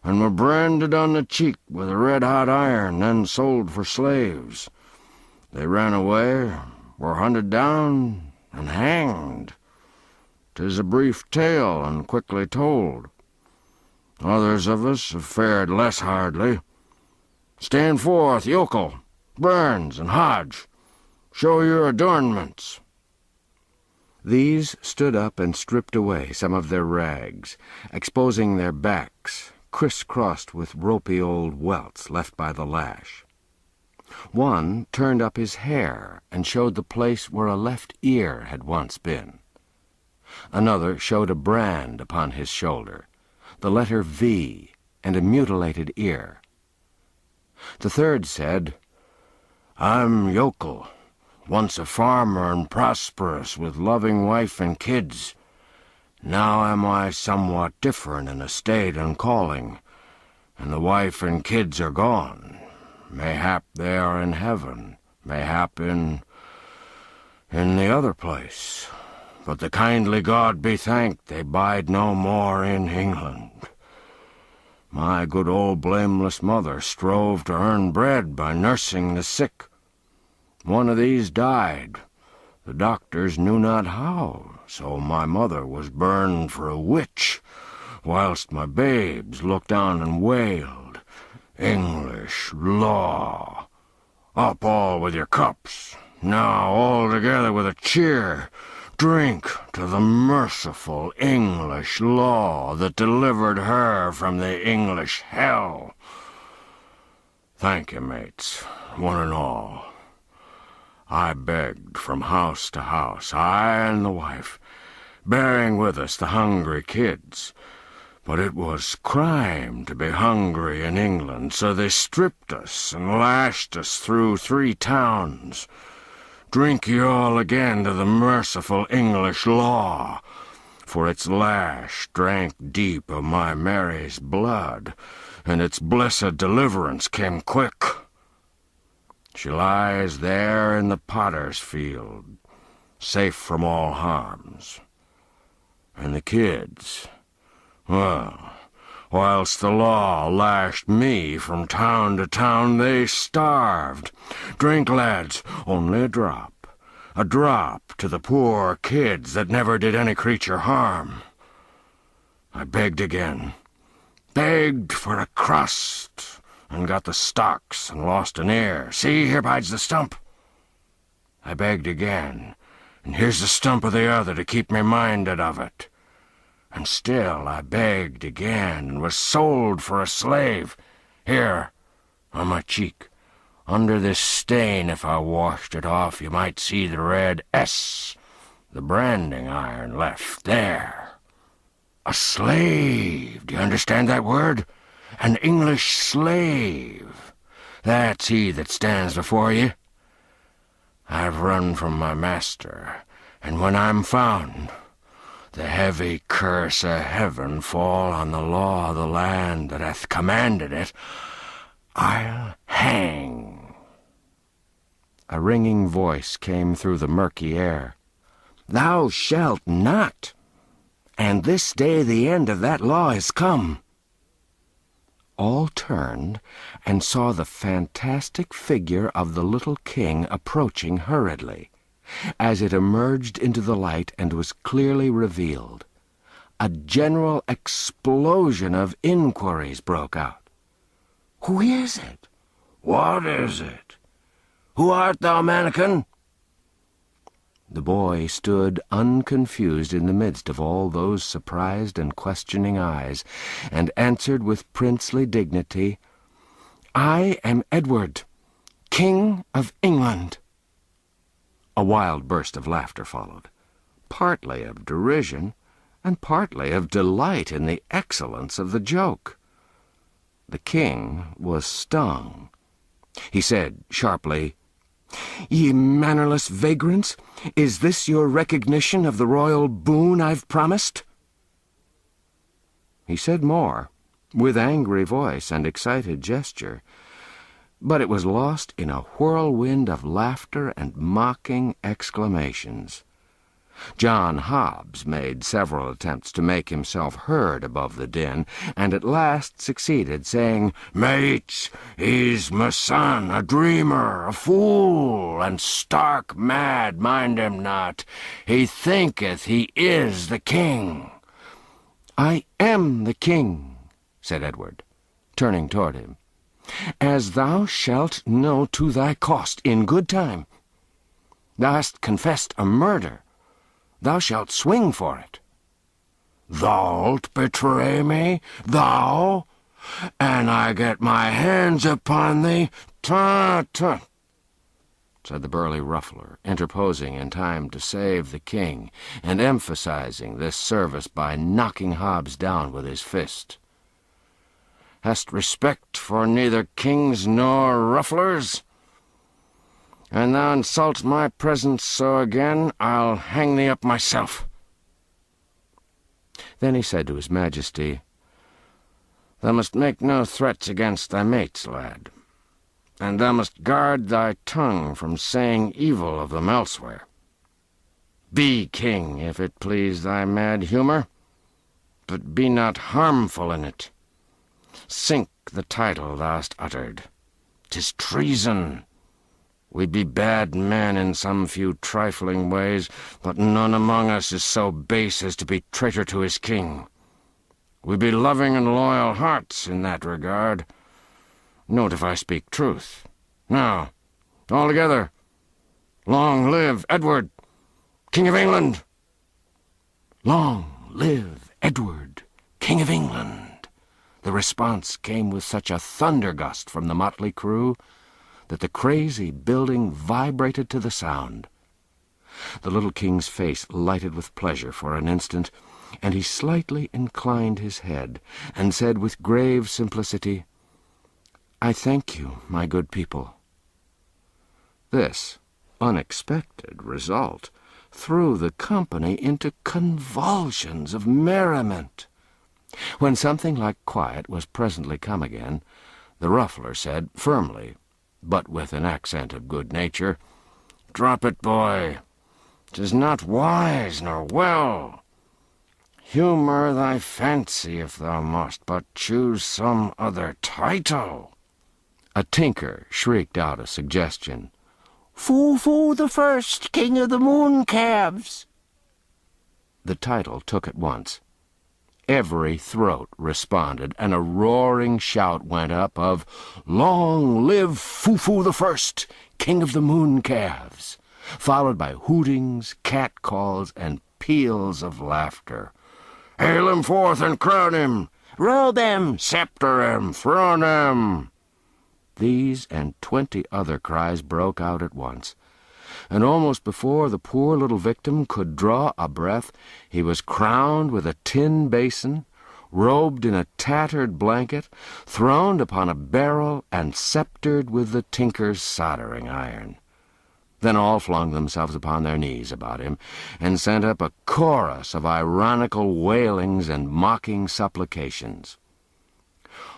and were branded on the cheek with a red-hot iron, then sold for slaves. They ran away, were hunted down, and hanged. 'Tis a brief tale, and quickly told. Others of us have fared less hardly. Stand forth, yokel, Burns, and Hodge. Show your adornments." These stood up and stripped away some of their rags, exposing their backs, criss-crossed with ropey old welts left by the lash. One turned up his hair and showed the place where a left ear had once been. Another showed a brand upon his shoulder, the letter V, and a mutilated ear. The third said, "I'm yokel, once a farmer and prosperous, with loving wife and kids. Now am I somewhat different in estate and calling, and the wife and kids are gone. Mayhap they are in heaven, mayhap in the other place. But the kindly God be thanked, they bide no more in England. My good old blameless mother strove to earn bread by nursing the sick. One of these died. The doctors knew not how, so my mother was burned for a witch, whilst my babes looked on and wailed. English law! Up all with your cups! Now all together with a cheer! Drink to the merciful English law that delivered her from the English hell! Thank you, mates, one and all. I begged from house to house, I and the wife, bearing with us the hungry kids. But it was crime to be hungry in England, so they stripped us and lashed us through 3 towns. Drink ye all again to the merciful English law, for its lash drank deep of my Mary's blood, and its blessed deliverance came quick. She lies there in the potter's field, safe from all harms. And the kids, well, whilst the law lashed me from town to town, they starved. Drink, lads, only a drop to the poor kids that never did any creature harm. I begged again, begged for a crust, and got the stocks and lost an ear. See, here bides the stump. I begged again, and here's the stump of the other to keep me minded of it. And still I begged again, and was sold for a slave. Here, on my cheek, under this stain, if I washed it off, you might see the red S, the branding iron left there. A slave, do you understand that word? An English slave. That's he that stands before you. I've run from my master, and when I'm found, the heavy curse of heaven fall on the law of the land that hath commanded it, I'll hang. A ringing voice came through the murky air. Thou shalt not, and this day the end of that law is come. All turned and saw the fantastic figure of the little king approaching hurriedly. As it emerged into the light and was clearly revealed, a general explosion of inquiries broke out. Who is it? What is it? Who art thou, mannikin?" The boy stood unconfused in the midst of all those surprised and questioning eyes, and answered with princely dignity, "I am Edward, King of England." A wild burst of laughter followed, partly of derision, and partly of delight in the excellence of the joke. The king was stung. He said sharply, "Ye mannerless vagrants, is this your recognition of the royal boon I've promised?" He said more, with angry voice and excited gesture, but it was lost in a whirlwind of laughter and mocking exclamations. John Hobbs made several attempts to make himself heard above the din, and at last succeeded, saying, "Mates, he's my son, a dreamer, a fool, and stark mad, mind him not. He thinketh he is the king." "I am the king," said Edward, turning toward him, "as thou shalt know to thy cost in good time. Thou hast confessed a murder. Thou shalt swing for it." "Thou'lt betray me, thou? And I get my hands upon thee? Tut, tut," said the burly ruffler, interposing in time to save the king, and emphasizing this service by knocking Hobbs down with his fist. "Hast respect for neither kings nor rufflers? An thou insult my presence so again, I'll hang thee up myself." Then he said to his majesty, "Thou must make no threats against thy mates, lad, and thou must guard thy tongue from saying evil of them elsewhere. Be king, if it please thy mad humour, but be not harmful in it. Sink the title thou'st uttered. 'Tis treason. We be bad men in some few trifling ways, but none among us is so base as to be traitor to his king. We be loving and loyal hearts in that regard. Note if I speak truth. Now, all together, long live Edward, King of England!" "Long live Edward, King of England!" The response came with such a thundergust from the motley crew that the crazy building vibrated to the sound. The little king's face lighted with pleasure for an instant, and he slightly inclined his head, and said with grave simplicity, "I thank you, my good people." This unexpected result threw the company into convulsions of merriment. When something like quiet was presently come again, the ruffler said firmly, but with an accent of good nature, "Drop it, boy. 'Tis not wise nor well. Humour thy fancy if thou must, but choose some other title." A tinker shrieked out a suggestion. "Foo-foo the First, King of the Mooncalves." The title took at once. Every throat responded, and a roaring shout went up of, "Long live Foo-foo the First, King of the Mooncalves," followed by hootings, catcalls, and peals of laughter. "Hail him forth and crown him! Robe him! Sceptre him! Throne him!" These and 20 other cries broke out at once, and almost before the poor little victim could draw a breath, he was crowned with a tin basin, robed in a tattered blanket, throned upon a barrel, and sceptered with the tinker's soldering iron. Then all flung themselves upon their knees about him, and sent up a chorus of ironical wailings and mocking supplications,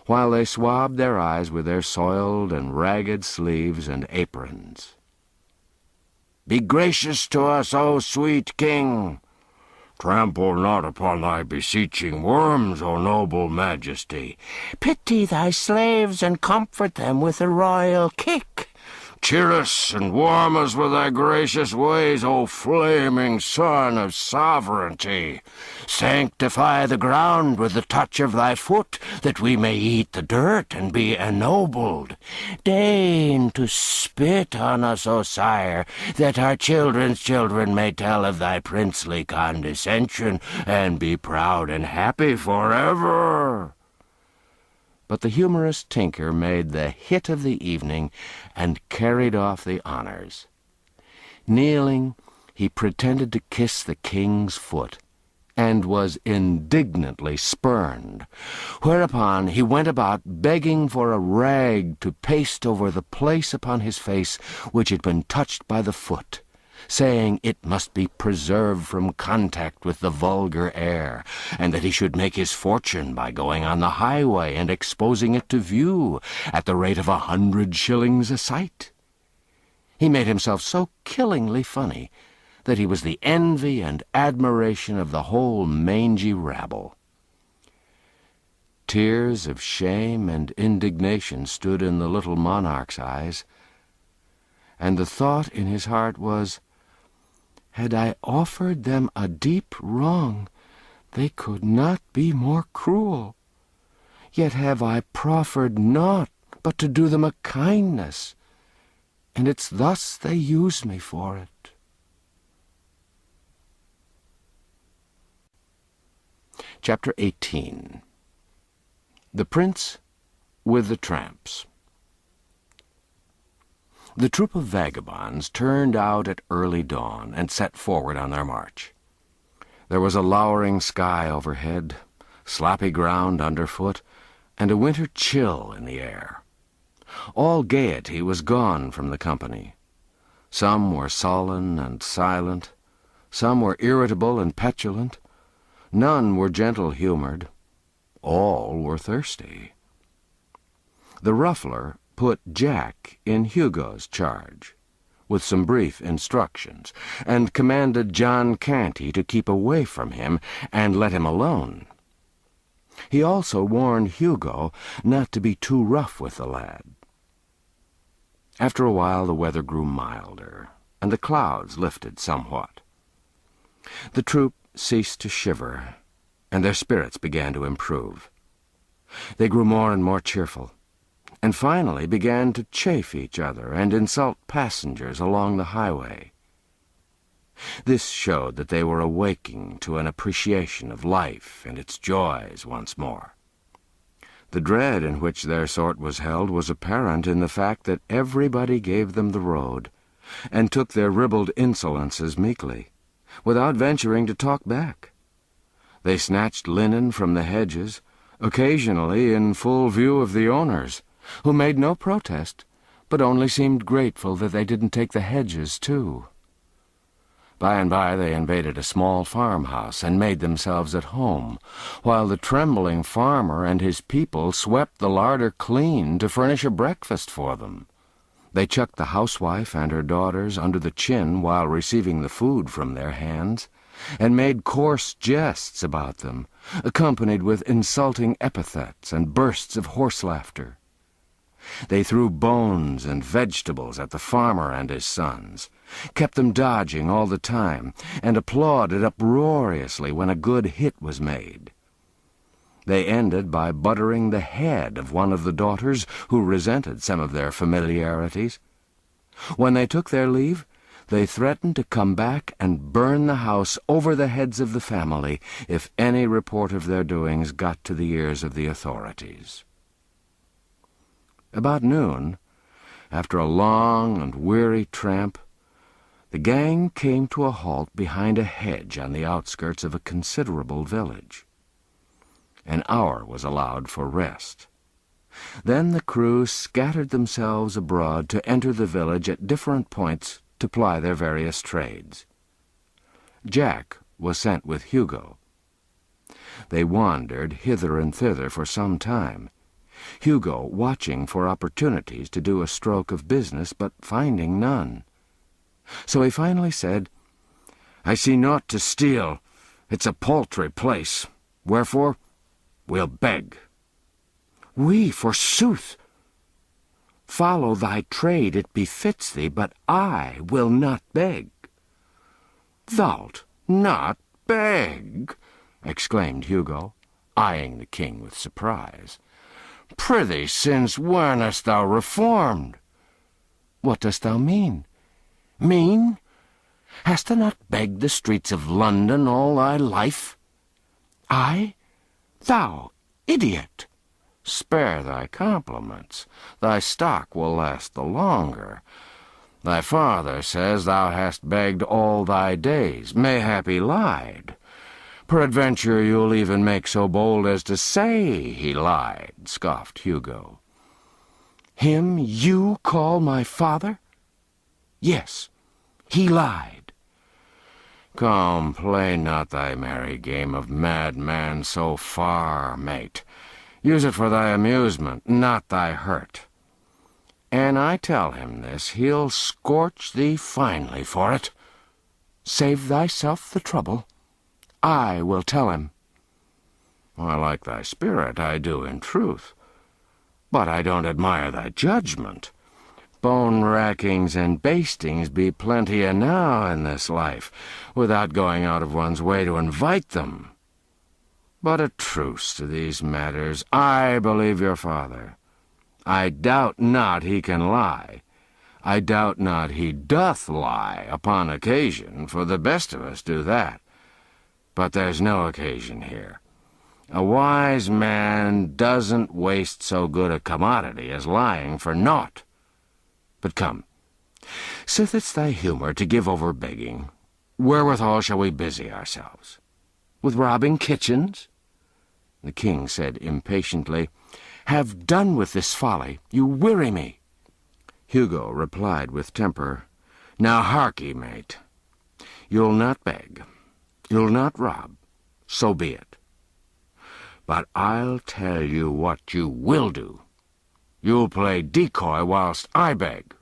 while they swabbed their eyes with their soiled and ragged sleeves and aprons. "Be gracious to us, O sweet king! Trample not upon thy beseeching worms, O noble majesty! Pity thy slaves and comfort them with a royal kick! Cheer us and warm us with thy gracious ways, O flaming sun of sovereignty. Sanctify the ground with the touch of thy foot, that we may eat the dirt and be ennobled. Deign to spit on us, O sire, that our children's children may tell of thy princely condescension, and be proud and happy forever. But the humorous tinker made the hit of the evening and carried off the honors. Kneeling, he pretended to kiss the king's foot, and was indignantly spurned, whereupon he went about begging for a rag to paste over the place upon his face which had been touched by the foot, saying it must be preserved from contact with the vulgar air, and that he should make his fortune by going on the highway and exposing it to view at the rate of 100 shillings a sight. He made himself so killingly funny that he was the envy and admiration of the whole mangy rabble. Tears of shame and indignation stood in the little monarch's eyes, and the thought in his heart was, had I offered them a deep wrong, they could not be more cruel. Yet have I proffered naught but to do them a kindness, and it's thus they use me for it. Chapter 18. The Prince with the Tramps. The troop of vagabonds turned out at early dawn and set forward on their march. There was a lowering sky overhead, sloppy ground underfoot, and a winter chill in the air. All gaiety was gone from the company. Some were sullen and silent, some were irritable and petulant, none were gentle-humored, all were thirsty. The ruffler put Jack in Hugo's charge, with some brief instructions, and commanded John Canty to keep away from him and let him alone. He also warned Hugo not to be too rough with the lad. After a while the weather grew milder, and the clouds lifted somewhat. The troop ceased to shiver, and their spirits began to improve. They grew more and more cheerful, and finally began to chaff each other and insult passengers along the highway. This showed that they were awaking to an appreciation of life and its joys once more. The dread in which their sort was held was apparent in the fact that everybody gave them the road, and took their ribald insolences meekly, without venturing to talk back. They snatched linen from the hedges, occasionally in full view of the owners, who made no protest, but only seemed grateful that they didn't take the hedges, too. By and by they invaded a small farmhouse and made themselves at home, while the trembling farmer and his people swept the larder clean to furnish a breakfast for them. They chucked the housewife and her daughters under the chin while receiving the food from their hands, and made coarse jests about them, accompanied with insulting epithets and bursts of horse laughter. They threw bones and vegetables at the farmer and his sons, kept them dodging all the time, and applauded uproariously when a good hit was made. They ended by buttering the head of one of the daughters, who resented some of their familiarities. When they took their leave, they threatened to come back and burn the house over the heads of the family if any report of their doings got to the ears of the authorities. About noon, after a long and weary tramp, the gang came to a halt behind a hedge on the outskirts of a considerable village. An hour was allowed for rest. Then the crew scattered themselves abroad to enter the village at different points to ply their various trades. Jack was sent with Hugo. They wandered hither and thither for some time, Hugo watching for opportunities to do a stroke of business, but finding none. So he finally said, "I see naught to steal. It's a paltry place. Wherefore, we'll beg." "We, forsooth!" Follow thy trade, it befits thee, but I will not beg. Thou'lt not beg? Exclaimed Hugo, eyeing the king with surprise. Prithee, since when hast thou reformed? What dost thou mean? Mean? Hast thou not begged the streets of London all thy life? I? Thou idiot! Spare thy compliments. Thy stock will last the longer. Thy father says thou hast begged all thy days. Mayhap he lied. Peradventure you'll even make so bold as to say he lied, scoffed Hugo. Him you call my father? Yes, he lied. Come, play not thy merry game of madman so far, mate. Use it for thy amusement, not thy hurt. An I tell him this, he'll scorch thee finely for it. Save thyself the trouble. I will tell him. I like thy spirit, I do in truth. But I don't admire thy judgment. Bone-rackings and bastings be plenty enow in this life, without going out of one's way to invite them. But a truce to these matters. I believe your father. I doubt not he can lie. I doubt not he doth lie upon occasion, for the best of us do that. But there's no occasion here. A wise man doesn't waste so good a commodity as lying for naught. But come, sith it's thy humour to give over begging, wherewithal shall we busy ourselves? With robbing kitchens? The king said impatiently, Have done with this folly. You weary me. Hugo replied with temper, Now harkee, mate. You'll not beg. You'll not rob. So be it. But I'll tell you what you will do. You'll play decoy whilst I beg.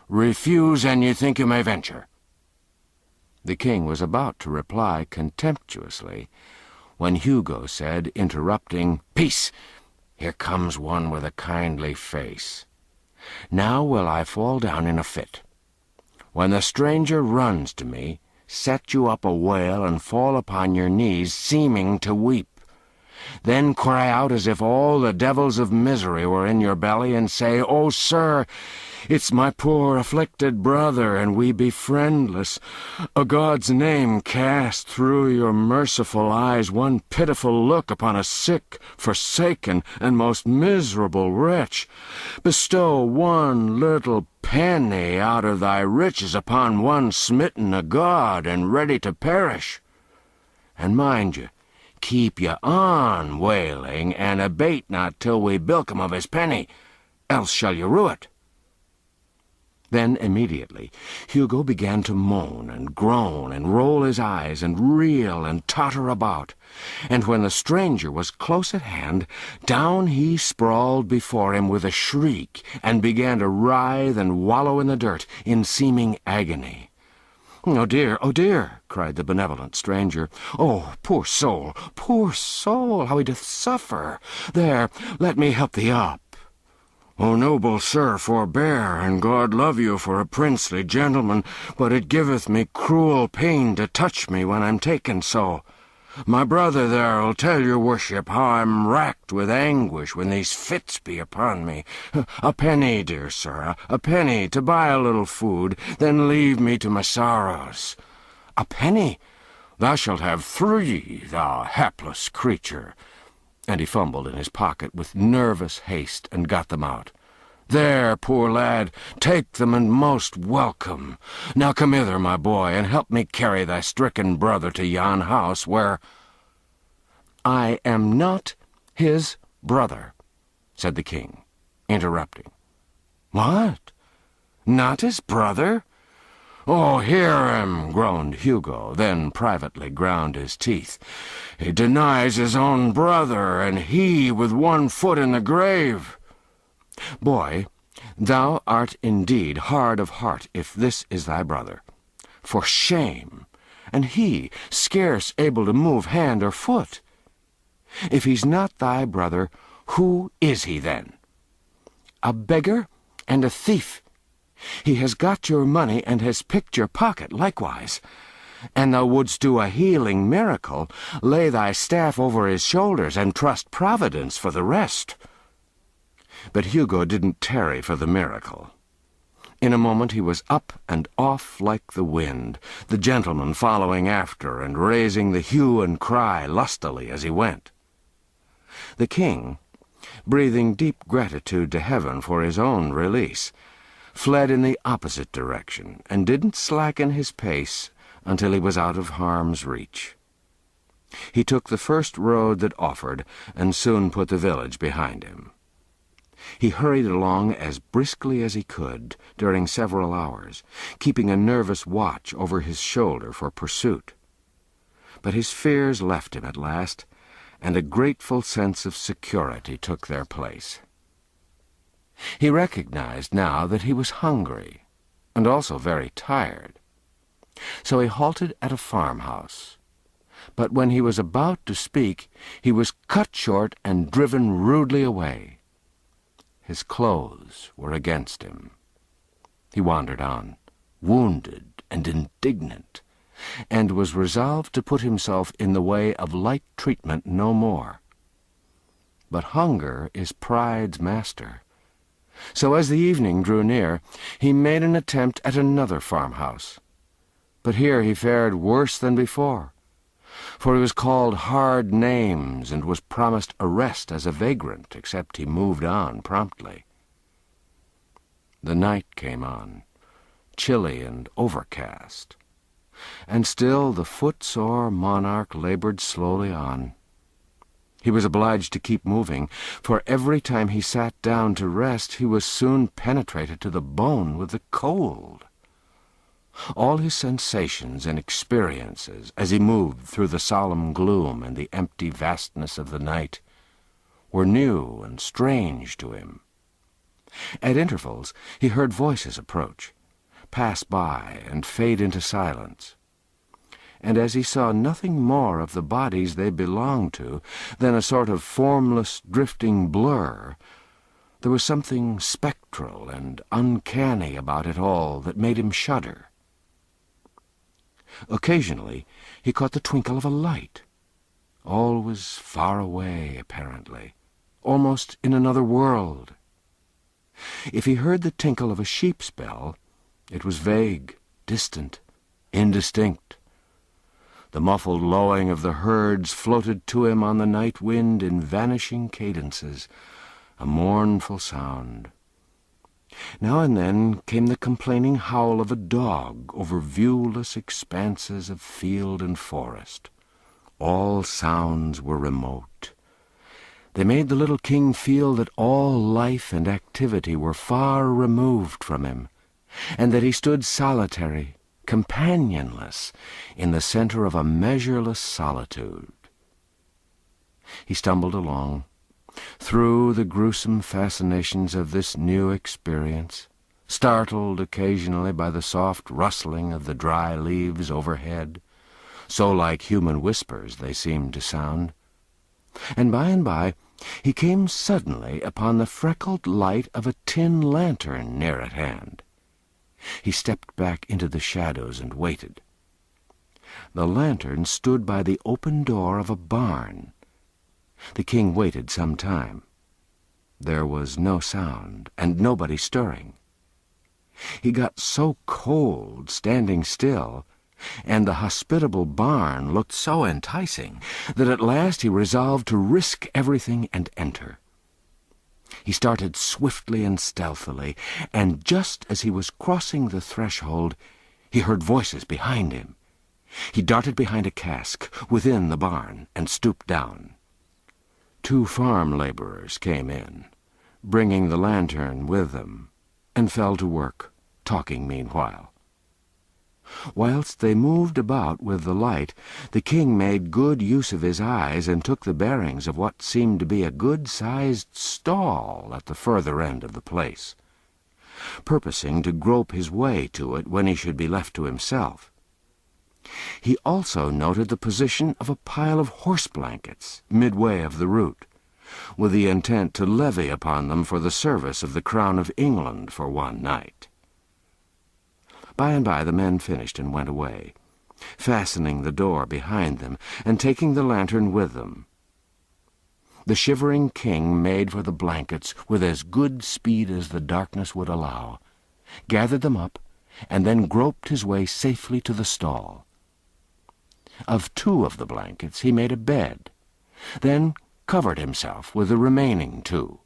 Refuse, and you think you may venture. The king was about to reply contemptuously, when Hugo said, interrupting, Peace! Here comes one with a kindly face. Now will I fall down in a fit. When the stranger runs to me, set you up a wail and fall upon your knees, seeming to weep. Then cry out as if all the devils of misery were in your belly, and say, Oh, sir, it's my poor afflicted brother, and we be friendless. A God's name cast through your merciful eyes one pitiful look upon a sick, forsaken, and most miserable wretch. Bestow one little penny out of thy riches upon one smitten a God and ready to perish. And mind you, keep ye on wailing, and abate not till we bilk him of his penny, else shall ye rue it. Then immediately Hugo began to moan and groan and roll his eyes and reel and totter about, and when the stranger was close at hand, down he sprawled before him with a shriek, and began to writhe and wallow in the dirt in seeming agony. Oh dear, cried the benevolent stranger. Oh, poor soul, how he doth suffer! There, let me help thee up. O noble sir, forbear, and God love you for a princely gentleman, but it giveth me cruel pain to touch me when I'm taken so. My brother there'll tell your worship how I'm racked with anguish when these fits be upon me. A penny, dear sir, a penny, to buy a little food, then leave me to my sorrows. A penny? Thou shalt have 3, thou hapless creature. And he fumbled in his pocket with nervous haste and got them out. There, poor lad, take them and most welcome. Now come hither, my boy, and help me carry thy stricken brother to yon house where— I am not his brother, said the king, interrupting. What? Not his brother? Oh, hear him, groaned Hugo, then privately ground his teeth. He denies his own brother, and he with one foot in the grave. Boy, thou art indeed hard of heart if this is thy brother. For shame, and he scarce able to move hand or foot. If he's not thy brother, who is he then? A beggar and a thief. He has got your money and has picked your pocket likewise. An thou wouldst do a healing miracle, lay thy staff over his shoulders and trust Providence for the rest." But Hugo didn't tarry for the miracle. In a moment he was up and off like the wind, the gentleman following after and raising the hue and cry lustily as he went. The king, breathing deep gratitude to heaven for his own release, fled in the opposite direction and didn't slacken his pace until he was out of harm's reach. He took the first road that offered and soon put the village behind him. He hurried along as briskly as he could during several hours, keeping a nervous watch over his shoulder for pursuit. But his fears left him at last, and a grateful sense of security took their place. He recognized now that he was hungry, and also very tired. So he halted at a farmhouse. But when he was about to speak, he was cut short and driven rudely away. His clothes were against him. He wandered on, wounded and indignant, and was resolved to put himself in the way of light treatment no more. But hunger is pride's master. So as the evening drew near, he made an attempt at another farmhouse. But here he fared worse than before, for he was called hard names and was promised arrest as a vagrant, except he moved on promptly. The night came on, chilly and overcast, and still the footsore monarch labored slowly on. He was obliged to keep moving, for every time he sat down to rest he was soon penetrated to the bone with the cold. All his sensations and experiences, as he moved through the solemn gloom and the empty vastness of the night, were new and strange to him. At intervals he heard voices approach, pass by and fade into silence. And as he saw nothing more of the bodies they belonged to than a sort of formless, drifting blur, there was something spectral and uncanny about it all that made him shudder. Occasionally he caught the twinkle of a light. All was far away, apparently, almost in another world. If he heard the tinkle of a sheep's bell, it was vague, distant, indistinct. The muffled lowing of the herds floated to him on the night wind in vanishing cadences, a mournful sound. Now and then came the complaining howl of a dog over viewless expanses of field and forest. All sounds were remote. They made the little king feel that all life and activity were far removed from him, and that he stood solitary, companionless, in the center of a measureless solitude. He stumbled along, through the gruesome fascinations of this new experience, startled occasionally by the soft rustling of the dry leaves overhead, so like human whispers they seemed to sound. And by he came suddenly upon the freckled light of a tin lantern near at hand. He stepped back into the shadows and waited. The lantern stood by the open door of a barn. The king waited some time. There was no sound, and nobody stirring. He got so cold standing still, and the hospitable barn looked so enticing, that at last he resolved to risk everything and enter. He started swiftly and stealthily, and just as he was crossing the threshold, he heard voices behind him. He darted behind a cask within the barn and stooped down. 2 farm laborers came in, bringing the lantern with them, and fell to work, talking meanwhile. Whilst they moved about with the light, the king made good use of his eyes and took the bearings of what seemed to be a good-sized stall at the further end of the place, purposing to grope his way to it when he should be left to himself. He also noted the position of a pile of horse blankets midway of the route, with the intent to levy upon them for the service of the Crown of England for one night. By and by the men finished and went away, fastening the door behind them and taking the lantern with them. The shivering king made for the blankets with as good speed as the darkness would allow, gathered them up, and then groped his way safely to the stall. Of 2 of the blankets he made a bed, then covered himself with the remaining 2.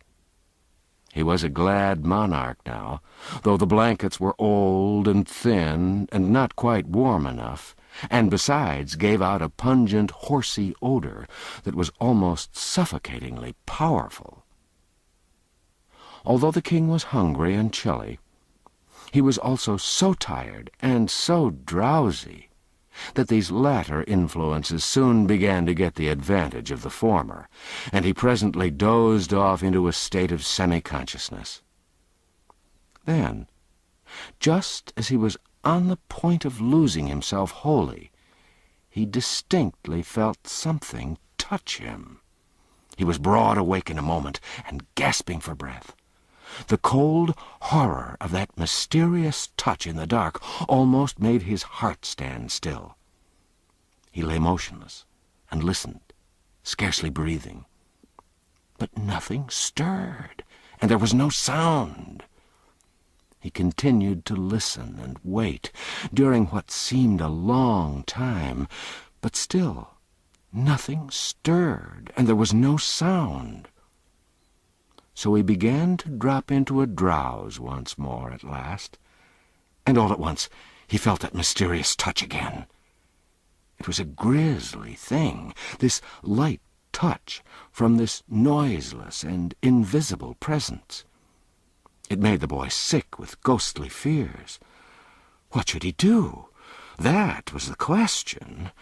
He was a glad monarch now, though the blankets were old and thin and not quite warm enough, and besides gave out a pungent, horsey odor that was almost suffocatingly powerful. Although the king was hungry and chilly, he was also so tired and so drowsy that these latter influences soon began to get the advantage of the former, and he presently dozed off into a state of semi-consciousness. Then, just as he was on the point of losing himself wholly, he distinctly felt something touch him. He was broad awake in a moment and gasping for breath. The cold horror of that mysterious touch in the dark almost made his heart stand still. He lay motionless and listened, scarcely breathing. But nothing stirred, and there was no sound. He continued to listen and wait during what seemed a long time, but still nothing stirred, and there was no sound. So he began to drop into a drowse once more at last, and all at once he felt that mysterious touch again. It was a grisly thing, this light touch from this noiseless and invisible presence. It made the boy sick with ghostly fears. What should he do? That was the question,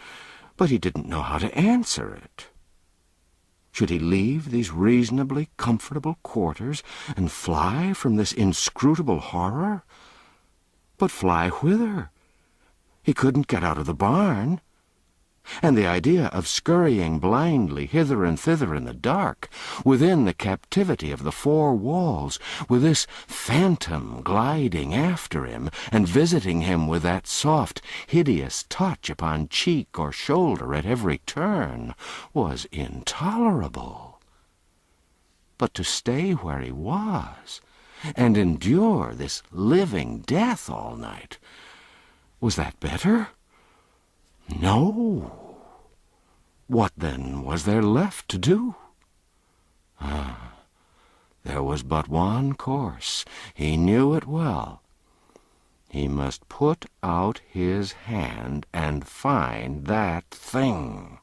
but he didn't know how to answer it. Should he leave these reasonably comfortable quarters and fly from this inscrutable horror? But fly whither? He couldn't get out of the barn. And the idea of scurrying blindly hither and thither in the dark, within the captivity of the 4 walls, with this phantom gliding after him and visiting him with that soft, hideous touch upon cheek or shoulder at every turn, was intolerable. But to stay where he was and endure this living death all night, was that better? No. What, then, was there left to do? There was but one course. He knew it well. He must put out his hand and find that thing.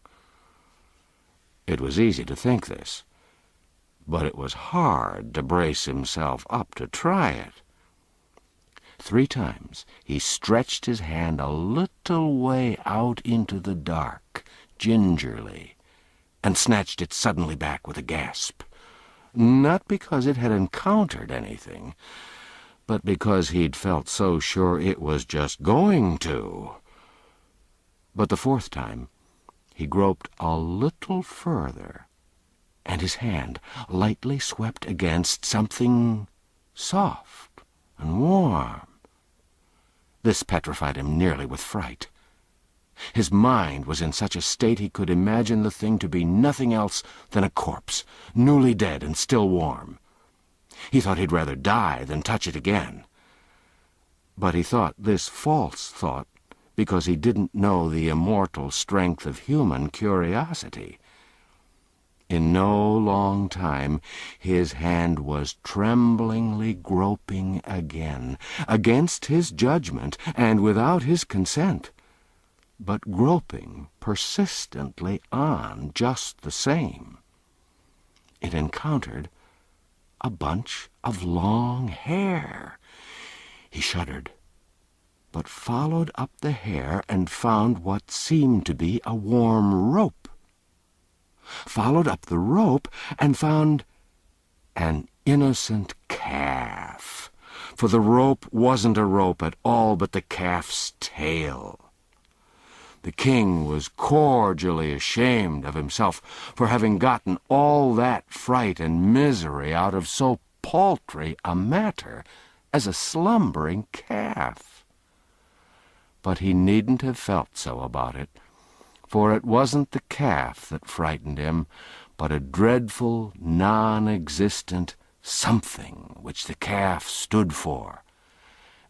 It was easy to think this, but it was hard to brace himself up to try it. 3 times he stretched his hand a little way out into the dark, gingerly, and snatched it suddenly back with a gasp. Not because it had encountered anything, but because he'd felt so sure it was just going to. But the 4th time he groped a little further, and his hand lightly swept against something soft and warm. This petrified him nearly with fright. His mind was in such a state he could imagine the thing to be nothing else than a corpse, newly dead and still warm. He thought he'd rather die than touch it again. But he thought this false thought because he didn't know the immortal strength of human curiosity. In no long time his hand was tremblingly groping again, against his judgment and without his consent, but groping persistently on just the same. It encountered a bunch of long hair. He shuddered, but followed up the hair and found what seemed to be a warm rope. Followed up the rope and found an innocent calf, for the rope wasn't a rope at all but the calf's tail. The king was cordially ashamed of himself for having gotten all that fright and misery out of so paltry a matter as a slumbering calf. But he needn't have felt so about it, for it wasn't the calf that frightened him, but a dreadful, non-existent something which the calf stood for.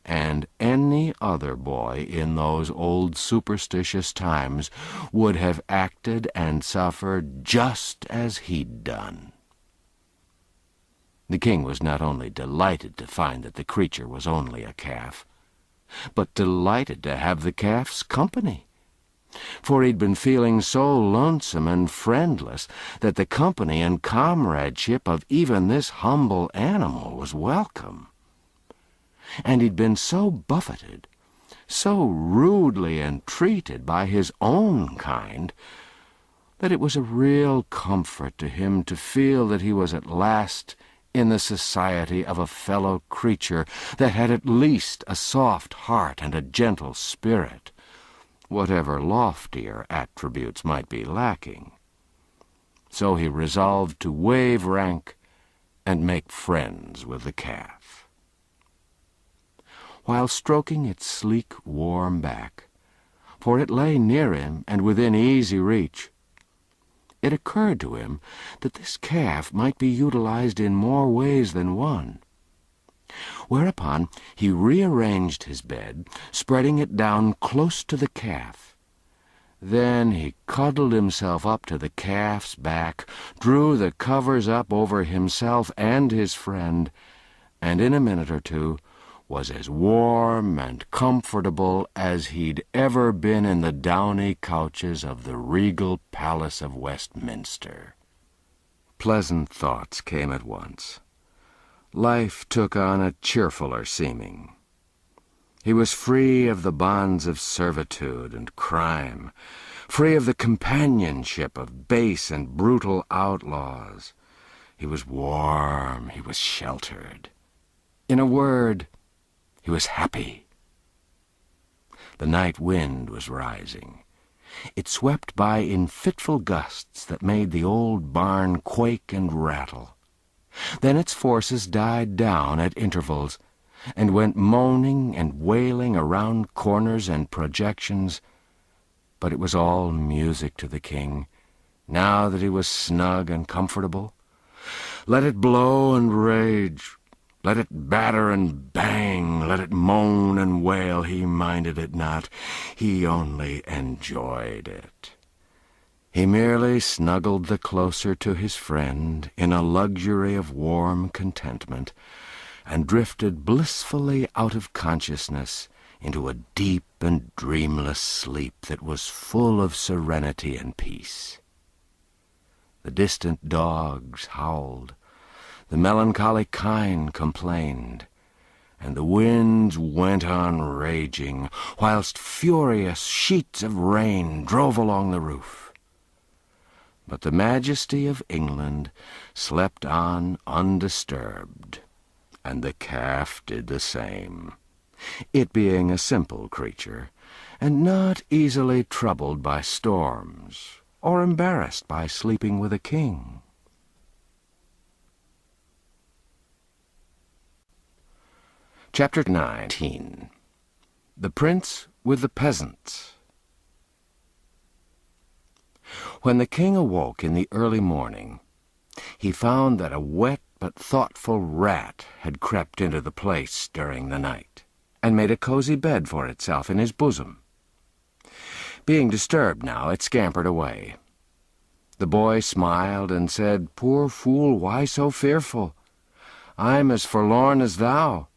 And any other boy in those old superstitious times would have acted and suffered just as he'd done. The king was not only delighted to find that the creature was only a calf, but delighted to have the calf's company, for he'd been feeling so lonesome and friendless that the company and comradeship of even this humble animal was welcome. And he'd been so buffeted, so rudely entreated by his own kind, that it was a real comfort to him to feel that he was at last in the society of a fellow creature that had at least a soft heart and a gentle spirit, whatever loftier attributes might be lacking. So he resolved to waive rank and make friends with the calf. While stroking its sleek, warm back, for it lay near him and within easy reach, it occurred to him that this calf might be utilized in more ways than one. Whereupon he rearranged his bed, spreading it down close to the calf. Then he cuddled himself up to the calf's back, drew the covers up over himself and his friend, and in a minute or two was as warm and comfortable as he'd ever been in the downy couches of the regal palace of Westminster. Pleasant thoughts came at once. Life took on a cheerfuller seeming. He was free of the bonds of servitude and crime, free of the companionship of base and brutal outlaws. He was warm, he was sheltered. In a word, he was happy. The night wind was rising. It swept by in fitful gusts that made the old barn quake and rattle. Then its forces died down at intervals, and went moaning and wailing around corners and projections. But it was all music to the king, now that he was snug and comfortable. Let it blow and rage, let it batter and bang, let it moan and wail, he minded it not. He only enjoyed it. He merely snuggled the closer to his friend in a luxury of warm contentment, and drifted blissfully out of consciousness into a deep and dreamless sleep that was full of serenity and peace. The distant dogs howled, the melancholy kine complained, and the winds went on raging, whilst furious sheets of rain drove along the roof. But the majesty of England slept on undisturbed, and the calf did the same, it being a simple creature, and not easily troubled by storms, or embarrassed by sleeping with a king. Chapter 19. The Prince with the Peasants. When the king awoke in the early morning, he found that a wet but thoughtful rat had crept into the place during the night, and made a cozy bed for itself in his bosom. Being disturbed now, it scampered away. The boy smiled and said, "Poor fool, why so fearful? I'm as forlorn as thou.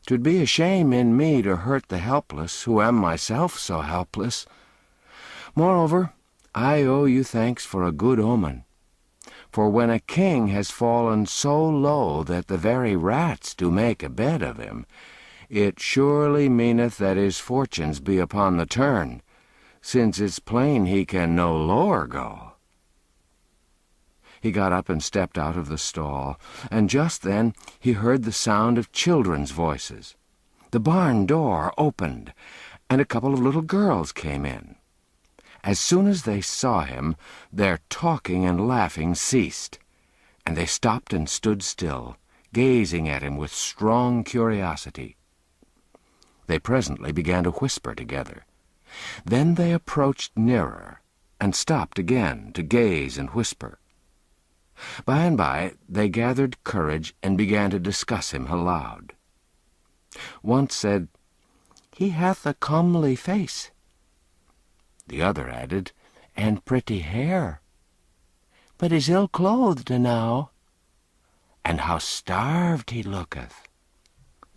'Twould be a shame in me to hurt the helpless, who am myself so helpless. Moreover, I owe you thanks for a good omen. For when a king has fallen so low that the very rats do make a bed of him, it surely meaneth that his fortunes be upon the turn, since it's plain he can no lower go." He got up and stepped out of the stall, and just then he heard the sound of children's voices. The barn door opened, and a couple of little girls came in. As soon as they saw him, their talking and laughing ceased, and they stopped and stood still, gazing at him with strong curiosity. They presently began to whisper together. Then they approached nearer, and stopped again to gaze and whisper. By and by they gathered courage and began to discuss him aloud. One said, "He hath a comely face." The other added, "And pretty hair. But is ill-clothed enow. And how starved he looketh."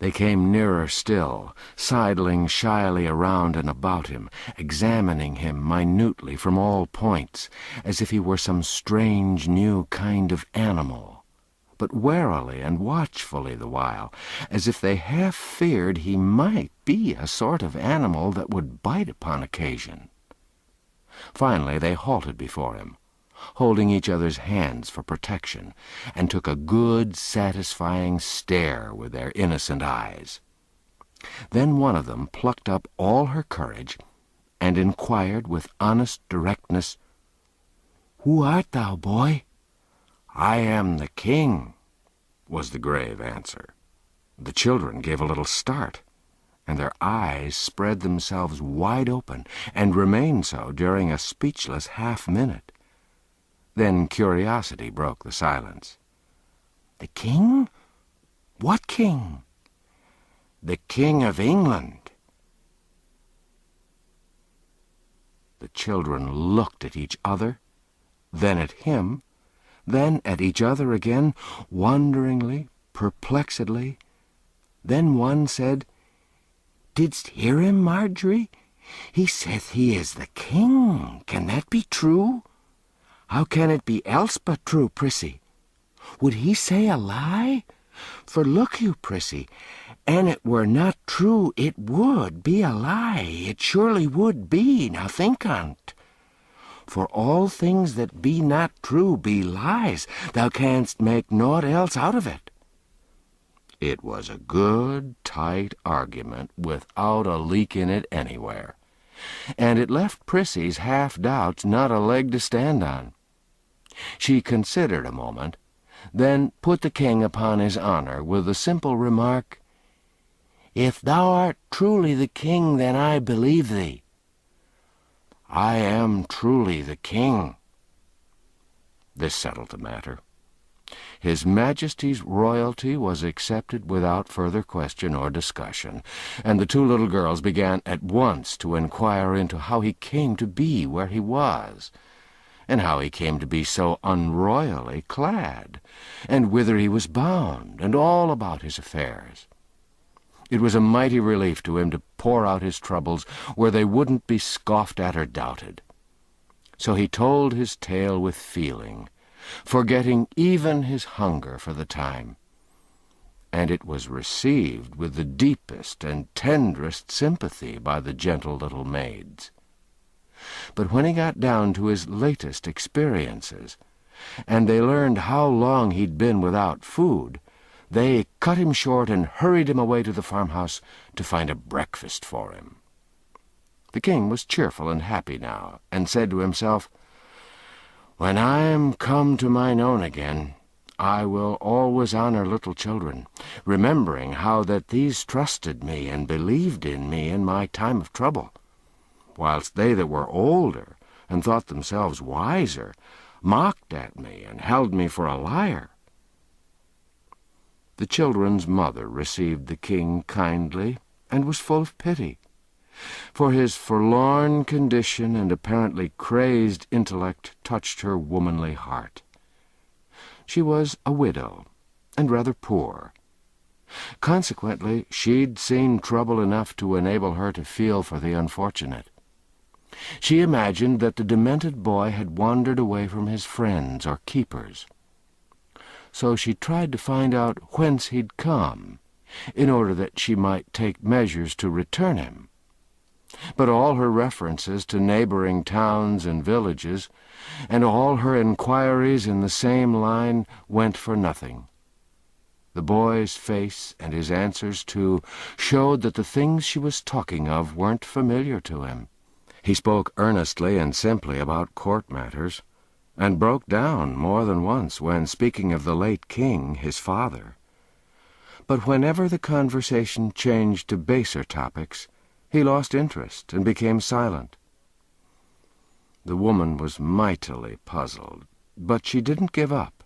They came nearer still, sidling shyly around and about him, examining him minutely from all points, as if he were some strange new kind of animal, but warily and watchfully the while, as if they half feared he might be a sort of animal that would bite upon occasion. Finally they halted before him, holding each other's hands for protection, and took a good, satisfying stare with their innocent eyes. Then one of them plucked up all her courage, and inquired with honest directness, "Who art thou, boy?" "I am the king," was the grave answer. The children gave a little start, and their eyes spread themselves wide open, and remained so during a speechless half-minute. Then curiosity broke the silence. "The king? What king?" "The King of England." The children looked at each other, then at him, then at each other again, wonderingly, perplexedly. Then one said, "Didst hear him, Marjorie? He saith he is the king. Can that be true?" "How can it be else but true, Prissy? Would he say a lie? For look you, Prissy, an it were not true, it would be a lie. It surely would be, now think on't. For all things that be not true be lies. Thou canst make naught else out of it." It was a good, tight argument, without a leak in it anywhere, and it left Prissy's half-doubts not a leg to stand on. She considered a moment, then put the king upon his honor with the simple remark, "If thou art truly the king, then I believe thee." "I am truly the king." This settled the matter. His Majesty's royalty was accepted without further question or discussion, and the two little girls began at once to inquire into how he came to be where he was, and how he came to be so unroyally clad, and whither he was bound, and all about his affairs. It was a mighty relief to him to pour out his troubles where they wouldn't be scoffed at or doubted. So he told his tale with feeling, forgetting even his hunger for the time, and it was received with the deepest and tenderest sympathy by the gentle little maids. But when he got down to his latest experiences, and they learned how long he'd been without food, they cut him short and hurried him away to the farmhouse to find a breakfast for him. The king was cheerful and happy now, and said to himself, "When I am come to mine own again, I will always honor little children, remembering how that these trusted me and believed in me in my time of trouble, whilst they that were older and thought themselves wiser mocked at me and held me for a liar." The children's mother received the king kindly and was full of pity, for his forlorn condition and apparently crazed intellect touched her womanly heart. She was a widow, and rather poor. Consequently, she'd seen trouble enough to enable her to feel for the unfortunate. She imagined that the demented boy had wandered away from his friends or keepers. So she tried to find out whence he'd come, in order that she might take measures to return him. But all her references to neighboring towns and villages, and all her inquiries in the same line, went for nothing. The boy's face and his answers, too, showed that the things she was talking of weren't familiar to him. He spoke earnestly and simply about court matters, and broke down more than once when speaking of the late king, his father. But whenever the conversation changed to baser topics, he lost interest and became silent. The woman was mightily puzzled, but she didn't give up.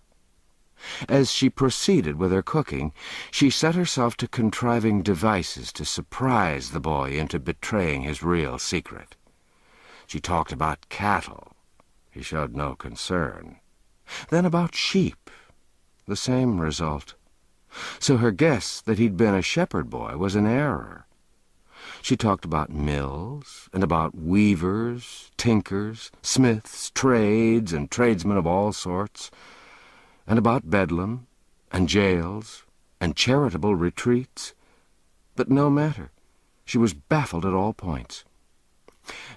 As she proceeded with her cooking, she set herself to contriving devices to surprise the boy into betraying his real secret. She talked about cattle. He showed no concern. Then about sheep. The same result. So her guess that he'd been a shepherd boy was an error. She talked about mills, and about weavers, tinkers, smiths, trades, and tradesmen of all sorts, and about Bedlam, and jails, and charitable retreats. But no matter. She was baffled at all points.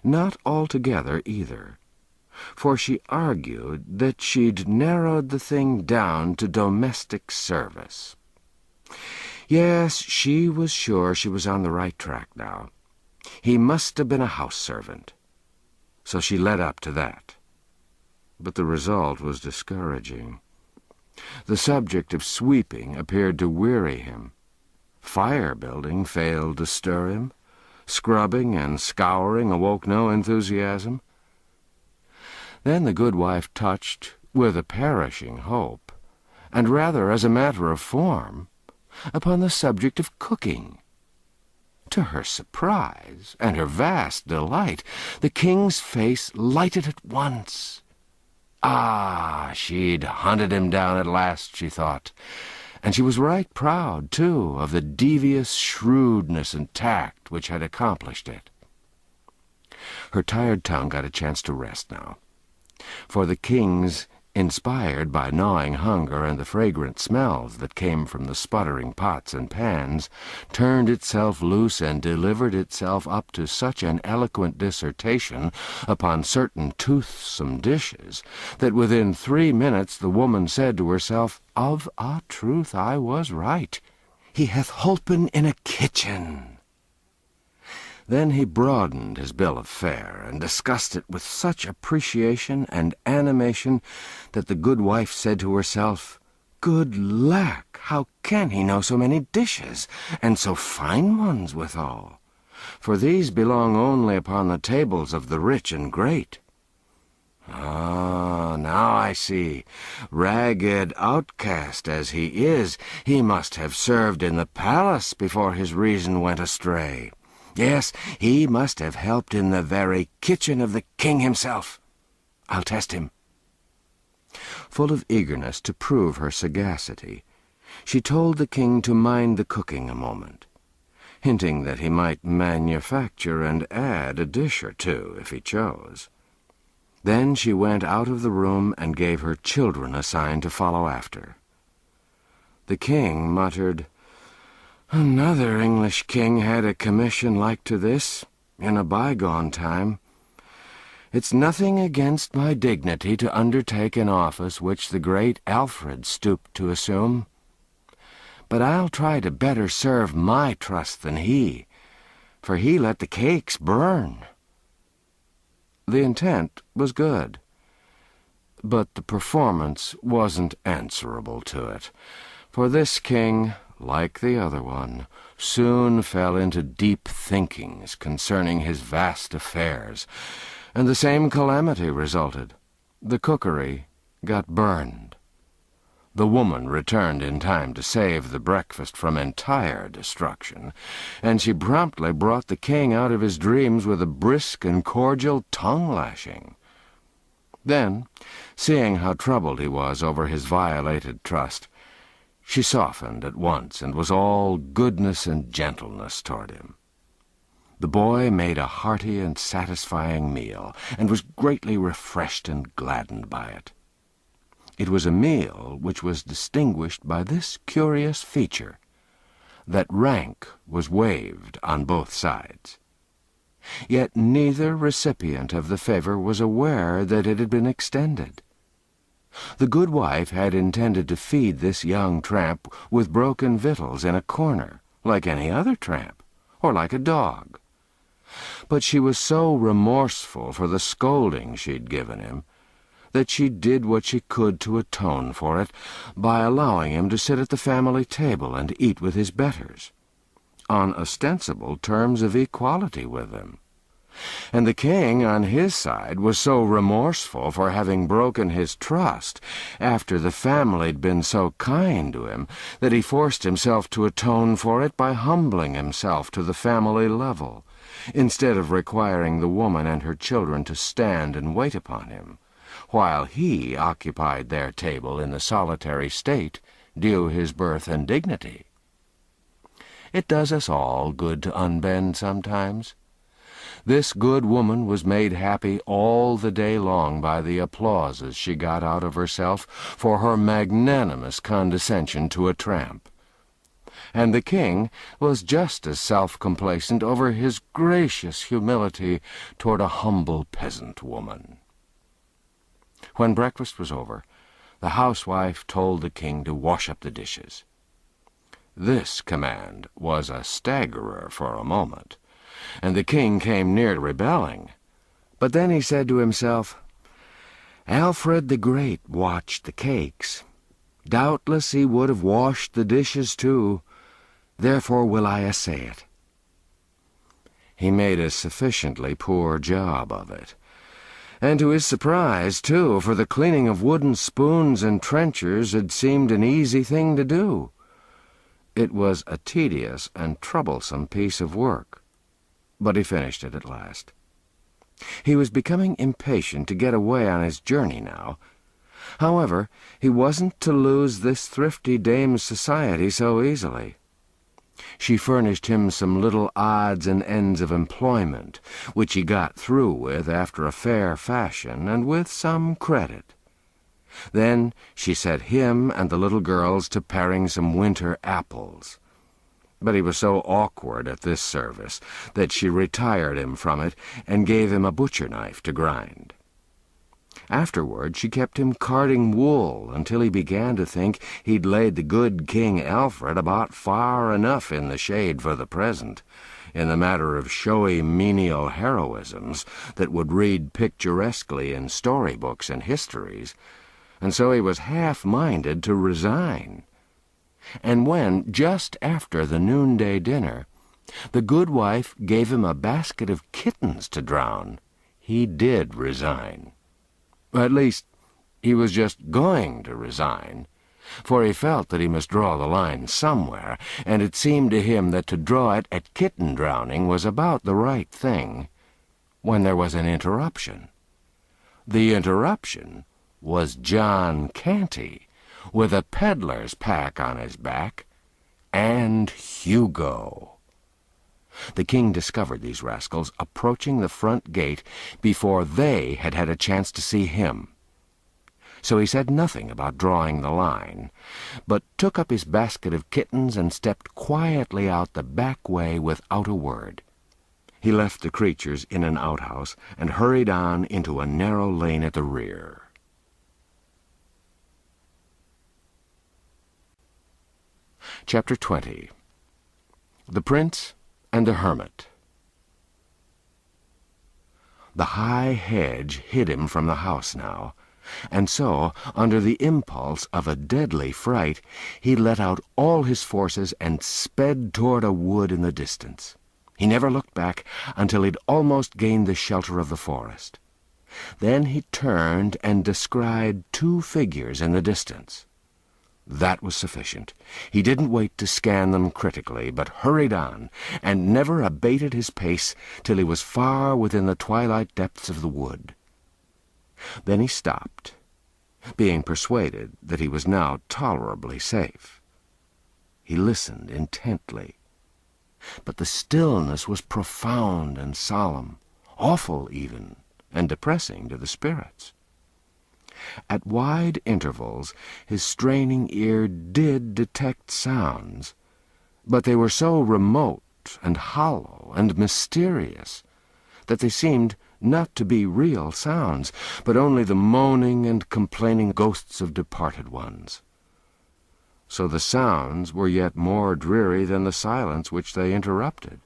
Not altogether, either, for she argued that she'd narrowed the thing down to domestic service. Yes, she was sure she was on the right track now. He must have been a house servant. So she led up to that. But the result was discouraging. The subject of sweeping appeared to weary him. Fire-building failed to stir him. Scrubbing and scouring awoke no enthusiasm. Then the good wife touched, with a perishing hope, and rather as a matter of form, upon the subject of cooking. To her surprise and her vast delight, the king's face lighted at once. Ah, she'd hunted him down at last, she thought, and she was right proud, too, of the devious shrewdness and tact which had accomplished it. Her tired tongue got a chance to rest now, for the king's, inspired by gnawing hunger and the fragrant smells that came from the sputtering pots and pans, turned itself loose and delivered itself up to such an eloquent dissertation upon certain toothsome dishes that within 3 minutes the woman said to herself, "Of a truth I was right. He hath holpen in a kitchen." Then he broadened his bill of fare and discussed it with such appreciation and animation that the good wife said to herself, "Good lack, how can he know so many dishes, and so fine ones withal? For these belong only upon the tables of the rich and great." Ah, now I see. Ragged outcast as he is, he must have served in the palace before his reason went astray. Yes, he must have helped in the very kitchen of the king himself. I'll test him. Full of eagerness to prove her sagacity, she told the king to mind the cooking a moment, hinting that he might manufacture and add a dish or two if he chose. Then she went out of the room and gave her children a sign to follow after. The king muttered, "Another English king had a commission like to this, in a bygone time. It's nothing against my dignity to undertake an office which the great Alfred stooped to assume. But I'll try to better serve my trust than he, for he let the cakes burn." The intent was good, but the performance wasn't answerable to it, for this king, like the other one, soon fell into deep thinkings concerning his vast affairs, and the same calamity resulted. The cookery got burned. The woman returned in time to save the breakfast from entire destruction, and she promptly brought the king out of his dreams with a brisk and cordial tongue-lashing. Then, seeing how troubled he was over his violated trust, she softened at once and was all goodness and gentleness toward him. The boy made a hearty and satisfying meal, and was greatly refreshed and gladdened by it. It was a meal which was distinguished by this curious feature, that rank was waived on both sides. Yet neither recipient of the favor was aware that it had been extended. The good wife had intended to feed this young tramp with broken victuals in a corner, like any other tramp, or like a dog. But she was so remorseful for the scolding she'd given him that she did what she could to atone for it by allowing him to sit at the family table and eat with his betters, on ostensible terms of equality with them. And the king, on his side, was so remorseful for having broken his trust after the family'd been so kind to him that he forced himself to atone for it by humbling himself to the family level, instead of requiring the woman and her children to stand and wait upon him, while he occupied their table in the solitary state due his birth and dignity. It does us all good to unbend sometimes. This good woman was made happy all the day long by the applauses she got out of herself for her magnanimous condescension to a tramp. And the king was just as self-complacent over his gracious humility toward a humble peasant woman. When breakfast was over, the housewife told the king to wash up the dishes. This command was a staggerer for a moment, and the king came near to rebelling. But then he said to himself, "Alfred the Great watched the cakes. Doubtless he would have washed the dishes too. Therefore will I essay it." He made a sufficiently poor job of it, and to his surprise, too, for the cleaning of wooden spoons and trenchers had seemed an easy thing to do. It was a tedious and troublesome piece of work, but he finished it at last. He was becoming impatient to get away on his journey now. However, he wasn't to lose this thrifty dame's society so easily. She furnished him some little odds and ends of employment, which he got through with after a fair fashion and with some credit. Then she set him and the little girls to paring some winter apples. But he was so awkward at this service that she retired him from it and gave him a butcher knife to grind. Afterward she kept him carding wool until he began to think he'd laid the good King Alfred about far enough in the shade for the present, in the matter of showy menial heroisms that would read picturesquely in storybooks and histories, and so he was half-minded to resign. And when, just after the noonday dinner, the good wife gave him a basket of kittens to drown, he did resign. At least, he was just going to resign, for he felt that he must draw the line somewhere, and it seemed to him that to draw it at kitten drowning was about the right thing, when there was an interruption. The interruption was John Canty, with a peddler's pack on his back, and Hugo. The king discovered these rascals approaching the front gate before they had had a chance to see him. So he said nothing about drawing the line, but took up his basket of kittens and stepped quietly out the back way without a word. He left the creatures in an outhouse and hurried on into a narrow lane at the rear. Chapter 20. The Prince and the Hermit. The high hedge hid him from the house now, and so, under the impulse of a deadly fright, he let out all his forces and sped toward a wood in the distance. He never looked back until he'd almost gained the shelter of the forest. Then he turned and descried two figures in the distance. That was sufficient. He didn't wait to scan them critically, but hurried on, and never abated his pace till he was far within the twilight depths of the wood. Then he stopped, being persuaded that he was now tolerably safe. He listened intently, but the stillness was profound and solemn, awful even, and depressing to the spirits. At wide intervals his straining ear did detect sounds, but they were so remote and hollow and mysterious that they seemed not to be real sounds, but only the moaning and complaining ghosts of departed ones. So the sounds were yet more dreary than the silence which they interrupted.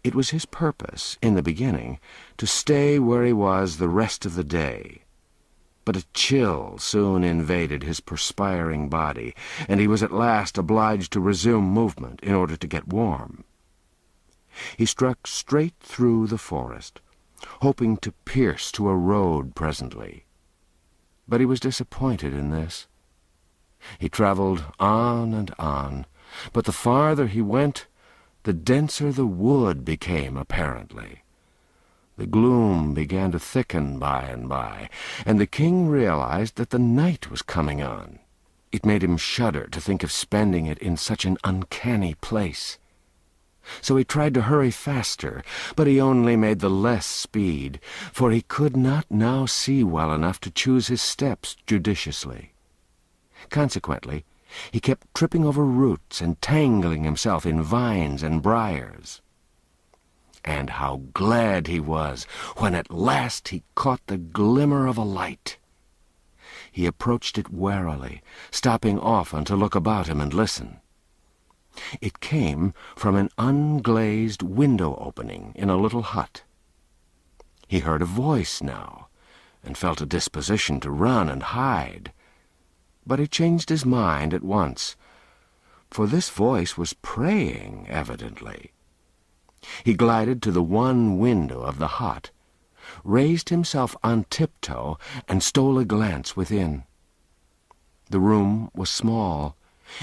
It was his purpose, in the beginning, to stay where he was the rest of the day. But a chill soon invaded his perspiring body, and he was at last obliged to resume movement in order to get warm. He struck straight through the forest, hoping to pierce to a road presently. But he was disappointed in this. He traveled on and on, but the farther he went, the denser the wood became apparently. The gloom began to thicken by and by, and the king realized that the night was coming on. It made him shudder to think of spending it in such an uncanny place. So he tried to hurry faster, but he only made the less speed, for he could not now see well enough to choose his steps judiciously. Consequently, he kept tripping over roots and tangling himself in vines and briars. And how glad he was when at last he caught the glimmer of a light. He approached it warily, stopping often to look about him and listen. It came from an unglazed window opening in a little hut. He heard a voice now, and felt a disposition to run and hide. But he changed his mind at once, for this voice was praying, evidently. He glided to the one window of the hut, raised himself on tiptoe, and stole a glance within. The room was small.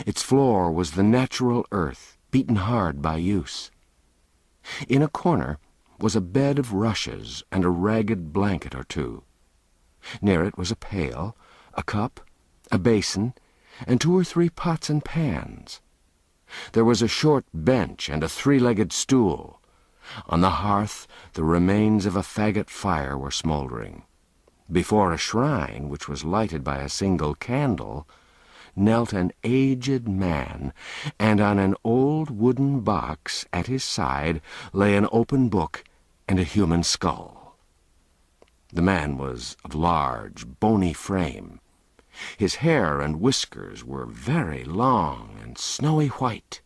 Its floor was the natural earth, beaten hard by use. In a corner was a bed of rushes and a ragged blanket or two. Near it was a pail, a cup, a basin, and 2 or 3 pots and pans. There was a short bench and a 3-legged stool. On the hearth the remains of a faggot fire were smoldering. Before a shrine, which was lighted by a single candle, knelt an aged man, and on an old wooden box at his side lay an open book and a human skull. The man was of large, bony frame. His hair and whiskers were very long and snowy white.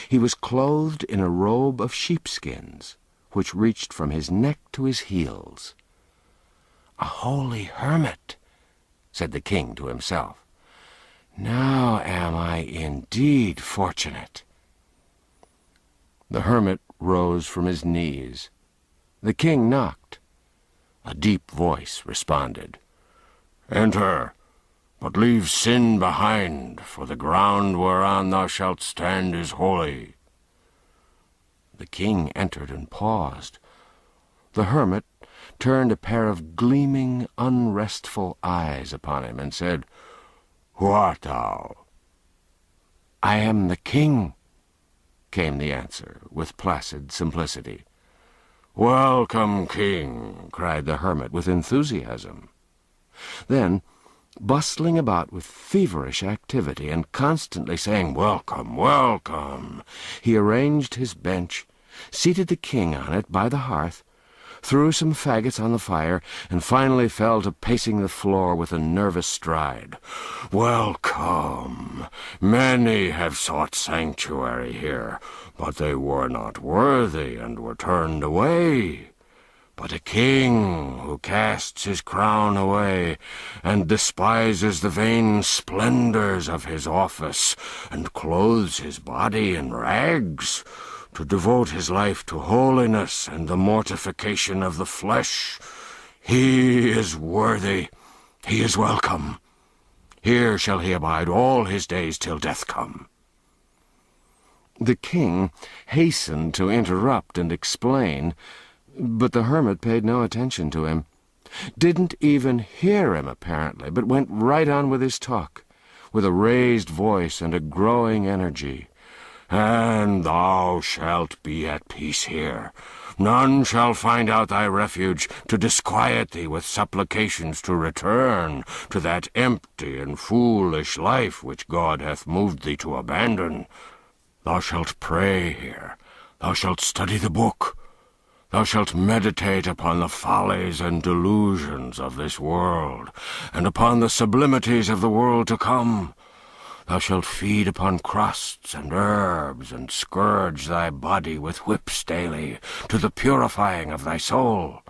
He was clothed in a robe of sheepskins, which reached from his neck to his heels. "A holy hermit," said the king to himself. "Now am I indeed fortunate." The hermit rose from his knees. The king knocked. A deep voice responded, "Enter, but leave sin behind, for the ground whereon thou shalt stand is holy." The king entered and paused. The hermit turned a pair of gleaming, unrestful eyes upon him and said, "Who art thou?" "I am the king," came the answer, with placid simplicity. "Welcome, king," cried the hermit with enthusiasm. Then, bustling about with feverish activity and constantly saying, "Welcome, welcome," he arranged his bench, seated the king on it by the hearth, threw some faggots on the fire, and finally fell to pacing the floor with a nervous stride. "Welcome. Many have sought sanctuary here, but they were not worthy and were turned away. But a king who casts his crown away and despises the vain splendors of his office and clothes his body in rags, to devote his life to holiness and the mortification of the flesh, he is worthy, he is welcome. Here shall he abide all his days till death come." The king hastened to interrupt and explain, but the hermit paid no attention to him, didn't even hear him apparently, but went right on with his talk, with a raised voice and a growing energy. "And thou shalt be at peace here. None shall find out thy refuge to disquiet thee with supplications to return to that empty and foolish life which God hath moved thee to abandon. Thou shalt pray here. Thou shalt study the book. Thou shalt meditate upon the follies and delusions of this world, and upon the sublimities of the world to come. Thou shalt feed upon crusts and herbs, and scourge thy body with whips daily, to the purifying of thy soul.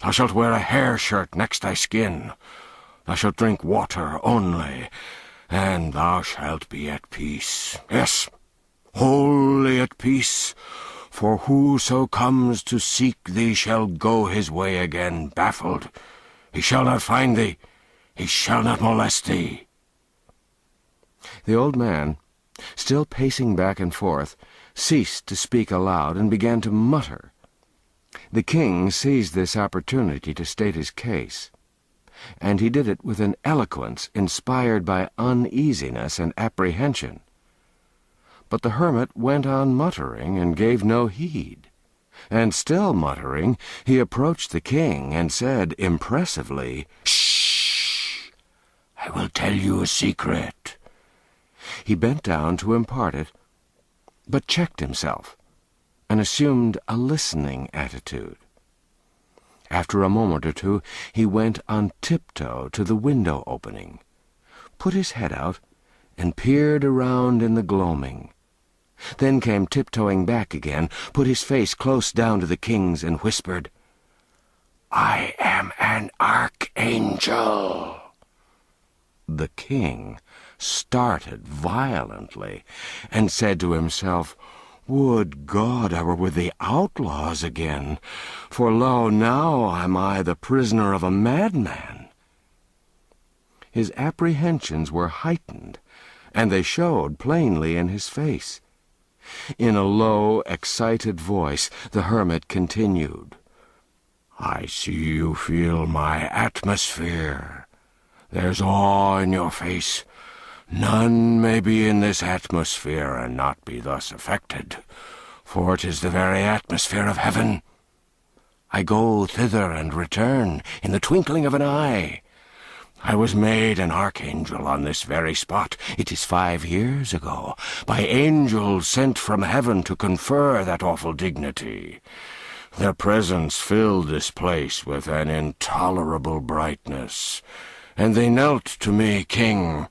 Thou shalt wear a hair shirt next thy skin. Thou shalt drink water only, and thou shalt be at peace. Yes, wholly at peace. For whoso comes to seek thee shall go his way again baffled. He shall not find thee. He shall not molest thee. The old man, still pacing back and forth, ceased to speak aloud and began to mutter. The king seized this opportunity to state his case, and he did it with an eloquence inspired by uneasiness and apprehension. But the hermit went on muttering and gave no heed. And still muttering, he approached the king and said impressively, "Shh! I will tell you a secret." He bent down to impart it, but checked himself and assumed a listening attitude. After a moment or two, he went on tiptoe to the window opening, put his head out, and peered around in the gloaming. Then came tiptoeing back again, put his face close down to the king's, and whispered, "I am an archangel." The king started violently, and said to himself, "Would God I were with the outlaws again, for lo, now am I the prisoner of a madman." His apprehensions were heightened, and they showed plainly in his face. In a low, excited voice, the hermit continued, "I see you feel my atmosphere. There's awe in your face. None may be in this atmosphere and not be thus affected, for it is the very atmosphere of heaven. I go thither and return in the twinkling of an eye. I was made an archangel on this very spot. It is 5 years ago, by angels sent from heaven to confer that awful dignity. Their presence filled this place with an intolerable brightness, and they knelt to me, king.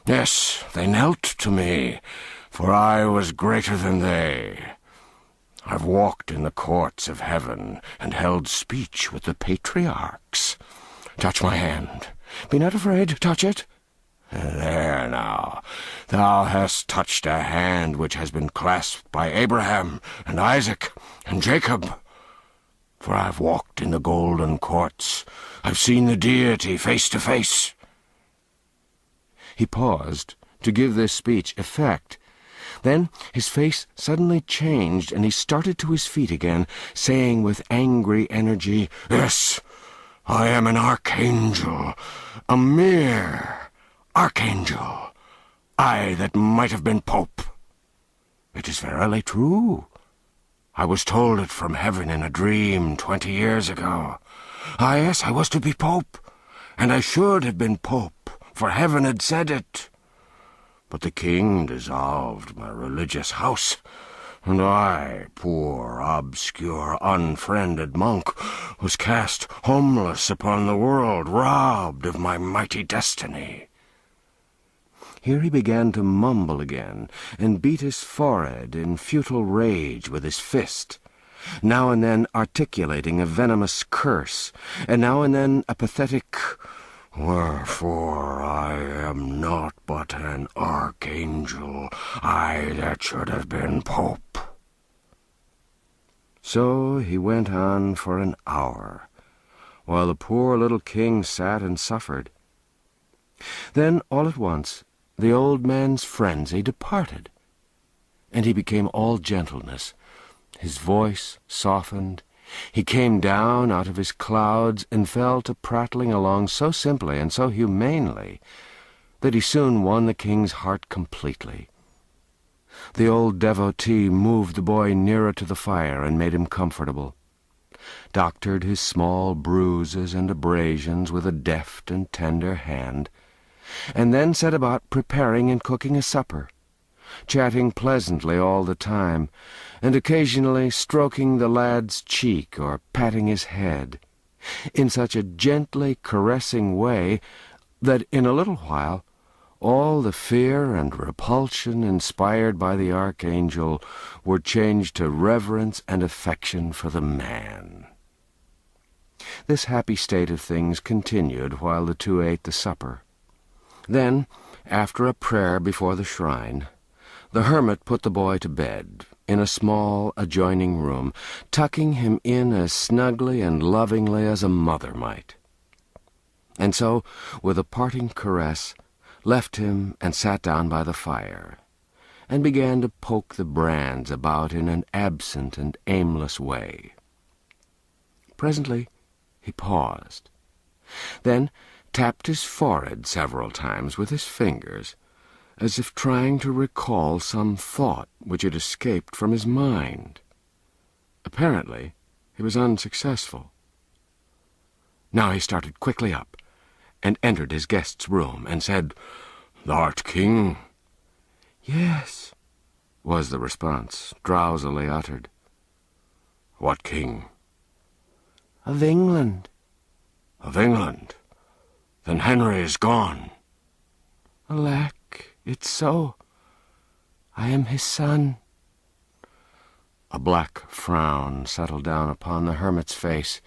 Yes, they knelt to me, for I was greater than they. I've walked in the courts of heaven and held speech with the patriarchs. Touch my hand. Be not afraid, touch it. There now, thou hast touched a hand which has been clasped by Abraham and Isaac and Jacob. For I've walked in the golden courts. I've seen the deity face to face." He paused to give this speech effect. Then his face suddenly changed, and he started to his feet again, saying with angry energy, "Yes, I am an archangel, a mere archangel, I that might have been pope. It is verily true. I was told it from heaven in a dream 20 years ago. Ah, yes, I was to be pope, and I should have been pope, for heaven had said it. But the king dissolved my religious house, and I, poor, obscure, unfriended monk, was cast homeless upon the world, robbed of my mighty destiny." Here he began to mumble again, and beat his forehead in futile rage with his fist, now and then articulating a venomous curse, and now and then a pathetic, "Wherefore I am not but an archangel, I that should have been pope." So he went on for an hour, while the poor little king sat and suffered. Then, all at once, the old man's frenzy departed, and he became all gentleness. His voice softened. He came down out of his clouds and fell to prattling along so simply and so humanely that he soon won the king's heart completely. The old devotee moved the boy nearer to the fire and made him comfortable, doctored his small bruises and abrasions with a deft and tender hand, and then set about preparing and cooking a supper, chatting pleasantly all the time, and occasionally stroking the lad's cheek or patting his head, in such a gently caressing way that in a little while all the fear and repulsion inspired by the archangel were changed to reverence and affection for the man. This happy state of things continued while the two ate the supper. Then, after a prayer before the shrine, the hermit put the boy to bed in a small adjoining room, tucking him in as snugly and lovingly as a mother might. And so, with a parting caress, left him and sat down by the fire, and began to poke the brands about in an absent and aimless way. Presently he paused, then tapped his forehead several times with his fingers, as if trying to recall some thought which had escaped from his mind. Apparently he was unsuccessful. Now he started quickly up, and entered his guest's room, and said, "Thou'rt king?" "Yes," was the response, drowsily uttered. "What king?" "Of England." "Of England? Then Henry is gone." "Alack, it's so. I am his son." A black frown settled down upon the hermit's face,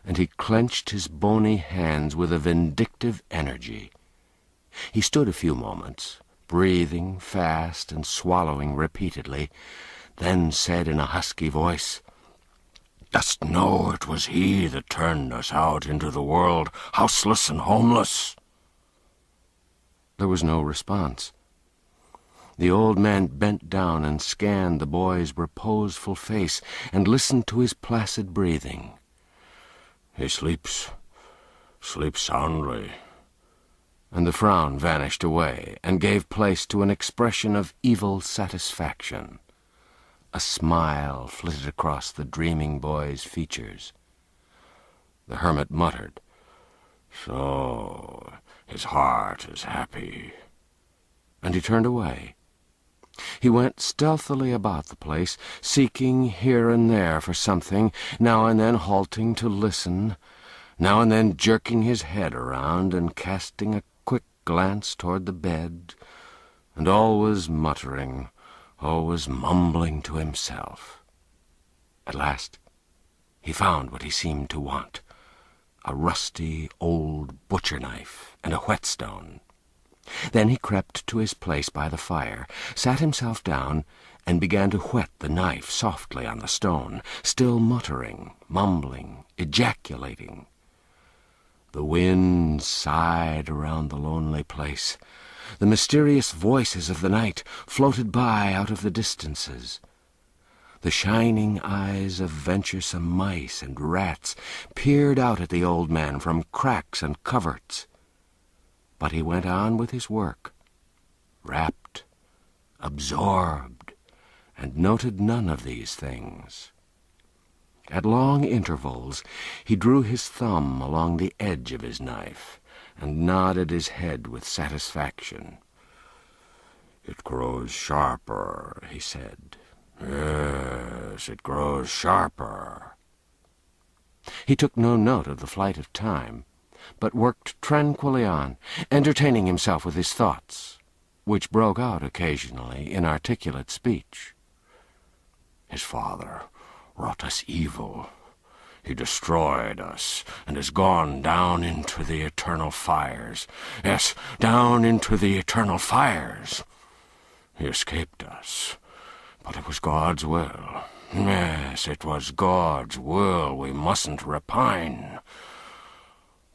and he clenched his bony hands with a vindictive energy. He stood a few moments, breathing fast and swallowing repeatedly, then said in a husky voice, "Dost know it was he that turned us out into the world, houseless and homeless?" There was no response. The old man bent down and scanned the boy's reposeful face and listened to his placid breathing. "He sleeps soundly." And the frown vanished away and gave place to an expression of evil satisfaction. A smile flitted across the dreaming boy's features. The hermit muttered, "So his heart is happy," and he turned away. He went stealthily about the place, seeking here and there for something, now and then halting to listen, now and then jerking his head around and casting a quick glance toward the bed, and always muttering, always mumbling to himself. At last he found what he seemed to want, a rusty old butcher knife and a whetstone. Then he crept to his place by the fire, sat himself down, and began to whet the knife softly on the stone, still muttering, mumbling, ejaculating. The wind sighed around the lonely place. The mysterious voices of the night floated by out of the distances. The shining eyes of venturesome mice and rats peered out at the old man from cracks and coverts. But he went on with his work, rapt, absorbed, and noted none of these things. At long intervals he drew his thumb along the edge of his knife and nodded his head with satisfaction. "It grows sharper," he said. "Yes, it grows sharper." He took no note of the flight of time, but worked tranquilly on, entertaining himself with his thoughts, which broke out occasionally in articulate speech. "His father wrought us evil. He destroyed us, and is gone down into the eternal fires. Yes, down into the eternal fires. He escaped us, but it was God's will. Yes, it was God's will. We mustn't repine.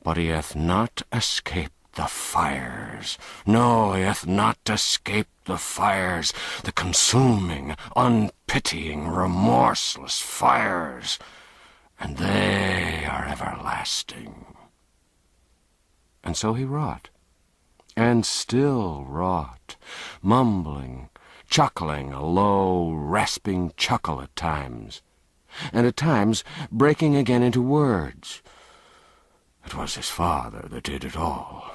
But he hath not escaped the fires. No, he hath not escaped the fires, the consuming, unpitying, remorseless fires, and they are everlasting." And so he wrought, and still wrought, mumbling, chuckling a low, rasping chuckle at times, and at times breaking again into words. "It was his father that did it all.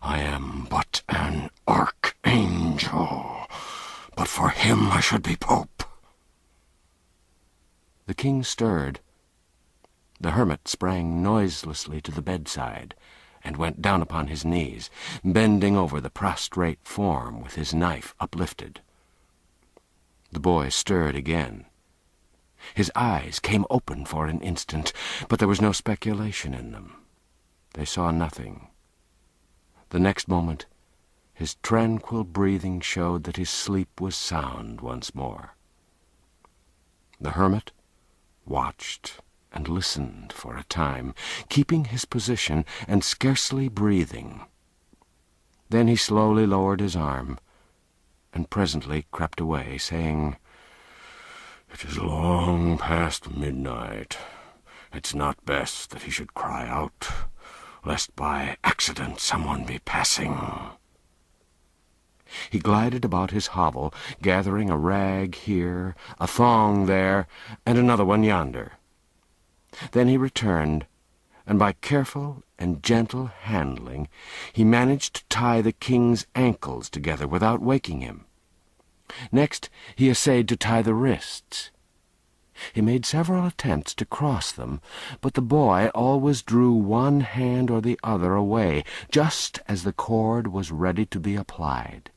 I am but an archangel. him I should be pope." The king stirred. The hermit sprang noiselessly to the bedside and went down upon his knees, bending over the prostrate form with his knife uplifted. The boy stirred again. His eyes came open for an instant, but there was no speculation in them. They saw nothing. The next moment, his tranquil breathing showed that his sleep was sound once more. The hermit watched and listened for a time, keeping his position and scarcely breathing. Then he slowly lowered his arm, and presently crept away, saying, "It is long past midnight. It's not best that he should cry out, lest by accident someone be passing." He glided about his hovel, gathering a rag here, a thong there, and another one yonder. Then he returned, and by careful and gentle handling he managed to tie the king's ankles together without waking him. Next he essayed to tie the wrists. He made several attempts to cross them, but the boy always drew one hand or the other away, just as the cord was ready to be applied.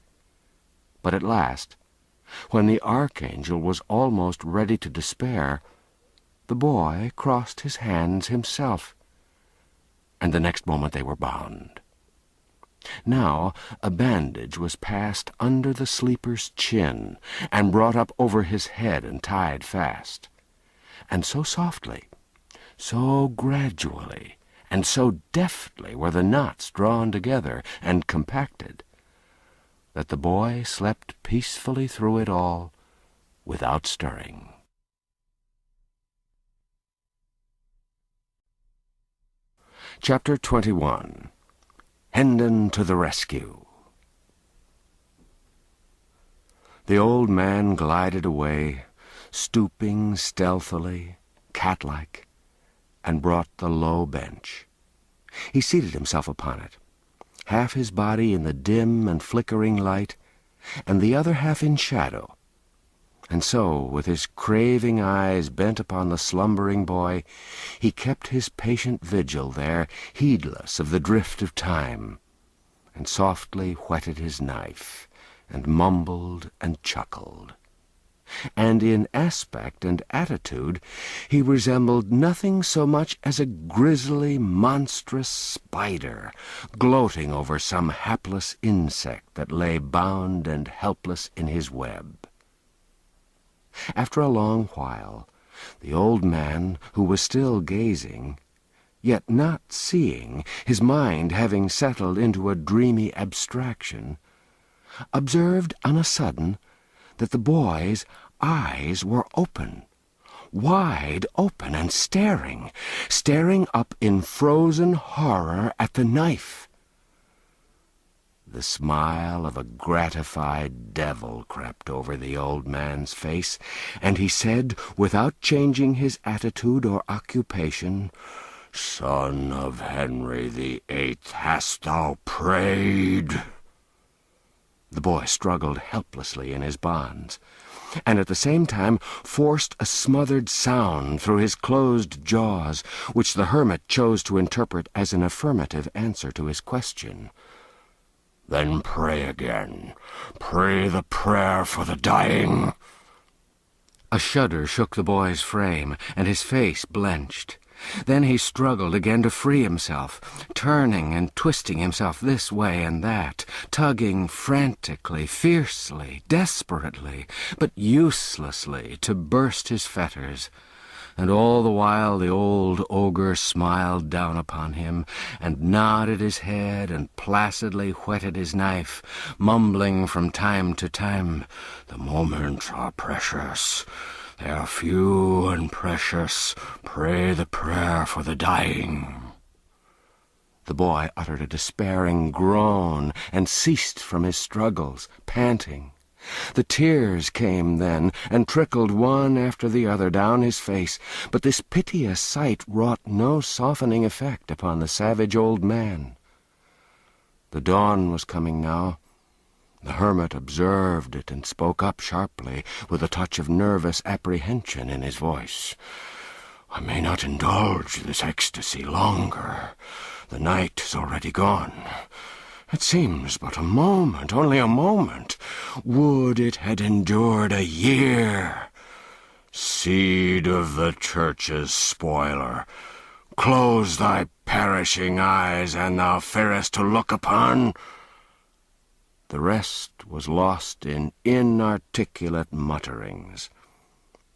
But at last, when the archangel was almost ready to despair, the boy crossed his hands himself, and the next moment they were bound. Now a bandage was passed under the sleeper's chin and brought up over his head and tied fast. And so softly, so gradually, and so deftly were the knots drawn together and compacted, that the boy slept peacefully through it all without stirring. Chapter 21. Hendon to the Rescue. The old man glided away, stooping stealthily, cat-like, and brought the low bench. He seated himself upon it, half his body in the dim and flickering light, and the other half in shadow. And so, with his craving eyes bent upon the slumbering boy, he kept his patient vigil there, heedless of the drift of time, and softly whetted his knife, and mumbled and chuckled. And in aspect and attitude he resembled nothing so much as a grisly, monstrous spider, gloating over some hapless insect that lay bound and helpless in his web. After a long while, the old man, who was still gazing, yet not seeing, his mind having settled into a dreamy abstraction, observed on a sudden that the boy's eyes were open, wide open, and staring up in frozen horror at the knife. The smile of a gratified devil crept over the old man's face, and he said, without changing his attitude or occupation, "Son of Henry the Eighth, hast thou prayed?" The boy struggled helplessly in his bonds, and at the same time forced a smothered sound through his closed jaws, which the hermit chose to interpret as an affirmative answer to his question. "Then pray again. Pray the prayer for the dying." A shudder shook the boy's frame, and his face blenched. Then he struggled again to free himself, turning and twisting himself this way and that, tugging frantically, fiercely, desperately, but uselessly, to burst his fetters. And all the while the old ogre smiled down upon him, and nodded his head, and placidly whetted his knife, mumbling from time to time, "The moments are precious. They are few and precious. Pray the prayer for the dying." The boy uttered a despairing groan, and ceased from his struggles, panting. The tears came then, and trickled one after the other down his face, but this piteous sight wrought no softening effect upon the savage old man. The dawn was coming now. The hermit observed it and spoke up sharply, with a touch of nervous apprehension in his voice. "I may not indulge this ecstasy longer. The night is already gone. It seems but a moment, only a moment. Would it had endured a year! Seed of the Church's spoiler, close thy perishing eyes, an thou fearest to look upon." The rest was lost in inarticulate mutterings.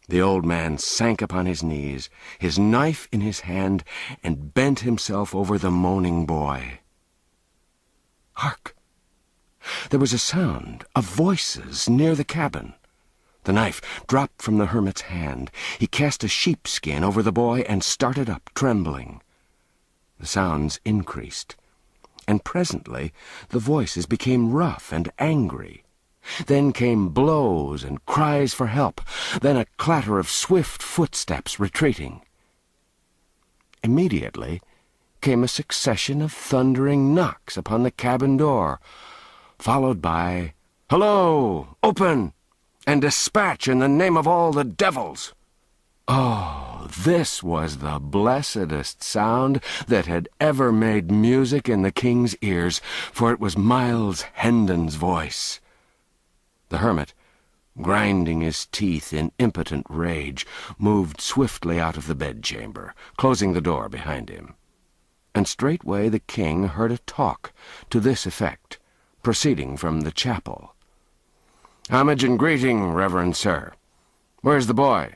The old man sank upon his knees, his knife in his hand, and bent himself over the moaning boy. Hark! There was a sound of voices near the cabin. The knife dropped from the hermit's hand. He cast a sheepskin over the boy and started up, trembling. The sounds increased, and presently the voices became rough and angry. Then came blows and cries for help, then a clatter of swift footsteps retreating. Immediately came a succession of thundering knocks upon the cabin door, followed by, "Hello! Open! And dispatch in the name of all the devils!" Oh, this was the blessedest sound that had ever made music in the king's ears, for it was Miles Hendon's voice. The hermit, grinding his teeth in impotent rage, moved swiftly out of the bedchamber, closing the door behind him. And straightway the king heard a talk to this effect, proceeding from the chapel. "Homage and greeting, reverend sir. Where's the boy?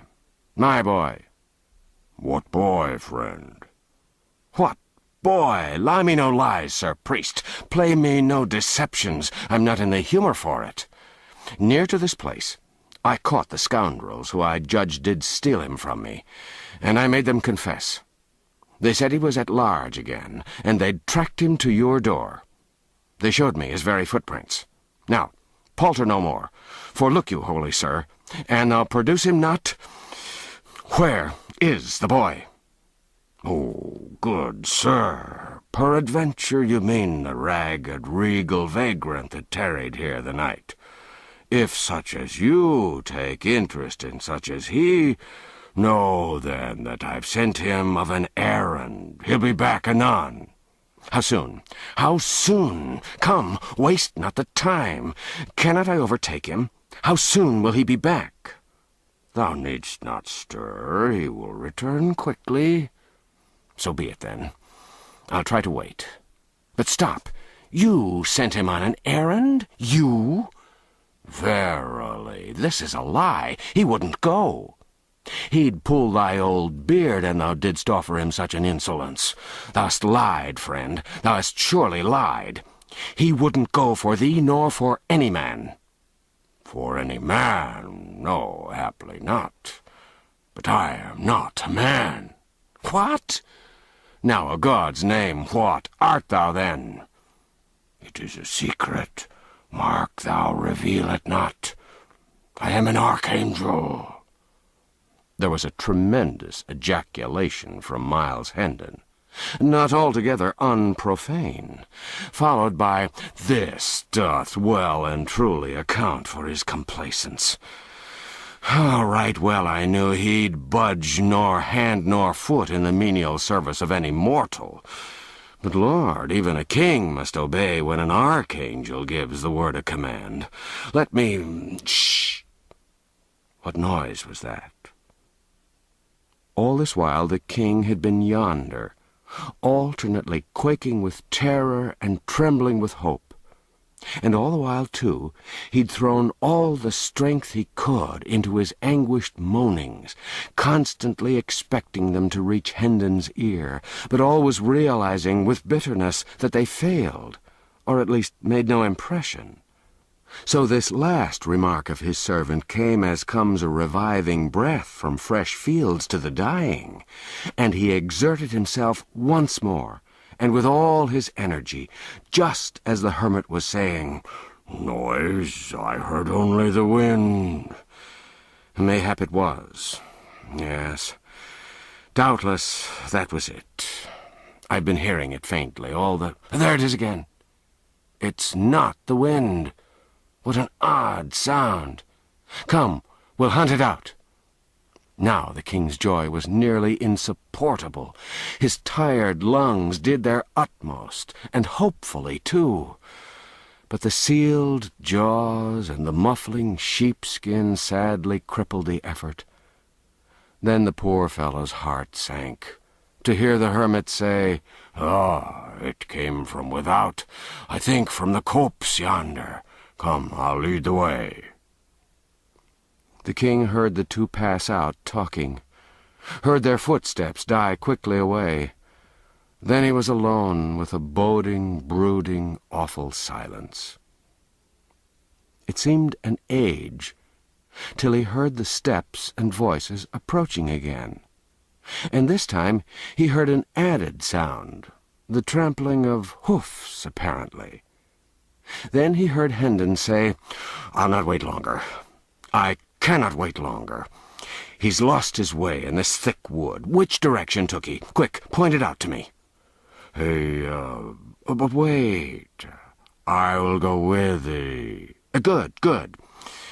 My boy." "What boy, friend?" "What boy? Lie me no lies, sir priest. Play me no deceptions. I'm not in the humor for it. Near to this place, I caught the scoundrels who I judged did steal him from me, and I made them confess. They said he was at large again, and they'd tracked him to your door. They showed me his very footprints. Now, palter no more, for look you, holy sir, and I'll produce him not. Where is the boy?" "Oh, good sir, peradventure you mean the ragged, regal vagrant that tarried here the night. If such as you take interest in such as he, know then that I've sent him of an errand. He'll be back anon." "How soon? How soon? Come, waste not the time. Cannot I overtake him? How soon will he be back?" "Thou needst not stir. He will return quickly." "So be it, then. I'll try to wait. But stop. You sent him on an errand? You?" "Verily, This is a lie. He wouldn't go. He'd pull thy old beard, and thou didst offer him such an insolence. Thou hast lied, friend. Thou hast surely lied. He wouldn't go for thee, nor for any man." For any man? No, haply not. But I am not a man." "What? Now, a God's name, what art thou then?" "It is a secret. Mark thou reveal it not. I am an archangel." There was a tremendous ejaculation from Miles Hendon, not altogether unprofane, followed by, "This doth well and truly account for his complacence. Right well I knew he'd budge nor hand nor foot in the menial service of any mortal. But, Lord, even a king must obey when an archangel gives the word of command. Let me... Shh! What noise was that?" All this while the king had been yonder, alternately quaking with terror and trembling with hope. And all the while, too, he'd thrown all the strength he could into his anguished moanings, constantly expecting them to reach Hendon's ear, but always realizing with bitterness that they failed, or at least made no impression. So this last remark of his servant came as comes a reviving breath from fresh fields to the dying, and he exerted himself once more, and with all his energy, just as the hermit was saying, "Noise? I heard only the wind." Mayhap it was. Yes. Doubtless that was it. I've been hearing it faintly all the... There it is again. It's not the wind. What an odd sound! Come, we'll hunt it out. Now the king's joy was nearly insupportable. His tired lungs did their utmost, and hopefully too. But the sealed jaws and the muffling sheepskin sadly crippled the effort. Then the poor fellow's heart sank, to hear the hermit say, "Ah, it came from without. I think from the copse yonder. Come, I'll lead the way." The king heard the two pass out, talking, heard their footsteps die quickly away. Then he was alone with a boding, brooding, awful silence. It seemed an age till he heard the steps and voices approaching again. And this time he heard an added sound, the trampling of hoofs, apparently. Then he heard Hendon say, "I'll not wait longer. I cannot wait longer. He's lost his way in this thick wood. Which direction took he? Quick, point it out to me." But wait. I will go with thee." "Good, good.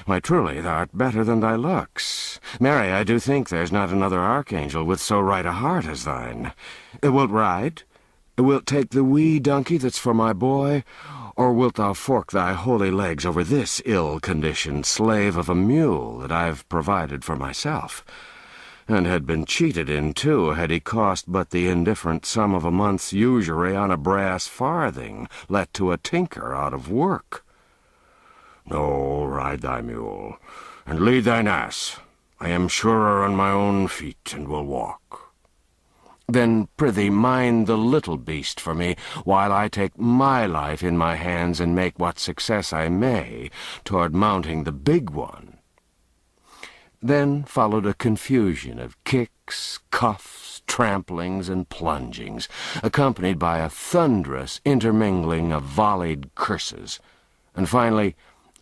Why, truly, thou'rt better than thy looks. Marry, I do think there's not another archangel with so right a heart as thine. Wilt ride? Wilt take the wee donkey that's for my boy, or wilt thou fork thy holy legs over this ill-conditioned slave of a mule that I've provided for myself, and had been cheated in, too, had he cost but the indifferent sum of a month's usury on a brass farthing let to a tinker out of work?" "No, ride thy mule, and lead thine ass. I am surer on my own feet, and will walk." "Then, prithee, mind the little beast for me, while I take my life in my hands and make what success I may toward mounting the big one." Then followed a confusion of kicks, cuffs, tramplings, and plungings, accompanied by a thunderous intermingling of volleyed curses, and finally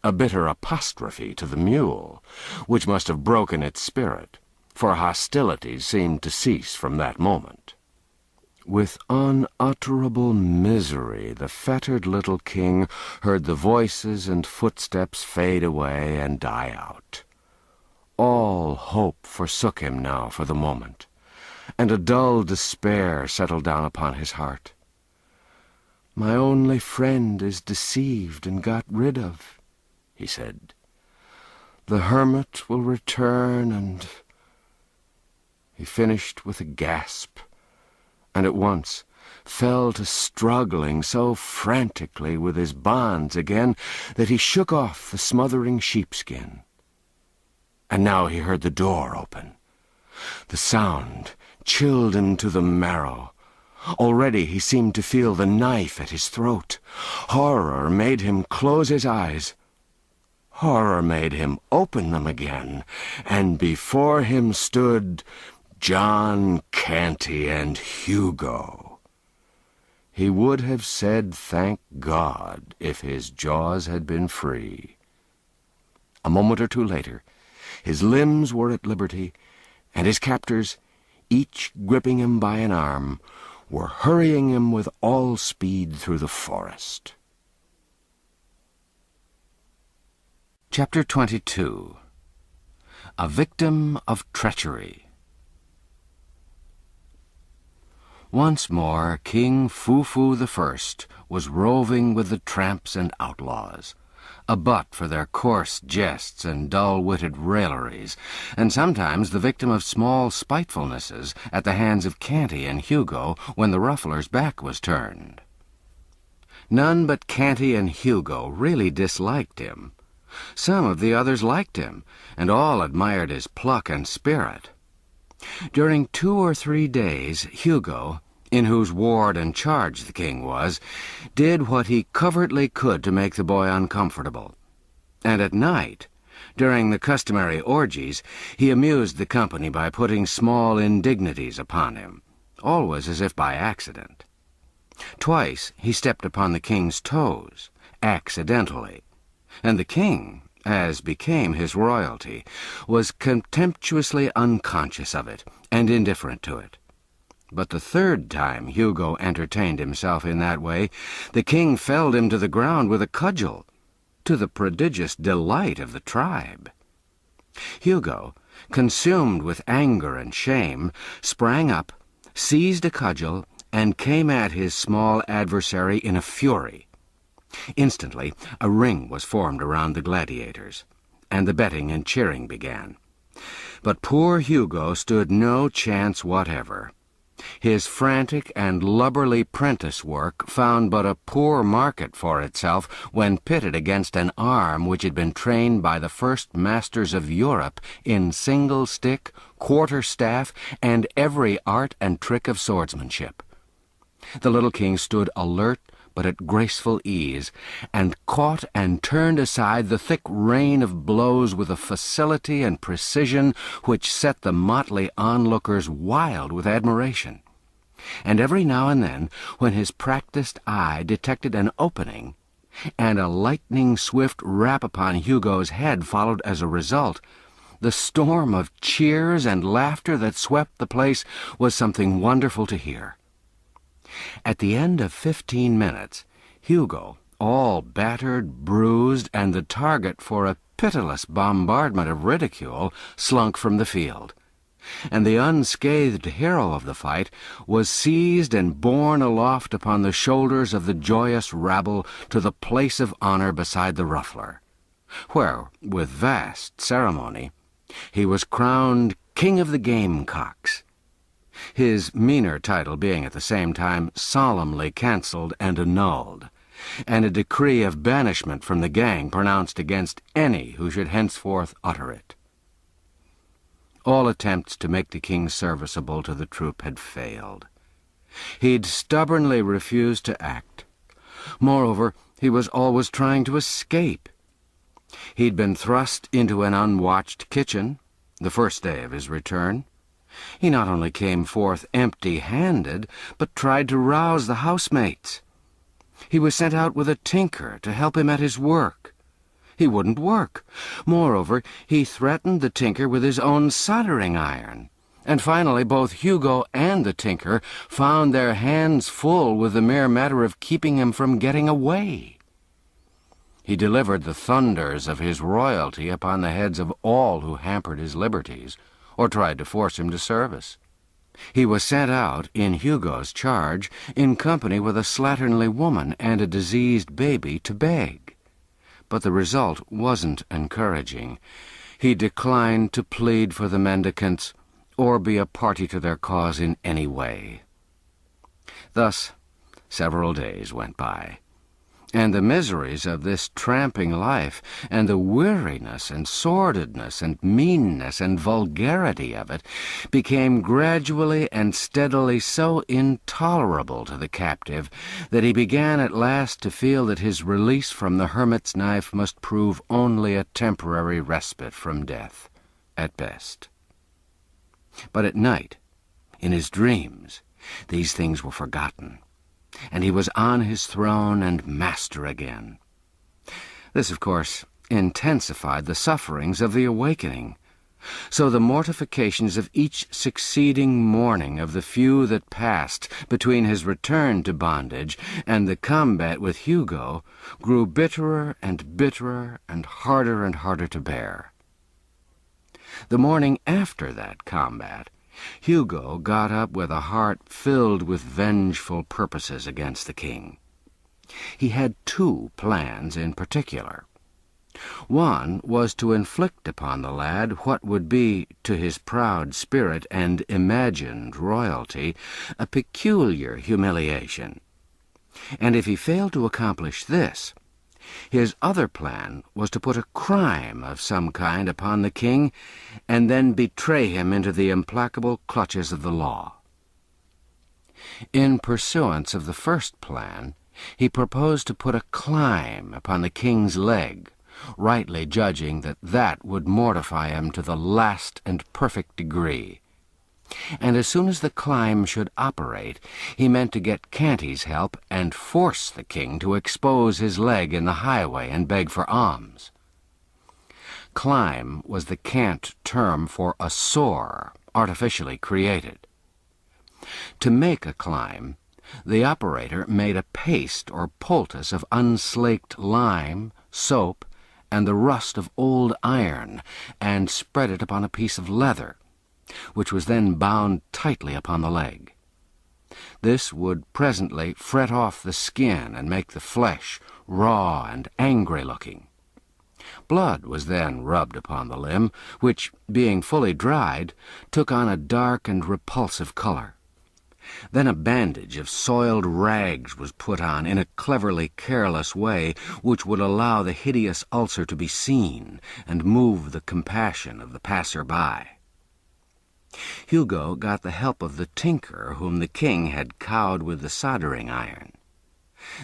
a bitter apostrophe to the mule, which must have broken its spirit, for hostilities seemed to cease from that moment. With unutterable misery the fettered little king heard the voices and footsteps fade away and die out. All hope forsook him now for the moment, and a dull despair settled down upon his heart. "My only friend is deceived and got rid of," he said. "The hermit will return, and—" He finished with a gasp, and at once fell to struggling so frantically with his bonds again that he shook off the smothering sheepskin. And now he heard the door open. The sound chilled him to the marrow. Already he seemed to feel the knife at his throat. Horror made him close his eyes. Horror made him open them again, and before him stood John Canty and Hugo. He would have said thank God if his jaws had been free. A moment or two later, his limbs were at liberty, and his captors, each gripping him by an arm, were hurrying him with all speed through the forest. Chapter 22. A Victim of Treachery. Once more King Fu-Fu I was roving with the tramps and outlaws, a butt for their coarse jests and dull-witted railleries, and sometimes the victim of small spitefulnesses at the hands of Canty and Hugo when the ruffler's back was turned. None but Canty and Hugo really disliked him. Some of the others liked him, and all admired his pluck and spirit. During 2 or 3 days, Hugo, in whose ward and charge the king was, did what he covertly could to make the boy uncomfortable. And at night, during the customary orgies, he amused the company by putting small indignities upon him, always as if by accident. Twice he stepped upon the king's toes, accidentally, and the king, as became his royalty, was contemptuously unconscious of it and indifferent to it. But the 3rd time Hugo entertained himself in that way, the king felled him to the ground with a cudgel, to the prodigious delight of the tribe. Hugo, consumed with anger and shame, sprang up, seized a cudgel, and came at his small adversary in a fury. Instantly, a ring was formed around the gladiators, and the betting and cheering began. But poor Hugo stood no chance whatever. His frantic and lubberly prentice work found but a poor market for itself when pitted against an arm which had been trained by the first masters of Europe in single stick, quarter staff, and every art and trick of swordsmanship. The little king stood alert but at graceful ease, and caught and turned aside the thick rain of blows with a facility and precision which set the motley onlookers wild with admiration. And every now and then, when his practised eye detected an opening, and a lightning-swift rap upon Hugo's head followed as a result, the storm of cheers and laughter that swept the place was something wonderful to hear. At the end of 15 minutes, Hugo, all battered, bruised, and the target for a pitiless bombardment of ridicule, slunk from the field, and the unscathed hero of the fight was seized and borne aloft upon the shoulders of the joyous rabble to the place of honor beside the ruffler, where, with vast ceremony, he was crowned King of the Gamecocks, his meaner title being at the same time solemnly cancelled and annulled, and a decree of banishment from the gang pronounced against any who should henceforth utter it. All attempts to make the king serviceable to the troop had failed. He'd stubbornly refused to act. Moreover, he was always trying to escape. He'd been thrust into an unwatched kitchen, the first day of his return. He not only came forth empty-handed, but tried to rouse the housemates. He was sent out with a tinker to help him at his work. He wouldn't work. Moreover, he threatened the tinker with his own soldering iron. And finally, both Hugo and the tinker found their hands full with the mere matter of keeping him from getting away. He delivered the thunders of his royalty upon the heads of all who hampered his liberties, or tried to force him to service. He was sent out, in Hugo's charge, in company with a slatternly woman and a diseased baby to beg. But the result wasn't encouraging. He declined to plead for the mendicants or be a party to their cause in any way. Thus, several days went by, and the miseries of this tramping life, and the weariness and sordidness and meanness and vulgarity of it, became gradually and steadily so intolerable to the captive that he began at last to feel that his release from the hermit's knife must prove only a temporary respite from death, at best. But at night, in his dreams, these things were forgotten, and he was on his throne and master again. This, of course, intensified the sufferings of the awakening. So the mortifications of each succeeding morning of the few that passed between his return to bondage and the combat with Hugo grew bitterer and bitterer and harder to bear. The morning after that combat, Hugo got up with a heart filled with vengeful purposes against the king. He had two plans in particular. One was to inflict upon the lad what would be, to his proud spirit and imagined royalty, a peculiar humiliation. And if he failed to accomplish this, his other plan was to put a crime of some kind upon the king and then betray him into the implacable clutches of the law. In pursuance of the first plan, he proposed to put a clime upon the king's leg, rightly judging that that would mortify him to the last and perfect degree. And as soon as the clime should operate, he meant to get Canty's help and force the king to expose his leg in the highway and beg for alms. Clime was the cant term for a sore artificially created. To make a clime, the operator made a paste or poultice of unslaked lime, soap, and the rust of old iron, and spread it upon a piece of leather, which was then bound tightly upon the leg. This would presently fret off the skin and make the flesh raw and angry-looking. Blood was then rubbed upon the limb, which, being fully dried, took on a dark and repulsive color. Then a bandage of soiled rags was put on in a cleverly careless way which would allow the hideous ulcer to be seen and move the compassion of the passer-by. Hugo got the help of the tinker whom the king had cowed with the soldering iron.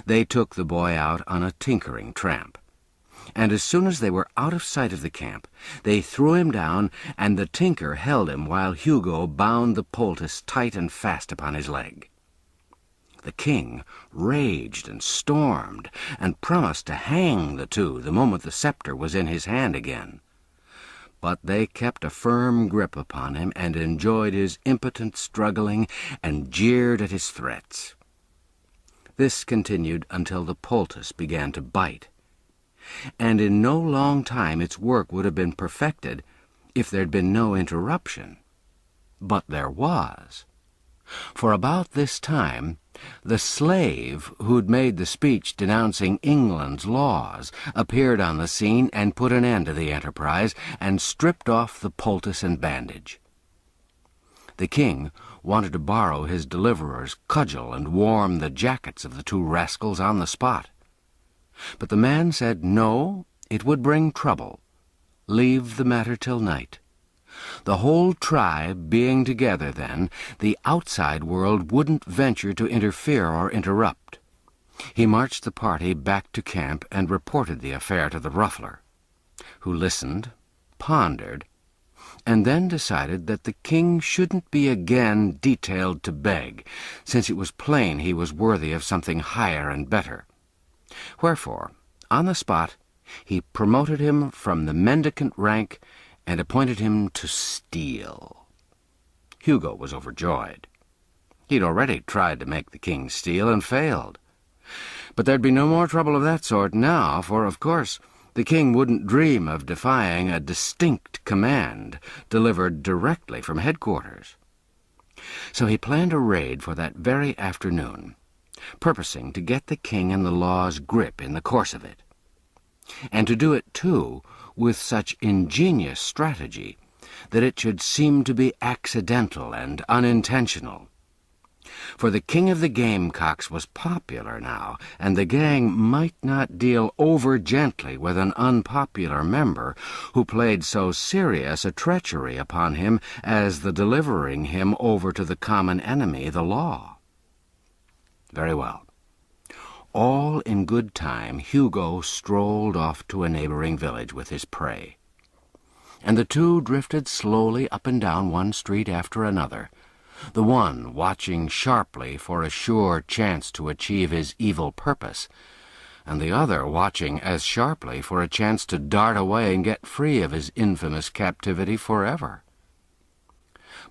They took the boy out on a tinkering tramp, and as soon as they were out of sight of the camp, they threw him down, and the tinker held him while Hugo bound the poultice tight and fast upon his leg. The king raged and stormed, and promised to hang the two the moment the scepter was in his hand again. But they kept a firm grip upon him, and enjoyed his impotent struggling, and jeered at his threats. This continued until the poultice began to bite, and in no long time its work would have been perfected if there'd been no interruption. But there was. For about this time, the slave who'd made the speech denouncing England's laws appeared on the scene and put an end to the enterprise, and stripped off the poultice and bandage. The king wanted to borrow his deliverer's cudgel and warm the jackets of the two rascals on the spot. But the man said no, it would bring trouble. Leave the matter till night. The whole tribe being together then, the outside world wouldn't venture to interfere or interrupt. He marched the party back to camp and reported the affair to the ruffler, who listened, pondered, and then decided that the king shouldn't be again detailed to beg, since it was plain he was worthy of something higher and better. Wherefore, on the spot, he promoted him from the mendicant rank and appointed him to steal. Hugo was overjoyed. He'd already tried to make the king steal and failed. But there'd be no more trouble of that sort now, for, of course, the king wouldn't dream of defying a distinct command delivered directly from headquarters. So he planned a raid for that very afternoon, purposing to get the king and the law's grip in the course of it, and to do it, too, with such ingenious strategy that it should seem to be accidental and unintentional. For the king of the gamecocks was popular now, and the gang might not deal over-gently with an unpopular member who played so serious a treachery upon him as the delivering him over to the common enemy, the law. Very well. All in good time, Hugo strolled off to a neighboring village with his prey, and the two drifted slowly up and down one street after another, the one watching sharply for a sure chance to achieve his evil purpose, and the other watching as sharply for a chance to dart away and get free of his infamous captivity forever.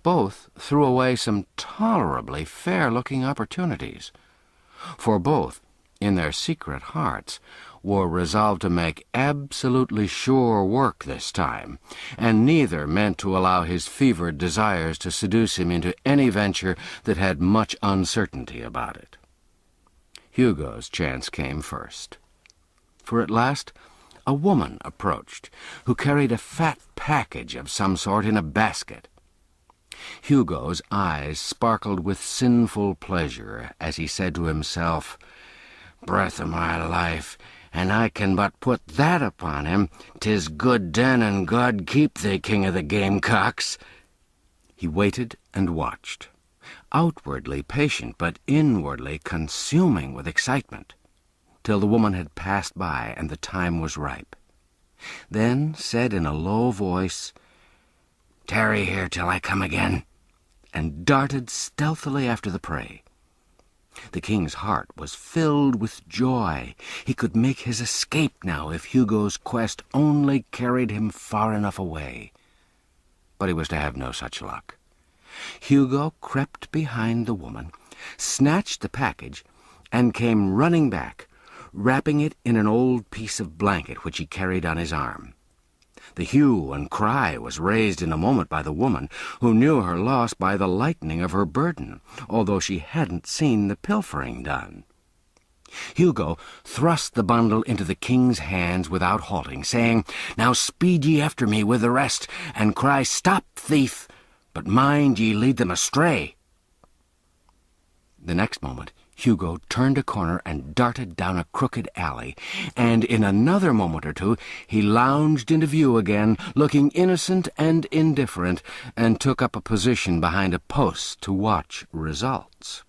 Both threw away some tolerably fair-looking opportunities, for both, in their secret hearts, were resolved to make absolutely sure work this time, and neither meant to allow his fevered desires to seduce him into any venture that had much uncertainty about it. Hugo's chance came first, for at last a woman approached, who carried a fat package of some sort in a basket. Hugo's eyes sparkled with sinful pleasure as he said to himself, "Breath of my life, and I can but put that upon him. 'Tis good den, and God keep thee, king of the gamecocks." He waited and watched, outwardly patient but inwardly consuming with excitement, till the woman had passed by and the time was ripe. Then said in a low voice, "Tarry here till I come again," and darted stealthily after the prey. The king's heart was filled with joy. He could make his escape now if Hugo's quest only carried him far enough away. But he was to have no such luck. Hugo crept behind the woman, snatched the package, and came running back, wrapping it in an old piece of blanket which he carried on his arm. The hue and cry was raised in a moment by the woman, who knew her loss by the lightening of her burden, although she hadn't seen the pilfering done. Hugo thrust the bundle into the king's hands without halting, saying, "Now speed ye after me with the rest, and cry, 'Stop, thief!' but mind ye lead them astray." The next moment Hugo turned a corner and darted down a crooked alley, and in another moment or two he lounged into view again, looking innocent and indifferent, and took up a position behind a post to watch results.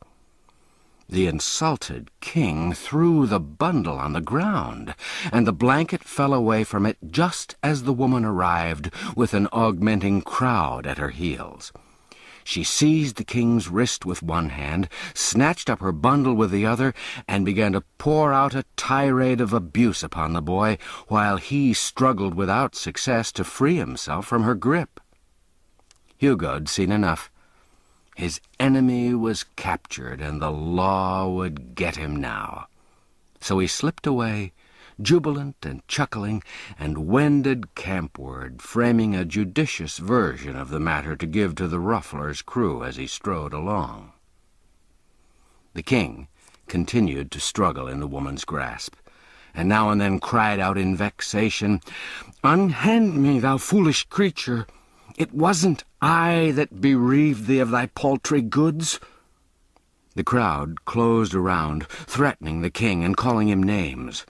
The insulted king threw the bundle on the ground, and the blanket fell away from it just as the woman arrived, with an augmenting crowd at her heels. She seized the king's wrist with one hand, snatched up her bundle with the other, and began to pour out a tirade of abuse upon the boy, while he struggled without success to free himself from her grip. Hugo'd seen enough. His enemy was captured, and the law would get him now. So he slipped away, jubilant and chuckling, and wended campward, framing a judicious version of the matter to give to the ruffler's crew as he strode along. The king continued to struggle in the woman's grasp, and now and then cried out in vexation, "Unhand me, thou foolish creature! It wasn't I that bereaved thee of thy paltry goods." The crowd closed around, threatening the king and calling him names.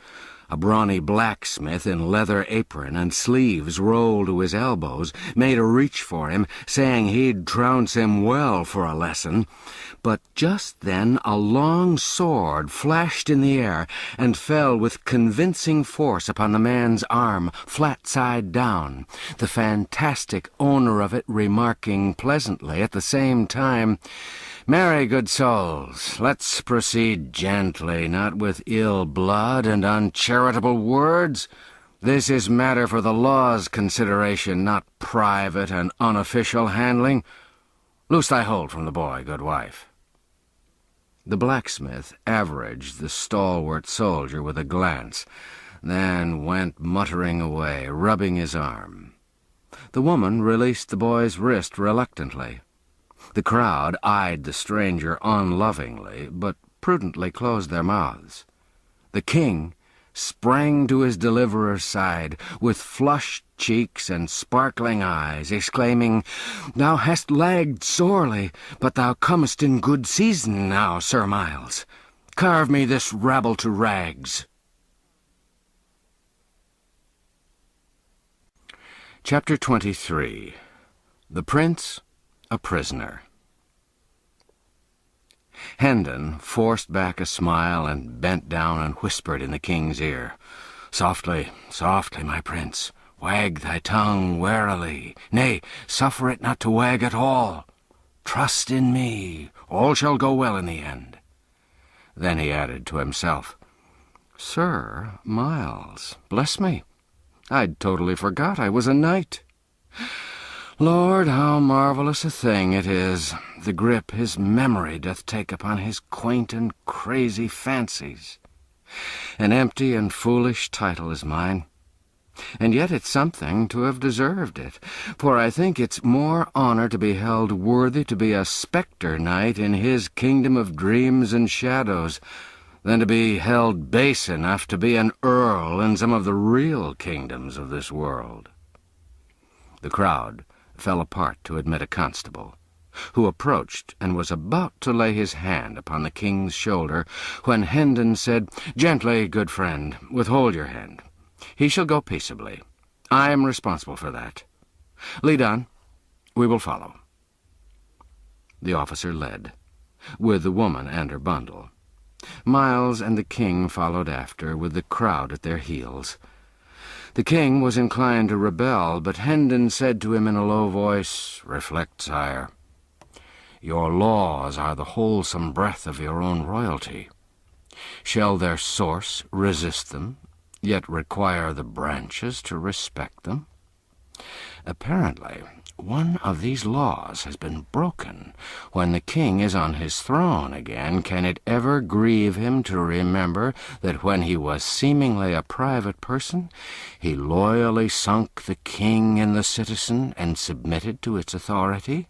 A brawny blacksmith in leather apron and sleeves rolled to his elbows made a reach for him, saying he'd trounce him well for a lesson. But just then a long sword flashed in the air and fell with convincing force upon the man's arm, flat side down, the fantastic owner of it remarking pleasantly at the same time, "Marry, good souls, let's proceed gently, not with ill blood and uncharitable words. This is matter for the law's consideration, not private and unofficial handling. Loose thy hold from the boy, good wife." The blacksmith averaged the stalwart soldier with a glance, then went muttering away, rubbing his arm. The woman released the boy's wrist reluctantly. The crowd eyed the stranger unlovingly, but prudently closed their mouths. The king sprang to his deliverer's side, with flushed cheeks and sparkling eyes, exclaiming, "Thou hast lagged sorely, but thou comest in good season now, Sir Miles. Carve me this rabble to rags." Chapter 23. The Prince a Prisoner. Hendon forced back a smile and bent down and whispered in the king's ear, "Softly, softly, my prince. Wag thy tongue warily. Nay, suffer it not to wag at all. Trust in me. All shall go well in the end." Then he added to himself, "Sir Miles, bless me, I'd totally forgot I was a knight. Lord, how marvellous a thing it is, the grip his memory doth take upon his quaint and crazy fancies. An empty and foolish title is mine, and yet it's something to have deserved it, for I think it's more honour to be held worthy to be a spectre knight in his kingdom of dreams and shadows, than to be held base enough to be an earl in some of the real kingdoms of this world." The crowd fell apart to admit a constable, who approached and was about to lay his hand upon the king's shoulder, when Hendon said, "Gently, good friend, withhold your hand. He shall go peaceably. I am responsible for that. Lead on. We will follow." The officer led, with the woman and her bundle. Miles and the king followed after, with the crowd at their heels. The king was inclined to rebel, but Hendon said to him in a low voice, "Reflect, sire. Your laws are the wholesome breath of your own royalty. Shall their source resist them, yet require the branches to respect them? Apparently, one of these laws has been broken. When the king is on his throne again, can it ever grieve him to remember that when he was seemingly a private person, he loyally sunk the king in the citizen and submitted to its authority?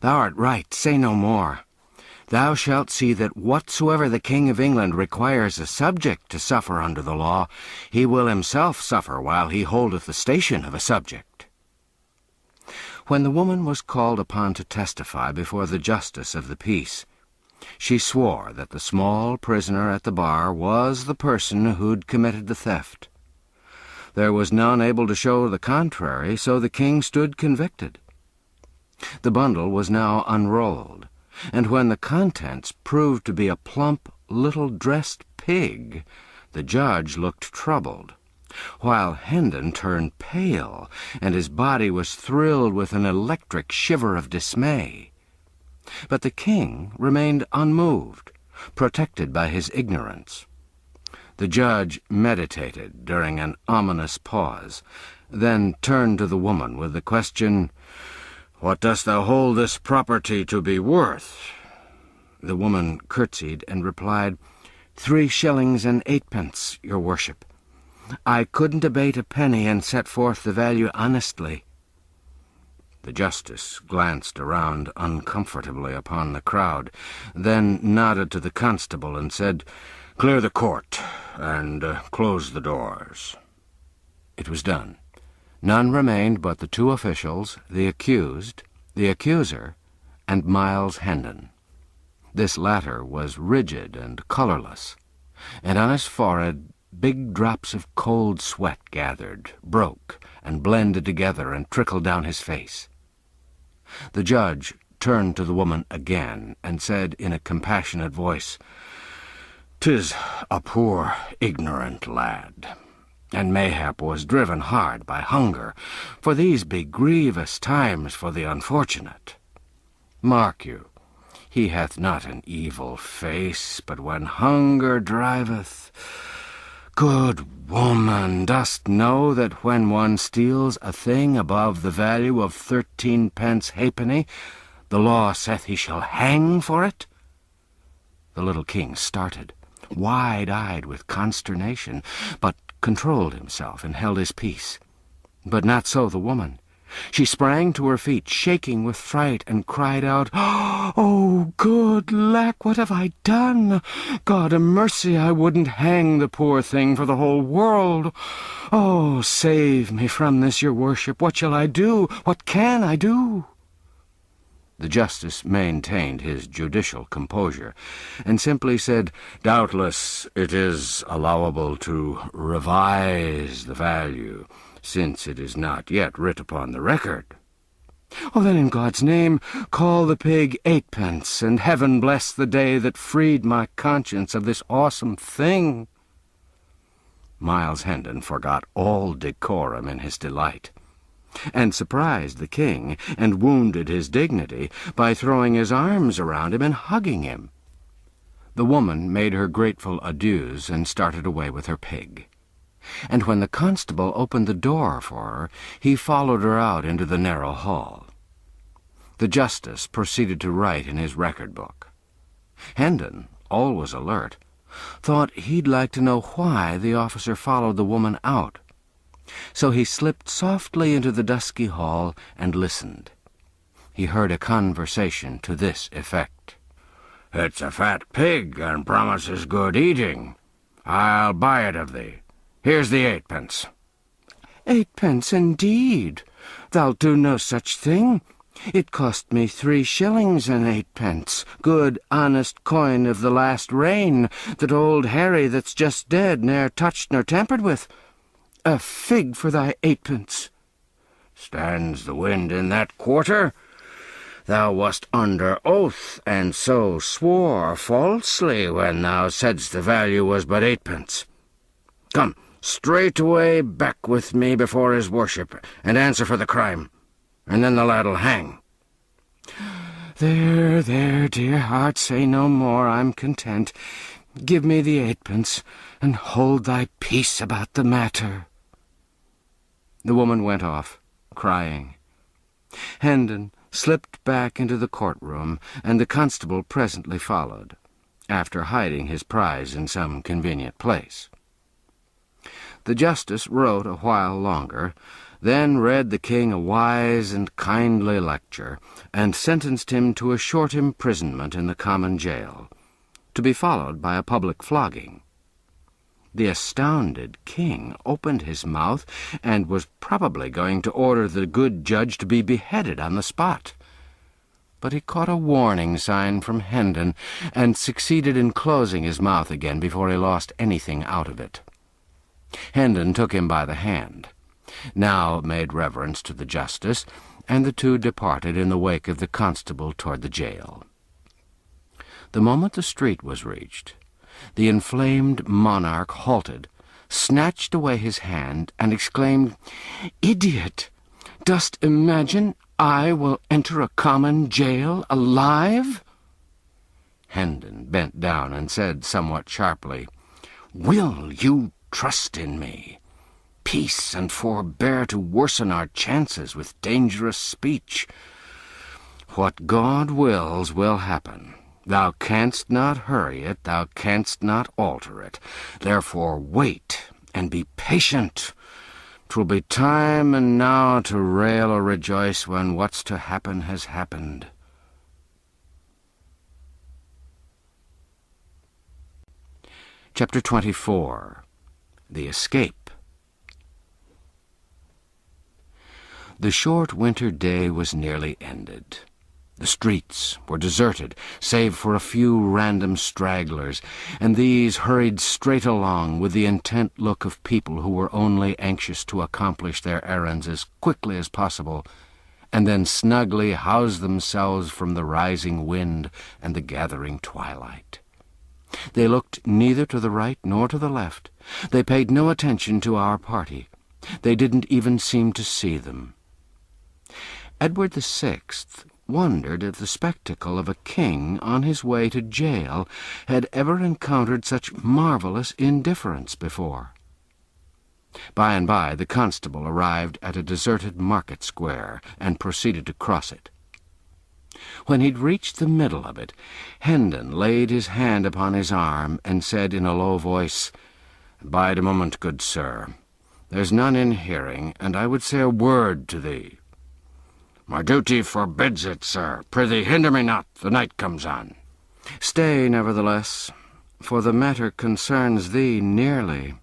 Thou art right, say no more. Thou shalt see that whatsoever the King of England requires a subject to suffer under the law, he will himself suffer while he holdeth the station of a subject. When the woman was called upon to testify before the justice of the peace, she swore that the small prisoner at the bar was the person who'd committed the theft. There was none able to show the contrary, so the king stood convicted. The bundle was now unrolled, and when the contents proved to be a plump, little-dressed pig, the judge looked troubled, while Hendon turned pale, and his body was thrilled with an electric shiver of dismay. But the king remained unmoved, protected by his ignorance. The judge meditated during an ominous pause, then turned to the woman with the question, "What dost thou hold this property to be worth?" The woman curtsied and replied, 3 shillings and 8pence, your worship. I couldn't abate a penny and set forth the value honestly. The justice glanced around uncomfortably upon the crowd, then nodded to the constable and said, "Clear the court, and close the doors." It was done. None remained but the 2 officials, the accused, the accuser, and Miles Hendon. This latter was rigid and colorless, and on his forehead big drops of cold sweat gathered, broke, and blended together and trickled down his face. The judge turned to the woman again and said in a compassionate voice, "'Tis a poor, ignorant lad, and mayhap was driven hard by hunger, for these be grievous times for the unfortunate. Mark you, he hath not an evil face, but when hunger driveth... Good woman, dost know that when one steals a thing above the value of 13 pence halfpenny, the law saith he shall hang for it?" The little king started, wide-eyed with consternation, but controlled himself and held his peace. But not so the woman. She sprang to her feet, shaking with fright, and cried out, "Oh, good lack, what have I done? God a mercy, I wouldn't hang the poor thing for the whole world. Oh, save me from this, your worship. What shall I do? What can I do?" The justice maintained his judicial composure, and simply said, "Doubtless it is allowable to revise the value, since it is not yet writ upon the record." "Oh, then in God's name, call the pig 8pence, and heaven bless the day that freed my conscience of this awesome thing." Miles Hendon forgot all decorum in his delight, and surprised the king, and wounded his dignity by throwing his arms around him and hugging him. The woman made her grateful adieus and started away with her pig. And when the constable opened the door for her, he followed her out into the narrow hall. The justice proceeded to write in his record book. Hendon, always alert, thought he'd like to know why the officer followed the woman out. So he slipped softly into the dusky hall and listened. He heard a conversation to this effect: "It's a fat pig and promises good eating. I'll buy it of thee. Here's the 8pence. 8pence, indeed. Thou'lt do no such thing. It cost me 3 shillings and 8pence, good, honest coin of the last reign, that old Harry that's just dead ne'er touched nor tampered with. A fig for thy 8pence. Stands the wind in that quarter? Thou wast under oath, and so swore falsely when thou saidst the value was but 8pence. Come, straightway back with me before his worship, and answer for the crime, and then the lad'll hang." There, dear heart, say no more, I'm content. Give me the 8pence, and hold thy peace about the matter." The woman went off, crying. Hendon slipped back into the courtroom, and the constable presently followed, after hiding his prize in some convenient place. The justice wrote a while longer, then read the king a wise and kindly lecture, and sentenced him to a short imprisonment in the common jail, to be followed by a public flogging. The astounded king opened his mouth and was probably going to order the good judge to be beheaded on the spot. But he caught a warning sign from Hendon and succeeded in closing his mouth again before he lost anything out of it. Hendon took him by the hand, now made reverence to the justice, and the two departed in the wake of the constable toward the jail. The moment the street was reached, the inflamed monarch halted, snatched away his hand, and exclaimed, "Idiot! Dost imagine I will enter a common jail alive?" Hendon bent down and said somewhat sharply, "Will you trust in me? Peace, and forbear to worsen our chances with dangerous speech. What God wills will happen. Thou canst not hurry it, thou canst not alter it. Therefore wait, and be patient. 'Twill be time and now to rail or rejoice when what's to happen has happened." Chapter 24. The Escape. The short winter day was nearly ended. The streets were deserted, save for a few random stragglers, and these hurried straight along with the intent look of people who were only anxious to accomplish their errands as quickly as possible, and then snugly house themselves from the rising wind and the gathering twilight. They looked neither to the right nor to the left. They paid no attention to our party. They didn't even seem to see them. Edward VI wondered if the spectacle of a king on his way to jail had ever encountered such marvelous indifference before. By and by the constable arrived at a deserted market square and proceeded to cross it. When he'd reached the middle of it, Hendon laid his hand upon his arm and said in a low voice, "Bide a moment, good sir. There's none in hearing, and I would say a word to thee." "My duty forbids it, sir. Prithee hinder me not, the night comes on." "Stay, nevertheless, for the matter concerns thee nearly.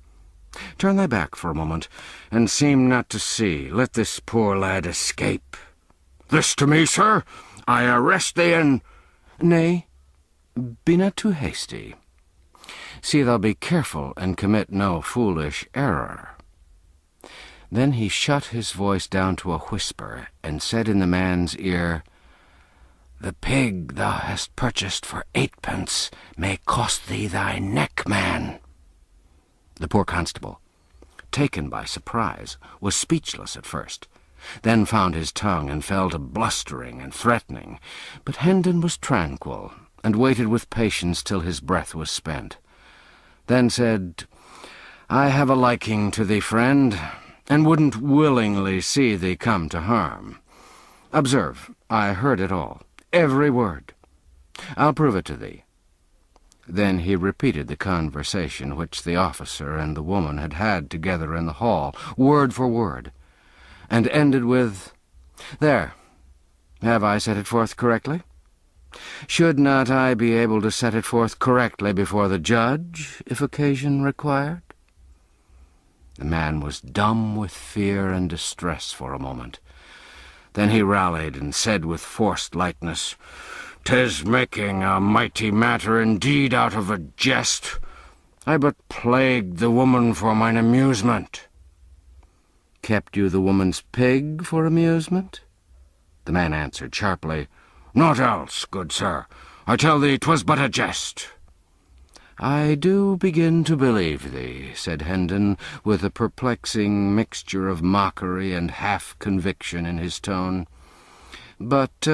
Turn thy back for a moment, and seem not to see. Let this poor lad escape." "This to me, sir? I arrest thee and—" "Nay, be not too hasty. See thou be careful and commit no foolish error." Then he shut his voice down to a whisper, and said in the man's ear, "The pig thou hast purchased for 8 pence may cost thee thy neck, man." The poor constable, taken by surprise, was speechless at first, then found his tongue and fell to blustering and threatening. But Hendon was tranquil, and waited with patience till his breath was spent, then said, "I have a liking to thee, friend, and wouldn't willingly see thee come to harm. Observe, I heard it all, every word. I'll prove it to thee." Then he repeated the conversation which the officer and the woman had had together in the hall, word for word, and ended with, "There, have I set it forth correctly? Should not I be able to set it forth correctly before the judge, if occasion required?" The man was dumb with fear and distress for a moment. Then he rallied and said with forced lightness, "'Tis making a mighty matter indeed out of a jest. I but plagued the woman for mine amusement." "Kept you the woman's pig for amusement?" The man answered sharply, "Naught else, good sir. I tell thee 'twas but a jest." "I do begin to believe thee," said Hendon, with a perplexing mixture of mockery and half-conviction in his tone. "But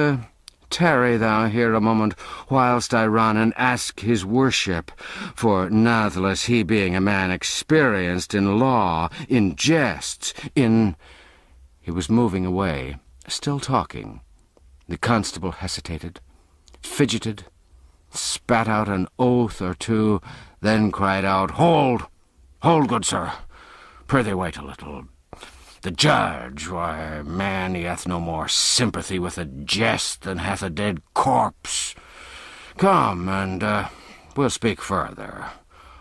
tarry thou here a moment, whilst I run and ask his worship, for nathless he being a man experienced in law, in jests, in—" He was moving away, still talking. The constable hesitated, fidgeted, spat out an oath or two, then cried out, "Hold! Hold, good sir! Prithee wait a little. The judge, why, man, he hath no more sympathy with a jest than hath a dead corpse. Come, and we'll speak further.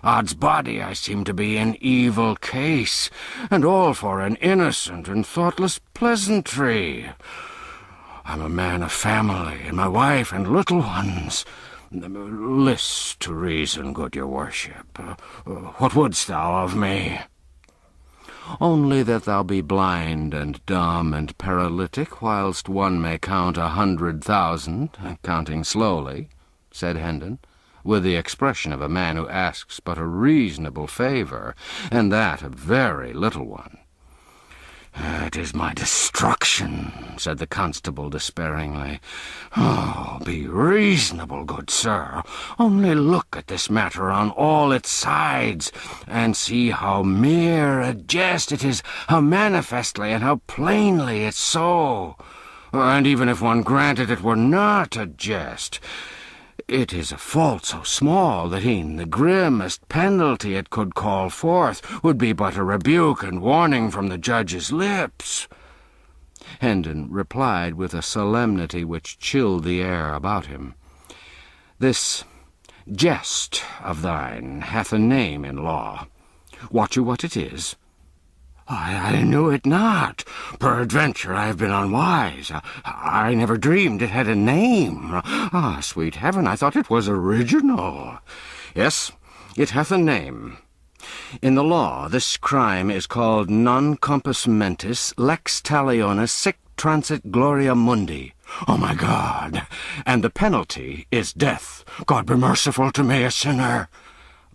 Odds body, I seem to be in evil case, and all for an innocent and thoughtless pleasantry. I'm a man of family, and my wife and little ones. List to reason, good your worship. What wouldst thou of me?" "Only that thou be blind and dumb and paralytic, whilst one may count 100,000, counting slowly," said Hendon, with the expression of a man who asks but a reasonable favour, and that a very little one. "It is my destruction," said the constable despairingly. "Oh, be reasonable, good sir. Only look at this matter on all its sides, and see how mere a jest it is, how manifestly and how plainly it's so. And even if one granted it were not a jest, it is a fault so small that e'en the grimmest penalty it could call forth would be but a rebuke and warning from the judge's lips." Hendon replied with a solemnity which chilled the air about him. "This jest of thine hath a name in law. Wot you what it is?" I knew it not. Peradventure I have been unwise. I never dreamed it had a name. Ah, sweet heaven, I thought it was original." "Yes, it hath a name. In the law, this crime is called non compos mentis lex talionis sic transit gloria mundi." "Oh, my God!" "And the penalty is death." "God be merciful to me, a sinner."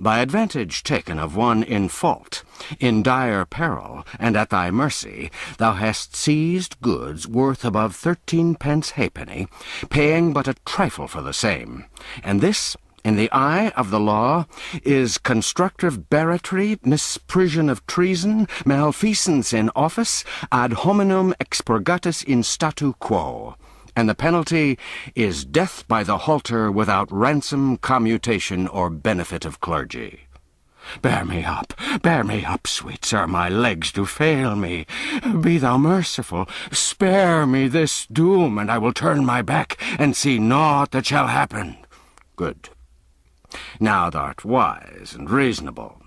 "By advantage taken of one in fault, in dire peril, and at thy mercy, thou hast seized goods worth above 13 pence halfpenny, paying but a trifle for the same, and this, in the eye of the law, is constructive barratry, misprision of treason, malfeasance in office, ad hominem expurgatus in statu quo. And the penalty is death by the halter without ransom, commutation, or benefit of clergy." Bear me up, sweet sir, my legs do fail me. Be thou merciful, spare me this doom, and I will turn my back, and see naught that shall happen." "Good. Now thou'rt wise and reasonable.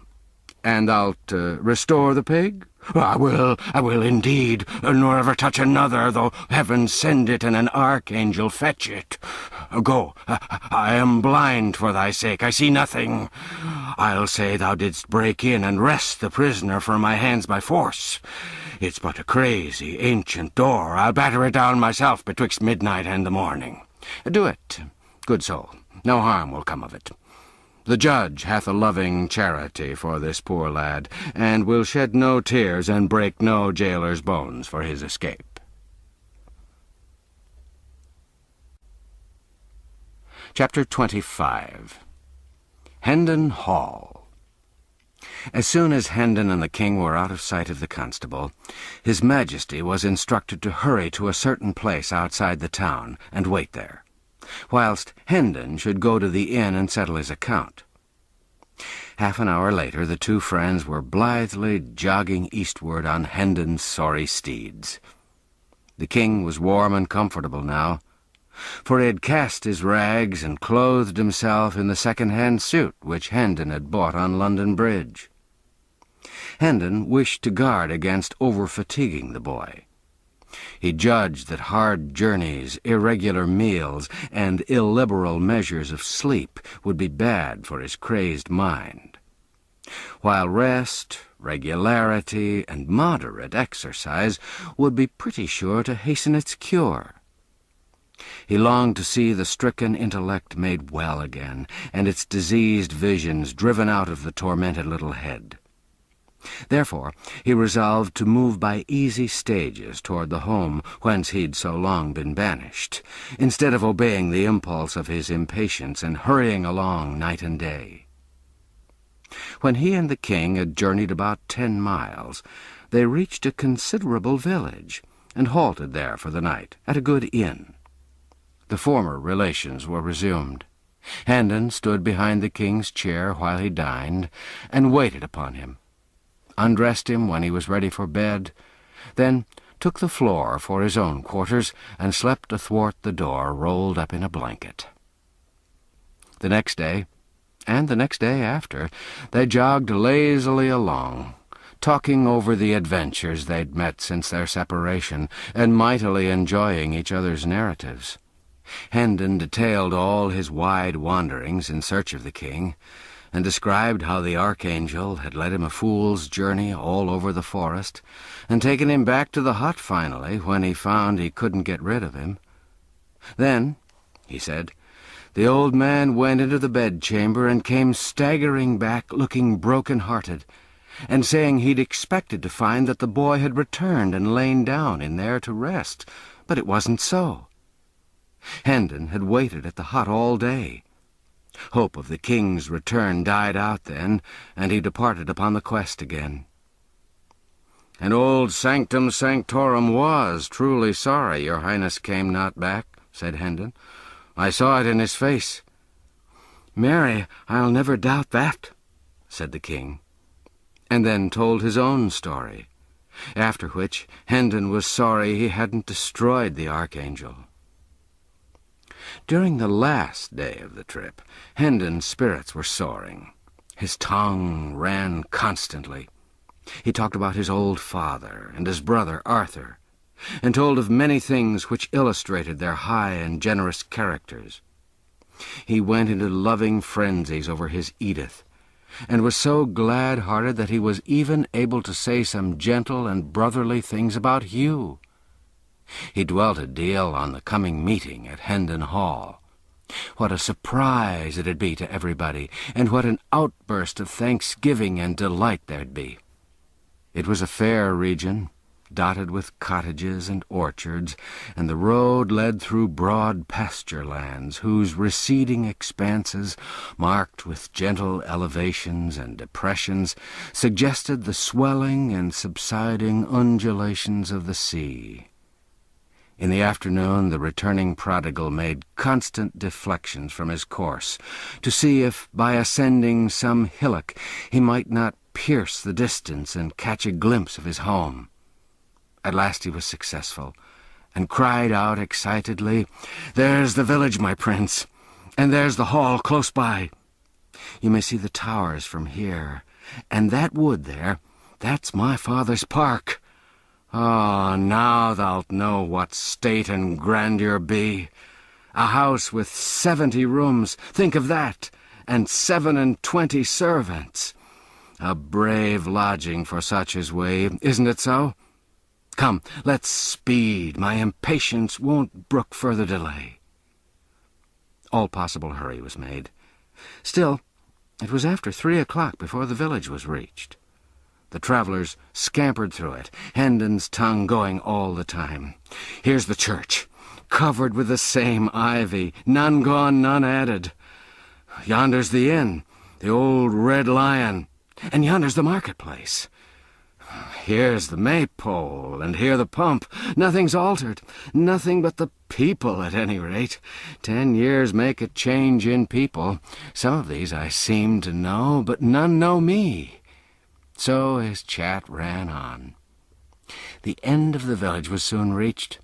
And thou'lt restore the pig?" I will indeed, nor ever touch another, though heaven send it and an archangel fetch it. Go, I am blind for thy sake, I see nothing. I'll say thou didst break in and wrest the prisoner from my hands by force. It's but a crazy, ancient door. I'll batter it down myself betwixt midnight and the morning." "Do it, good soul. No harm will come of it. The judge hath a loving charity for this poor lad, and will shed no tears and break no jailer's bones for his escape." Chapter 25. Hendon Hall. As soon as Hendon and the king were out of sight of the constable, his majesty was instructed to hurry to a certain place outside the town and wait there, whilst Hendon should go to the inn and settle his account. Half an hour later the two friends were blithely jogging eastward on Hendon's sorry steeds. The king was warm and comfortable now, for he had cast his rags and clothed himself in the second-hand suit which Hendon had bought on London Bridge. Hendon wished to guard against over-fatiguing the boy. He judged that hard journeys, irregular meals, and illiberal measures of sleep would be bad for his crazed mind, while rest, regularity, and moderate exercise would be pretty sure to hasten its cure. He longed to see the stricken intellect made well again, and its diseased visions driven out of the tormented little head. Therefore he resolved to move by easy stages toward the home whence he'd so long been banished, instead of obeying the impulse of his impatience and hurrying along night and day. When he and the king had journeyed about 10 miles, they reached a considerable village, and halted there for the night at a good inn. The former relations were resumed. Hendon stood behind the king's chair while he dined, and waited upon him, undressed him when he was ready for bed, then took the floor for his own quarters, and slept athwart the door rolled up in a blanket. The next day, and the next day after, they jogged lazily along, talking over the adventures they'd met since their separation, and mightily enjoying each other's narratives. Hendon detailed all his wide wanderings in search of the king, and described how the archangel had led him a fool's journey all over the forest, and taken him back to the hut finally when he found he couldn't get rid of him. Then, he said, the old man went into the bedchamber and came staggering back looking broken-hearted, and saying he'd expected to find that the boy had returned and lain down in there to rest, but it wasn't so. Hendon had waited at the hut all day. Hope of the king's return died out then, and he departed upon the quest again. And old Sanctum Sanctorum was truly sorry your highness came not back, said Hendon. I saw it in his face. Marry, I'll never doubt that, said the king, and then told his own story, after which Hendon was sorry he hadn't destroyed the archangel. During the last day of the trip, Hendon's spirits were soaring. His tongue ran constantly. He talked about his old father and his brother Arthur, and told of many things which illustrated their high and generous characters. He went into loving frenzies over his Edith, and was so glad-hearted that he was even able to say some gentle and brotherly things about Hugh. He dwelt a deal on the coming meeting at Hendon Hall. What a surprise it'd be to everybody, and what an outburst of thanksgiving and delight there'd be. It was a fair region, dotted with cottages and orchards, and the road led through broad pasture lands whose receding expanses, marked with gentle elevations and depressions, suggested the swelling and subsiding undulations of the sea. In the afternoon the returning prodigal made constant deflections from his course, to see if, by ascending some hillock, he might not pierce the distance and catch a glimpse of his home. At last he was successful, and cried out excitedly, "There's the village, my prince, and there's the hall close by. You may see the towers from here, and that wood there, that's my father's park. Ah, now thou'lt know what state and grandeur be. A house with 70 rooms, think of that, and 27 servants. A brave lodging for such as we, isn't it so? Come, let's speed. My impatience won't brook further delay." All possible hurry was made. Still, it was after 3 o'clock before the village was reached. The travellers scampered through it, Hendon's tongue going all the time. "Here's the church, covered with the same ivy, none gone, none added. Yonder's the inn, the old Red Lion, and yonder's the marketplace. Here's the maypole, and here the pump. Nothing's altered, nothing but the people, at any rate. 10 years make a change in people. Some of these I seem to know, but none know me." So his chat ran on. The end of the village was soon reached.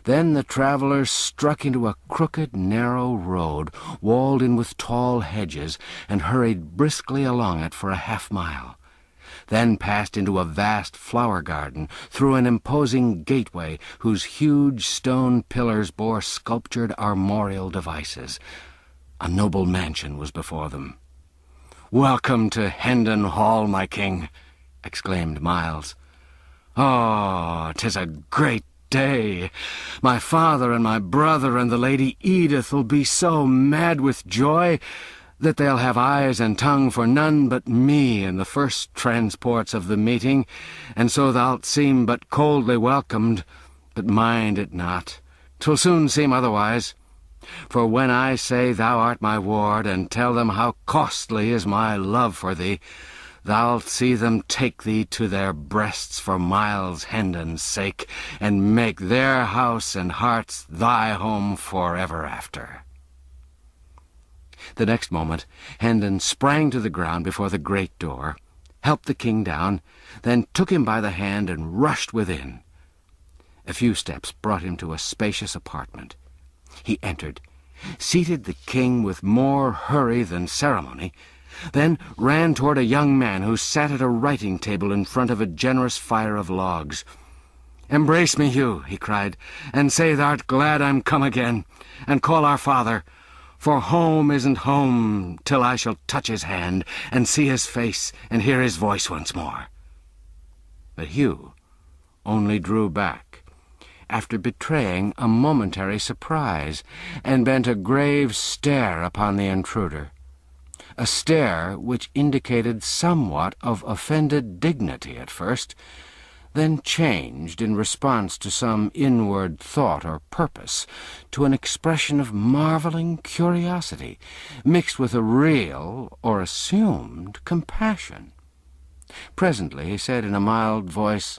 Then the travellers struck into a crooked, narrow road, walled in with tall hedges, and hurried briskly along it for a half-mile. Then passed into a vast flower garden, through an imposing gateway whose huge stone pillars bore sculptured armorial devices. A noble mansion was before them. "Welcome to Hendon Hall, my king," exclaimed Miles. "Oh, 'tis a great day. My father and my brother and the Lady Edith'll be so mad with joy. that they'll have eyes and tongue for none but me in the first transports of the meeting, and so thou'lt seem but coldly welcomed. But mind it not, 'twill soon seem otherwise. For when I say thou art my ward, and tell them how costly is my love for thee, thou'lt see them take thee to their breasts for Miles Hendon's sake, and make their house and hearts thy home for ever after." The next moment Hendon sprang to the ground before the great door, helped the king down, then took him by the hand and rushed within. A few steps brought him to a spacious apartment. He entered, seated the king with more hurry than ceremony, then ran toward a young man who sat at a writing-table in front of a generous fire of logs. "Embrace me, Hugh," he cried, "and say thou'rt glad I'm come again, and call our father, for home isn't home till I shall touch his hand, and see his face, and hear his voice once more." But Hugh only drew back, after betraying a momentary surprise, and bent a grave stare upon the intruder, a stare which indicated somewhat of offended dignity at first, then changed in response to some inward thought or purpose to an expression of marveling curiosity, mixed with a real or assumed compassion. Presently he said in a mild voice,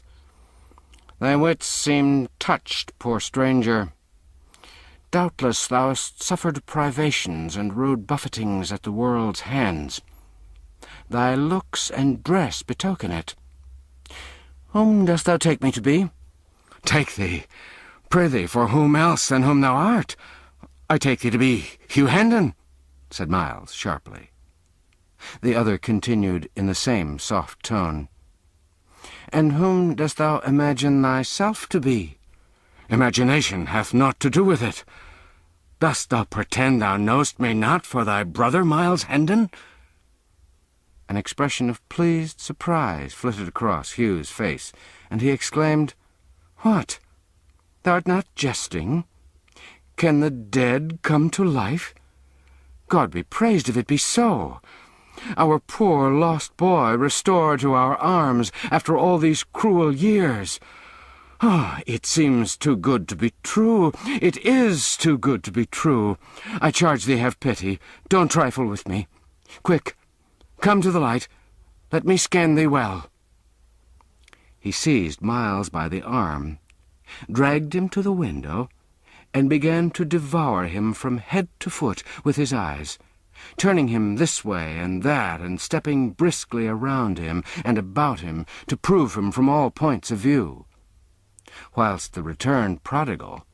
"Thy wits seem touched, poor stranger. Doubtless thou hast suffered privations and rude buffetings at the world's hands. Thy looks and dress betoken it. Whom dost thou take me to be?" "Take thee? Prithee, for whom else than whom thou art? I take thee to be Hugh Hendon," said Miles sharply. The other continued in the same soft tone, "And whom dost thou imagine thyself to be?" "Imagination hath naught to do with it. Dost thou pretend thou know'st me not for thy brother, Miles Hendon?" An expression of pleased surprise flitted across Hugh's face, and he exclaimed, "What? Thou'rt not jesting? Can the dead come to life? God be praised if it be so! Our poor lost boy restored to our arms after all these cruel years! It seems too good to be true. It is too good to be true. I charge thee have pity. Don't trifle with me. Quick! Come to the light. Let me scan thee well." He seized Miles by the arm, dragged him to the window, and began to devour him from head to foot with his eyes, turning him this way and that, and stepping briskly around him and about him to prove him from all points of view, whilst the returned prodigal,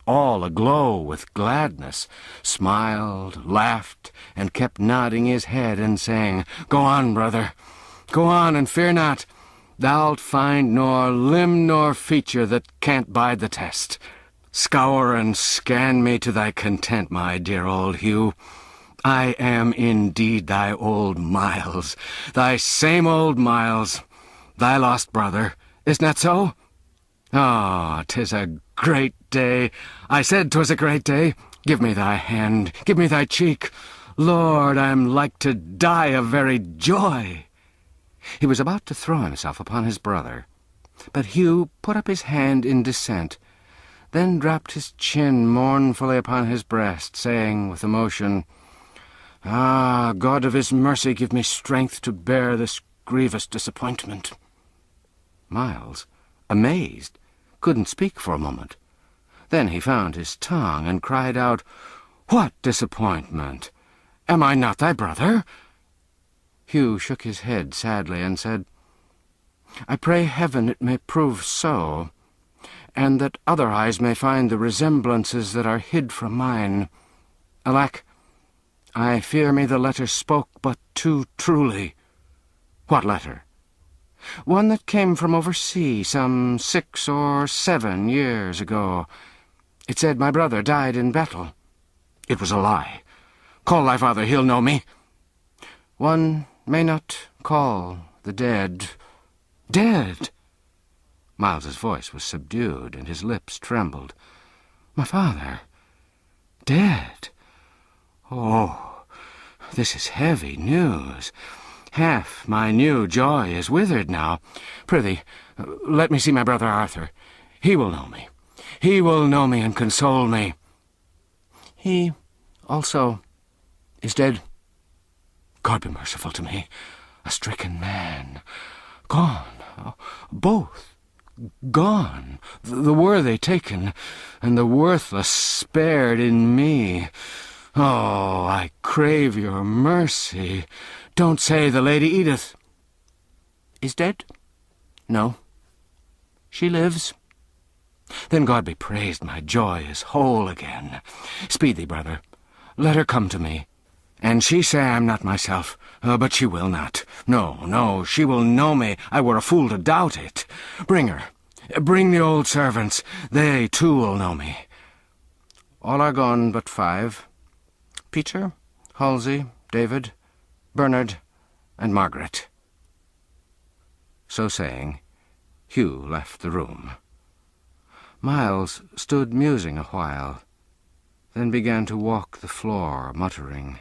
all aglow with gladness, smiled, laughed, and kept nodding his head and saying, "Go on, brother, go on, and fear not. Thou'lt find nor limb nor feature that can't bide the test. Scour and scan me to thy content, my dear old Hugh. I am indeed thy old Miles, thy same old Miles, thy lost brother. Isn't that so? Ah, 'tis a great day. I said 'twas a great day. Give me thy hand, give me thy cheek. Lord, I'm like to die of very joy." He was about to throw himself upon his brother, but Hugh put up his hand in dissent, then dropped his chin mournfully upon his breast, saying with emotion, "Ah, God of his mercy, give me strength to bear this grievous disappointment." Miles, amazed, couldn't speak for a moment. Then he found his tongue and cried out, "What disappointment? Am I not thy brother?" Hugh shook his head sadly and said, "I pray heaven it may prove so, and that other eyes may find the resemblances that are hid from mine. Alack, I fear me the letter spoke but too truly." "What letter?" "One that came from oversea some 6 or 7 years ago. It said my brother died in battle." "It was a lie. Call thy father, he'll know me." "One may not call the dead." "Dead?" Miles's voice was subdued, and his lips trembled. "My father? Dead? Oh, This is heavy news. Half my new joy is withered now. Prithee, let me see my brother Arthur. He will know me. He will know me and console me. He also is dead. God be merciful to me. A stricken man. Gone. Both. Gone. The worthy taken, and the worthless spared in me. Oh, I crave your mercy. Don't say the Lady Edith is dead? No. She lives. Then God be praised, my joy is whole again. Speed thee, brother. Let her come to me. And she say I am not myself, but she will not. No, she will know me. I were a fool to doubt it. Bring her. Bring the old servants. They, too, will know me. All are gone but 5. Peter, Halsey, David, Bernard, and Margaret. So saying, Hugh left the room. Miles stood musing a while, then began to walk the floor, muttering,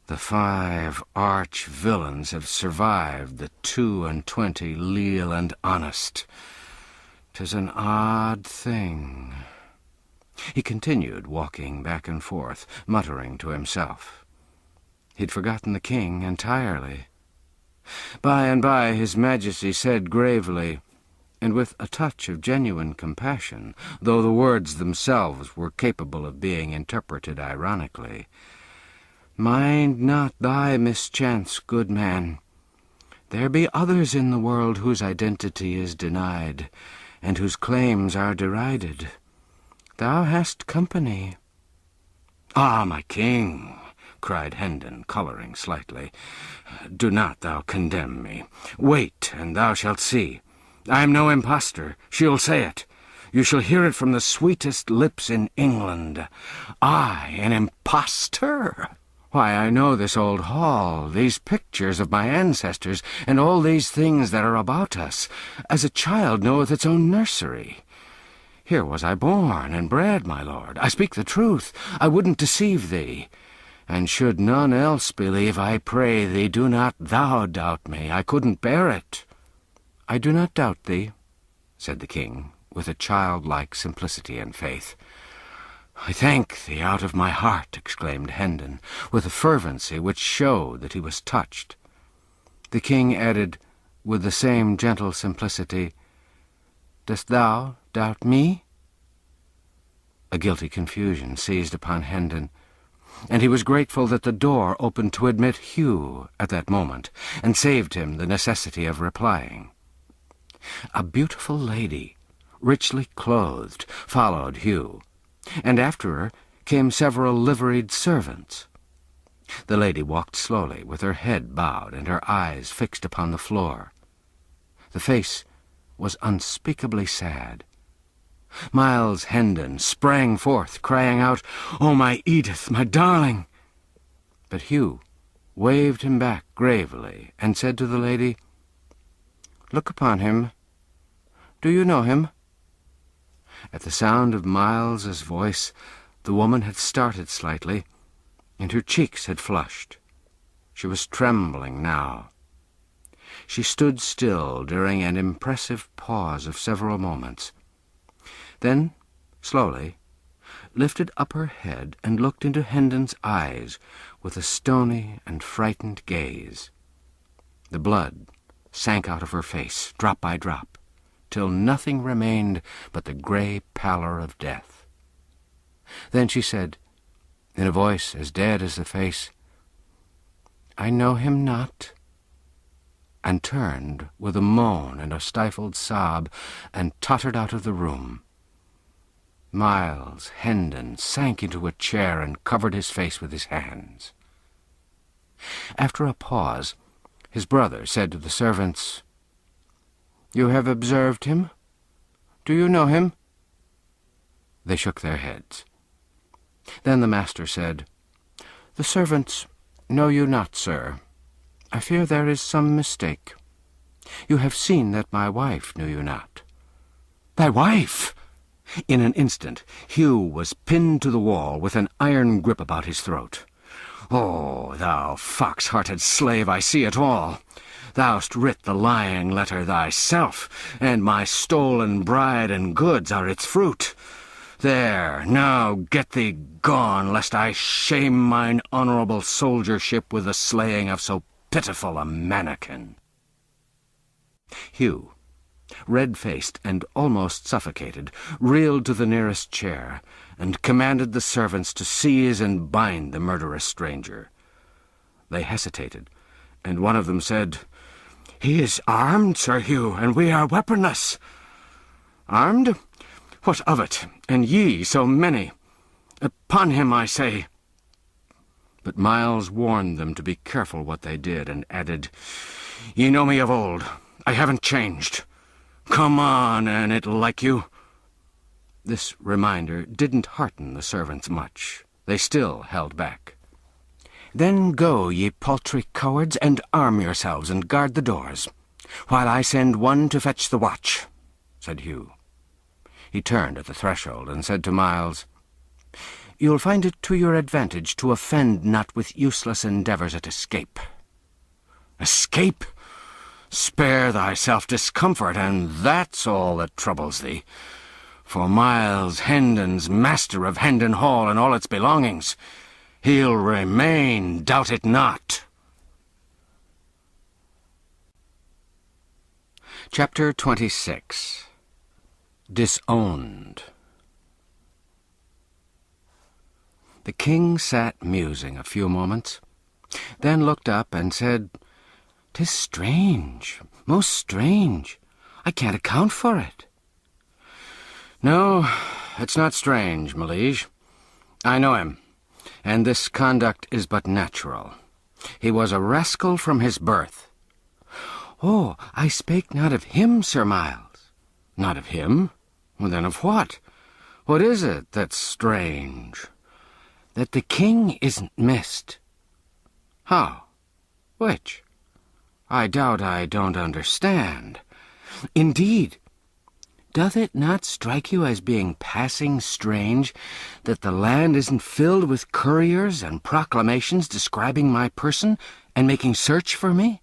"The 5 arch villains have survived the 22 leal and honest. 'Tis an odd thing." He continued walking back and forth, muttering to himself. He'd forgotten the king entirely. By and by his Majesty said gravely, and with a touch of genuine compassion, though the words themselves were capable of being interpreted ironically, "Mind not thy mischance, good man. There be others in the world whose identity is denied, and whose claims are derided. Thou hast company." "Ah, my king," cried Hendon, colouring slightly, "do not thou condemn me. Wait, and thou shalt see. I am no impostor. She'll say it. You shall hear it from the sweetest lips in England. I, an impostor? Why, I know this old hall, these pictures of my ancestors, and all these things that are about us, as a child knoweth its own nursery. Here was I born and bred, my lord. I speak the truth. I wouldn't deceive thee. And should none else believe, I pray thee, do not thou doubt me. I couldn't bear it." "I do not doubt thee," said the king, with a childlike simplicity and faith. "I thank thee out of my heart," exclaimed Hendon, with a fervency which showed that he was touched. The king added, with the same gentle simplicity, "Dost thou doubt me?" A guilty confusion seized upon Hendon, and he was grateful that the door opened to admit Hugh at that moment, and saved him the necessity of replying. A beautiful lady, richly clothed, followed Hugh, and after her came several liveried servants. The lady walked slowly, with her head bowed and her eyes fixed upon the floor. The face was unspeakably sad. Miles Hendon sprang forth, crying out, "Oh, my Edith, my darling!" But Hugh waved him back gravely, and said to the lady, "Look upon him. Do you know him?" At the sound of Miles's voice, the woman had started slightly, and her cheeks had flushed. She was trembling now. She stood still during an impressive pause of several moments. Then, slowly, lifted up her head and looked into Hendon's eyes with a stony and frightened gaze. The blood sank out of her face, drop by drop, till nothing remained but the grey pallor of death. Then she said, in a voice as dead as the face, "I know him not," and turned with a moan and a stifled sob, and tottered out of the room. Miles Hendon sank into a chair and covered his face with his hands. After a pause, his brother said to the servants, "You have observed him? Do you know him?" They shook their heads. Then the master said, "The servants know you not, sir. I fear there is some mistake. You have seen that my wife knew you not." "Thy wife!" In an instant, Hugh was pinned to the wall with an iron grip about his throat. Oh, thou fox-hearted slave, I see it all. Thou'st writ the lying letter thyself, and my stolen bride and goods are its fruit. There, now get thee gone, lest I shame mine honourable soldiership with the slaying of so pitiful a mannikin. Hugh, red-faced and almost suffocated, reeled to the nearest chair, and commanded the servants to seize and bind the murderous stranger. They hesitated, and one of them said, "He is armed, Sir Hugh, and we are weaponless." "Armed? What of it, and ye so many? Upon him, I say." But Miles warned them to be careful what they did, and added, "Ye know me of old. I haven't changed. Come on, an it like you." This reminder didn't hearten the servants much. They still held back. "Then go, ye paltry cowards, and arm yourselves and guard the doors, while I send one to fetch the watch," said Hugh. He turned at the threshold and said to Miles, "You'll find it to your advantage to offend not with useless endeavours at escape." "Escape? Spare thyself discomfort, and that's all that troubles thee. For Miles Hendon's master of Hendon Hall and all its belongings. He'll remain, doubt it not." Chapter 26. Disowned. The king sat musing a few moments, then looked up and said, "'Tis strange, most strange. I can't account for it." "No, it's not strange, my liege. I know him, and this conduct is but natural. He was a rascal from his birth." "Oh, I spake not of him, Sir Miles." "Not of him? Well, then of what? What is it that's strange?" "That the king isn't missed." "How? Which? I doubt I don't understand." "Indeed. Doth it not strike you as being passing strange that the land isn't filled with couriers and proclamations describing my person and making search for me?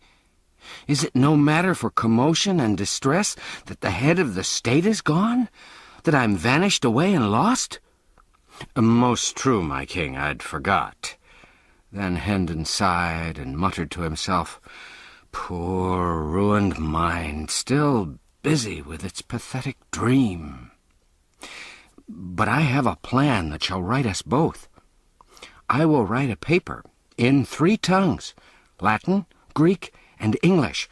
Is it no matter for commotion and distress that the head of the state is gone, that I'm vanished away and lost?" "Most true, my king, I'd forgot." Then Hendon sighed and muttered to himself, "Poor ruined mind, still busy with its pathetic dream. But I have a plan that shall right us both. I will write a paper in 3 tongues, Latin, Greek, and English,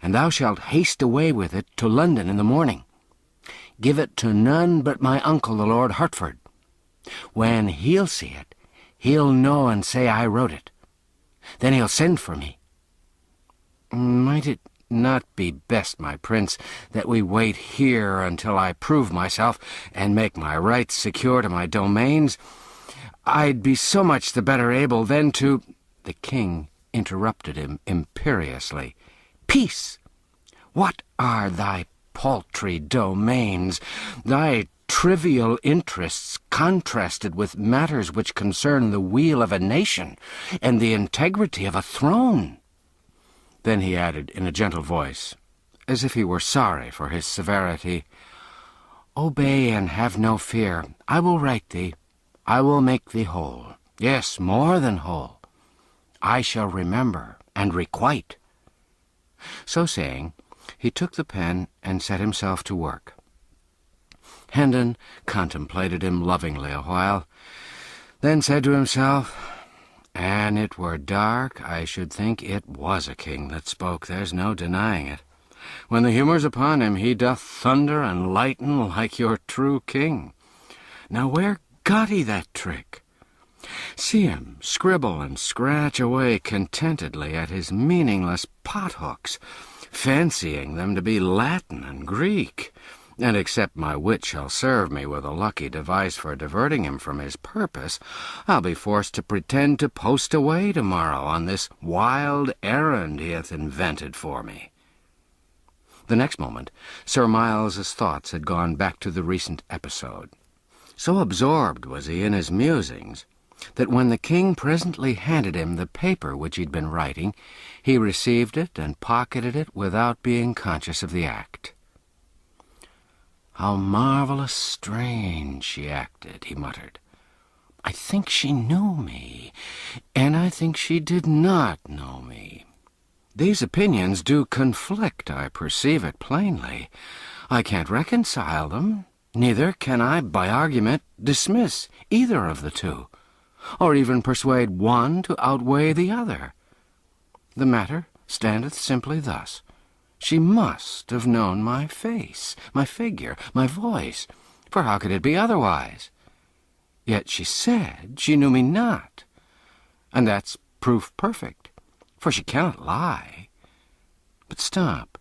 and thou shalt haste away with it to London in the morning. Give it to none but my uncle, the Lord Hertford. When he'll see it, he'll know and say I wrote it. Then he'll send for me. Might it not be best, my prince, that we wait here until I prove myself and make my rights secure to my domains? I'd be so much the better able then to—" The king interrupted him imperiously. "Peace! What are thy paltry domains, thy trivial interests contrasted with matters which concern the weal of a nation and the integrity of a throne?" Then he added in a gentle voice, as if he were sorry for his severity, "Obey and have no fear. I will right thee. I will make thee whole. Yes, more than whole. I shall remember and requite." So saying, he took the pen and set himself to work. Hendon contemplated him lovingly a while, then said to himself, "An it were dark, I should think it was a king that spoke. There's no denying it. When the humour's upon him, he doth thunder and lighten like your true king. Now where got he that trick? See him scribble and scratch away contentedly at his meaningless pothooks, fancying them to be Latin and Greek, and except my wit shall serve me with a lucky device for diverting him from his purpose, I'll be forced to pretend to post away tomorrow on this wild errand he hath invented for me." The next moment, Sir Miles's thoughts had gone back to the recent episode. So absorbed was he in his musings that when the king presently handed him the paper which he'd been writing, he received it and pocketed it without being conscious of the act. "How marvelous strange she acted," he muttered. "I think she knew me, and I think she did not know me. These opinions do conflict, I perceive it plainly. I can't reconcile them, neither can I, by argument, dismiss either of the two, or even persuade one to outweigh the other. The matter standeth simply thus. She must have known my face, my figure, my voice, for how could it be otherwise? Yet she said she knew me not, and that's proof perfect, for she cannot lie. But stop,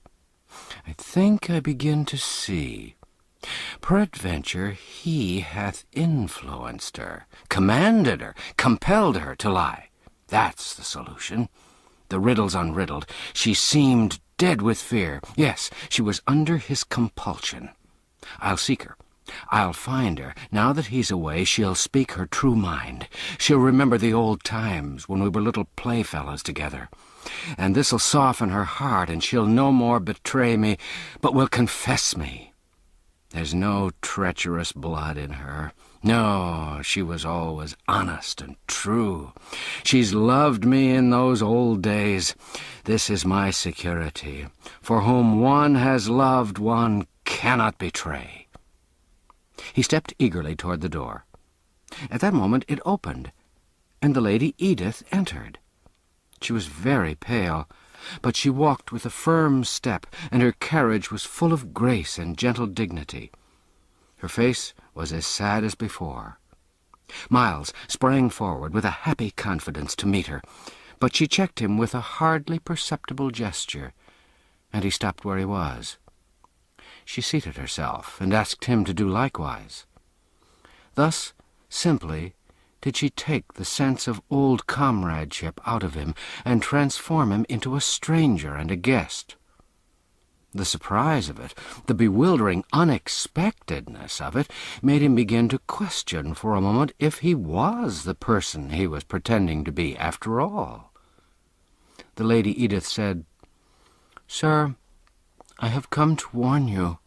I think I begin to see. Peradventure he hath influenced her, commanded her, compelled her to lie. That's the solution. The riddle's unriddled. She seemed dead with fear. Yes, she was under his compulsion. I'll seek her. I'll find her. Now that he's away, she'll speak her true mind. She'll remember the old times when we were little playfellows together. And this'll soften her heart, and she'll no more betray me, but will confess me. There's no treacherous blood in her. No, she was always honest and true. She's loved me in those old days. This is my security. For whom one has loved, one cannot betray." He stepped eagerly toward the door. At that moment it opened, and the Lady Edith entered. She was very pale, but she walked with a firm step, and her carriage was full of grace and gentle dignity. Her face was as sad as before. Miles sprang forward with a happy confidence to meet her, but she checked him with a hardly perceptible gesture, and he stopped where he was. She seated herself and asked him to do likewise. Thus simply did she take the sense of old comradeship out of him and transform him into a stranger and a guest. The surprise of it, the bewildering unexpectedness of it, made him begin to question for a moment if he was the person he was pretending to be after all. The Lady Edith said, "Sir, I have come to warn you.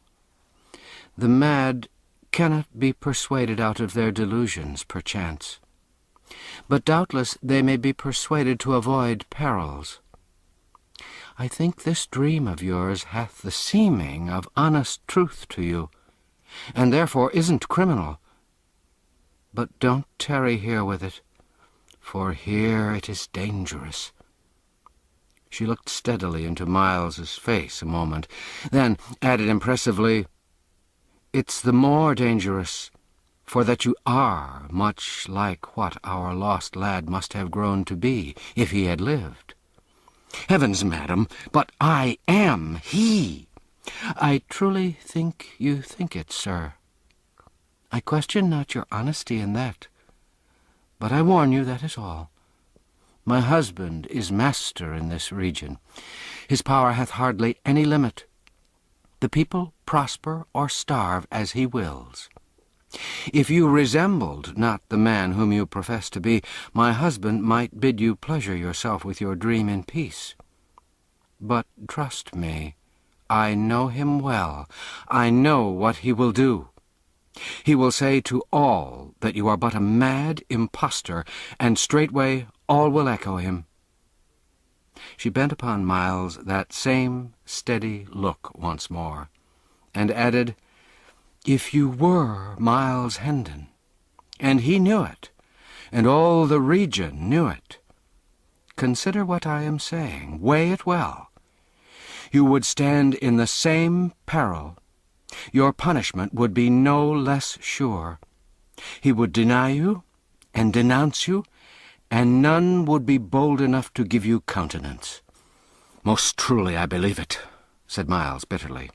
The mad cannot be persuaded out of their delusions, perchance. But doubtless they may be persuaded to avoid perils. I think this dream of yours hath the seeming of honest truth to you, and therefore isn't criminal. But don't tarry here with it, for here it is dangerous." She looked steadily into Miles's face a moment, then added impressively, "It's the more dangerous, for that you are much like what our lost lad must have grown to be if he had lived." "Heavens, madam, but I am he." "I truly think you think it, sir. I question not your honesty in that, but I warn you, that is all. My husband is master in this region. His power hath hardly any limit. The people prosper or starve as he wills. If you resembled not the man whom you profess to be, my husband might bid you pleasure yourself with your dream in peace. But trust me, I know him well. I know what he will do. He will say to all that you are but a mad impostor, and straightway all will echo him." She bent upon Miles that same steady look once more, and added, "If you were Miles Hendon, and he knew it, and all the region knew it, consider what I am saying, weigh it well. You would stand in the same peril. Your punishment would be no less sure. He would deny you and denounce you, and none would be bold enough to give you countenance." "Most truly I believe it," said Miles bitterly.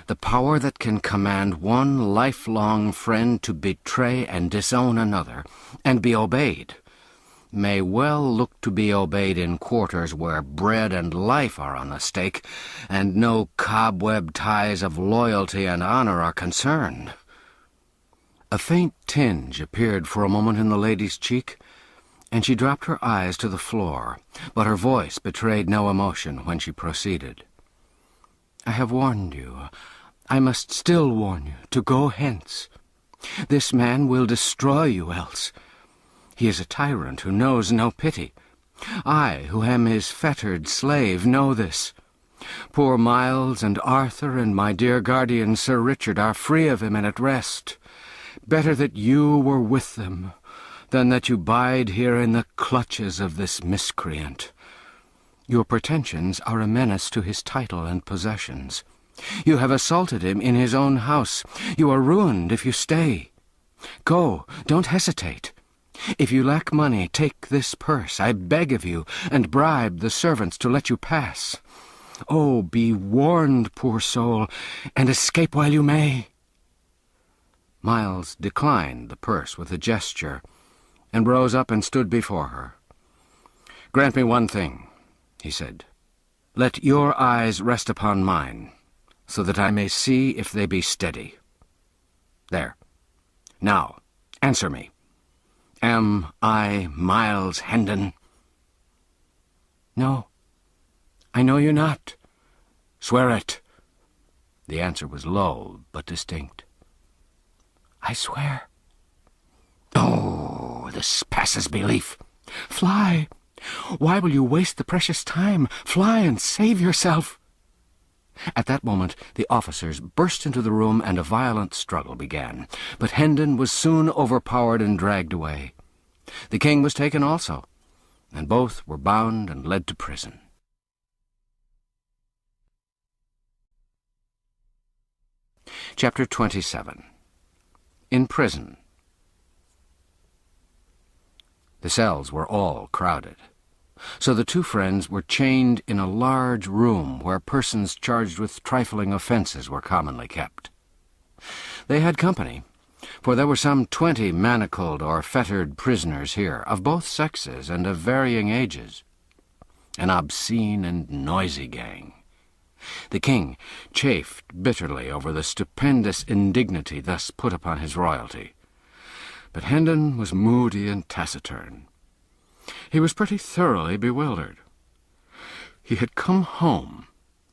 "The power that can command one lifelong friend to betray and disown another, and be obeyed, may well look to be obeyed in quarters where bread and life are on the stake, and no cobweb ties of loyalty and honor are concerned. A faint tinge appeared for a moment in the lady's cheek, and she dropped her eyes to the floor, but her voice betrayed no emotion when she proceeded. "I have warned you. I must still warn you to go hence. This man will destroy you else. He is a tyrant who knows no pity. I, who am his fettered slave, know this. Poor Myles and Arthur and my dear guardian Sir Richard are free of him and at rest. Better that you were with them than that you bide here in the clutches of this miscreant. Your pretensions are a menace to his title and possessions. You have assaulted him in his own house. You are ruined if you stay. Go, don't hesitate. If you lack money, take this purse, I beg of you, and bribe the servants to let you pass. Oh, be warned, poor soul, and escape while you may." Myles declined the purse with a gesture, and rose up and stood before her. "Grant me one thing," he said. "Let your eyes rest upon mine, so that I may see if they be steady. There. Now, answer me. Am I Myles Hendon?" "No, I know you not." "Swear it." The answer was low but distinct. "I swear." "Oh, this passes belief." "Fly! Why will you waste the precious time? Fly and save yourself." At that moment the officers burst into the room, and a violent struggle began. But Hendon was soon overpowered and dragged away. The king was taken also, and both were bound and led to prison. Chapter 27. In Prison. The cells were all crowded, so the two friends were chained in a large room where persons charged with trifling offences were commonly kept. They had company, for there were some 20 manacled or fettered prisoners here, of both sexes and of varying ages. An obscene and noisy gang. The king chafed bitterly over the stupendous indignity thus put upon his royalty. But Hendon was moody and taciturn. He was pretty thoroughly bewildered. He had come home,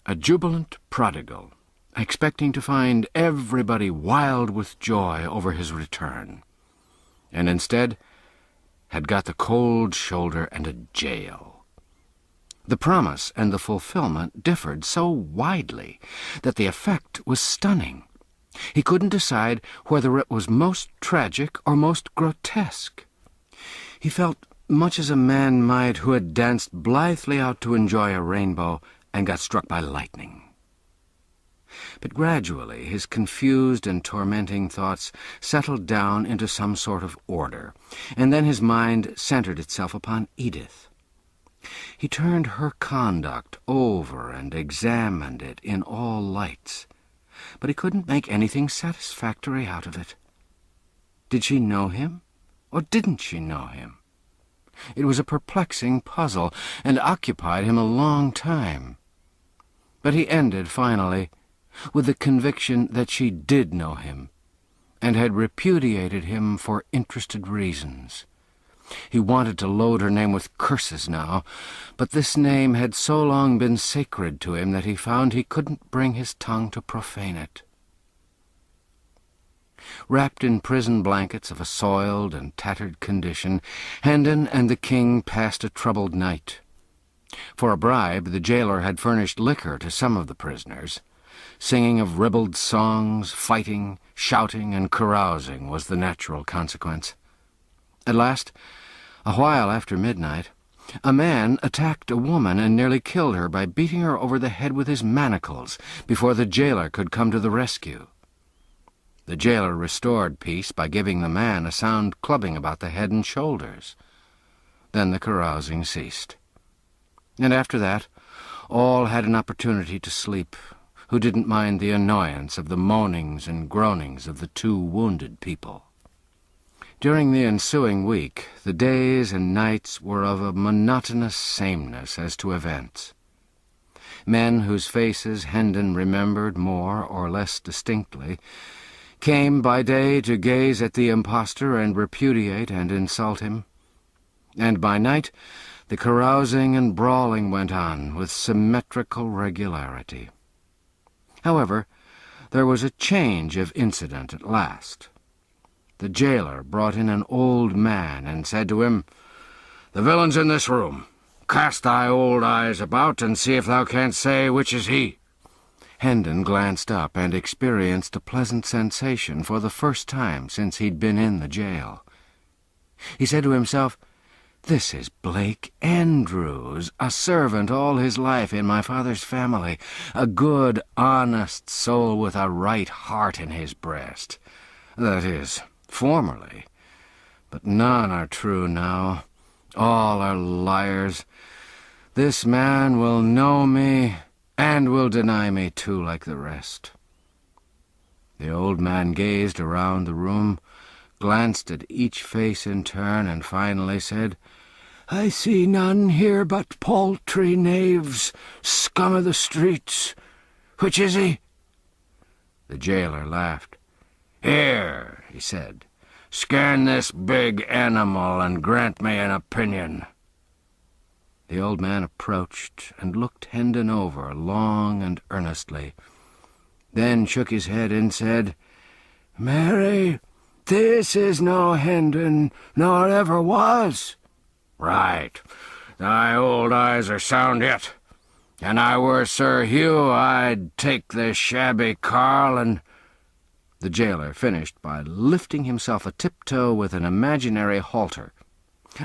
a jubilant prodigal, expecting to find everybody wild with joy over his return, and instead had got the cold shoulder and a jail. The promise and the fulfillment differed so widely that the effect was stunning. He couldn't decide whether it was most tragic or most grotesque. He felt much as a man might who had danced blithely out to enjoy a rainbow and got struck by lightning. But gradually his confused and tormenting thoughts settled down into some sort of order, and then his mind centered itself upon Edith. He turned her conduct over and examined it in all lights, but he couldn't make anything satisfactory out of it. Did she know him, or didn't she know him? It was a perplexing puzzle, and occupied him a long time. But he ended, finally, with the conviction that she did know him, and had repudiated him for interested reasons. He wanted to load her name with curses now, but this name had so long been sacred to him that he found he couldn't bring his tongue to profane it. Wrapped in prison blankets of a soiled and tattered condition, Hendon and the king passed a troubled night. For a bribe, the jailer had furnished liquor to some of the prisoners. Singing of ribald songs, fighting, shouting, and carousing was the natural consequence. At last, a while after midnight, a man attacked a woman and nearly killed her by beating her over the head with his manacles before the jailer could come to the rescue. The jailer restored peace by giving the man a sound clubbing about the head and shoulders. Then the carousing ceased. And after that, all had an opportunity to sleep, who didn't mind the annoyance of the moanings and groanings of the two wounded people. During the ensuing week, the days and nights were of a monotonous sameness as to events. Men whose faces Hendon remembered more or less distinctly came by day to gaze at the impostor and repudiate and insult him, and by night the carousing and brawling went on with symmetrical regularity. However, there was a change of incident at last. The jailer brought in an old man and said to him, "The villain's in this room. Cast thy old eyes about, and see if thou canst say which is he." Hendon glanced up and experienced a pleasant sensation for the first time since he'd been in the jail. He said to himself, "This is Blake Andrews, a servant all his life in my father's family, a good, honest soul with a right heart in his breast. That is, formerly. But none are true now. All are liars. This man will know me, and will deny me too like the rest." The old man gazed around the room, glanced at each face in turn, and finally said, "I see none here but paltry knaves, scum of the streets. Which is he?" The jailer laughed. "Here," he said, "scan this big animal and grant me an opinion." The old man approached and looked Hendon over long and earnestly, then shook his head and said, "Marry, this is no Hendon, nor ever was." "Right. Thy old eyes are sound yet. An I were Sir Hugh, I'd take this shabby carl and—" The jailer finished by lifting himself a tiptoe with an imaginary halter,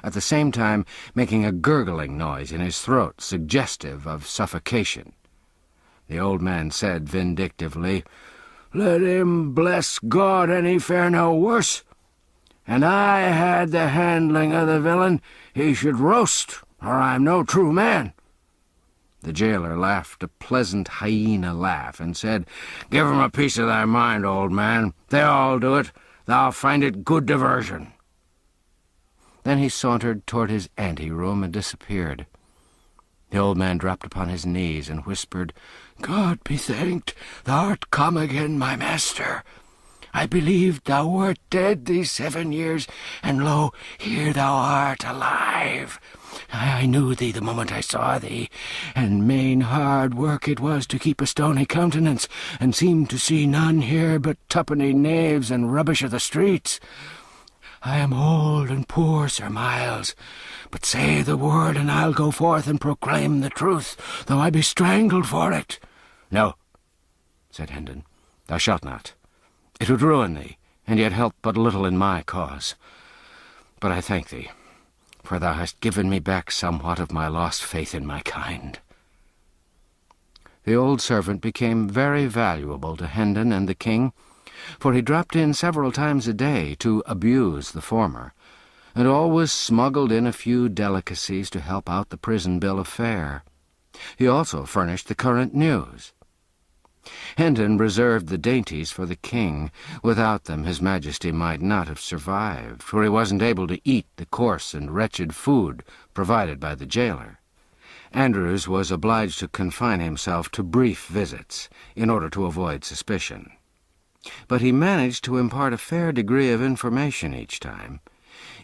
at the same time making a gurgling noise in his throat suggestive of suffocation. The old man said vindictively, "Let him bless God any fare no worse. An I had the handling of the villain, he should roast, or I'm no true man." The jailer laughed a pleasant hyena laugh and said, "Give him a piece of thy mind, old man. They all do it. Thou'll find it good diversion." Then he sauntered toward his ante-room and disappeared. The old man dropped upon his knees and whispered, "God be thanked, thou art come again, my master. I believed thou wert dead these 7 years, and lo, here thou art alive. I knew thee the moment I saw thee, and main hard work it was to keep a stony countenance, and seem to see none here but twopenny knaves and rubbish of the streets. I am old and poor, Sir Miles, but say the word, and I'll go forth and proclaim the truth, though I be strangled for it." "No," said Hendon, "thou shalt not. It would ruin thee, and yet help but little in my cause. But I thank thee, for thou hast given me back somewhat of my lost faith in my kind." The old servant became very valuable to Hendon and the king, for he dropped in several times a day to abuse the former, and always smuggled in a few delicacies to help out the prison bill of fare. He also furnished the current news. Hendon reserved the dainties for the king. Without them his majesty might not have survived, for he wasn't able to eat the coarse and wretched food provided by the jailer. Andrews was obliged to confine himself to brief visits in order to avoid suspicion. But he managed to impart a fair degree of information each time,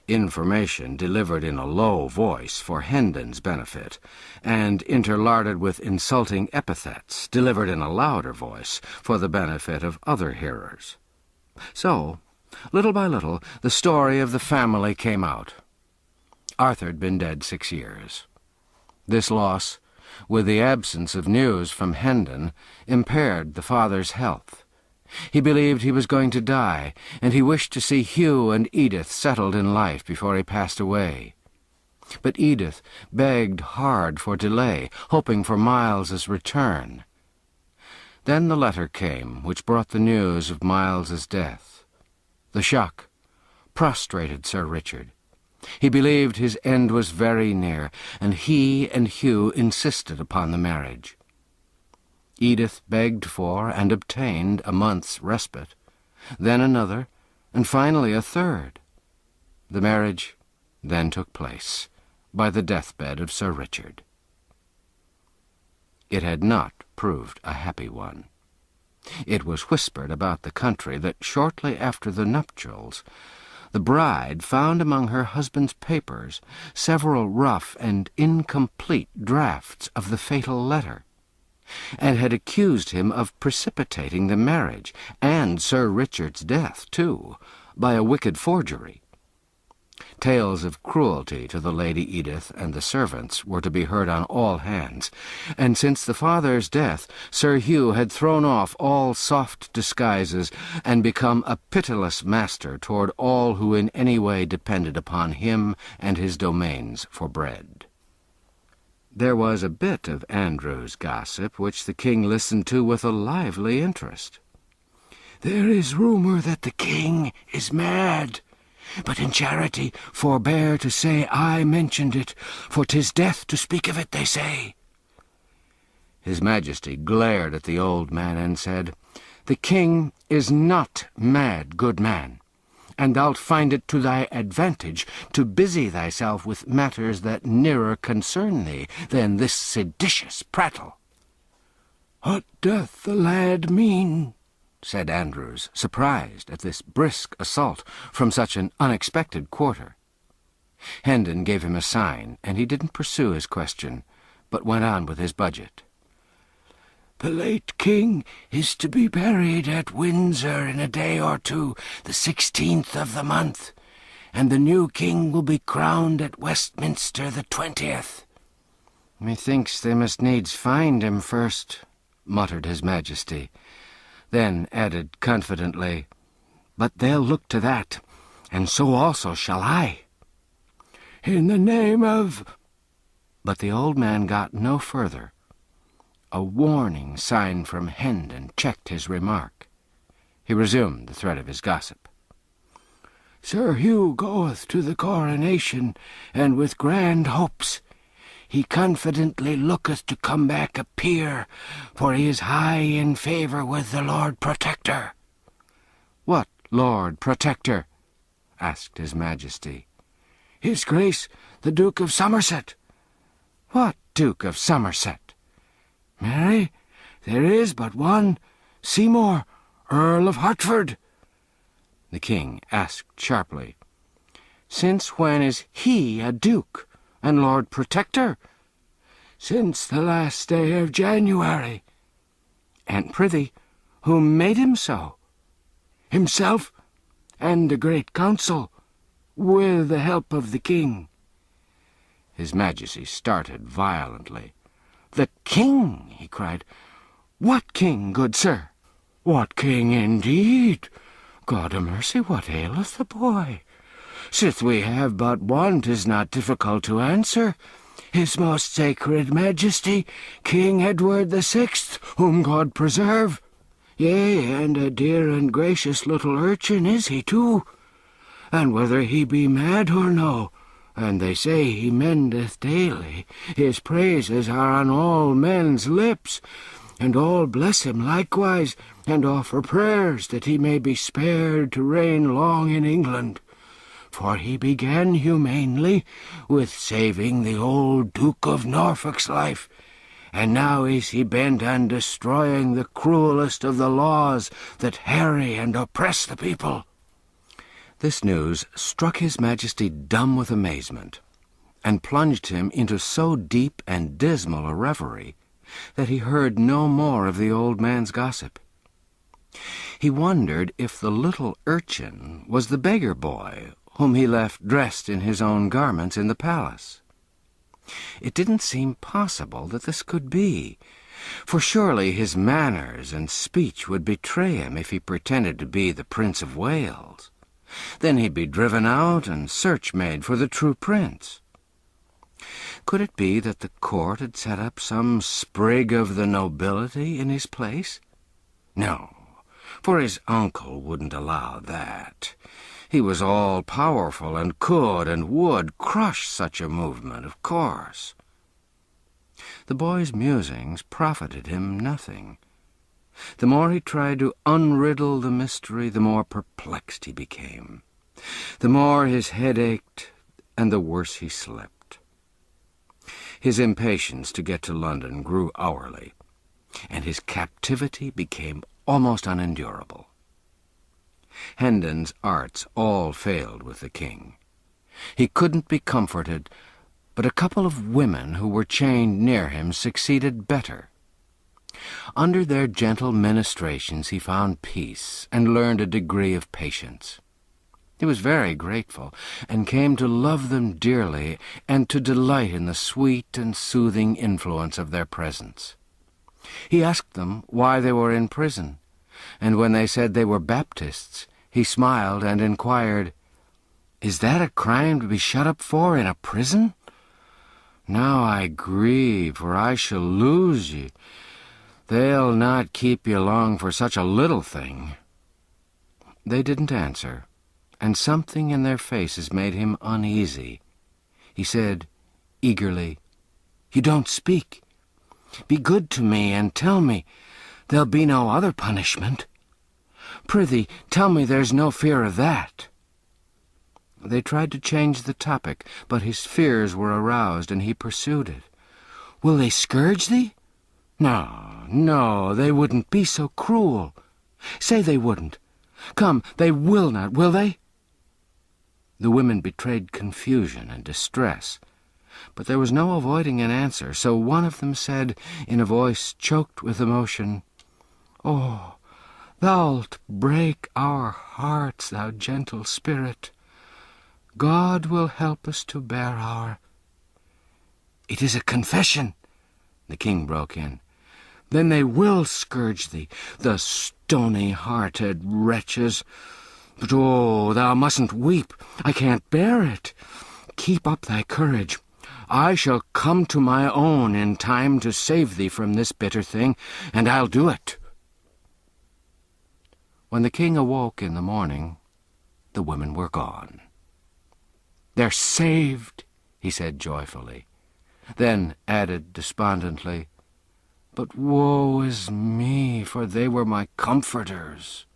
information delivered in a low voice for Hendon's benefit, and interlarded with insulting epithets delivered in a louder voice for the benefit of other hearers. So, little by little, the story of the family came out. Arthur had been dead 6 years. This loss, with the absence of news from Hendon, impaired the father's health. He believed he was going to die, and he wished to see Hugh and Edith settled in life before he passed away. But Edith begged hard for delay, hoping for Miles's return. Then the letter came, which brought the news of Miles's death. The shock prostrated Sir Richard. He believed his end was very near, and he and Hugh insisted upon the marriage. Edith begged for and obtained a month's respite, then another, and finally a third. The marriage then took place by the deathbed of Sir Richard. It had not proved a happy one. It was whispered about the country that shortly after the nuptials, the bride found among her husband's papers several rough and incomplete drafts of the fatal letter, and had accused him of precipitating the marriage, and Sir Richard's death, too, by a wicked forgery. Tales of cruelty to the Lady Edith and the servants were to be heard on all hands, and since the father's death Sir Hugh had thrown off all soft disguises and become a pitiless master toward all who in any way depended upon him and his domains for bread. There was a bit of Andrew's gossip which the king listened to with a lively interest. "There is rumour that the king is mad. But in charity forbear to say I mentioned it, for 'tis death to speak of it, they say." His Majesty glared at the old man and said, "The king is not mad, good man, and thou'lt find it to thy advantage to busy thyself with matters that nearer concern thee than this seditious prattle." "What doth the lad mean?" said Andrews, surprised at this brisk assault from such an unexpected quarter. Hendon gave him a sign, and he didn't pursue his question, but went on with his budget. "The late king is to be buried at Windsor in a day or two, the 16th of the month, and the new king will be crowned at Westminster the 20th. "Methinks they must needs find him first," muttered his Majesty, then added confidently, "But they'll look to that, and so also shall I." "In the name of—" But the old man got no further. A warning sign from Hendon checked his remark. He resumed the thread of his gossip. "Sir Hugh goeth to the coronation, and with grand hopes. He confidently looketh to come back a peer, for he is high in favour with the Lord Protector." "What Lord Protector?" asked his Majesty. "His Grace, the Duke of Somerset." "What Duke of Somerset?" "Marry, there is but one, Seymour, Earl of Hertford." The king asked sharply, "Since when is he a duke and Lord Protector?" "Since the last day of January." "And prithee, who made him so?" "Himself and the great council, with the help of the king." His Majesty started violently. "The king!" he cried. "What king, good sir?" "What king, indeed? God a mercy, what aileth the boy? Sith we have but one, 'tis not difficult to answer. His most sacred Majesty, King Edward the 6th, whom God preserve. Yea, and a dear and gracious little urchin is he too. And whether he be mad or no, and they say he mendeth daily, his praises are on all men's lips, and all bless him likewise, and offer prayers that he may be spared to reign long in England. For he began humanely with saving the old Duke of Norfolk's life, and now is he bent on destroying the cruelest of the laws that harry and oppress the people." This news struck his Majesty dumb with amazement, and plunged him into so deep and dismal a reverie that he heard no more of the old man's gossip. He wondered if the little urchin was the beggar boy whom he left dressed in his own garments in the palace. It didn't seem possible that this could be, for surely his manners and speech would betray him if he pretended to be the Prince of Wales. Then he'd be driven out and search made for the true prince. Could it be that the court had set up some sprig of the nobility in his place? No, for his uncle wouldn't allow that. He was all-powerful and could and would crush such a movement, of course. The boy's musings profited him nothing. The more he tried to unriddle the mystery, the more perplexed he became. The more his head ached, and the worse he slept. His impatience to get to London grew hourly, and his captivity became almost unendurable. Hendon's arts all failed with the king. He couldn't be comforted, but a couple of women who were chained near him succeeded better. Under their gentle ministrations he found peace and learned a degree of patience. He was very grateful, and came to love them dearly and to delight in the sweet and soothing influence of their presence. He asked them why they were in prison, and when they said they were Baptists, he smiled and inquired, "Is that a crime to be shut up for in a prison? Now I grieve, for I shall lose ye. They'll not keep ye long for such a little thing." They didn't answer, and something in their faces made him uneasy. He said eagerly, "You don't speak. Be good to me and tell me there'll be no other punishment. Prithee, tell me there's no fear of that." They tried to change the topic, but his fears were aroused, and he pursued it. "Will they scourge thee?" No, they wouldn't be so cruel. Say they wouldn't. Come, they will not, will they?" The women betrayed confusion and distress, but there was no avoiding an answer, so one of them said, in a voice choked with emotion, "Oh, thou'lt break our hearts, thou gentle spirit. God will help us to bear our—" "It is a confession," the king broke in. "Then they will scourge thee, the stony-hearted wretches. But, oh, thou mustn't weep. I can't bear it. Keep up thy courage. I shall come to my own in time to save thee from this bitter thing, and I'll do it." When the king awoke in the morning, the women were gone. "They're saved," he said joyfully, then added despondently, "But woe is me, for they were my comforters."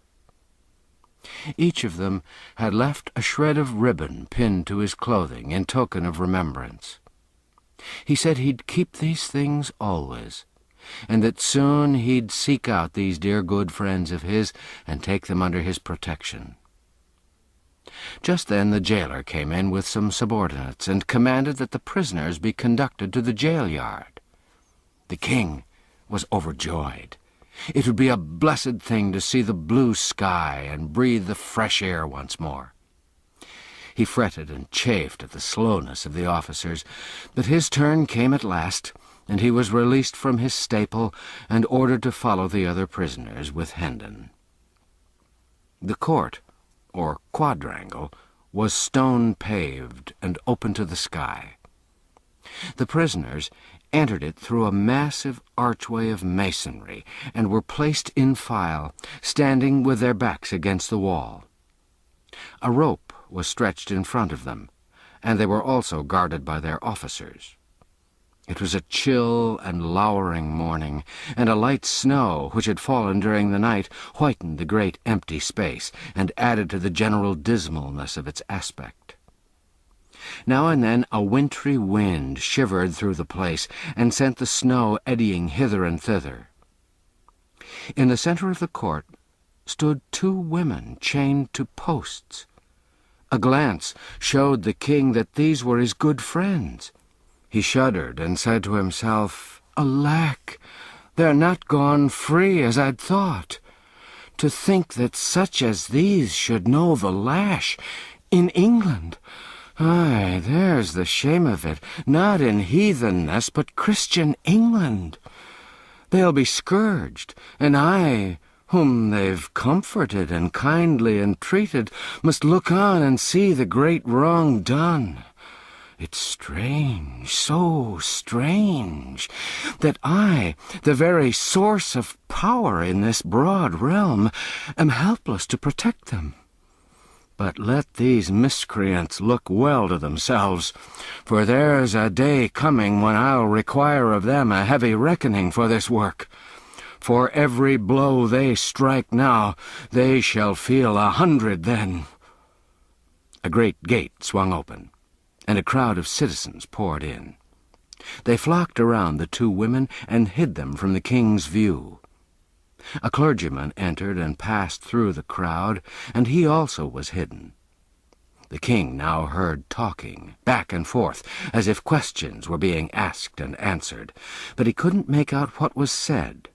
Each of them had left a shred of ribbon pinned to his clothing in token of remembrance. He said he'd keep these things always, and that soon he'd seek out these dear good friends of his and take them under his protection. Just then the jailer came in with some subordinates and commanded that the prisoners be conducted to the jail yard. The king was overjoyed. It would be a blessed thing to see the blue sky and breathe the fresh air once more. He fretted and chafed at the slowness of the officers, but his turn came at last, and he was released from his staple and ordered to follow the other prisoners with Hendon. The court, or quadrangle, was stone-paved and open to the sky. The prisoners entered it through a massive archway of masonry and were placed in file, standing with their backs against the wall. A rope was stretched in front of them, and they were also guarded by their officers. It was a chill and lowering morning, and a light snow, which had fallen during the night, whitened the great empty space and added to the general dismalness of its aspect. Now and then a wintry wind shivered through the place and sent the snow eddying hither and thither. In the center of the court stood two women chained to posts. A glance showed the king that these were his good friends. He shuddered and said to himself, "Alack, they're not gone free as I'd thought. To think that such as these should know the lash in England. Aye, there's the shame of it, not in heathenness, but Christian England. They'll be scourged, and I, whom they've comforted and kindly entreated, must look on and see the great wrong done. It's strange, so strange, that I, the very source of power in this broad realm, am helpless to protect them. But let these miscreants look well to themselves, for there's a day coming when I'll require of them a heavy reckoning for this work. For every blow they strike now, they shall feel 100 then." A great gate swung open, and a crowd of citizens poured in. They flocked around the two women and hid them from the king's view. A clergyman entered and passed through the crowd, and he also was hidden. The king now heard talking, back and forth, as if questions were being asked and answered, but he couldn't make out what was said.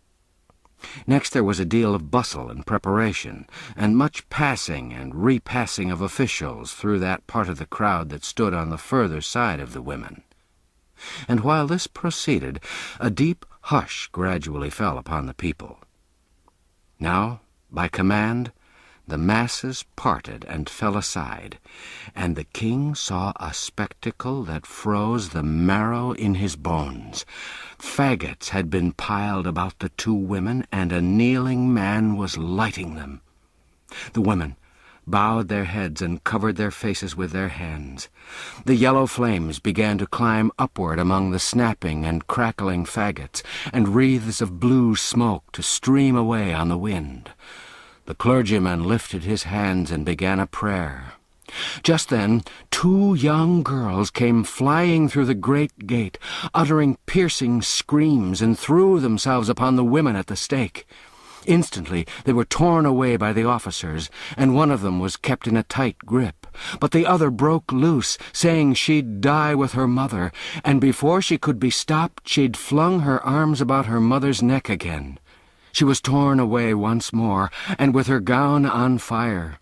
Next there was a deal of bustle and preparation, and much passing and repassing of officials through that part of the crowd that stood on the further side of the women. And while this proceeded, a deep hush gradually fell upon the people. Now, by command, the masses parted and fell aside, and the king saw a spectacle that froze the marrow in his bones. Faggots had been piled about the two women, and a kneeling man was lighting them. The women bowed their heads and covered their faces with their hands. The yellow flames began to climb upward among the snapping and crackling faggots, and wreaths of blue smoke to stream away on the wind. The clergyman lifted his hands and began a prayer. Just then, two young girls came flying through the great gate, uttering piercing screams, and threw themselves upon the women at the stake. Instantly they were torn away by the officers, and one of them was kept in a tight grip. But the other broke loose, saying she'd die with her mother, and before she could be stopped she'd flung her arms about her mother's neck again. She was torn away once more, and with her gown on fire.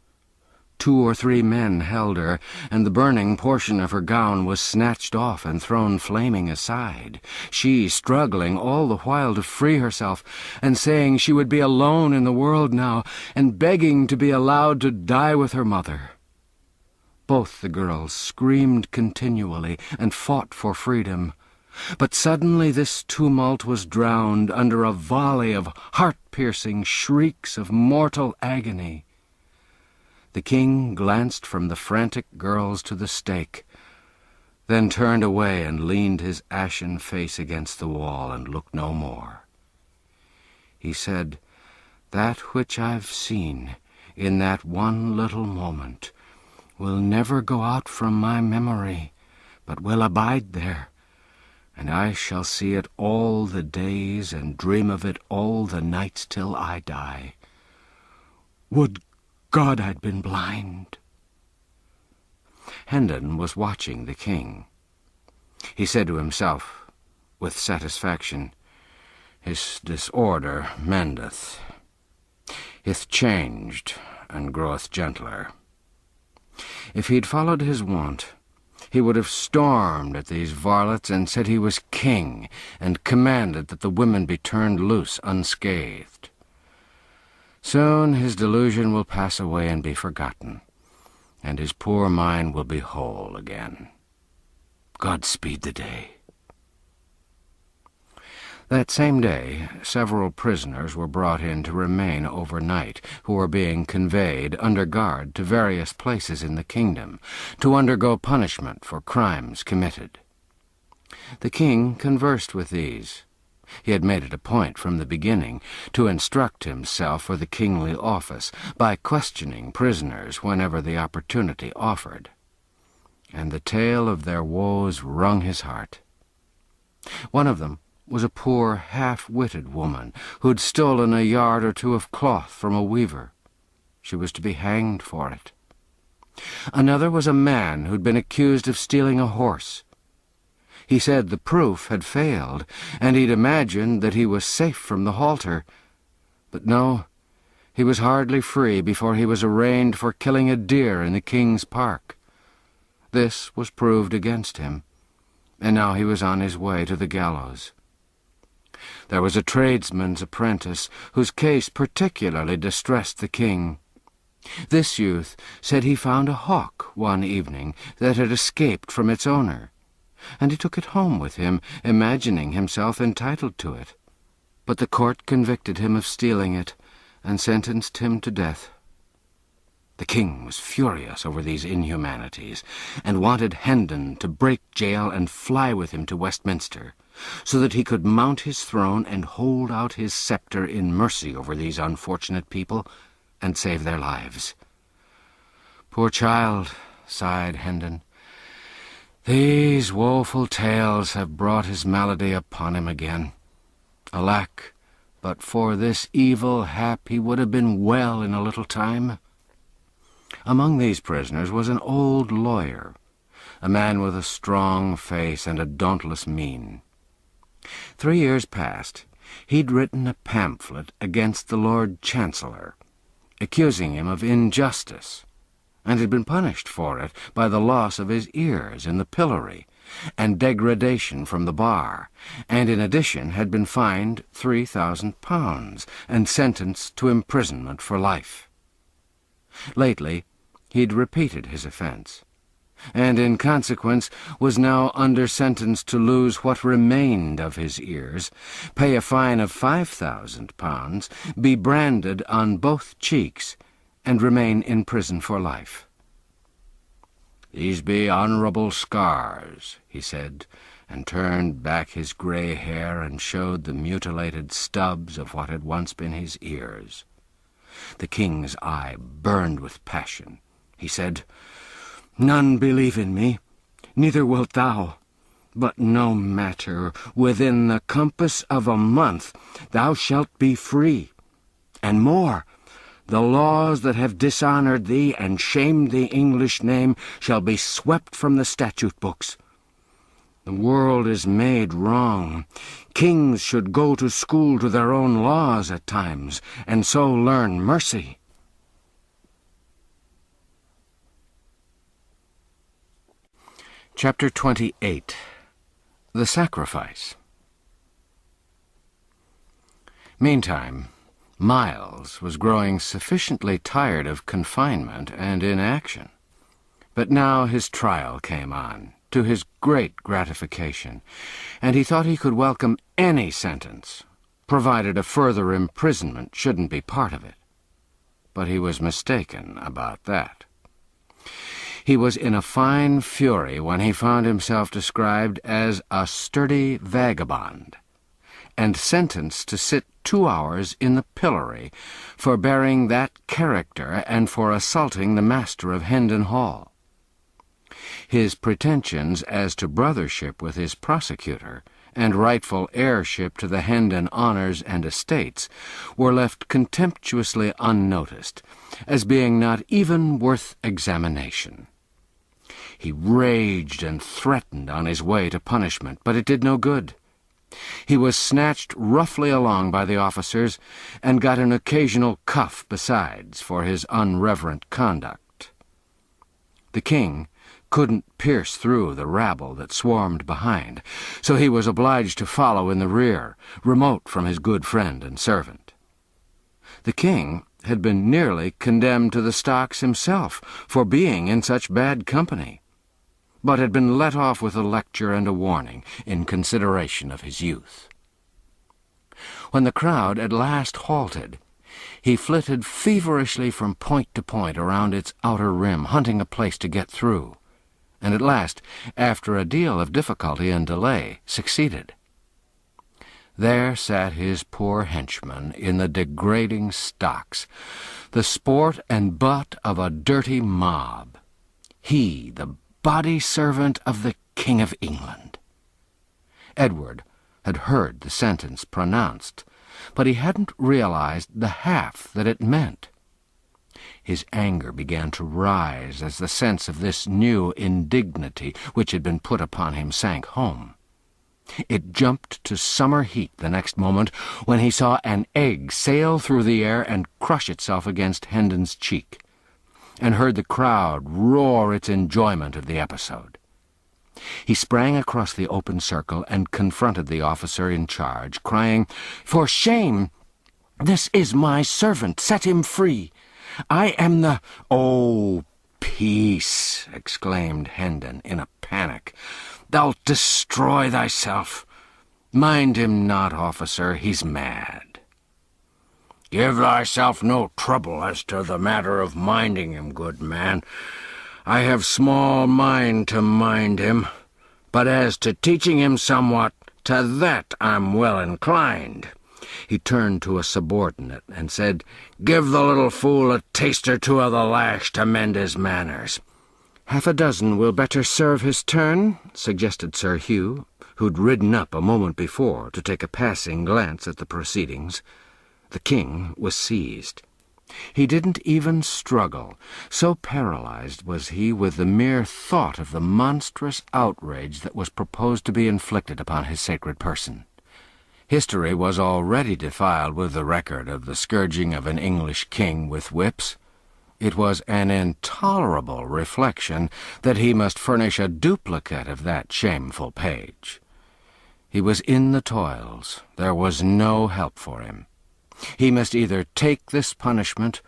2 or 3 men held her, and the burning portion of her gown was snatched off and thrown flaming aside, she struggling all the while to free herself, and saying she would be alone in the world now, and begging to be allowed to die with her mother. Both the girls screamed continually and fought for freedom. But suddenly this tumult was drowned under a volley of heart-piercing shrieks of mortal agony. The king glanced from the frantic girls to the stake, then turned away and leaned his ashen face against the wall and looked no more. He said, "That which I've seen in that one little moment will never go out from my memory, but will abide there, and I shall see it all the days and dream of it all the nights till I die. Would God I'd been blind." Hendon was watching the king. He said to himself, with satisfaction, "His disorder mendeth. Ith changed, and groweth gentler." If he'd followed his wont, he would have stormed at these varlets and said he was king, and commanded that the women be turned loose unscathed. Soon his delusion will pass away and be forgotten, and his poor mind will be whole again. God speed the day. That same day, several prisoners were brought in to remain overnight, who were being conveyed under guard to various places in the kingdom, to undergo punishment for crimes committed. The king conversed with these. He had made it a point from the beginning to instruct himself for the kingly office by questioning prisoners whenever the opportunity offered. And the tale of their woes wrung his heart. One of them was a poor, half-witted woman who'd stolen a yard or 2 of cloth from a weaver. She was to be hanged for it. Another was a man who'd been accused of stealing a horse. He said the proof had failed, and he'd imagined that he was safe from the halter. But no, he was hardly free before he was arraigned for killing a deer in the king's park. This was proved against him, and now he was on his way to the gallows. There was a tradesman's apprentice whose case particularly distressed the king. This youth said he found a hawk one evening that had escaped from its owner, and he took it home with him, imagining himself entitled to it. But the court convicted him of stealing it, and sentenced him to death. The king was furious over these inhumanities, and wanted Hendon to break jail and fly with him to Westminster, so that he could mount his throne and hold out his sceptre in mercy over these unfortunate people, and save their lives. "Poor child," sighed Hendon, "these woeful tales have brought his malady upon him again. Alack, but for this evil hap he would have been well in a little time. Among these prisoners was an old lawyer, a man with a strong face and a dauntless mien. 3 years past, he'd written a pamphlet against the Lord Chancellor, accusing him of injustice, and had been punished for it by the loss of his ears in the pillory and degradation from the bar, and in addition had been fined £3,000 and sentenced to imprisonment for life. Lately, he'd repeated his offence, and in consequence was now under sentence to lose what remained of his ears, pay a fine of £5,000, be branded on both cheeks, and remain in prison for life. "These be honourable scars," he said, and turned back his grey hair and showed the mutilated stubs of what had once been his ears. The king's eye burned with passion. He said, "None believe in me, neither wilt thou. But no matter, within the compass of a month thou shalt be free. And more, the laws that have dishonoured thee and shamed the English name shall be swept from the statute books. The world is made wrong. Kings should go to school to their own laws at times, and so learn mercy." Chapter 28. The Sacrifice. Meantime, Miles was growing sufficiently tired of confinement and inaction. But now his trial came on, to his great gratification, and he thought he could welcome any sentence, provided a further imprisonment shouldn't be part of it. But he was mistaken about that. He was in a fine fury when he found himself described as a sturdy vagabond, and sentenced to sit 2 hours in the pillory for bearing that character and for assaulting the master of Hendon Hall. His pretensions as to brothership with his prosecutor and rightful heirship to the Hendon honours and estates were left contemptuously unnoticed, as being not even worth examination. He raged and threatened on his way to punishment, but it did no good. He was snatched roughly along by the officers, and got an occasional cuff besides for his unreverent conduct. The king couldn't pierce through the rabble that swarmed behind, so he was obliged to follow in the rear, remote from his good friend and servant. The king had been nearly condemned to the stocks himself for being in such bad company, but had been let off with a lecture and a warning in consideration of his youth. When the crowd at last halted, he flitted feverishly from point to point around its outer rim, hunting a place to get through, and at last, after a deal of difficulty and delay, succeeded. There sat his poor henchman in the degrading stocks, the sport and butt of a dirty mob, he, the body servant of the King of England. Edward had heard the sentence pronounced, but he hadn't realized the half that it meant. His anger began to rise as the sense of this new indignity which had been put upon him sank home. It jumped to summer heat the next moment when he saw an egg sail through the air and crush itself against Hendon's cheek, and heard the crowd roar its enjoyment of the episode. He sprang across the open circle and confronted the officer in charge, crying, "For shame! This is my servant. Set him free. I am the—" "Oh, peace!" exclaimed Hendon in a panic. "Thou'lt destroy thyself. Mind him not, officer, he's mad." "Give thyself no trouble as to the matter of minding him, good man. I have small mind to mind him, but as to teaching him somewhat, to that I'm well inclined." He turned to a subordinate and said, "Give the little fool a taste or two of the lash to mend his manners." "Half a dozen will better serve his turn," suggested Sir Hugh, who'd ridden up a moment before to take a passing glance at the proceedings. The king was seized. He didn't even struggle, so paralyzed was he with the mere thought of the monstrous outrage that was proposed to be inflicted upon his sacred person. History was already defiled with the record of the scourging of an English king with whips. It was an intolerable reflection that he must furnish a duplicate of that shameful page. He was in the toils. There was no help for him. He must either take this punishment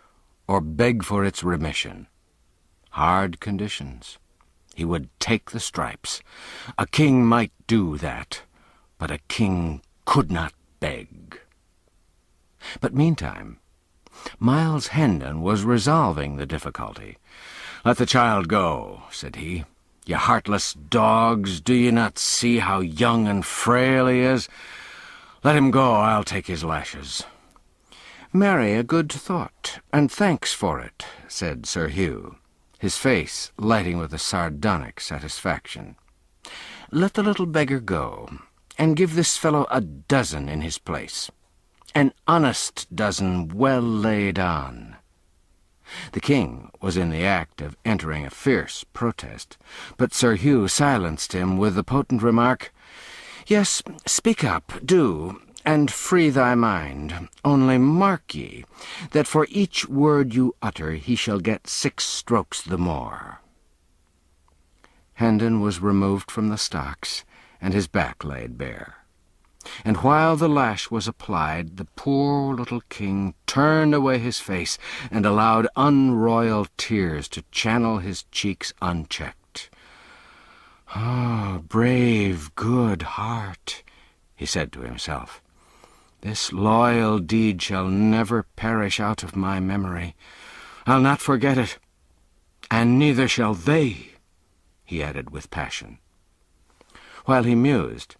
or beg for its remission. Hard conditions. He would take the stripes. A king might do that, but a king could not beg. But meantime, Miles Hendon was resolving the difficulty. "Let the child go," said he. "You heartless dogs, do you not see how young and frail he is? Let him go, I'll take his lashes." "Marry, a good thought, and thanks for it," said Sir Hugh, his face lighting with a sardonic satisfaction. "Let the little beggar go, and give this fellow a dozen in his place. An honest dozen well laid on." The king was in the act of entering a fierce protest, but Sir Hugh silenced him with the potent remark, "Yes, speak up, do, and free thy mind. Only mark ye, that for each word you utter he shall get 6 strokes the more." Hendon was removed from the stocks, and his back laid bare. And while the lash was applied, the poor little king turned away his face and allowed unroyal tears to channel his cheeks unchecked. "Ah, brave, good heart," he said to himself. "This loyal deed shall never perish out of my memory. I'll not forget it, and neither shall they," he added with passion. While he mused,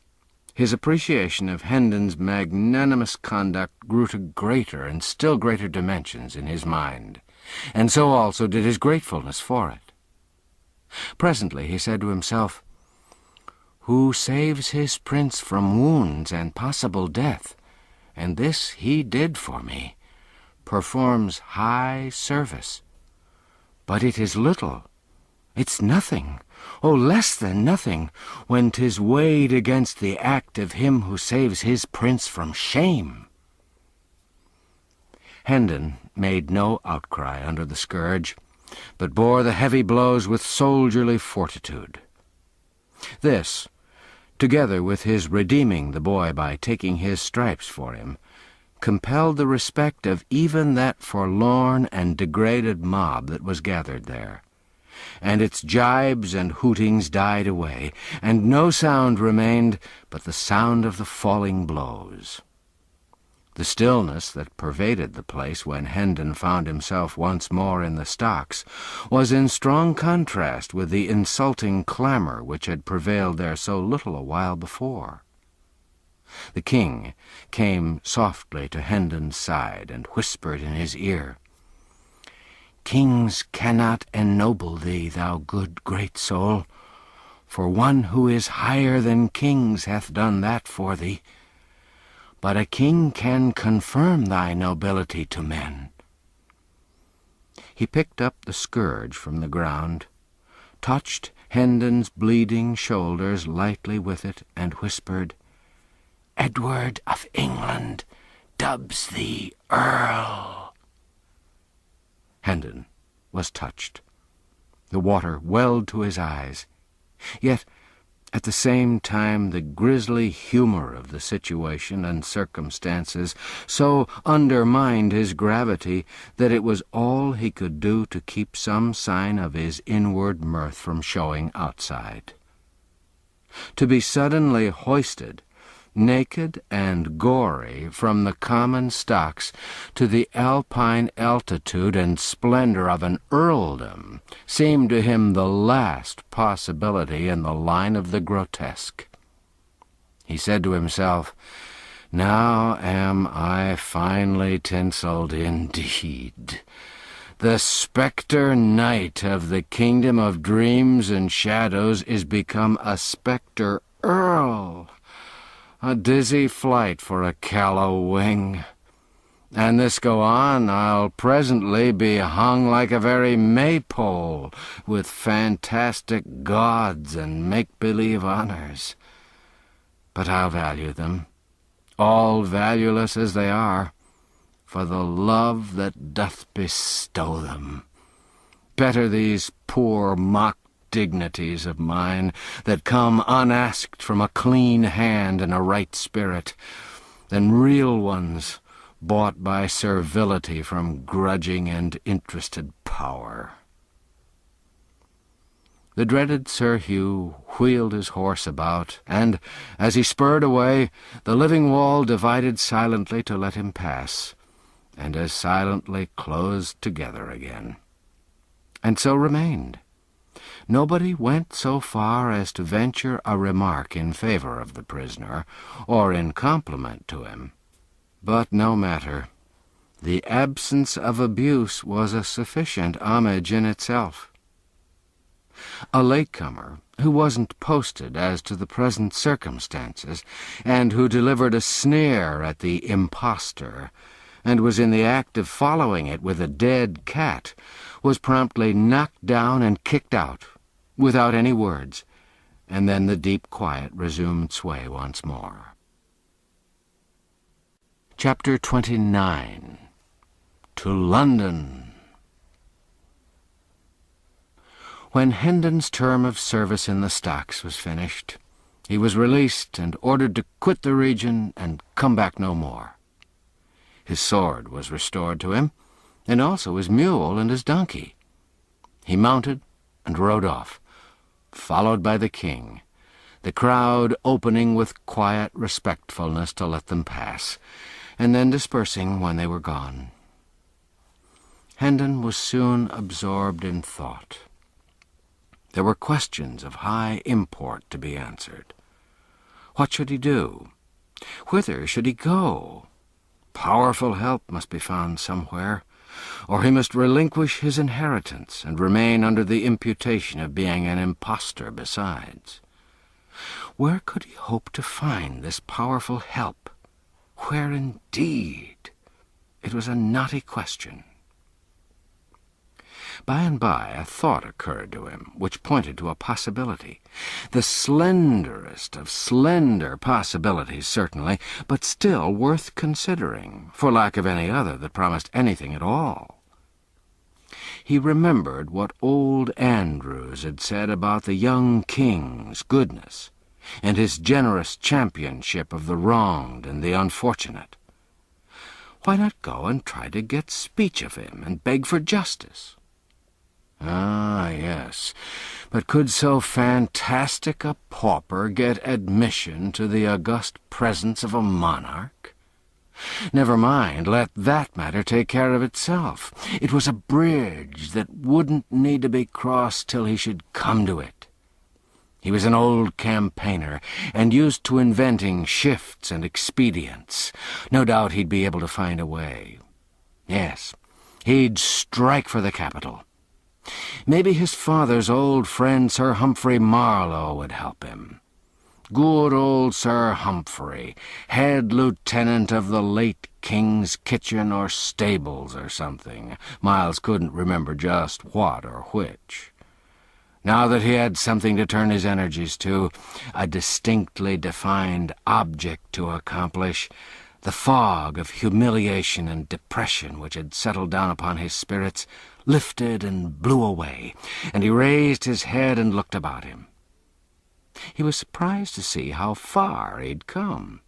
his appreciation of Hendon's magnanimous conduct grew to greater and still greater dimensions in his mind, and so also did his gratefulness for it. Presently he said to himself, "Who saves his prince from wounds and possible death, and this he did for me, performs high service. But it is little, it's nothing, less than nothing, when 'tis weighed against the act of him who saves his prince from shame." Hendon made no outcry under the scourge, but bore the heavy blows with soldierly fortitude. This, together with his redeeming the boy by taking his stripes for him, compelled the respect of even that forlorn and degraded mob that was gathered there, and its gibes and hootings died away, and no sound remained but the sound of the falling blows. The stillness that pervaded the place when Hendon found himself once more in the stocks was in strong contrast with the insulting clamor which had prevailed there so little a while before. The king came softly to Hendon's side and whispered in his ear, "Kings cannot ennoble thee, thou good great soul, for one who is higher than kings hath done that for thee. But a king can confirm thy nobility to men." He picked up the scourge from the ground, touched Hendon's bleeding shoulders lightly with it, and whispered, "Edward of England dubs thee Earl." Hendon was touched. The water welled to his eyes, yet at the same time the grisly humor of the situation and circumstances so undermined his gravity that it was all he could do to keep some sign of his inward mirth from showing outside. To be suddenly hoisted, naked and gory, from the common stocks to the alpine altitude and splendor of an earldom seemed to him the last possibility in the line of the grotesque. He said to himself, "Now am I finely tinselled indeed. The spectre knight of the kingdom of dreams and shadows is become a spectre Earl! A dizzy flight for a callow wing. And this go on, I'll presently be hung like a very maypole with fantastic gods and make-believe honours. But I'll value them, all valueless as they are, for the love that doth bestow them. Better these poor mock dignities of mine that come unasked from a clean hand and a right spirit, than real ones bought by servility from grudging and interested power. The dreaded Sir Hugh wheeled his horse about, and, as he spurred away, the living wall divided silently to let him pass, and as silently closed together again. And so remained. Nobody went so far as to venture a remark in favor of the prisoner, or in compliment to him. But no matter. The absence of abuse was a sufficient homage in itself. A latecomer, who wasn't posted as to the present circumstances, and who delivered a sneer at the impostor, and was in the act of following it with a dead cat, was promptly knocked down and kicked out, without any words, and then the deep quiet resumed sway once more. Chapter 29. To London. When Hendon's term of service in the stocks was finished, he was released and ordered to quit the region and come back no more. His sword was restored to him, and also his mule and his donkey. He mounted and rode off, followed by the king, the crowd opening with quiet respectfulness to let them pass, and then dispersing when they were gone. Hendon was soon absorbed in thought. There were questions of high import to be answered. What should he do? Whither should he go? Powerful help must be found somewhere, or he must relinquish his inheritance and remain under the imputation of being an impostor besides. Where could he hope to find this powerful help? Where indeed? It was a knotty question. By and by a thought occurred to him, which pointed to a possibility. The slenderest of slender possibilities, certainly, but still worth considering, for lack of any other that promised anything at all. He remembered what old Andrews had said about the young king's goodness, and his generous championship of the wronged and the unfortunate. Why not go and try to get speech of him and beg for justice? Ah, yes, but could so fantastic a pauper get admission to the august presence of a monarch? Never mind, let that matter take care of itself. It was a bridge that wouldn't need to be crossed till he should come to it. He was an old campaigner, and used to inventing shifts and expedients. No doubt he'd be able to find a way. Yes, he'd strike for the capital. Maybe his father's old friend Sir Humphrey Marlowe would help him. Good old Sir Humphrey, head lieutenant of the late King's kitchen or stables or something. Miles couldn't remember just what or which. Now that he had something to turn his energies to, a distinctly defined object to accomplish, the fog of humiliation and depression which had settled down upon his spirits lifted and blew away, and he raised his head and looked about him. He was surprised to see how far he'd come.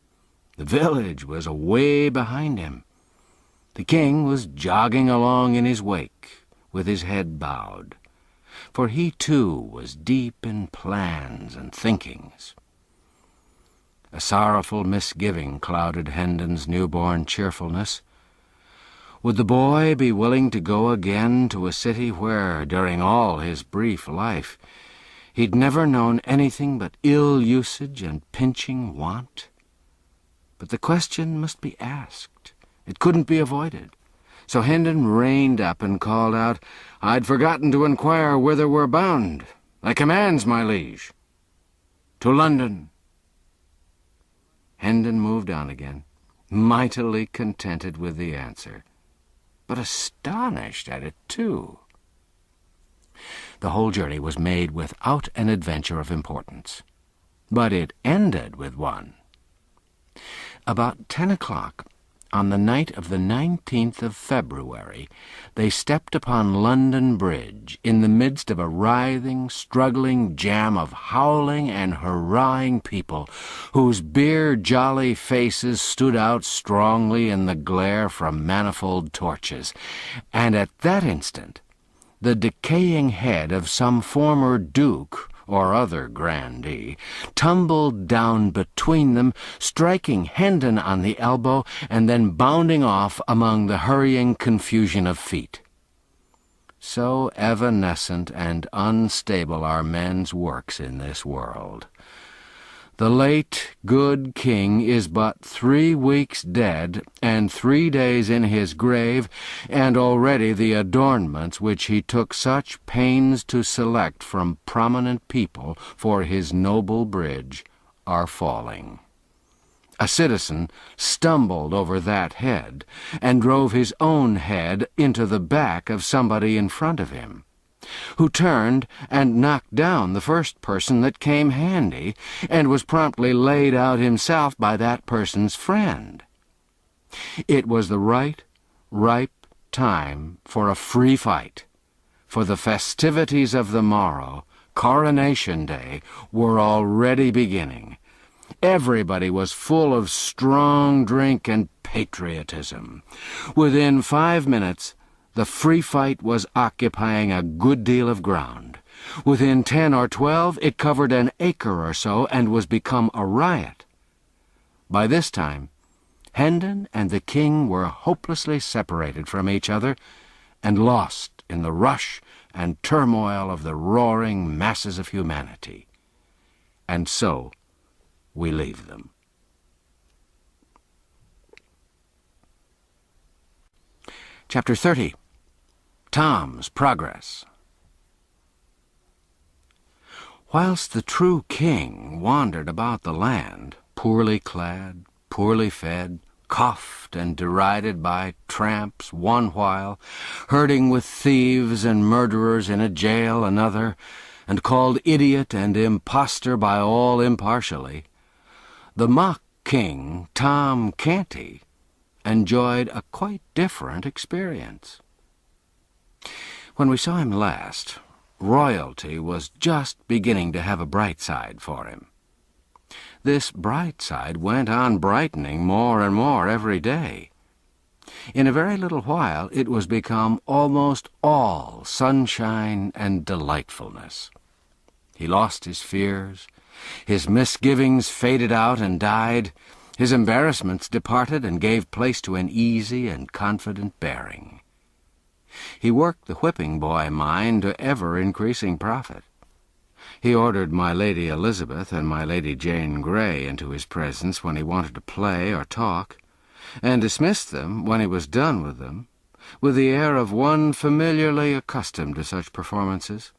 The village was away behind him. The king was jogging along in his wake, with his head bowed, for he too was deep in plans and thinkings. A sorrowful misgiving clouded Hendon's newborn cheerfulness. Would the boy be willing to go again to a city where, during all his brief life, he'd never known anything but ill usage and pinching want? But the question must be asked. It couldn't be avoided. So Hendon reined up and called out, "I'd forgotten to inquire whither we're bound. Thy commands, my liege." "To London," Hendon moved on again, mightily contented with the answer, but astonished at it too. The whole journey was made without an adventure of importance, but it ended with one. About 10 o'clock, on the night of the 19th of February, they stepped upon London Bridge in the midst of a writhing, struggling jam of howling and hurrahing people, whose beer-jolly faces stood out strongly in the glare from manifold torches, and at that instant the decaying head of some former duke or other grandee tumbled down between them, striking Hendon on the elbow, and then bounding off among the hurrying confusion of feet. So evanescent and unstable are men's works in this world. The late good king is but 3 weeks dead, and 3 days in his grave, and already the adornments which he took such pains to select from prominent people for his noble bridge are falling. A citizen stumbled over that head, and drove his own head into the back of somebody in front of him, who turned and knocked down the first person that came handy, and was promptly laid out himself by that person's friend. It was the right, ripe time for a free fight, for the festivities of the morrow, Coronation Day, were already beginning. Everybody was full of strong drink and patriotism. Within 5 minutes, the free fight was occupying a good deal of ground. Within 10 or 12, it covered an acre or so and was become a riot. By this time, Hendon and the king were hopelessly separated from each other and lost in the rush and turmoil of the roaring masses of humanity. And so we leave them. Chapter 30. Tom's Progress. Whilst the true king wandered about the land, poorly clad, poorly fed, coughed and derided by tramps one while, herding with thieves and murderers in a jail another, and called idiot and impostor by all impartially, the mock king, Tom Canty, enjoyed a quite different experience. When we saw him last, royalty was just beginning to have a bright side for him. This bright side went on brightening more and more every day. In a very little while it was become almost all sunshine and delightfulness. He lost his fears, his misgivings faded out and died, his embarrassments departed and gave place to an easy and confident bearing. He worked the whipping boy mind to ever-increasing profit. He ordered my Lady Elizabeth and my Lady Jane Grey into his presence when he wanted to play or talk, and dismissed them when he was done with them, with the air of one familiarly accustomed to such performances.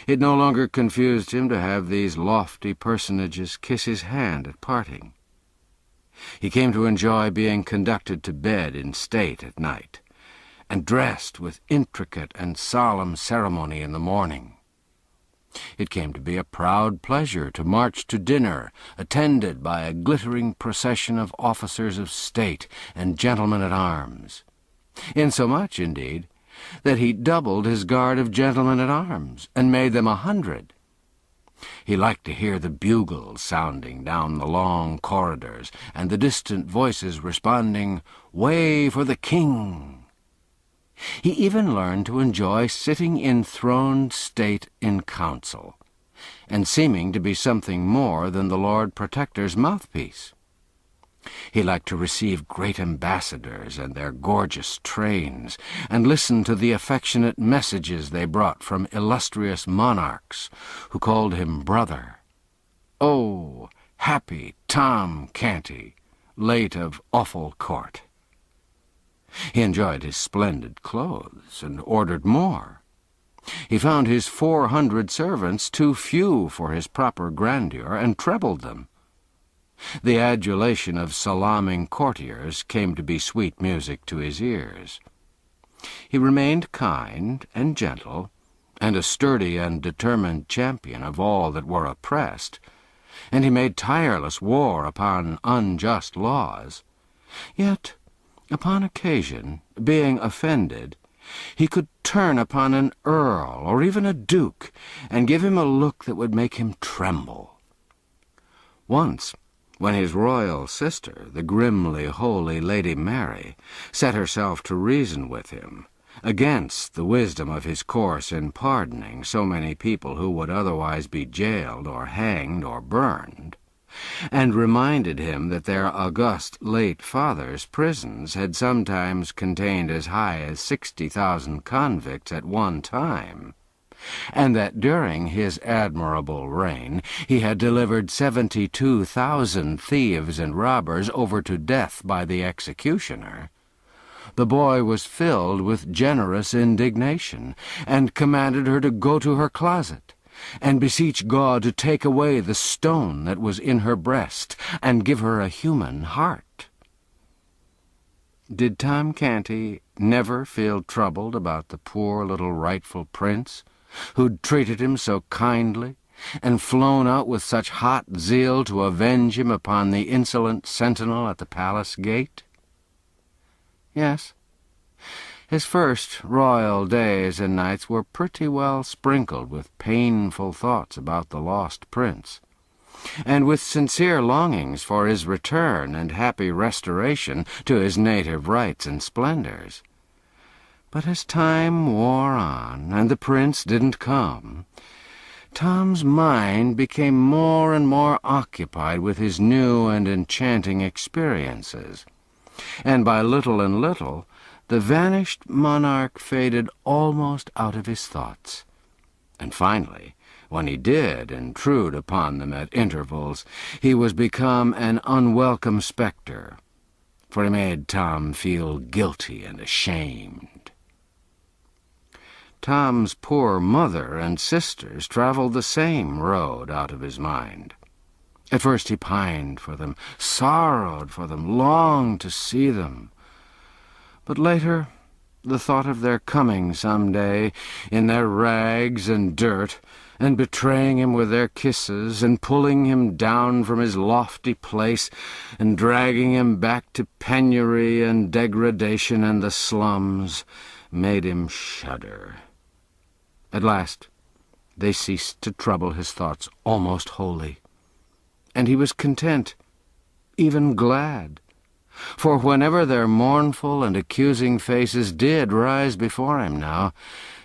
It no longer confused him to have these lofty personages kiss his hand at parting. He came to enjoy being conducted to bed in state at night, and dressed with intricate and solemn ceremony in the morning. It came to be a proud pleasure to march to dinner, attended by a glittering procession of officers of state and gentlemen-at-arms, insomuch, indeed, that he doubled his guard of gentlemen-at-arms, and made them 100. He liked to hear the bugles sounding down the long corridors, and the distant voices responding, "Way for the king!" He even learned to enjoy sitting in throned state in council, and seeming to be something more than the Lord Protector's mouthpiece. He liked to receive great ambassadors and their gorgeous trains, and listen to the affectionate messages they brought from illustrious monarchs, who called him brother. Oh, happy Tom Canty, late of awful court! He enjoyed his splendid clothes, and ordered more. He found his 400 servants too few for his proper grandeur, and trebled them. The adulation of salaaming courtiers came to be sweet music to his ears. He remained kind and gentle, and a sturdy and determined champion of all that were oppressed, and he made tireless war upon unjust laws. Yet, upon occasion, being offended, he could turn upon an earl or even a duke and give him a look that would make him tremble. Once, when his royal sister, the grimly holy Lady Mary, set herself to reason with him against the wisdom of his course in pardoning so many people who would otherwise be jailed or hanged or burned, and reminded him that their august late father's prisons had sometimes contained as high as 60,000 convicts at one time, and that during his admirable reign he had delivered 72,000 thieves and robbers over to death by the executioner, the boy was filled with generous indignation, and commanded her to go to her closet, and beseech God to take away the stone that was in her breast, and give her a human heart. Did Tom Canty never feel troubled about the poor little rightful prince, who'd treated him so kindly, and flown out with such hot zeal to avenge him upon the insolent sentinel at the palace gate? Yes, his first royal days and nights were pretty well sprinkled with painful thoughts about the lost prince, and with sincere longings for his return and happy restoration to his native rights and splendors. But as time wore on, and the prince didn't come, Tom's mind became more and more occupied with his new and enchanting experiences, and by little and little the vanished monarch faded almost out of his thoughts. And finally, when he did intrude upon them at intervals, he was become an unwelcome spectre, for he made Tom feel guilty and ashamed. Tom's poor mother and sisters traveled the same road out of his mind. At first he pined for them, sorrowed for them, longed to see them. But later, the thought of their coming some day, in their rags and dirt, and betraying him with their kisses, and pulling him down from his lofty place, and dragging him back to penury and degradation and the slums, made him shudder. At last, they ceased to trouble his thoughts almost wholly, and he was content, even glad, for whenever their mournful and accusing faces did rise before him now,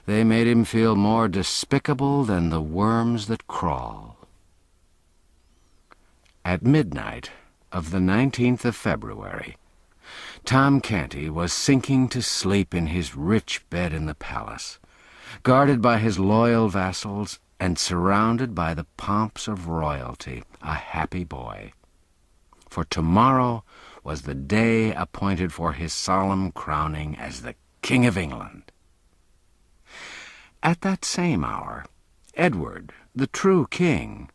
they made him feel more despicable than the worms that crawl. At midnight of the 19th of February, Tom Canty was sinking to sleep in his rich bed in the palace, guarded by his loyal vassals and surrounded by the pomps of royalty, a happy boy. For tomorrow was the day appointed for his solemn crowning as the King of England. At that same hour, Edward, the true king,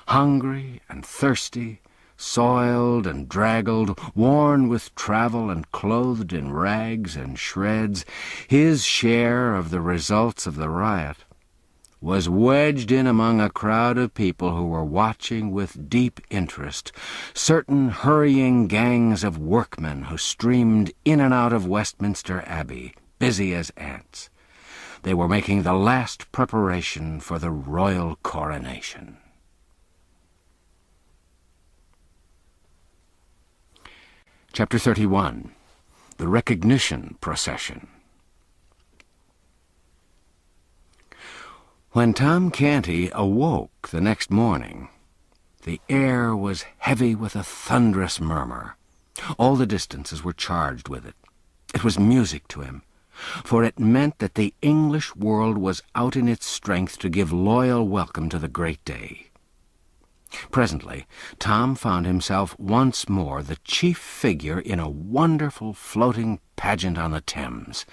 hungry and thirsty, soiled and draggled, worn with travel and clothed in rags and shreds, his share of the results of the riot, was wedged in among a crowd of people who were watching with deep interest certain hurrying gangs of workmen who streamed in and out of Westminster Abbey, busy as ants. They were making the last preparation for the royal coronation. Chapter 31. The Recognition Procession. When Tom Canty awoke the next morning, the air was heavy with a thunderous murmur. All the distances were charged with it. It was music to him, for it meant that the English world was out in its strength to give loyal welcome to the great day. Presently, Tom found himself once more the chief figure in a wonderful floating pageant on the Thames,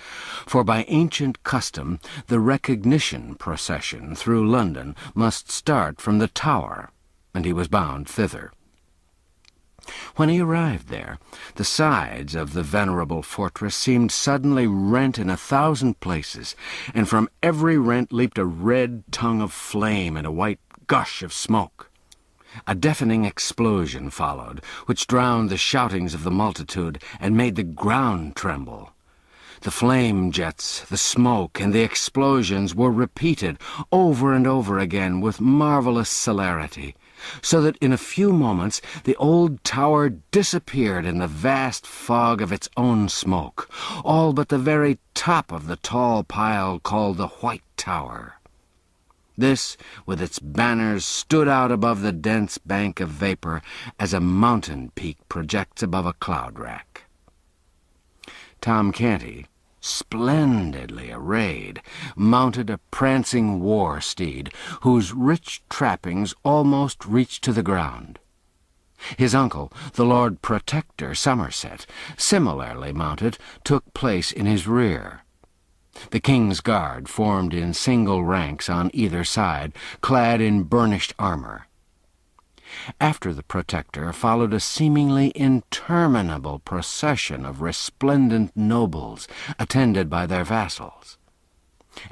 for by ancient custom the recognition procession through London must start from the Tower, and he was bound thither. When he arrived there, the sides of the venerable fortress seemed suddenly rent in 1,000 places, and from every rent leaped a red tongue of flame and a white gush of smoke. A deafening explosion followed, which drowned the shoutings of the multitude and made the ground tremble. The flame jets, the smoke, and the explosions were repeated over and over again with marvelous celerity, so that in a few moments the old tower disappeared in the vast fog of its own smoke, all but the very top of the tall pile called the White Tower. This, with its banners, stood out above the dense bank of vapor as a mountain peak projects above a cloud rack. Tom Canty, splendidly arrayed, mounted a prancing war steed, whose rich trappings almost reached to the ground. His uncle, the Lord Protector Somerset, similarly mounted, took place in his rear. The King's Guard formed in single ranks on either side, clad in burnished armor. After the Protector followed a seemingly interminable procession of resplendent nobles, attended by their vassals.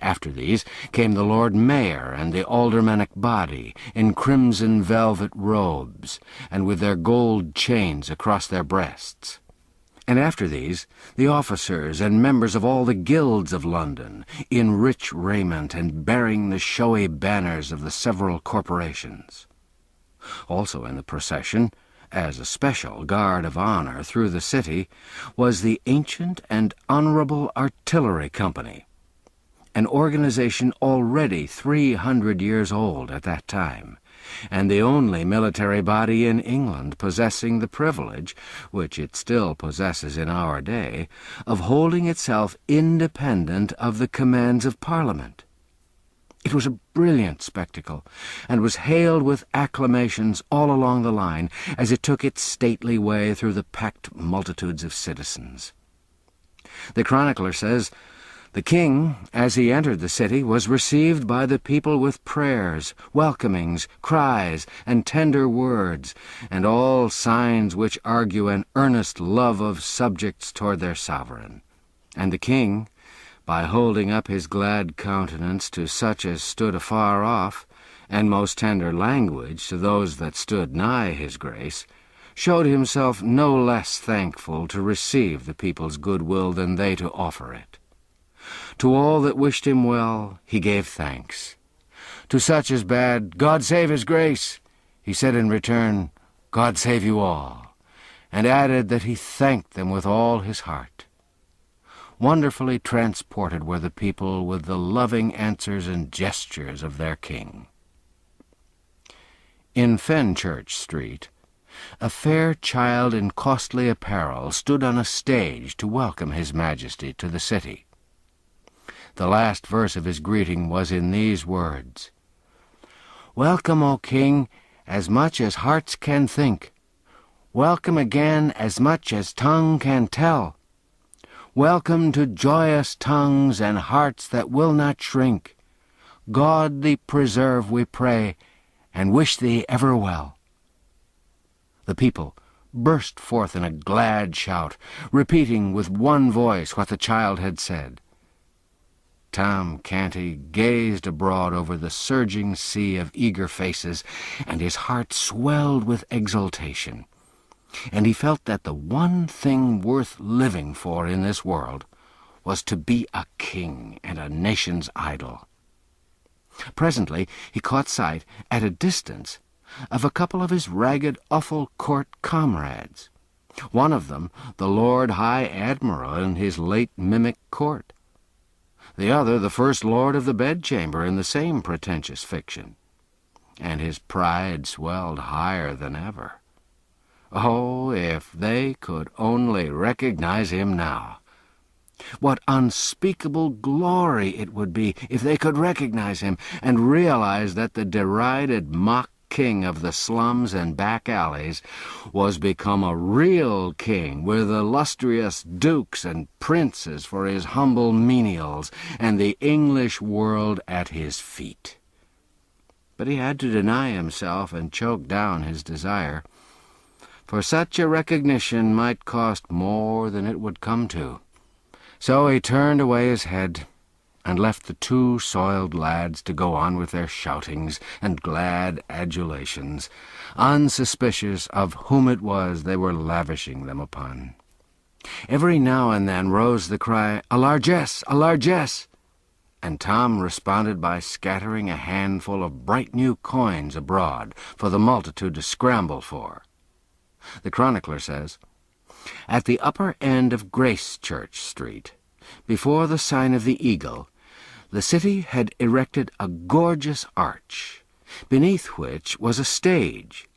After these came the Lord Mayor and the aldermanic body, in crimson velvet robes, and with their gold chains across their breasts. And after these, the officers and members of all the guilds of London, in rich raiment and bearing the showy banners of the several corporations. Also in the procession, as a special guard of honor through the city, was the Ancient and Honorable Artillery Company, an organization already 300 years old at that time, and the only military body in England possessing the privilege, which it still possesses in our day, of holding itself independent of the commands of Parliament. It was a brilliant spectacle, and was hailed with acclamations all along the line as it took its stately way through the packed multitudes of citizens. The chronicler says, "The king, as he entered the city, was received by the people with prayers, welcomings, cries, and tender words, and all signs which argue an earnest love of subjects toward their sovereign. And the king, by holding up his glad countenance to such as stood afar off, and most tender language to those that stood nigh his grace, showed himself no less thankful to receive the people's goodwill than they to offer it. To all that wished him well, he gave thanks. To such as bade, God save his grace, he said in return, God save you all, and added that he thanked them with all his heart. Wonderfully transported were the people with the loving answers and gestures of their king." In Fenchurch Street, a fair child in costly apparel stood on a stage to welcome his Majesty to the city. The last verse of his greeting was in these words: "Welcome, O King, as much as hearts can think. Welcome again as much as tongue can tell. Welcome to joyous tongues and hearts that will not shrink. God thee preserve, we pray, and wish thee ever well." The people burst forth in a glad shout, repeating with one voice what the child had said. Tom Canty gazed abroad over the surging sea of eager faces, and his heart swelled with exultation, and he felt that the one thing worth living for in this world was to be a king and a nation's idol. Presently he caught sight, at a distance, of a couple of his ragged Offal Court comrades, one of them the Lord High Admiral in his late mimic court, the other the First Lord of the Bedchamber in the same pretentious fiction, and his pride swelled higher than ever. Oh, if they could only recognize him now! What unspeakable glory it would be if they could recognize him and realize that the derided mock king of the slums and back alleys was become a real king with illustrious dukes and princes for his humble menials and the English world at his feet. But he had to deny himself and choke down his desire. for such a recognition might cost more than it would come to. So he turned away his head and left the two soiled lads to go on with their shoutings and glad adulations, unsuspicious of whom it was they were lavishing them upon. Every now and then rose the cry, "A largesse! A largesse!" and Tom responded by scattering a handful of bright new coins abroad for the multitude to scramble for. The chronicler says, "At the upper end of Gracechurch Street, before the sign of the Eagle, the city had erected a gorgeous arch, beneath which was a stage,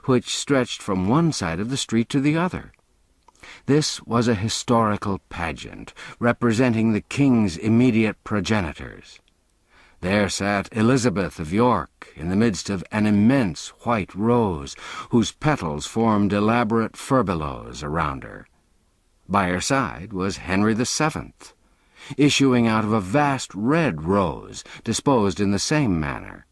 which stretched from one side of the street to the other. This was a historical pageant, representing the king's immediate progenitors. There sat Elizabeth of York in the midst of an immense white rose, whose petals formed elaborate furbelows around her. By her side was Henry VII, issuing out of a vast red rose, disposed in the same manner.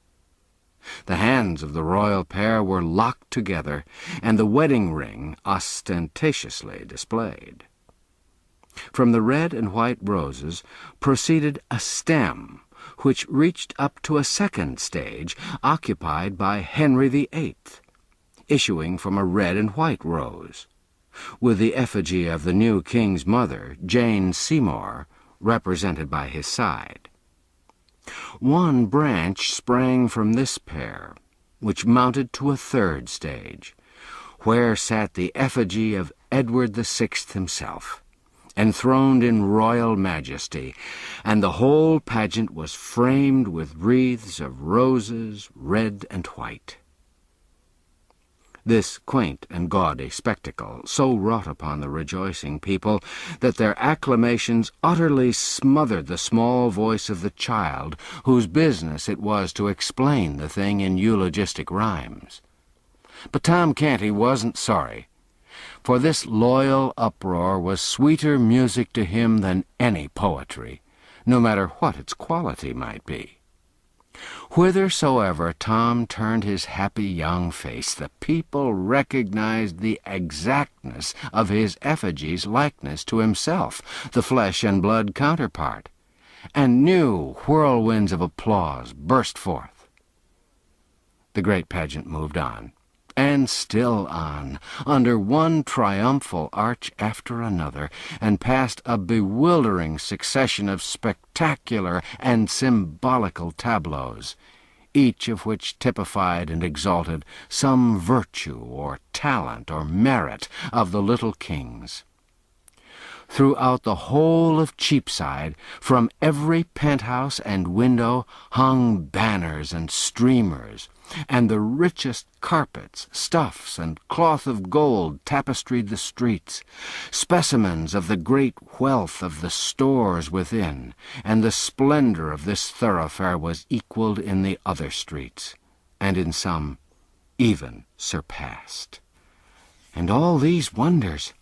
The hands of the royal pair were locked together, and the wedding ring ostentatiously displayed. From the red and white roses proceeded a stem, which reached up to a second stage occupied by Henry VIII, issuing from a red and white rose, with the effigy of the new king's mother, Jane Seymour, represented by his side. One branch sprang from this pair, which mounted to a third stage, where sat the effigy of Edward VI himself, enthroned in royal majesty, and the whole pageant was framed with wreaths of roses, red and white. This quaint and gaudy spectacle so wrought upon the rejoicing people that their acclamations utterly smothered the small voice of the child, whose business it was to explain the thing in eulogistic rhymes. But Tom Canty wasn't sorry, for this loyal uproar was sweeter music to him than any poetry, no matter what its quality might be. Whithersoever Tom turned his happy young face, the people recognized the exactness of his effigy's likeness to himself, the flesh and blood counterpart, and new whirlwinds of applause burst forth. The great pageant moved on, and still on, under one triumphal arch after another, and past a bewildering succession of spectacular and symbolical tableaus, each of which typified and exalted some virtue or talent or merit of the little kings. Throughout the whole of Cheapside, from every penthouse and window, hung banners and streamers, and the richest carpets, stuffs, and cloth of gold tapestried the streets, specimens of the great wealth of the stores within, and the splendor of this thoroughfare was equalled in the other streets, and in some even surpassed. And all these wonders,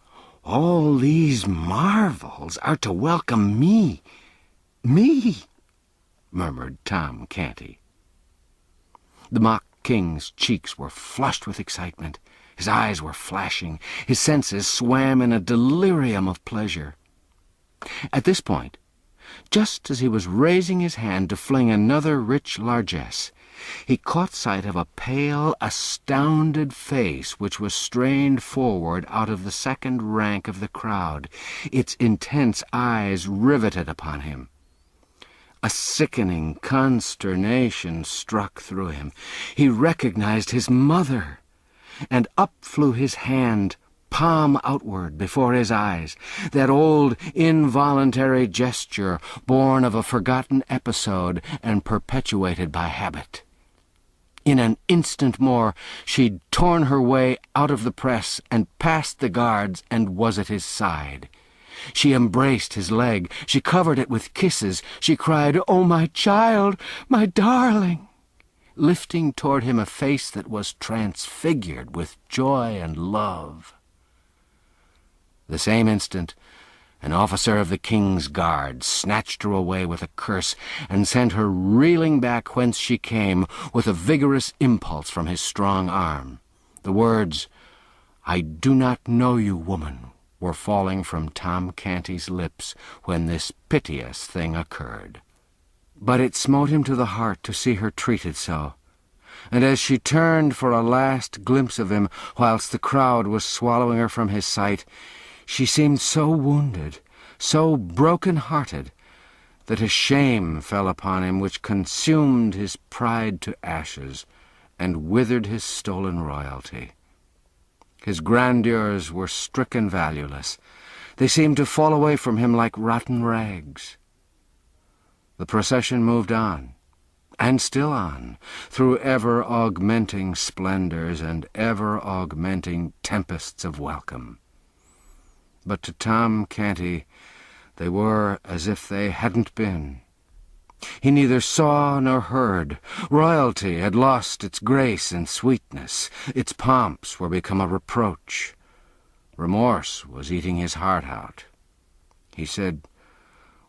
all these marvels are to welcome me, murmured Tom Canty. The mock king's cheeks were flushed with excitement, his eyes were flashing, his senses swam in a delirium of pleasure. At this point, just as he was raising his hand to fling another rich largesse, he caught sight of a pale, astounded face which was strained forward out of the second rank of the crowd, its intense eyes riveted upon him. A sickening consternation struck through him. He recognized his mother, and up flew his hand, palm outward, before his eyes, that old involuntary gesture born of a forgotten episode and perpetuated by habit. In an instant more, she'd torn her way out of the press and past the guards and was at his side. She embraced his leg, she covered it with kisses, she cried, "Oh, my child, my darling!" lifting toward him a face that was transfigured with joy and love. The same instant, an officer of the king's guard snatched her away with a curse and sent her reeling back whence she came with a vigorous impulse from his strong arm. The words, "I do not know you, woman," were falling from Tom Canty's lips when this piteous thing occurred. But it smote him to the heart to see her treated so, and as she turned for a last glimpse of him whilst the crowd was swallowing her from his sight, she seemed so wounded, so broken-hearted, that a shame fell upon him which consumed his pride to ashes and withered his stolen royalty. His grandeurs were stricken valueless. They seemed to fall away from him like rotten rags. The procession moved on, and still on, through ever-augmenting splendors and ever-augmenting tempests of welcome. But to Tom Canty they were as if they hadn't been. He neither saw nor heard. Royalty had lost its grace and sweetness. Its pomps were become a reproach. Remorse was eating his heart out. He said,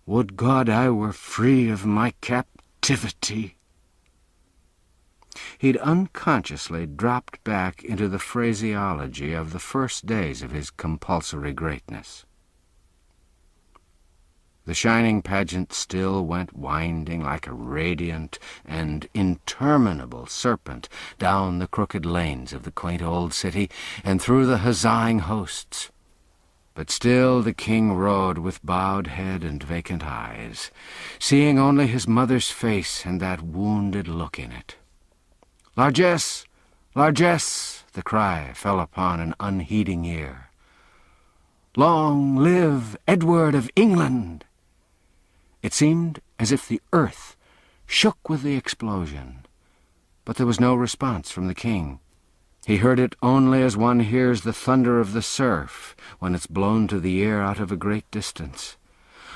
"Would God I were free of my captivity." He'd unconsciously dropped back into the phraseology of the first days of his compulsory greatness. The shining pageant still went winding like a radiant and interminable serpent down the crooked lanes of the quaint old city and through the huzzahing hosts. But still the king rode with bowed head and vacant eyes, seeing only his mother's face and that wounded look in it. "Largesse! Largesse!" the cry fell upon an unheeding ear. "Long live Edward of England!" It seemed as if the earth shook with the explosion, but there was no response from the king. He heard it only as one hears the thunder of the surf when it's blown to the ear out of a great distance,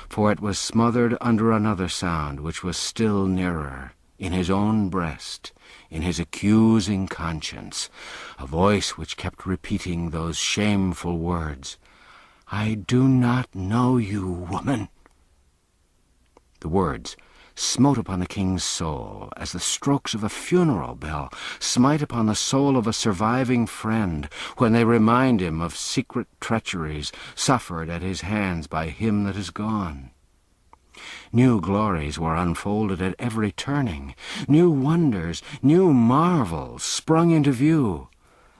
for it was smothered under another sound which was still nearer, in his own breast, in his accusing conscience, a voice which kept repeating those shameful words, "I do not know you, woman." The words smote upon the king's soul as the strokes of a funeral bell smite upon the soul of a surviving friend when they remind him of secret treacheries suffered at his hands by him that is gone. New glories were unfolded at every turning. New wonders, new marvels sprung into view.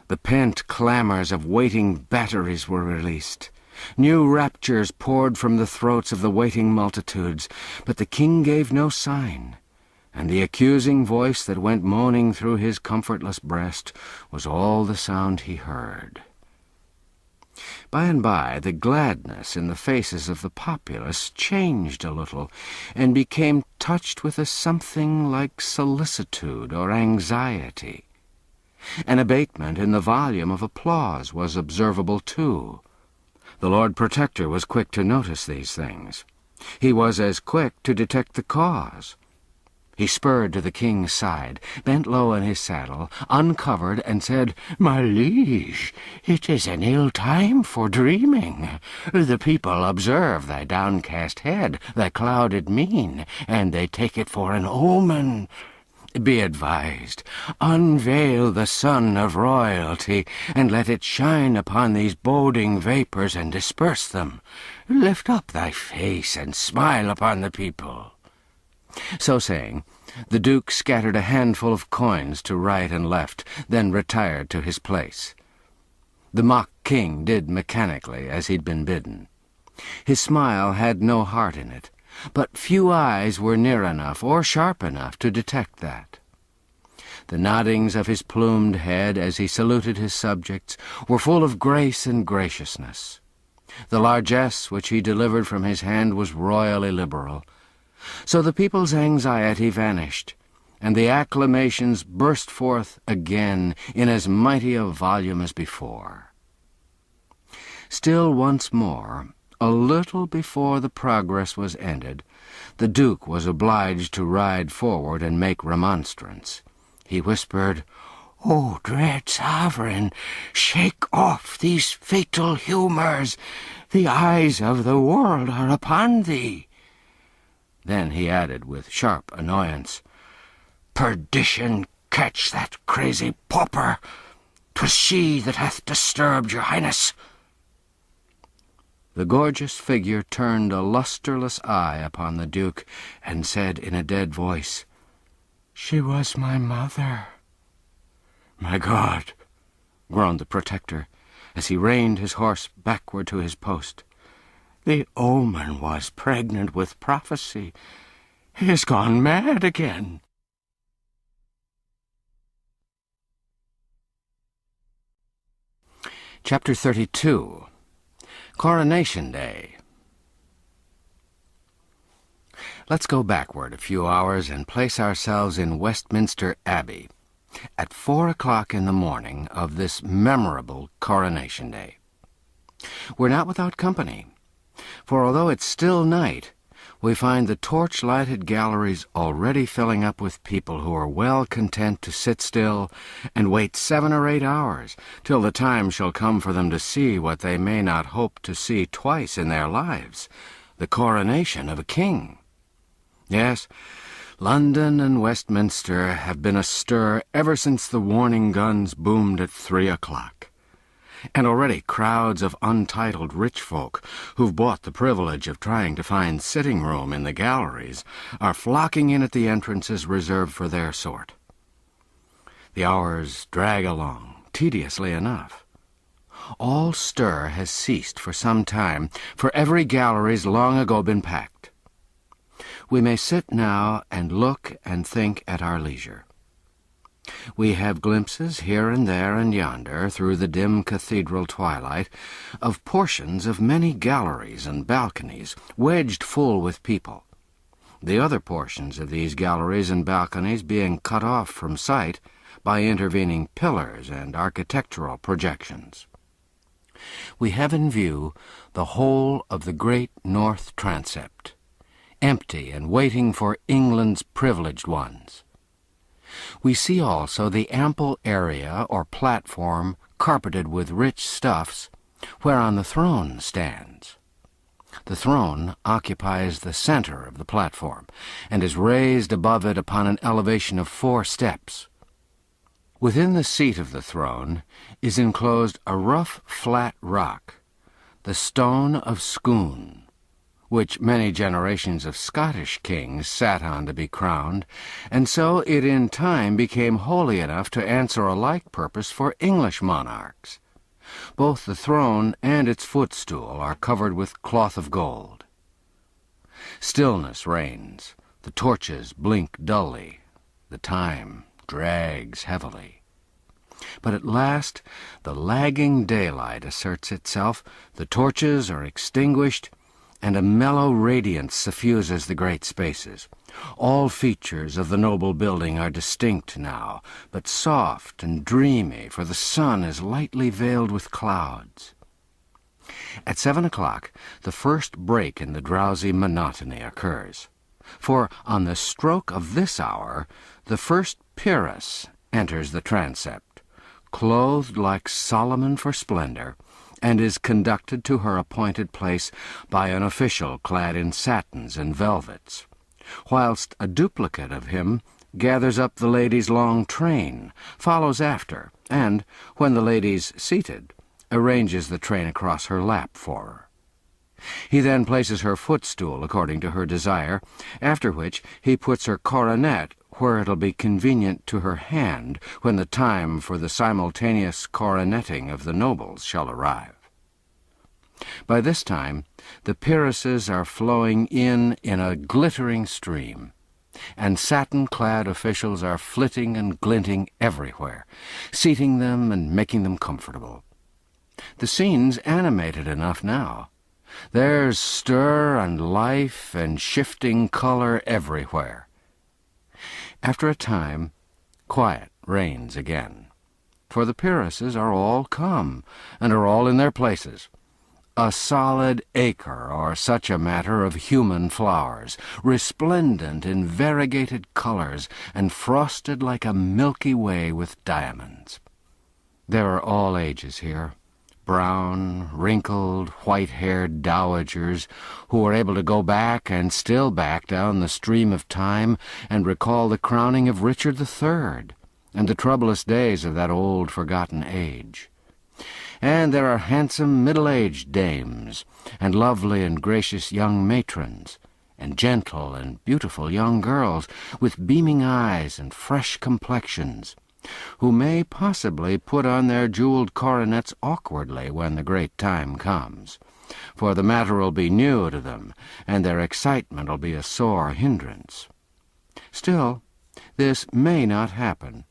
The pent clamours of waiting batteries were released. New raptures poured from the throats of the waiting multitudes, but the king gave no sign, and the accusing voice that went moaning through his comfortless breast was all the sound he heard. By and by the gladness in the faces of the populace changed a little, and became touched with a something like solicitude or anxiety. An abatement in the volume of applause was observable too. The Lord Protector was quick to notice these things. He was as quick to detect the cause. He spurred to the king's side, bent low in his saddle, uncovered, and said, "My liege, it is an ill time for dreaming. The people observe thy downcast head, thy clouded mien, and they take it for an omen. Be advised, unveil the sun of royalty, and let it shine upon these boding vapours and disperse them. Lift up thy face and smile upon the people." So saying, the duke scattered a handful of coins to right and left, then retired to his place. The mock king did mechanically as he'd been bidden. His smile had no heart in it, but few eyes were near enough or sharp enough to detect that. The noddings of his plumed head as he saluted his subjects were full of grace and graciousness. The largesse which he delivered from his hand was royally liberal. So the people's anxiety vanished, and the acclamations burst forth again in as mighty a volume as before. Still once more, a little before the progress was ended, the duke was obliged to ride forward and make remonstrance. He whispered, "O dread sovereign, shake off these fatal humours. The eyes of the world are upon thee." Then he added with sharp annoyance, "Perdition catch that crazy Pauper! 'Twas she that hath disturbed your highness." The gorgeous figure turned a lustreless eye upon the Duke and said in a dead voice, "She was my mother." "My God," groaned the Protector, as he reined his horse backward to his post. "The omen was pregnant with prophecy. He is gone mad again." Chapter 32. Coronation Day. Let's go backward a few hours and place ourselves in Westminster Abbey at 4 o'clock in the morning of this memorable Coronation Day. We're not without company, for although it's still night, we find the torch-lighted galleries already filling up with people who are well content to sit still and wait 7 or 8 hours till the time shall come for them to see what they may not hope to see twice in their lives, the coronation of a king. Yes, London and Westminster have been astir ever since the warning guns boomed at 3 o'clock. And already crowds of untitled rich folk, who've bought the privilege of trying to find sitting room in the galleries, are flocking in at the entrances reserved for their sort. The hours drag along, tediously enough. All stir has ceased for some time, for every gallery's long ago been packed. We may sit now and look and think at our leisure. We have glimpses here and there and yonder, through the dim cathedral twilight, of portions of many galleries and balconies, wedged full with people, the other portions of these galleries and balconies being cut off from sight by intervening pillars and architectural projections. We have in view the whole of the great north transept, empty and waiting for England's privileged ones. We see also the ample area or platform carpeted with rich stuffs, whereon the throne stands. The throne occupies the center of the platform, and is raised above it upon an elevation of 4 steps. Within the seat of the throne is enclosed a rough, flat rock, the stone of Scone, which many generations of Scottish kings sat on to be crowned, and so it in time became holy enough to answer a like purpose for English monarchs. Both the throne and its footstool are covered with cloth of gold. Stillness reigns, the torches blink dully, the time drags heavily. But at last the lagging daylight asserts itself, the torches are extinguished, and a mellow radiance suffuses the great spaces. All features of the noble building are distinct now, but soft and dreamy, for the sun is lightly veiled with clouds. At 7 o'clock, the first break in the drowsy monotony occurs, for on the stroke of this hour, the first peeress enters the transept, clothed like Solomon for splendor, and is conducted to her appointed place by an official clad in satins and velvets, whilst a duplicate of him gathers up the lady's long train, follows after, and, when the lady's seated, arranges the train across her lap for her. He then places her footstool according to her desire, after which he puts her coronet where it'll be convenient to her hand when the time for the simultaneous coroneting of the nobles shall arrive. By this time, the peeresses are flowing in a glittering stream, and satin-clad officials are flitting and glinting everywhere, seating them and making them comfortable. The scene's animated enough now. There's stir and life and shifting color everywhere. After a time, quiet reigns again, for the peeresses are all come, and are all in their places. A solid acre, or such a matter, of human flowers, resplendent in variegated colors, and frosted like a Milky Way with diamonds. There are all ages here, brown, wrinkled, white-haired dowagers who are able to go back and still back down the stream of time and recall the crowning of Richard III, and the troublous days of that old forgotten age. And there are handsome middle-aged dames, and lovely and gracious young matrons, and gentle and beautiful young girls with beaming eyes and fresh complexions, who may possibly put on their jeweled coronets awkwardly when the great time comes, for the matter'll be new to them, and their excitement'll be a sore hindrance. Still, this may not happen,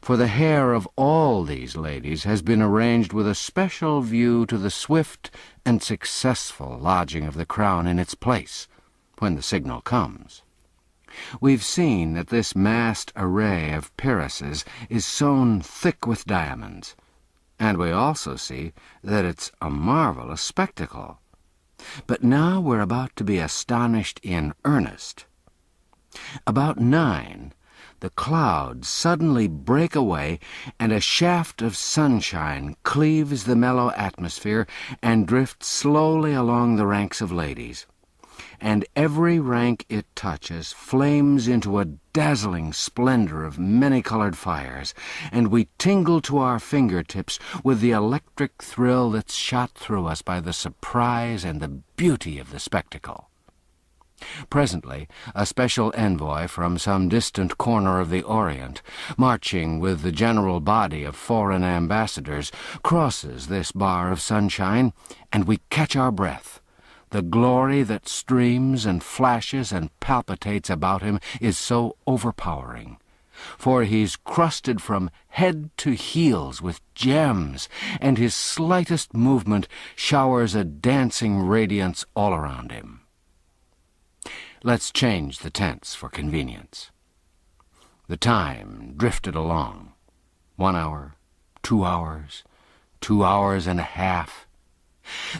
for the hair of all these ladies has been arranged with a special view to the swift and successful lodging of the crown in its place, when the signal comes. We've seen that this massed array of peeresses is sewn thick with diamonds, and we also see that it's a marvelous spectacle. But now we're about to be astonished in earnest. About 9, the clouds suddenly break away, and a shaft of sunshine cleaves the mellow atmosphere and drifts slowly along the ranks of ladies. And every rank it touches flames into a dazzling splendor of many-colored fires, and we tingle to our fingertips with the electric thrill that's shot through us by the surprise and the beauty of the spectacle. Presently, a special envoy from some distant corner of the Orient, marching with the general body of foreign ambassadors, crosses this bar of sunshine, and we catch our breath. The glory that streams and flashes and palpitates about him is so overpowering, for he's crusted from head to heels with gems, and his slightest movement showers a dancing radiance all around him. Let's change the tense for convenience. The time drifted along. 1 hour, 2 hours, 2 hours and a half.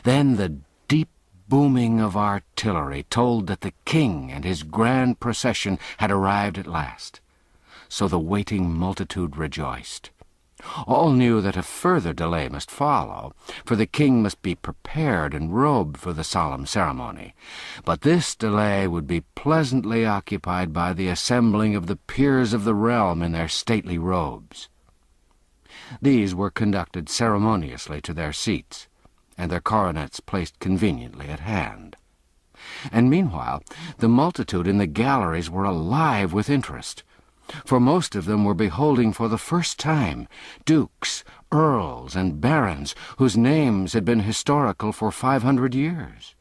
Then the deep booming of artillery told that the king and his grand procession had arrived at last. So the waiting multitude rejoiced. All knew that a further delay must follow, for the king must be prepared and robed for the solemn ceremony. But this delay would be pleasantly occupied by the assembling of the peers of the realm in their stately robes. These were conducted ceremoniously to their seats, and their coronets placed conveniently at hand. And meanwhile the multitude in the galleries were alive with interest, for most of them were beholding for the first time dukes, earls, and barons whose names had been historical for 500 years.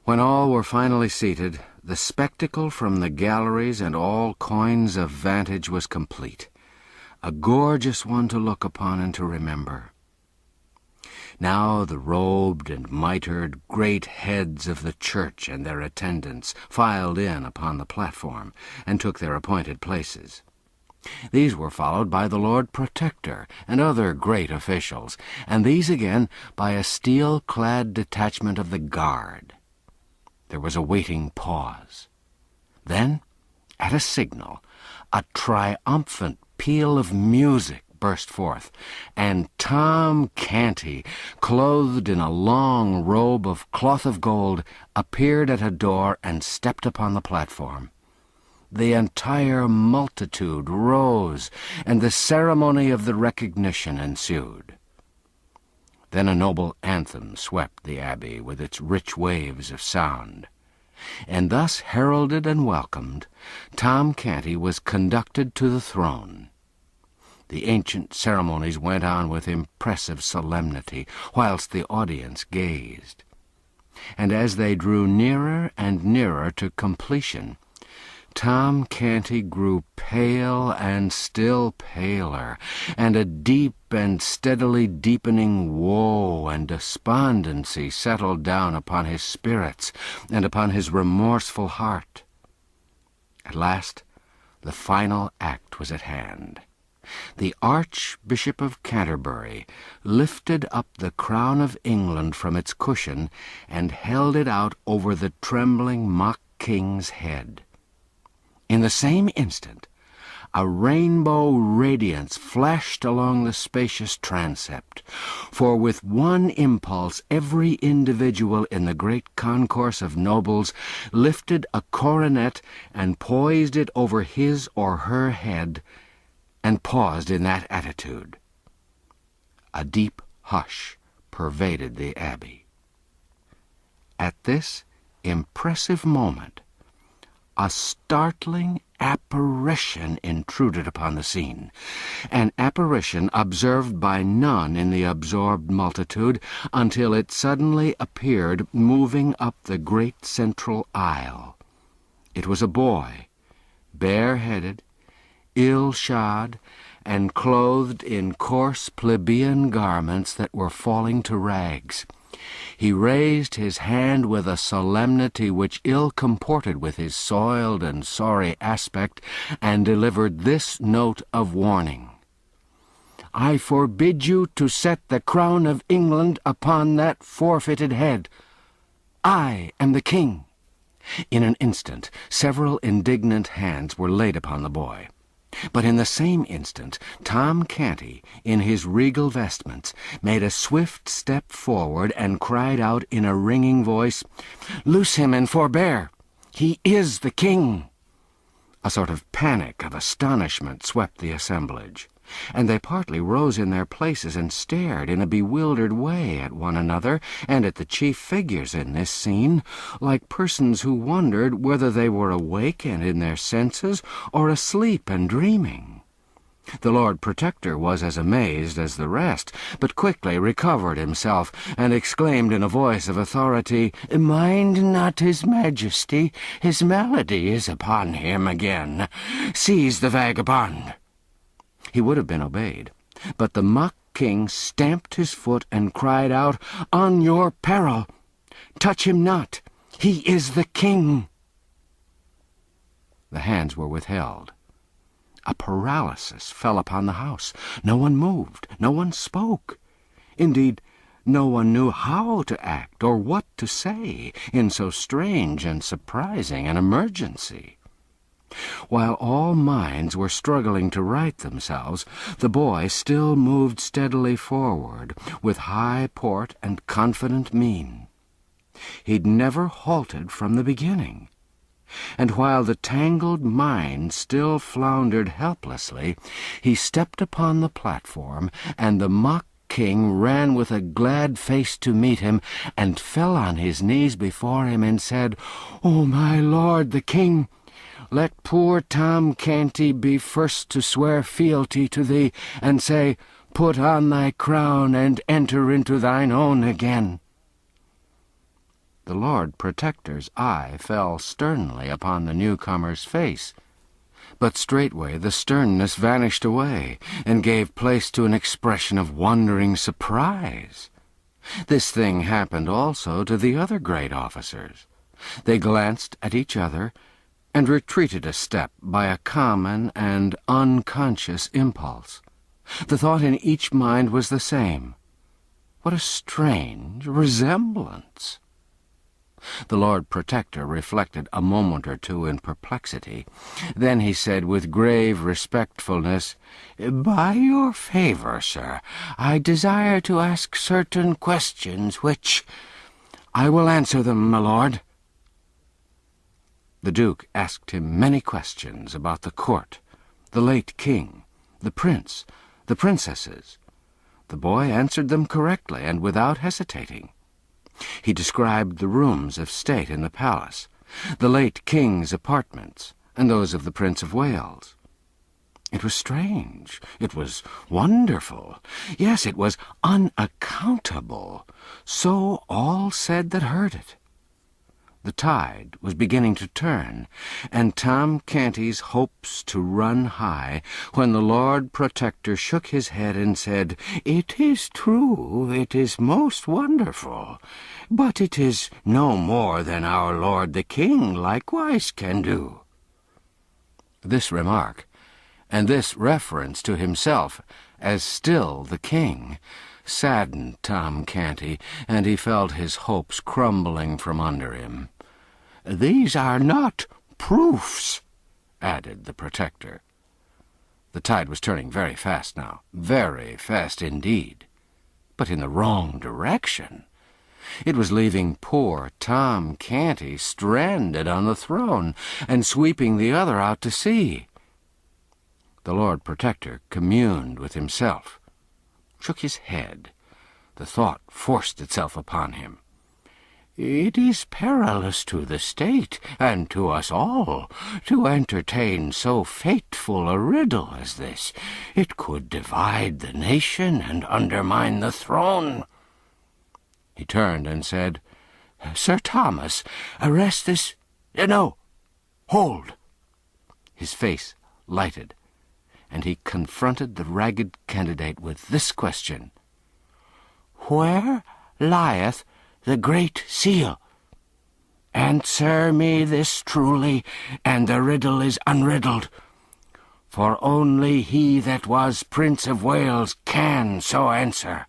When all were finally seated, the spectacle from the galleries and all coigns of vantage was complete, a gorgeous one to look upon and to remember. Now the robed and mitred great heads of the church and their attendants filed in upon the platform and took their appointed places. These were followed by the Lord Protector and other great officials, and these again by a steel-clad detachment of the guard. There was a waiting pause. Then, at a signal, a triumphant peal of music burst forth, and Tom Canty, clothed in a long robe of cloth of gold, appeared at a door and stepped upon the platform. The entire multitude rose, and the ceremony of the recognition ensued. Then a noble anthem swept the abbey with its rich waves of sound. And thus heralded and welcomed, Tom Canty was conducted to the throne. The ancient ceremonies went on with impressive solemnity, whilst the audience gazed. And as they drew nearer and nearer to completion, Tom Canty grew pale and still paler, and a deep and steadily deepening woe and despondency settled down upon his spirits and upon his remorseful heart. At last, the final act was at hand. The Archbishop of Canterbury lifted up the crown of England from its cushion and held it out over the trembling mock king's head. In the same instant, a rainbow radiance flashed along the spacious transept, for with one impulse every individual in the great concourse of nobles lifted a coronet and poised it over his or her head, and paused in that attitude. A deep hush pervaded the abbey. At this impressive moment, a startling apparition intruded upon the scene, an apparition observed by none in the absorbed multitude until it suddenly appeared moving up the great central aisle. It was a boy, bareheaded, ill-shod, and clothed in coarse plebeian garments that were falling to rags. He raised his hand with a solemnity which ill comported with his soiled and sorry aspect, and delivered this note of warning: "I forbid you to set the crown of England upon that forfeited head. I am the king." In an instant, several indignant hands were laid upon the boy. But in the same instant, Tom Canty, in his regal vestments, made a swift step forward and cried out in a ringing voice, "Loose him and forbear! He is the king!" A sort of panic of astonishment swept the assemblage, and they partly rose in their places and stared in a bewildered way at one another and at the chief figures in this scene, like persons who wondered whether they were awake and in their senses, or asleep and dreaming. The Lord Protector was as amazed as the rest, but quickly recovered himself, and exclaimed in a voice of authority, "Mind not his Majesty, his malady is upon him again. Seize the vagabond." He would have been obeyed, but the mock king stamped his foot and cried out, "On your peril! Touch him not! He is the king!" The hands were withheld. A paralysis fell upon the house. No one moved, no one spoke. Indeed, no one knew how to act or what to say in so strange and surprising an emergency. While all minds were struggling to right themselves, the boy still moved steadily forward, with high port and confident mien. He'd never halted from the beginning, and while the tangled mind still floundered helplessly, he stepped upon the platform, and the mock king ran with a glad face to meet him, and fell on his knees before him, and said, "O my lord the king, let poor Tom Canty be first to swear fealty to thee, and say, Put on thy crown, and enter into thine own again." The Lord Protector's eye fell sternly upon the newcomer's face, but straightway the sternness vanished away, and gave place to an expression of wondering surprise. This thing happened also to the other great officers. They glanced at each other, and retreated a step by a common and unconscious impulse. The thought in each mind was the same. What a strange resemblance! The Lord Protector reflected a moment or two in perplexity. Then he said with grave respectfulness, "By your favor, sir, I desire to ask certain questions which—" "I will answer them, my lord." The Duke asked him many questions about the court, the late king, the prince, the princesses. The boy answered them correctly and without hesitating. He described the rooms of state in the palace, the late king's apartments, and those of the Prince of Wales. It was strange, it was wonderful, yes, it was unaccountable, so all said that heard it. The tide was beginning to turn, and Tom Canty's hopes to run high, when the Lord Protector shook his head and said, "It is true, it is most wonderful, but it is no more than our Lord the King likewise can do." This remark, and this reference to himself as still the king, saddened Tom Canty, and he felt his hopes crumbling from under him. "These are not proofs," added the Protector. The tide was turning very fast now, very fast indeed, but in the wrong direction. It was leaving poor Tom Canty stranded on the throne, and sweeping the other out to sea. The Lord Protector communed with himself, shook his head. The thought forced itself upon him. "It is perilous to the state, and to us all, to entertain so fateful a riddle as this. It could divide the nation and undermine the throne." He turned and said, "Sir Thomas, arrest this— No, hold!" His face lighted, and he confronted the ragged candidate with this question: "Where lieth the Great Seal? Answer me this truly, and the riddle is unriddled. For only he that was Prince of Wales can so answer.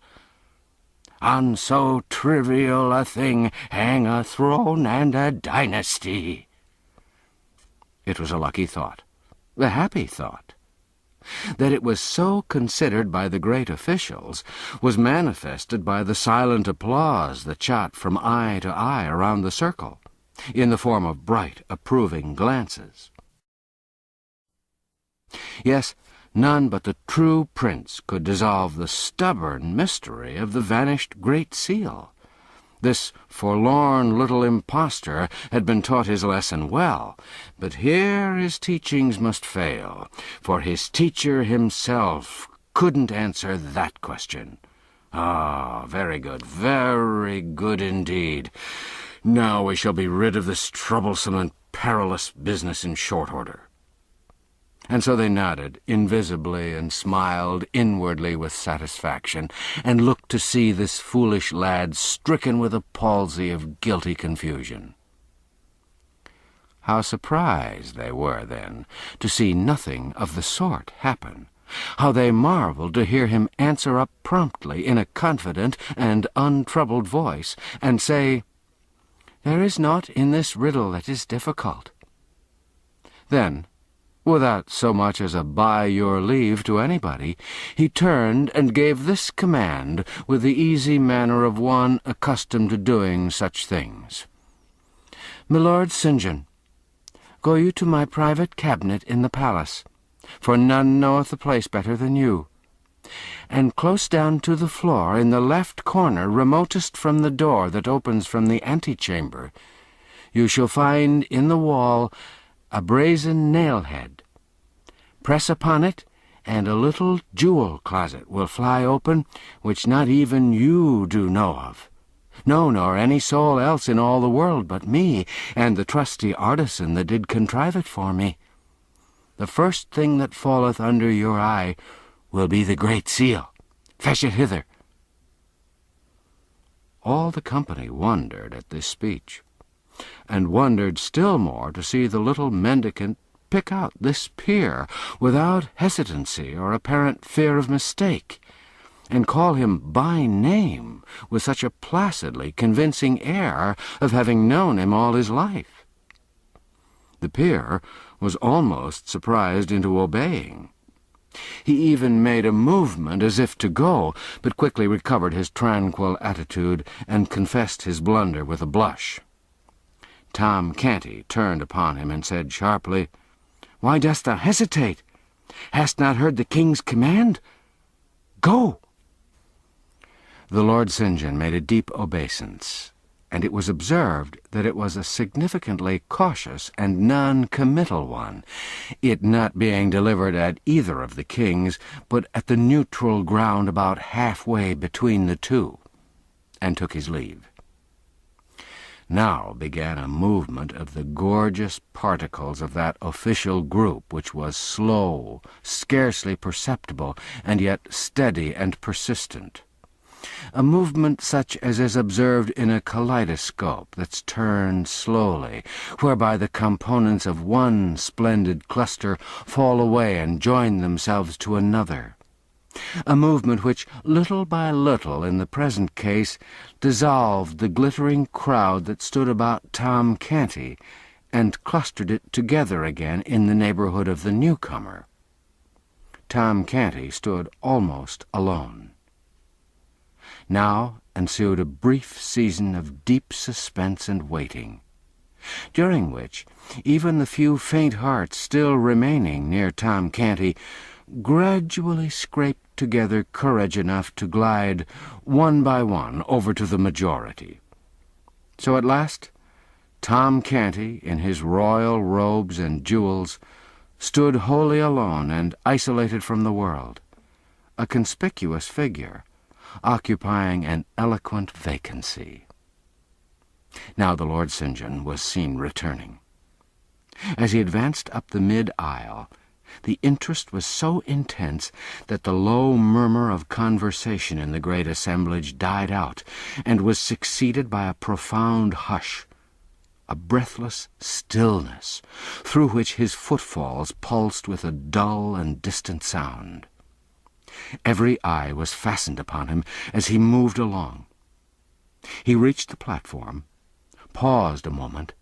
On so trivial a thing hang a throne and a dynasty." It was a lucky thought, a happy thought. That it was so considered by the great officials was manifested by the silent applause that shot from eye to eye around the circle, in the form of bright, approving glances. Yes, none but the true prince could dissolve the stubborn mystery of the vanished Great Seal. This forlorn little impostor had been taught his lesson well, but here his teachings must fail, for his teacher himself couldn't answer that question. Ah, very good indeed. Now we shall be rid of this troublesome and perilous business in short order. And so they nodded invisibly and smiled inwardly with satisfaction, and looked to see this foolish lad stricken with a palsy of guilty confusion. How surprised they were, then, to see nothing of the sort happen! How they marveled to hear him answer up promptly in a confident and untroubled voice, and say, "There is naught in this riddle that is difficult." Then, without so much as a "by your leave" to anybody, he turned and gave this command with the easy manner of one accustomed to doing such things. "My Lord St. John, go you to my private cabinet in the palace, for none knoweth the place better than you, and close down to the floor in the left corner remotest from the door that opens from the antechamber, you shall find in the wall a brazen nail-head. Press upon it, and a little jewel closet will fly open, which not even you do know of. No, nor any soul else in all the world but me, and the trusty artisan that did contrive it for me. The first thing that falleth under your eye will be the Great Seal. Fetch it hither." All the company wondered at this speech, and wondered still more to see the little mendicant pick out this peer without hesitancy or apparent fear of mistake, and call him by name with such a placidly convincing air of having known him all his life. The peer was almost surprised into obeying. He even made a movement as if to go, but quickly recovered his tranquil attitude and confessed his blunder with a blush. Tom Canty turned upon him and said sharply, "Why dost thou hesitate? Hast not heard the king's command? Go!" The Lord St. John made a deep obeisance, and it was observed that it was a significantly cautious and non-committal one, it not being delivered at either of the kings, but at the neutral ground about halfway between the two, and took his leave. Now began a movement of the gorgeous particles of that official group which was slow, scarcely perceptible, and yet steady and persistent. A movement such as is observed in a kaleidoscope that's turned slowly, whereby the components of one splendid cluster fall away and join themselves to another. A movement which, little by little in the present case, dissolved the glittering crowd that stood about Tom Canty, and clustered it together again in the neighborhood of the newcomer. Tom Canty stood almost alone. Now ensued a brief season of deep suspense and waiting, during which even the few faint hearts still remaining near Tom Canty gradually scraped together courage enough to glide one by one over to the majority. So at last Tom Canty, in his royal robes and jewels, stood wholly alone and isolated from the world, a conspicuous figure, occupying an eloquent vacancy. Now the Lord St. John was seen returning. As he advanced up the mid-aisle, the interest was so intense that the low murmur of conversation in the great assemblage died out and was succeeded by a profound hush, a breathless stillness, through which his footfalls pulsed with a dull and distant sound. Every eye was fastened upon him as he moved along. He reached the platform, paused a moment,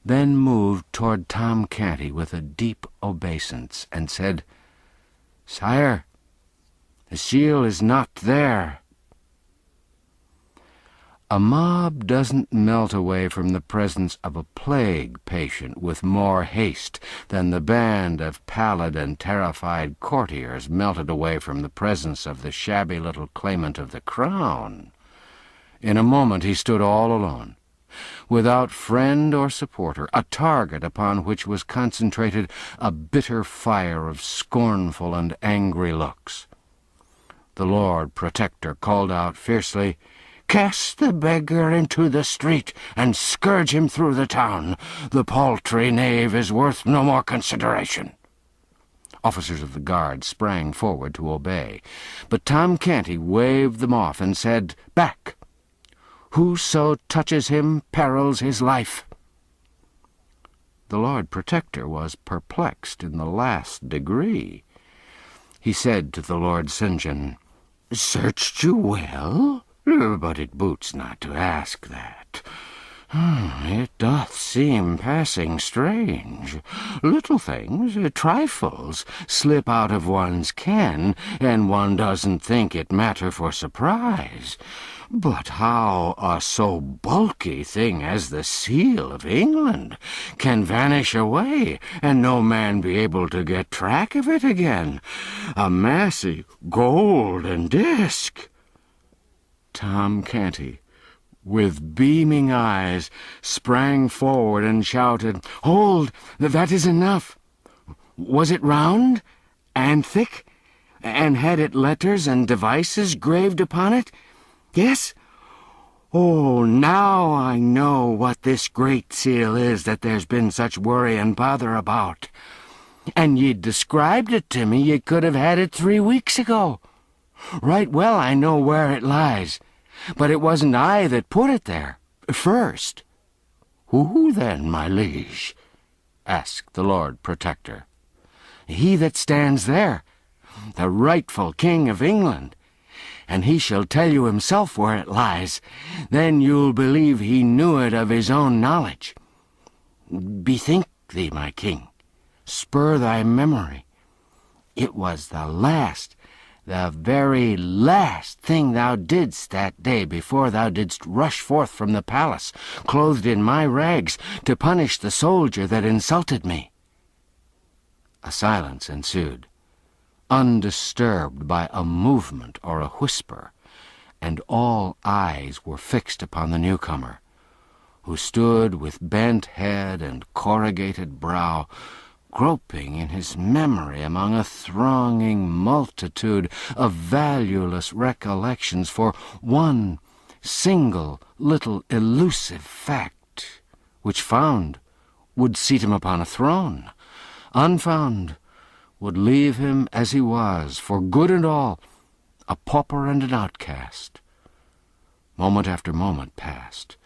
then moved toward Tom Canty with a deep obeisance, and said, "Sire, the seal is not there." A mob doesn't melt away from the presence of a plague patient with more haste than the band of pallid and terrified courtiers melted away from the presence of the shabby little claimant of the crown. In a moment he stood all alone, without friend or supporter, a target upon which was concentrated a bitter fire of scornful and angry looks. The Lord Protector called out fiercely, "Cast the beggar into the street, and scourge him through the town. The paltry knave is worth no more consideration." Officers of the guard sprang forward to obey, but Tom Canty waved them off and said, "Back! Whoso touches him perils his life." The Lord Protector was perplexed in the last degree. He said to the Lord St. John, "Searched you well? But it boots not to ask that. It doth seem passing strange. Little things, trifles, slip out of one's ken, and one doesn't think it matter for surprise. But how a so bulky thing as the seal of England can vanish away, and no man be able to get track of it again? A massy golden disk." Tom Canty, with beaming eyes, sprang forward and shouted, "Hold! That is enough! Was it round and thick, and had it letters and devices graved upon it? Yes? Oh, now I know what this great seal is that there's been such worry and bother about. And ye'd described it to me, ye could have had it 3 weeks ago. Right well I know where it lies, but it wasn't I that put it there first." "Who then, my liege?" asked the Lord Protector. "He that stands there, the rightful King of England, and he shall tell you himself where it lies. Then you'll believe he knew it of his own knowledge. Bethink thee, my king, spur thy memory. It was the very last thing thou didst that day before thou didst rush forth from the palace, clothed in my rags, to punish the soldier that insulted me." A silence ensued, undisturbed by a movement or a whisper, and all eyes were fixed upon the newcomer, who stood with bent head and corrugated brow, groping in his memory among a thronging multitude of valueless recollections for one single little elusive fact, which found would seat him upon a throne, unfound would leave him as he was, for good and all, a pauper and an outcast. Moment after moment passed.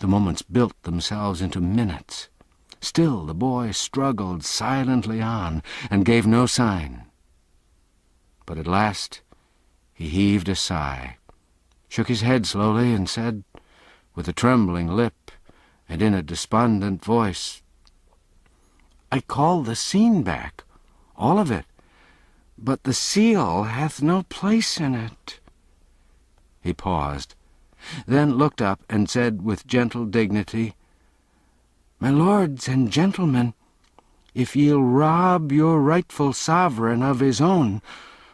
The moments built themselves into minutes. Still the boy struggled silently on, and gave no sign. But at last he heaved a sigh, shook his head slowly, and said, with a trembling lip and in a despondent voice, "I call the scene back, all of it, but the seal hath no place in it." He paused, then looked up and said with gentle dignity, "My lords and gentlemen, if ye'll rob your rightful sovereign of his own,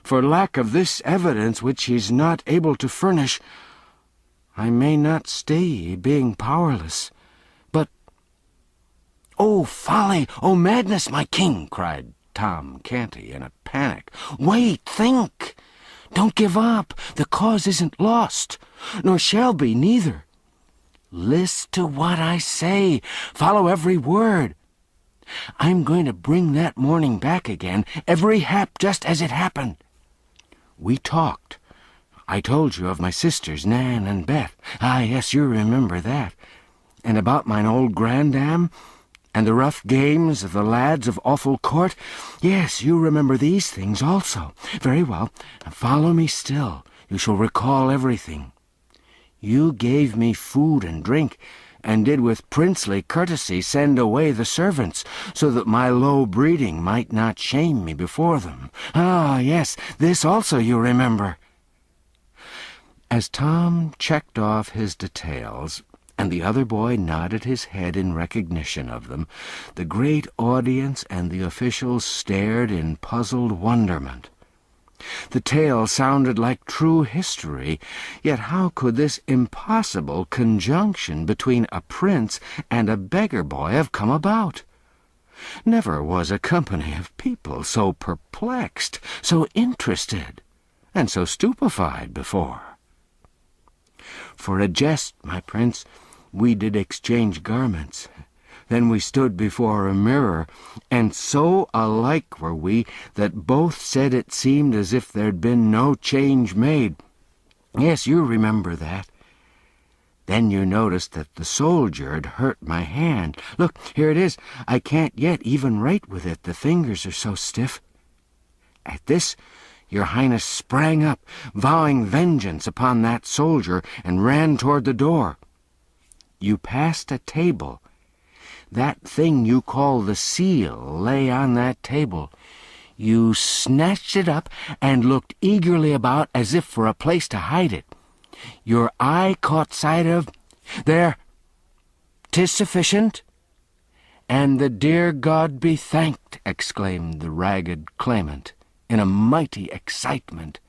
for lack of this evidence which he's not able to furnish, I may not stay ye, being powerless. But, "Oh, folly! Oh, madness, my king!" cried Tom Canty in a panic. "Wait, think! Don't give up! The cause isn't lost, nor shall be, neither. List to what I say. Follow every word. I'm going to bring that morning back again, every hap just as it happened. We talked. I told you of my sisters, Nan and Bet. Ah, yes, you remember that. And about mine old grandam, and the rough games of the lads of Awful Court. Yes, you remember these things also. Very well. Follow me still. You shall recall everything. You gave me food and drink, and did with princely courtesy send away the servants, so that my low breeding might not shame me before them. Ah, yes, this also you remember." As Tom checked off his details, and the other boy nodded his head in recognition of them, the great audience and the officials stared in puzzled wonderment. The tale sounded like true history, yet how could this impossible conjunction between a prince and a beggar boy have come about? Never was a company of people so perplexed, so interested, and so stupefied before. For a jest, my prince, we did exchange garments. Then we stood before a mirror, and so alike were we that both said it seemed as if there'd been no change made. Yes, you remember that. Then you noticed that the soldier'd hurt my hand. Look, here it is. I can't yet even write with it, the fingers are so stiff. At this, your Highness sprang up, vowing vengeance upon that soldier, and ran toward the door. You passed a table. That thing you call the seal lay on that table. You snatched it up and looked eagerly about as if for a place to hide it. Your eye caught sight of... There, 'tis sufficient. And the dear God be thanked, exclaimed the ragged claimant, in a mighty excitement.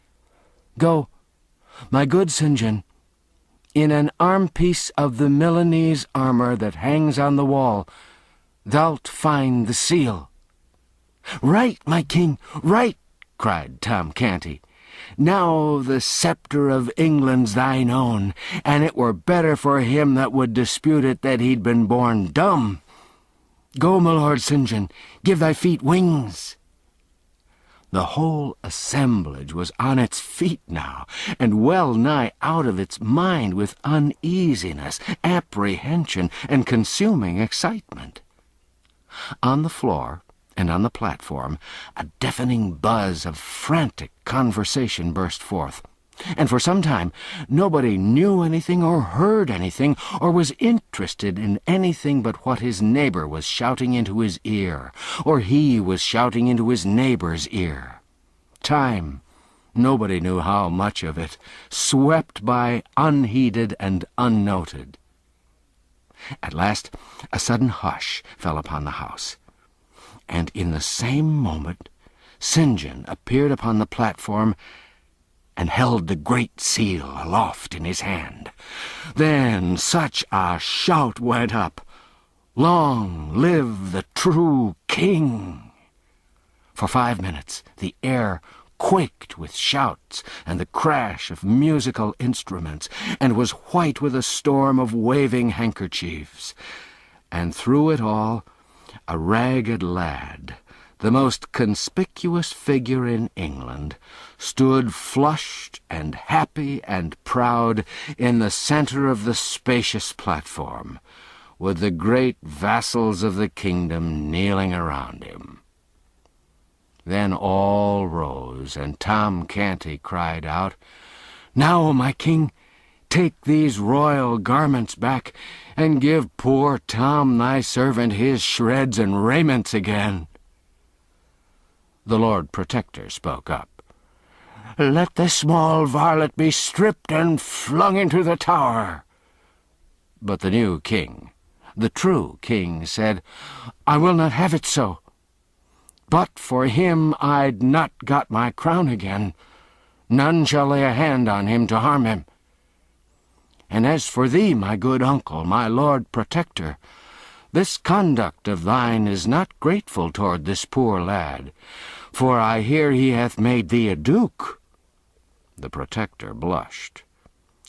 Go, my good St. John, in an arm-piece of the Milanese armour that hangs on the wall, thou'lt find the seal. Right, my king, right, cried Tom Canty. Now the sceptre of England's thine own, and it were better for him that would dispute it that he'd been born dumb. Go, my lord St. John, give thy feet wings. The whole assemblage was on its feet now, and well nigh out of its mind with uneasiness, apprehension, and consuming excitement. On the floor and on the platform, a deafening buzz of frantic conversation burst forth, and for some time nobody knew anything or heard anything or was interested in anything but what his neighbor was shouting into his ear, or he was shouting into his neighbor's ear. Time, nobody knew how much of it, swept by unheeded and unnoted. At last a sudden hush fell upon the house, and in the same moment St. John appeared upon the platform and held the great seal aloft in his hand. Then such a shout went up, "Long live the true king!" For 5 minutes the air quaked with shouts and the crash of musical instruments, and was white with a storm of waving handkerchiefs. And through it all, a ragged lad, the most conspicuous figure in England, stood flushed and happy and proud in the center of the spacious platform, with the great vassals of the kingdom kneeling around him. Then all rose, and Tom Canty cried out, "Now, O my king, take these royal garments back, and give poor Tom thy servant his shreds and raiments again." The Lord Protector spoke up. "Let the small varlet be stripped and flung into the tower." But the new king, the true king, said, "I will not have it so. But for him I'd not got my crown again. None shall lay a hand on him to harm him. And as for thee, my good uncle, my lord protector, this conduct of thine is not grateful toward this poor lad, for I hear he hath made thee a duke." The protector blushed.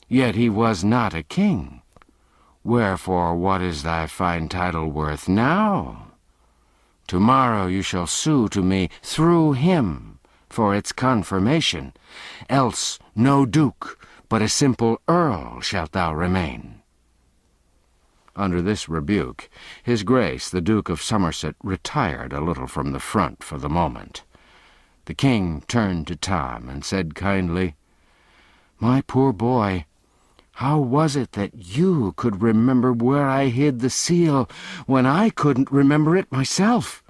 "Yet he was not a king. Wherefore, what is thy fine title worth now? Tomorrow you shall sue to me through him for its confirmation, else no duke, but a simple earl shalt thou remain." Under this rebuke, his Grace the Duke of Somerset retired a little from the front for the moment. The king turned to Tom and said kindly, "My poor boy, how was it that you could remember where I hid the seal when I couldn't remember it myself?"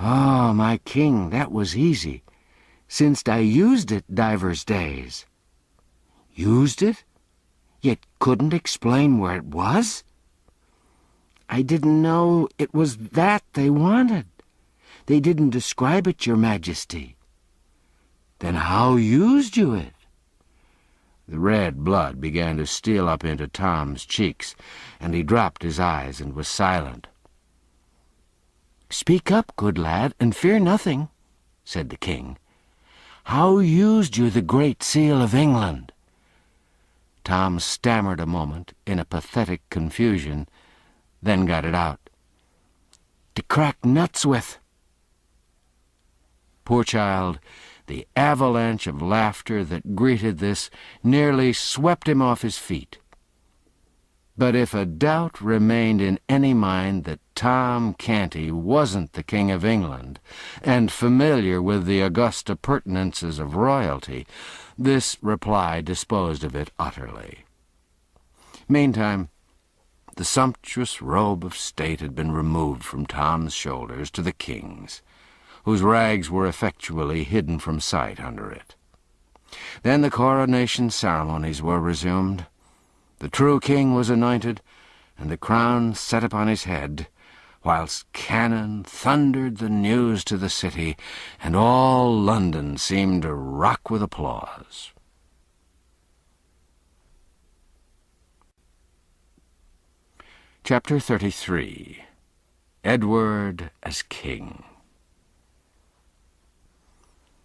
"Ah, my king, that was easy, since I used it divers days." "Used it? Yet couldn't explain where it was?" "I didn't know it was that they wanted. They didn't describe it, your majesty." "Then how used you it?" The red blood began to steal up into Tom's cheeks, and he dropped his eyes and was silent. "Speak up, good lad, and fear nothing," said the king. "How used you the Great Seal of England?" Tom stammered a moment in a pathetic confusion, then got it out. "To crack nuts with." Poor child, the avalanche of laughter that greeted this nearly swept him off his feet. But if a doubt remained in any mind that Tom Canty wasn't the King of England, and familiar with the august appurtenances of royalty, this reply disposed of it utterly. Meantime, the sumptuous robe of state had been removed from Tom's shoulders to the king's, whose rags were effectually hidden from sight under it. Then the coronation ceremonies were resumed. The true king was anointed, and the crown set upon his head, whilst cannon thundered the news to the city, and all London seemed to rock with applause. Chapter 33. Edward as King.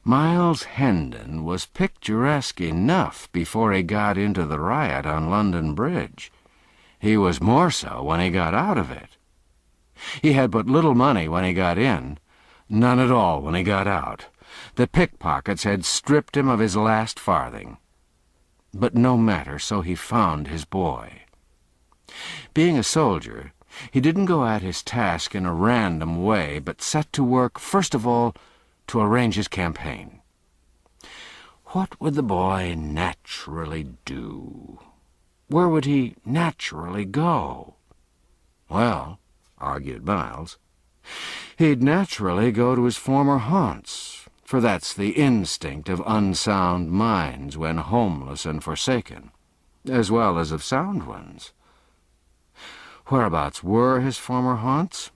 Miles Hendon was picturesque enough before he got into the riot on London Bridge. He was more so when he got out of it. He had but little money when he got in, none at all when he got out. The pickpockets had stripped him of his last farthing. But no matter, so he found his boy. Being a soldier, he didn't go at his task in a random way, but set to work, first of all, to arrange his campaign. What would the boy naturally do? Where would he naturally go? Well, argued Miles, he'd naturally go to his former haunts, for that's the instinct of unsound minds when homeless and forsaken, as well as of sound ones. Whereabouts were his former haunts?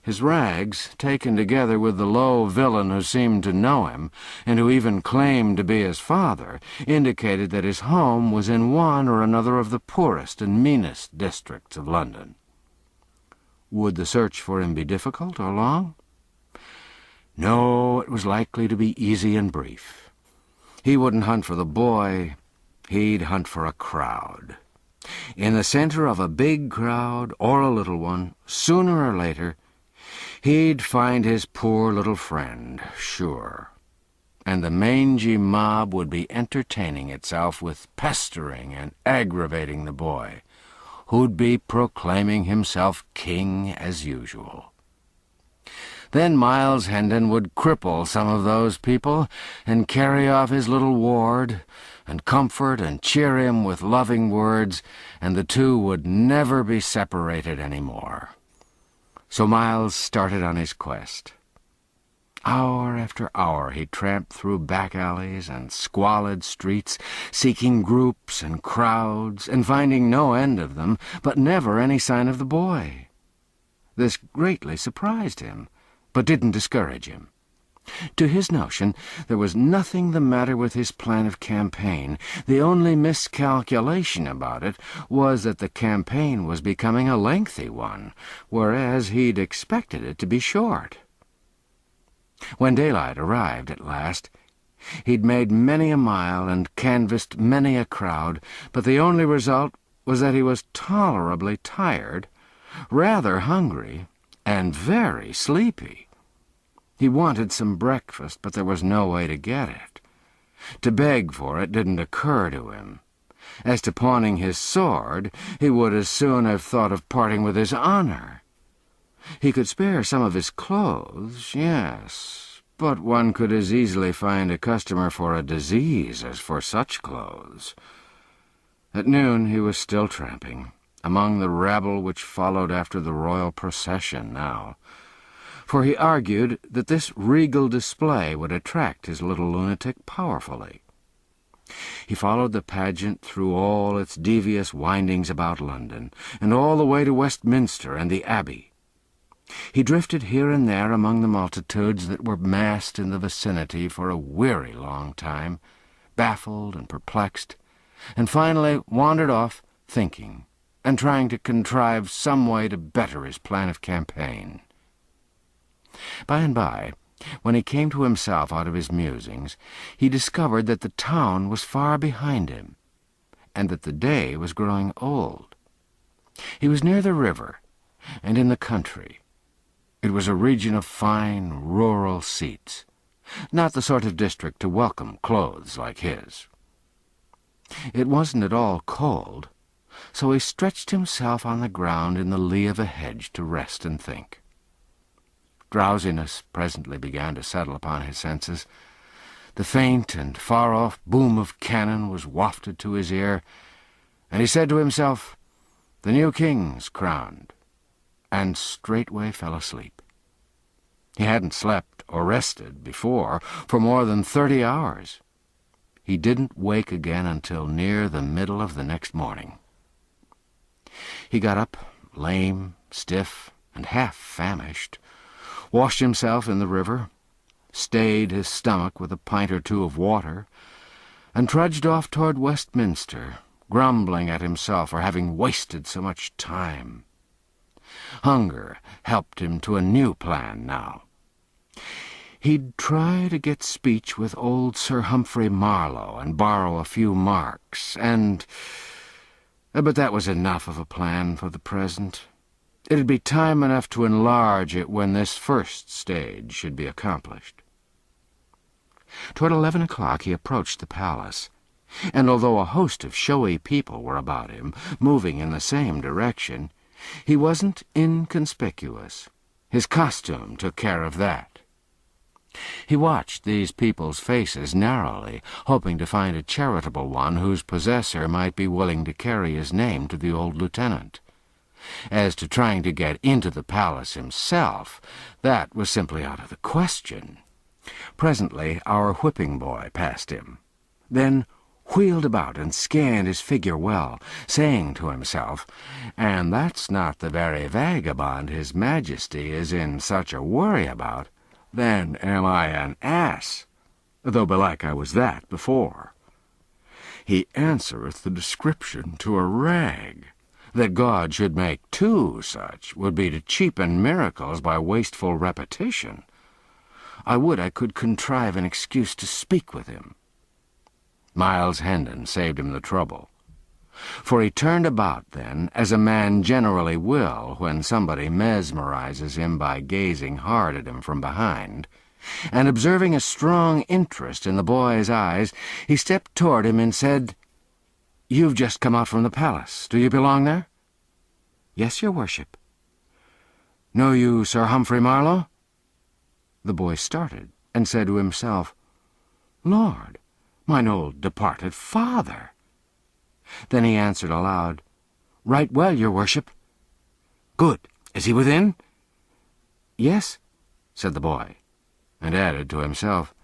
His rags, taken together with the low villain who seemed to know him, and who even claimed to be his father, indicated that his home was in one or another of the poorest and meanest districts of London. Would the search for him be difficult or long? No, it was likely to be easy and brief. He wouldn't hunt for the boy, he'd hunt for a crowd. In the center of a big crowd, or a little one, sooner or later, he'd find his poor little friend, sure. And the mangy mob would be entertaining itself with pestering and aggravating the boy, who'd be proclaiming himself king as usual. Then Miles Hendon would cripple some of those people and carry off his little ward, and comfort and cheer him with loving words, and the two would never be separated any more. So Miles started on his quest. Hour after hour he tramped through back alleys and squalid streets, seeking groups and crowds, and finding no end of them, but never any sign of the boy. This greatly surprised him, but didn't discourage him. To his notion, there was nothing the matter with his plan of campaign. The only miscalculation about it was that the campaign was becoming a lengthy one, whereas he'd expected it to be short. When daylight arrived at last, he'd made many a mile and canvassed many a crowd, but the only result was that he was tolerably tired, rather hungry, and very sleepy. He wanted some breakfast, but there was no way to get it. To beg for it didn't occur to him. As to pawning his sword, he would as soon have thought of parting with his honor. He could spare some of his clothes, yes, but one could as easily find a customer for a disease as for such clothes. At noon he was still tramping, among the rabble which followed after the royal procession now, for he argued that this regal display would attract his little lunatic powerfully. He followed the pageant through all its devious windings about London, and all the way to Westminster and the Abbey. He drifted here and there among the multitudes that were massed in the vicinity for a weary long time, baffled and perplexed, and finally wandered off thinking, and trying to contrive some way to better his plan of campaign. By and by, when he came to himself out of his musings, he discovered that the town was far behind him, and that the day was growing old. He was near the river, and in the country. It was a region of fine, rural seats, not the sort of district to welcome clothes like his. It wasn't at all cold, so he stretched himself on the ground in the lee of a hedge to rest and think. Drowsiness presently began to settle upon his senses. The faint and far-off boom of cannon was wafted to his ear, and he said to himself, "The new king's crowned," and straightway fell asleep. He hadn't slept or rested before for more than 30 hours. He didn't wake again until near the middle of the next morning. He got up, lame, stiff, and half famished, washed himself in the river, stayed his stomach with a pint or two of water, and trudged off toward Westminster, grumbling at himself for having wasted so much time. Hunger helped him to a new plan now. He'd try to get speech with old Sir Humphrey Marlowe and borrow a few marks, but that was enough of a plan for the present. It'd be time enough to enlarge it when this first stage should be accomplished. Toward 11 o'clock he approached the palace, and although a host of showy people were about him, moving in the same direction, he wasn't inconspicuous. His costume took care of that. He watched these people's faces narrowly, hoping to find a charitable one whose possessor might be willing to carry his name to the old lieutenant. As to trying to get into the palace himself, that was simply out of the question. Presently our whipping boy passed him, then wheeled about and scanned his figure well, saying to himself, "And that's not the very vagabond His Majesty is in such a worry about. Then am I an ass, though belike I was that before. He answereth the description to a rag. That God should make two such would be to cheapen miracles by wasteful repetition. I would I could contrive an excuse to speak with him." Miles Hendon saved him the trouble, for he turned about then, as a man generally will when somebody mesmerizes him by gazing hard at him from behind, and observing a strong interest in the boy's eyes, he stepped toward him and said, "You've just come out from the palace. Do you belong there?" "Yes, your worship." "Know you Sir Humphrey Marlowe?" The boy started and said to himself, "Lord, mine old departed father." Then he answered aloud, "Right well, your worship." "Good. Is he within?" "Yes," said the boy, and added to himself,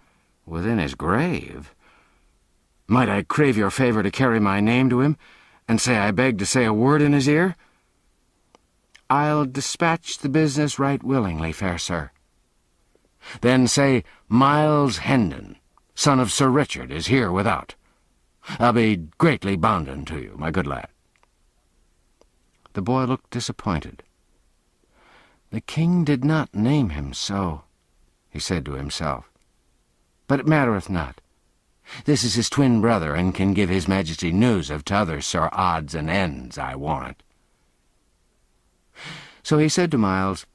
"Within his grave. Might I crave your favor to carry my name to him, and say I beg to say a word in his ear?" "I'll dispatch the business right willingly, fair sir." Then say, 'Miles Hendon, son of Sir Richard, is here without. I'll be greatly bounden to you, my good lad.' The boy looked disappointed. 'The king did not name him so,' he said to himself. 'But it mattereth not. This is his twin brother, and can give his majesty news of t'other Sir Odds and Ends, I warrant.' So he said to Miles,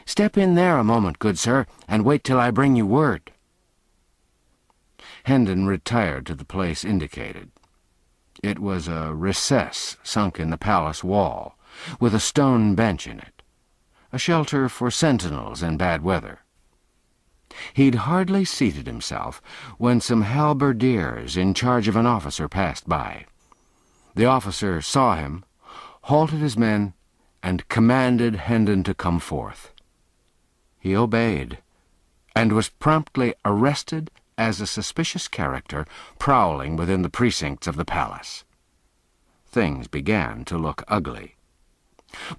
'Step in there a moment, good sir, and wait till I bring you word.' Hendon retired to the place indicated. It was a recess sunk in the palace wall, with a stone bench in it, a shelter for sentinels in bad weather. He'd hardly seated himself when some halberdiers in charge of an officer passed by. The officer saw him, halted his men, and commanded Hendon to come forth. He obeyed, and was promptly arrested as a suspicious character prowling within the precincts of the palace. Things began to look ugly.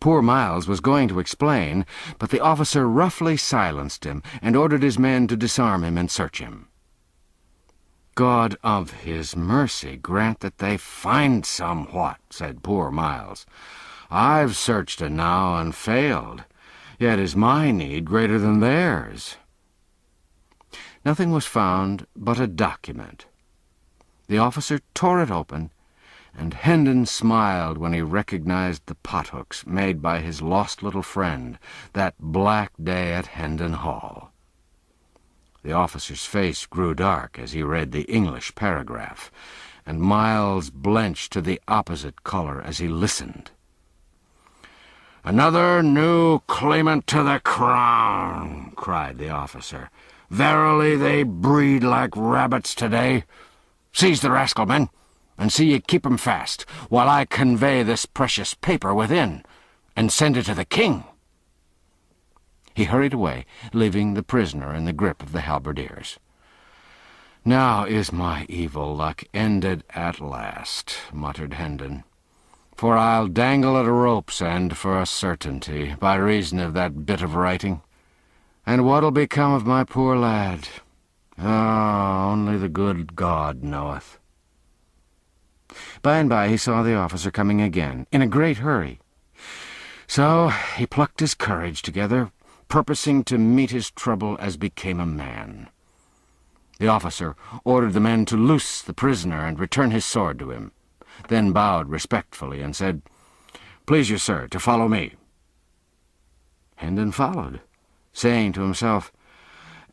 Poor Miles was going to explain, but the officer roughly silenced him and ordered his men to disarm him and search him. "God of his mercy grant that they find somewhat," said poor Miles. "I've searched enow and failed, yet is my need greater than theirs." Nothing was found but a document. The officer tore it open, and Hendon smiled when he recognized the pothooks made by his lost little friend that black day at Hendon Hall. The officer's face grew dark as he read the English paragraph, and Miles blenched to the opposite color as he listened. "Another new claimant to the crown," cried the officer. "Verily they breed like rabbits today. Seize the rascal, men, and see ye keep him fast, while I convey this precious paper within, and send it to the king." He hurried away, leaving the prisoner in the grip of the halberdiers. "Now is my evil luck ended at last," muttered Hendon, "for I'll dangle at a rope's end for a certainty, by reason of that bit of writing. And what'll become of my poor lad? Only the good God knoweth." By and by he saw the officer coming again, in a great hurry. So he plucked his courage together, purposing to meet his trouble as became a man. The officer ordered the men to loose the prisoner and return his sword to him, then bowed respectfully and said, "Please you, sir, to follow me." Hendon followed, saying to himself,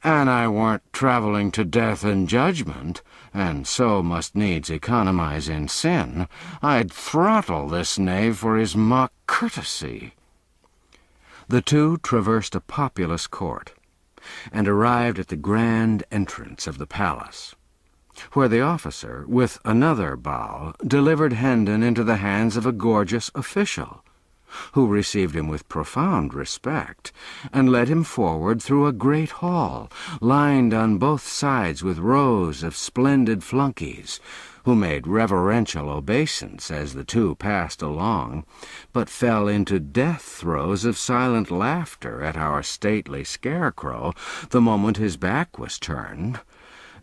"An I weren't travelling to death and judgment, and so must needs economize in sin, I'd throttle this knave for his mock courtesy." The two traversed a populous court, and arrived at the grand entrance of the palace, where the officer, with another bow, delivered Hendon into the hands of a gorgeous official, who received him with profound respect, and led him forward through a great hall, lined on both sides with rows of splendid flunkies, who made reverential obeisance as the two passed along, but fell into death throes of silent laughter at our stately scarecrow the moment his back was turned,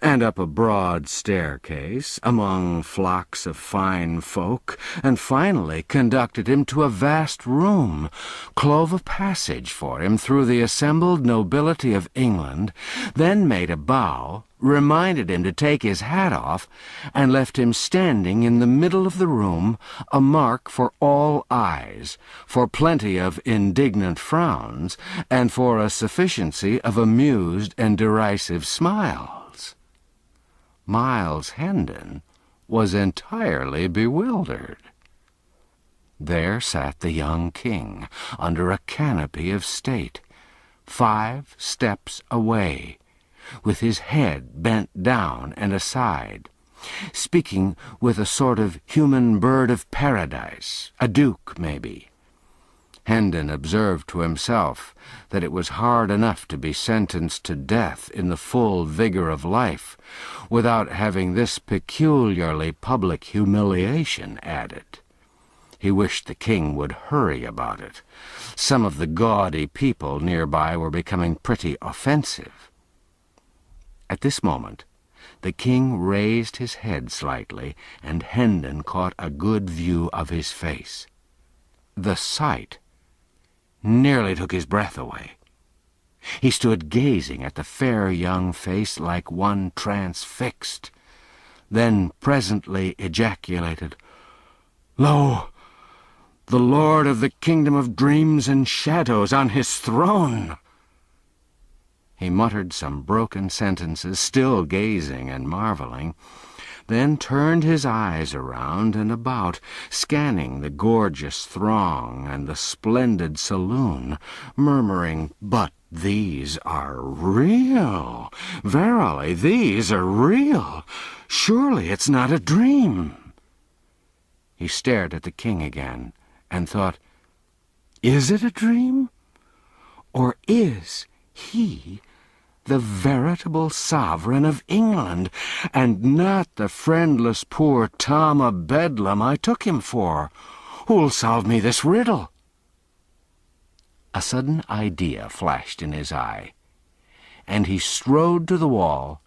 and up a broad staircase, among flocks of fine folk, and finally conducted him to a vast room, clove a passage for him through the assembled nobility of England, then made a bow, reminded him to take his hat off, and left him standing in the middle of the room, a mark for all eyes, for plenty of indignant frowns, and for a sufficiency of amused and derisive smiles. Miles Hendon was entirely bewildered. There sat the young king under a canopy of state, 5 steps away, with his head bent down and aside, speaking with a sort of human bird of paradise, a duke, maybe. Hendon observed to himself that it was hard enough to be sentenced to death in the full vigor of life, without having this peculiarly public humiliation added. He wished the king would hurry about it. Some of the gaudy people nearby were becoming pretty offensive. At this moment, the king raised his head slightly, and Hendon caught a good view of his face. The sight nearly took his breath away. He stood gazing at the fair young face like one transfixed, then presently ejaculated, "Lo, the lord of the kingdom of dreams and shadows on his throne!" He muttered some broken sentences, still gazing and marveling, then turned his eyes around and about, scanning the gorgeous throng and the splendid saloon, murmuring, "But these are real! Verily, these are real! Surely it's not a dream!" He stared at the king again, and thought, "Is it a dream? Or is he the veritable sovereign of England, and not the friendless poor Tom of Bedlam I took him for? Who'll solve me this riddle?" A sudden idea flashed in his eye, and he strode to the wall,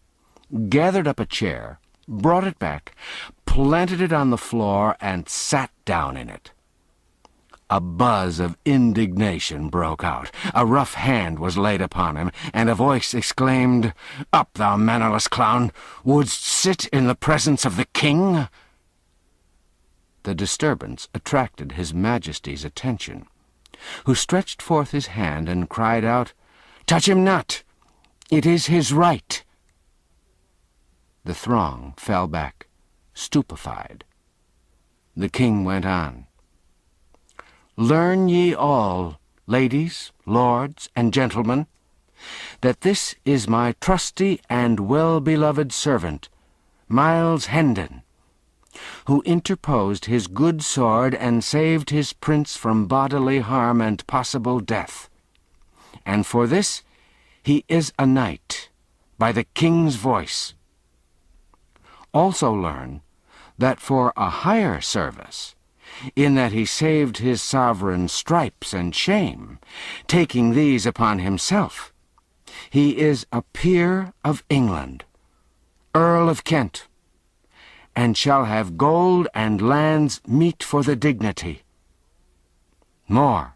gathered up a chair, brought it back, planted it on the floor, and sat down in it. A buzz of indignation broke out. A rough hand was laid upon him, and a voice exclaimed, "Up, thou mannerless clown! Wouldst sit in the presence of the king?" The disturbance attracted his Majesty's attention, who stretched forth his hand and cried out, "Touch him not! It is his right!" The throng fell back, stupefied. The king went on, "Learn ye all, ladies, lords, and gentlemen, that this is my trusty and well-beloved servant, Miles Hendon, who interposed his good sword and saved his prince from bodily harm and possible death. And for this he is a knight, by the king's voice. Also learn that for a higher service, in that he saved his sovereign stripes and shame, taking these upon himself, he is a peer of England, Earl of Kent, and shall have gold and lands meet for the dignity. More,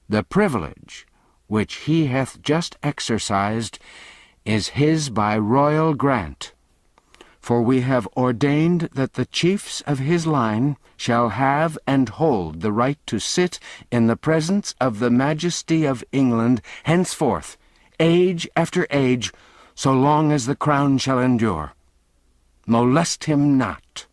the privilege which he hath just exercised is his by royal grant, for we have ordained that the chiefs of his line shall have and hold the right to sit in the presence of the Majesty of England henceforth, age after age, so long as the crown shall endure. Molest him not."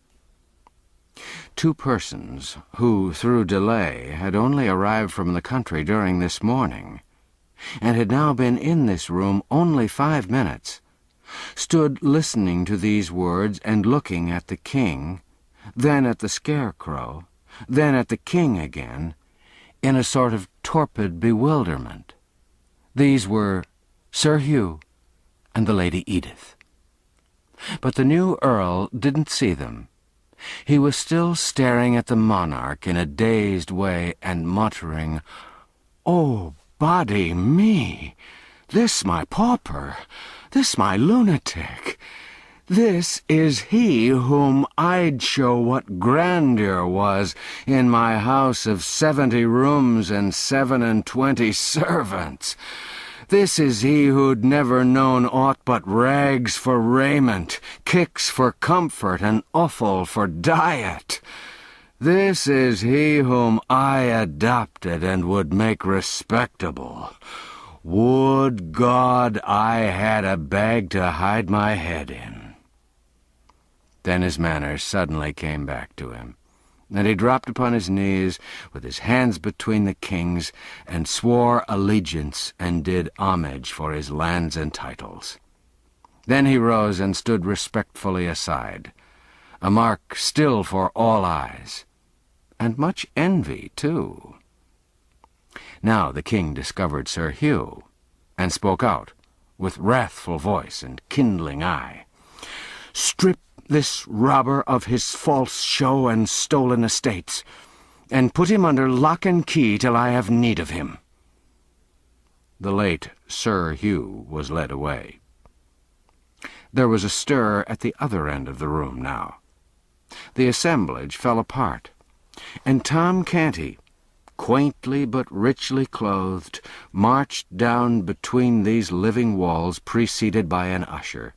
Two persons, who, through delay, had only arrived from the country during this morning, and had now been in this room only 5 minutes, stood listening to these words and looking at the king, then at the scarecrow, then at the king again, in a sort of torpid bewilderment. These were Sir Hugh and the Lady Edith. But the new earl didn't see them. He was still staring at the monarch in a dazed way and muttering, "Oh, body me! This my pauper! This my lunatic! This is he whom I'd show what grandeur was in my house of 70 rooms and 27 servants! This is he who'd never known aught but rags for raiment, kicks for comfort, and offal for diet! This is he whom I adopted and would make respectable! Would God I had a bag to hide my head in!" Then his manners suddenly came back to him, and he dropped upon his knees with his hands between the king's, and swore allegiance and did homage for his lands and titles. Then he rose and stood respectfully aside, a mark still for all eyes, and much envy, too. Now the king discovered Sir Hugh, and spoke out, with wrathful voice and kindling eye, "Strip this robber of his false show and stolen estates, and put him under lock and key till I have need of him." The late Sir Hugh was led away. There was a stir at the other end of the room now. The assemblage fell apart, and Tom Canty, quaintly but richly clothed, marched down between these living walls preceded by an usher.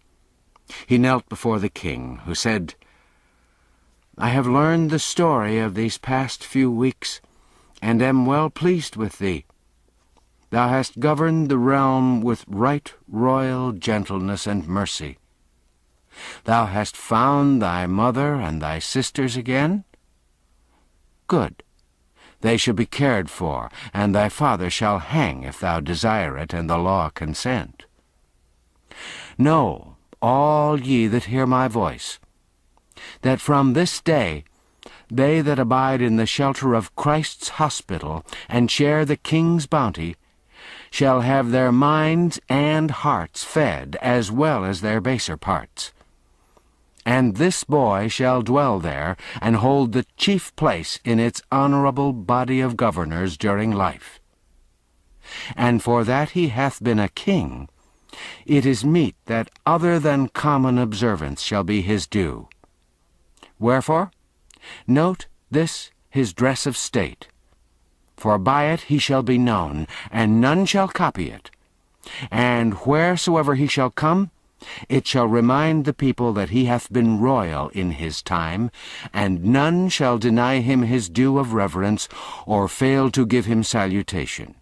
He knelt before the king, who said, "I have learned the story of these past few weeks, and am well pleased with thee. Thou hast governed the realm with right royal gentleness and mercy. Thou hast found thy mother and thy sisters again? Good. They shall be cared for, and thy father shall hang if thou desire it, and the law consent. Know, all ye that hear my voice, that from this day they that abide in the shelter of Christ's hospital and share the king's bounty shall have their minds and hearts fed as well as their baser parts. And this boy shall dwell there and hold the chief place in its honorable body of governors during life. And for that he hath been a king, it is meet that other than common observance shall be his due. Wherefore, note this his dress of state, for by it he shall be known, and none shall copy it. And wheresoever he shall come, it shall remind the people that he hath been royal in his time, and none shall deny him his due of reverence, or fail to give him salutation.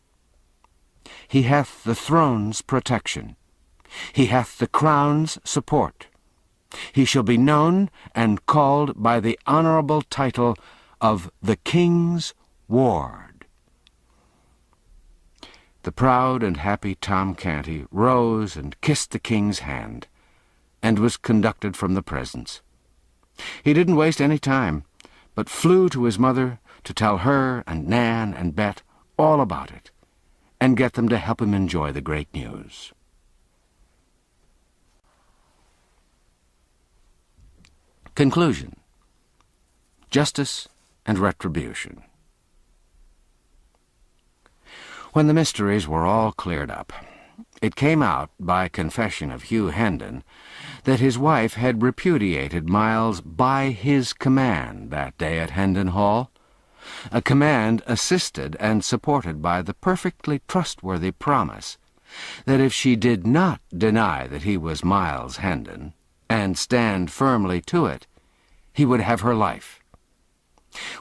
He hath the throne's protection. He hath the crown's support. He shall be known and called by the honorable title of the King's Ward." The proud and happy Tom Canty rose and kissed the king's hand, and was conducted from the presence. He didn't waste any time, but flew to his mother to tell her and Nan and Bet all about it, and get them to help him enjoy the great news. Conclusion. Justice and retribution. When the mysteries were all cleared up, it came out by confession of Hugh Hendon that his wife had repudiated Miles by his command that day at Hendon Hall, a command assisted and supported by the perfectly trustworthy promise that if she did not deny that he was Miles Hendon, and stand firmly to it, he would have her life.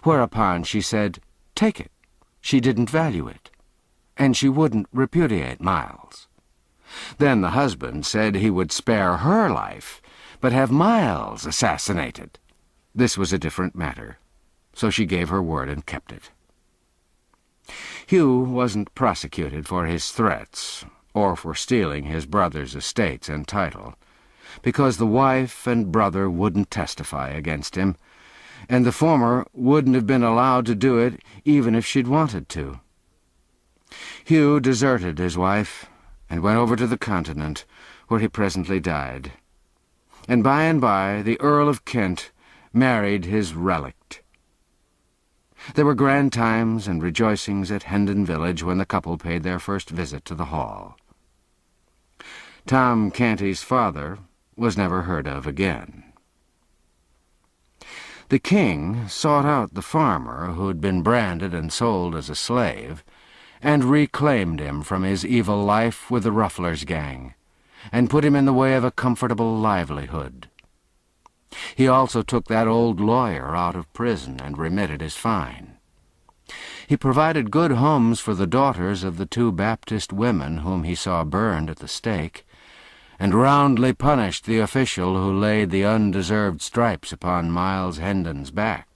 Whereupon she said, take it, she didn't value it, and she wouldn't repudiate Miles. Then the husband said he would spare her life, but have Miles assassinated. This was a different matter, so she gave her word and kept it. Hugh wasn't prosecuted for his threats, or for stealing his brother's estates and title, because the wife and brother wouldn't testify against him, and the former wouldn't have been allowed to do it even if she'd wanted to. Hugh deserted his wife and went over to the continent, where he presently died. And by the Earl of Kent married his relict. There were grand times and rejoicings at Hendon village when the couple paid their first visit to the hall. Tom Canty's father was never heard of again. The king sought out the farmer who'd been branded and sold as a slave, and reclaimed him from his evil life with the Ruffler's gang, and put him in the way of a comfortable livelihood. He also took that old lawyer out of prison and remitted his fine. He provided good homes for the daughters of the 2 Baptist women whom he saw burned at the stake, and roundly punished the official who laid the undeserved stripes upon Miles Hendon's back.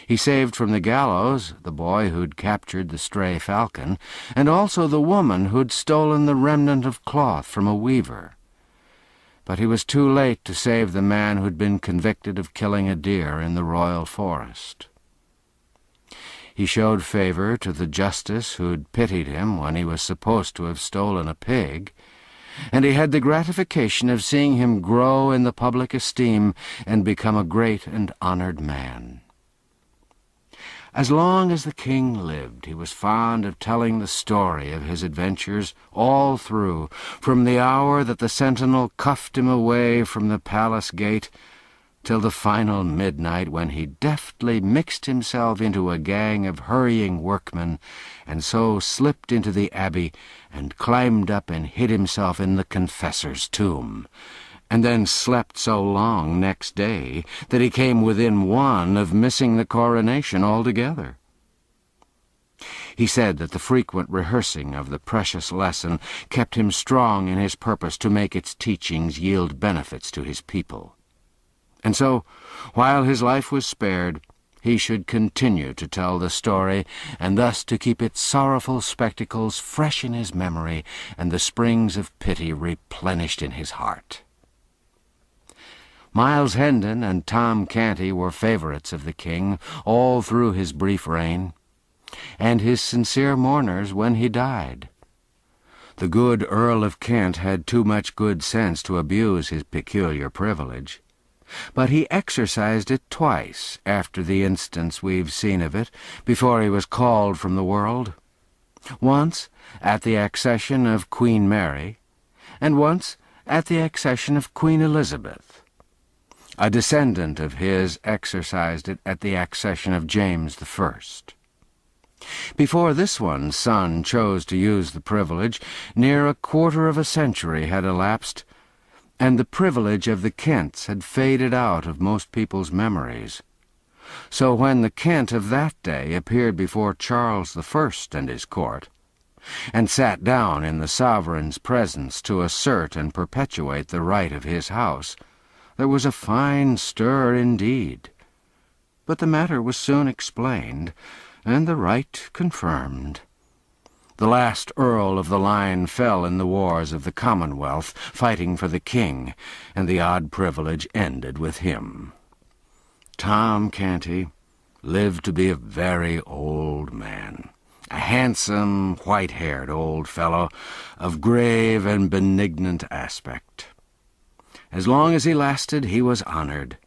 He saved from the gallows the boy who'd captured the stray falcon, and also the woman who'd stolen the remnant of cloth from a weaver. But he was too late to save the man who'd been convicted of killing a deer in the royal forest. He showed favor to the justice who'd pitied him when he was supposed to have stolen a pig, and he had the gratification of seeing him grow in the public esteem and become a great and honored man. As long as the king lived, he was fond of telling the story of his adventures all through, from the hour that the sentinel cuffed him away from the palace gate till the final midnight, when he deftly mixed himself into a gang of hurrying workmen, and so slipped into the abbey and climbed up and hid himself in the confessor's tomb, and then slept so long next day that he came within one of missing the coronation altogether. He said that the frequent rehearsing of the precious lesson kept him strong in his purpose to make its teachings yield benefits to his people. And so, while his life was spared, he should continue to tell the story, and thus to keep its sorrowful spectacles fresh in his memory and the springs of pity replenished in his heart. Miles Hendon and Tom Canty were favorites of the king all through his brief reign, and his sincere mourners when he died. The good Earl of Kent had too much good sense to abuse his peculiar privilege, but he exercised it twice after the instance we've seen of it, before he was called from the world. Once at the accession of Queen Mary, and once at the accession of Queen Elizabeth. A descendant of his exercised it at the accession of James I. Before this one's son chose to use the privilege, near a quarter of a century had elapsed, and the privilege of the Kents had faded out of most people's memories. So when the Kent of that day appeared before Charles I and his court, and sat down in the sovereign's presence to assert and perpetuate the right of his house, there was a fine stir indeed. But the matter was soon explained, and the right confirmed. The last Earl of the line fell in the wars of the Commonwealth, fighting for the king, and the odd privilege ended with him. Tom Canty lived to be a very old man, a handsome, white-haired old fellow of grave and benignant aspect. As long as he lasted, he was honored,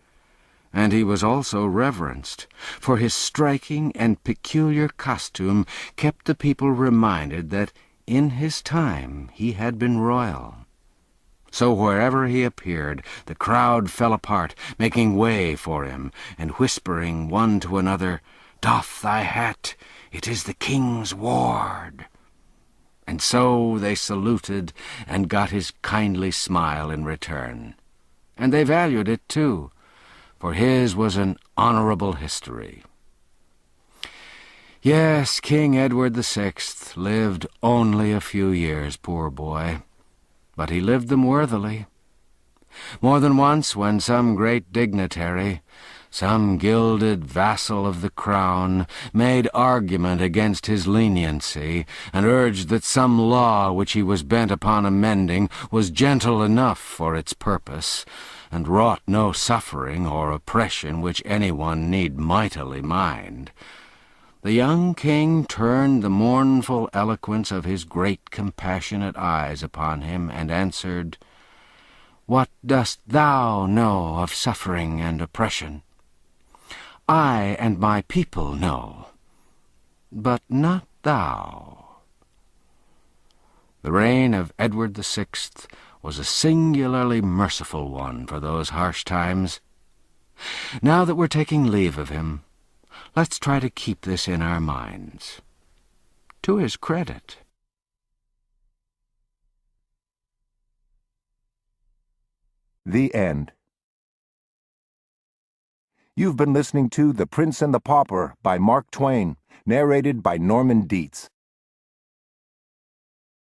and he was also reverenced, for his striking and peculiar costume kept the people reminded that in his time he had been royal. So wherever he appeared, the crowd fell apart, making way for him, and whispering one to another, "Doff thy hat, it is the king's ward." And so they saluted and got his kindly smile in return. And they valued it, too, for his was an honorable history. Yes, King Edward VI lived only a few years, poor boy, but he lived them worthily. More than once, when some great dignitary, some gilded vassal of the crown, made argument against his leniency, and urged that some law which he was bent upon amending was gentle enough for its purpose, and wrought no suffering or oppression which anyone need mightily mind, the young king turned the mournful eloquence of his great compassionate eyes upon him, and answered, "What dost thou know of suffering and oppression? I and my people know, but not thou." The reign of Edward VI was a singularly merciful one for those harsh times. Now that we're taking leave of him, let's try to keep this in our minds. To his credit. The End. You've been listening to The Prince and the Pauper by Mark Twain, narrated by Norman Dietz.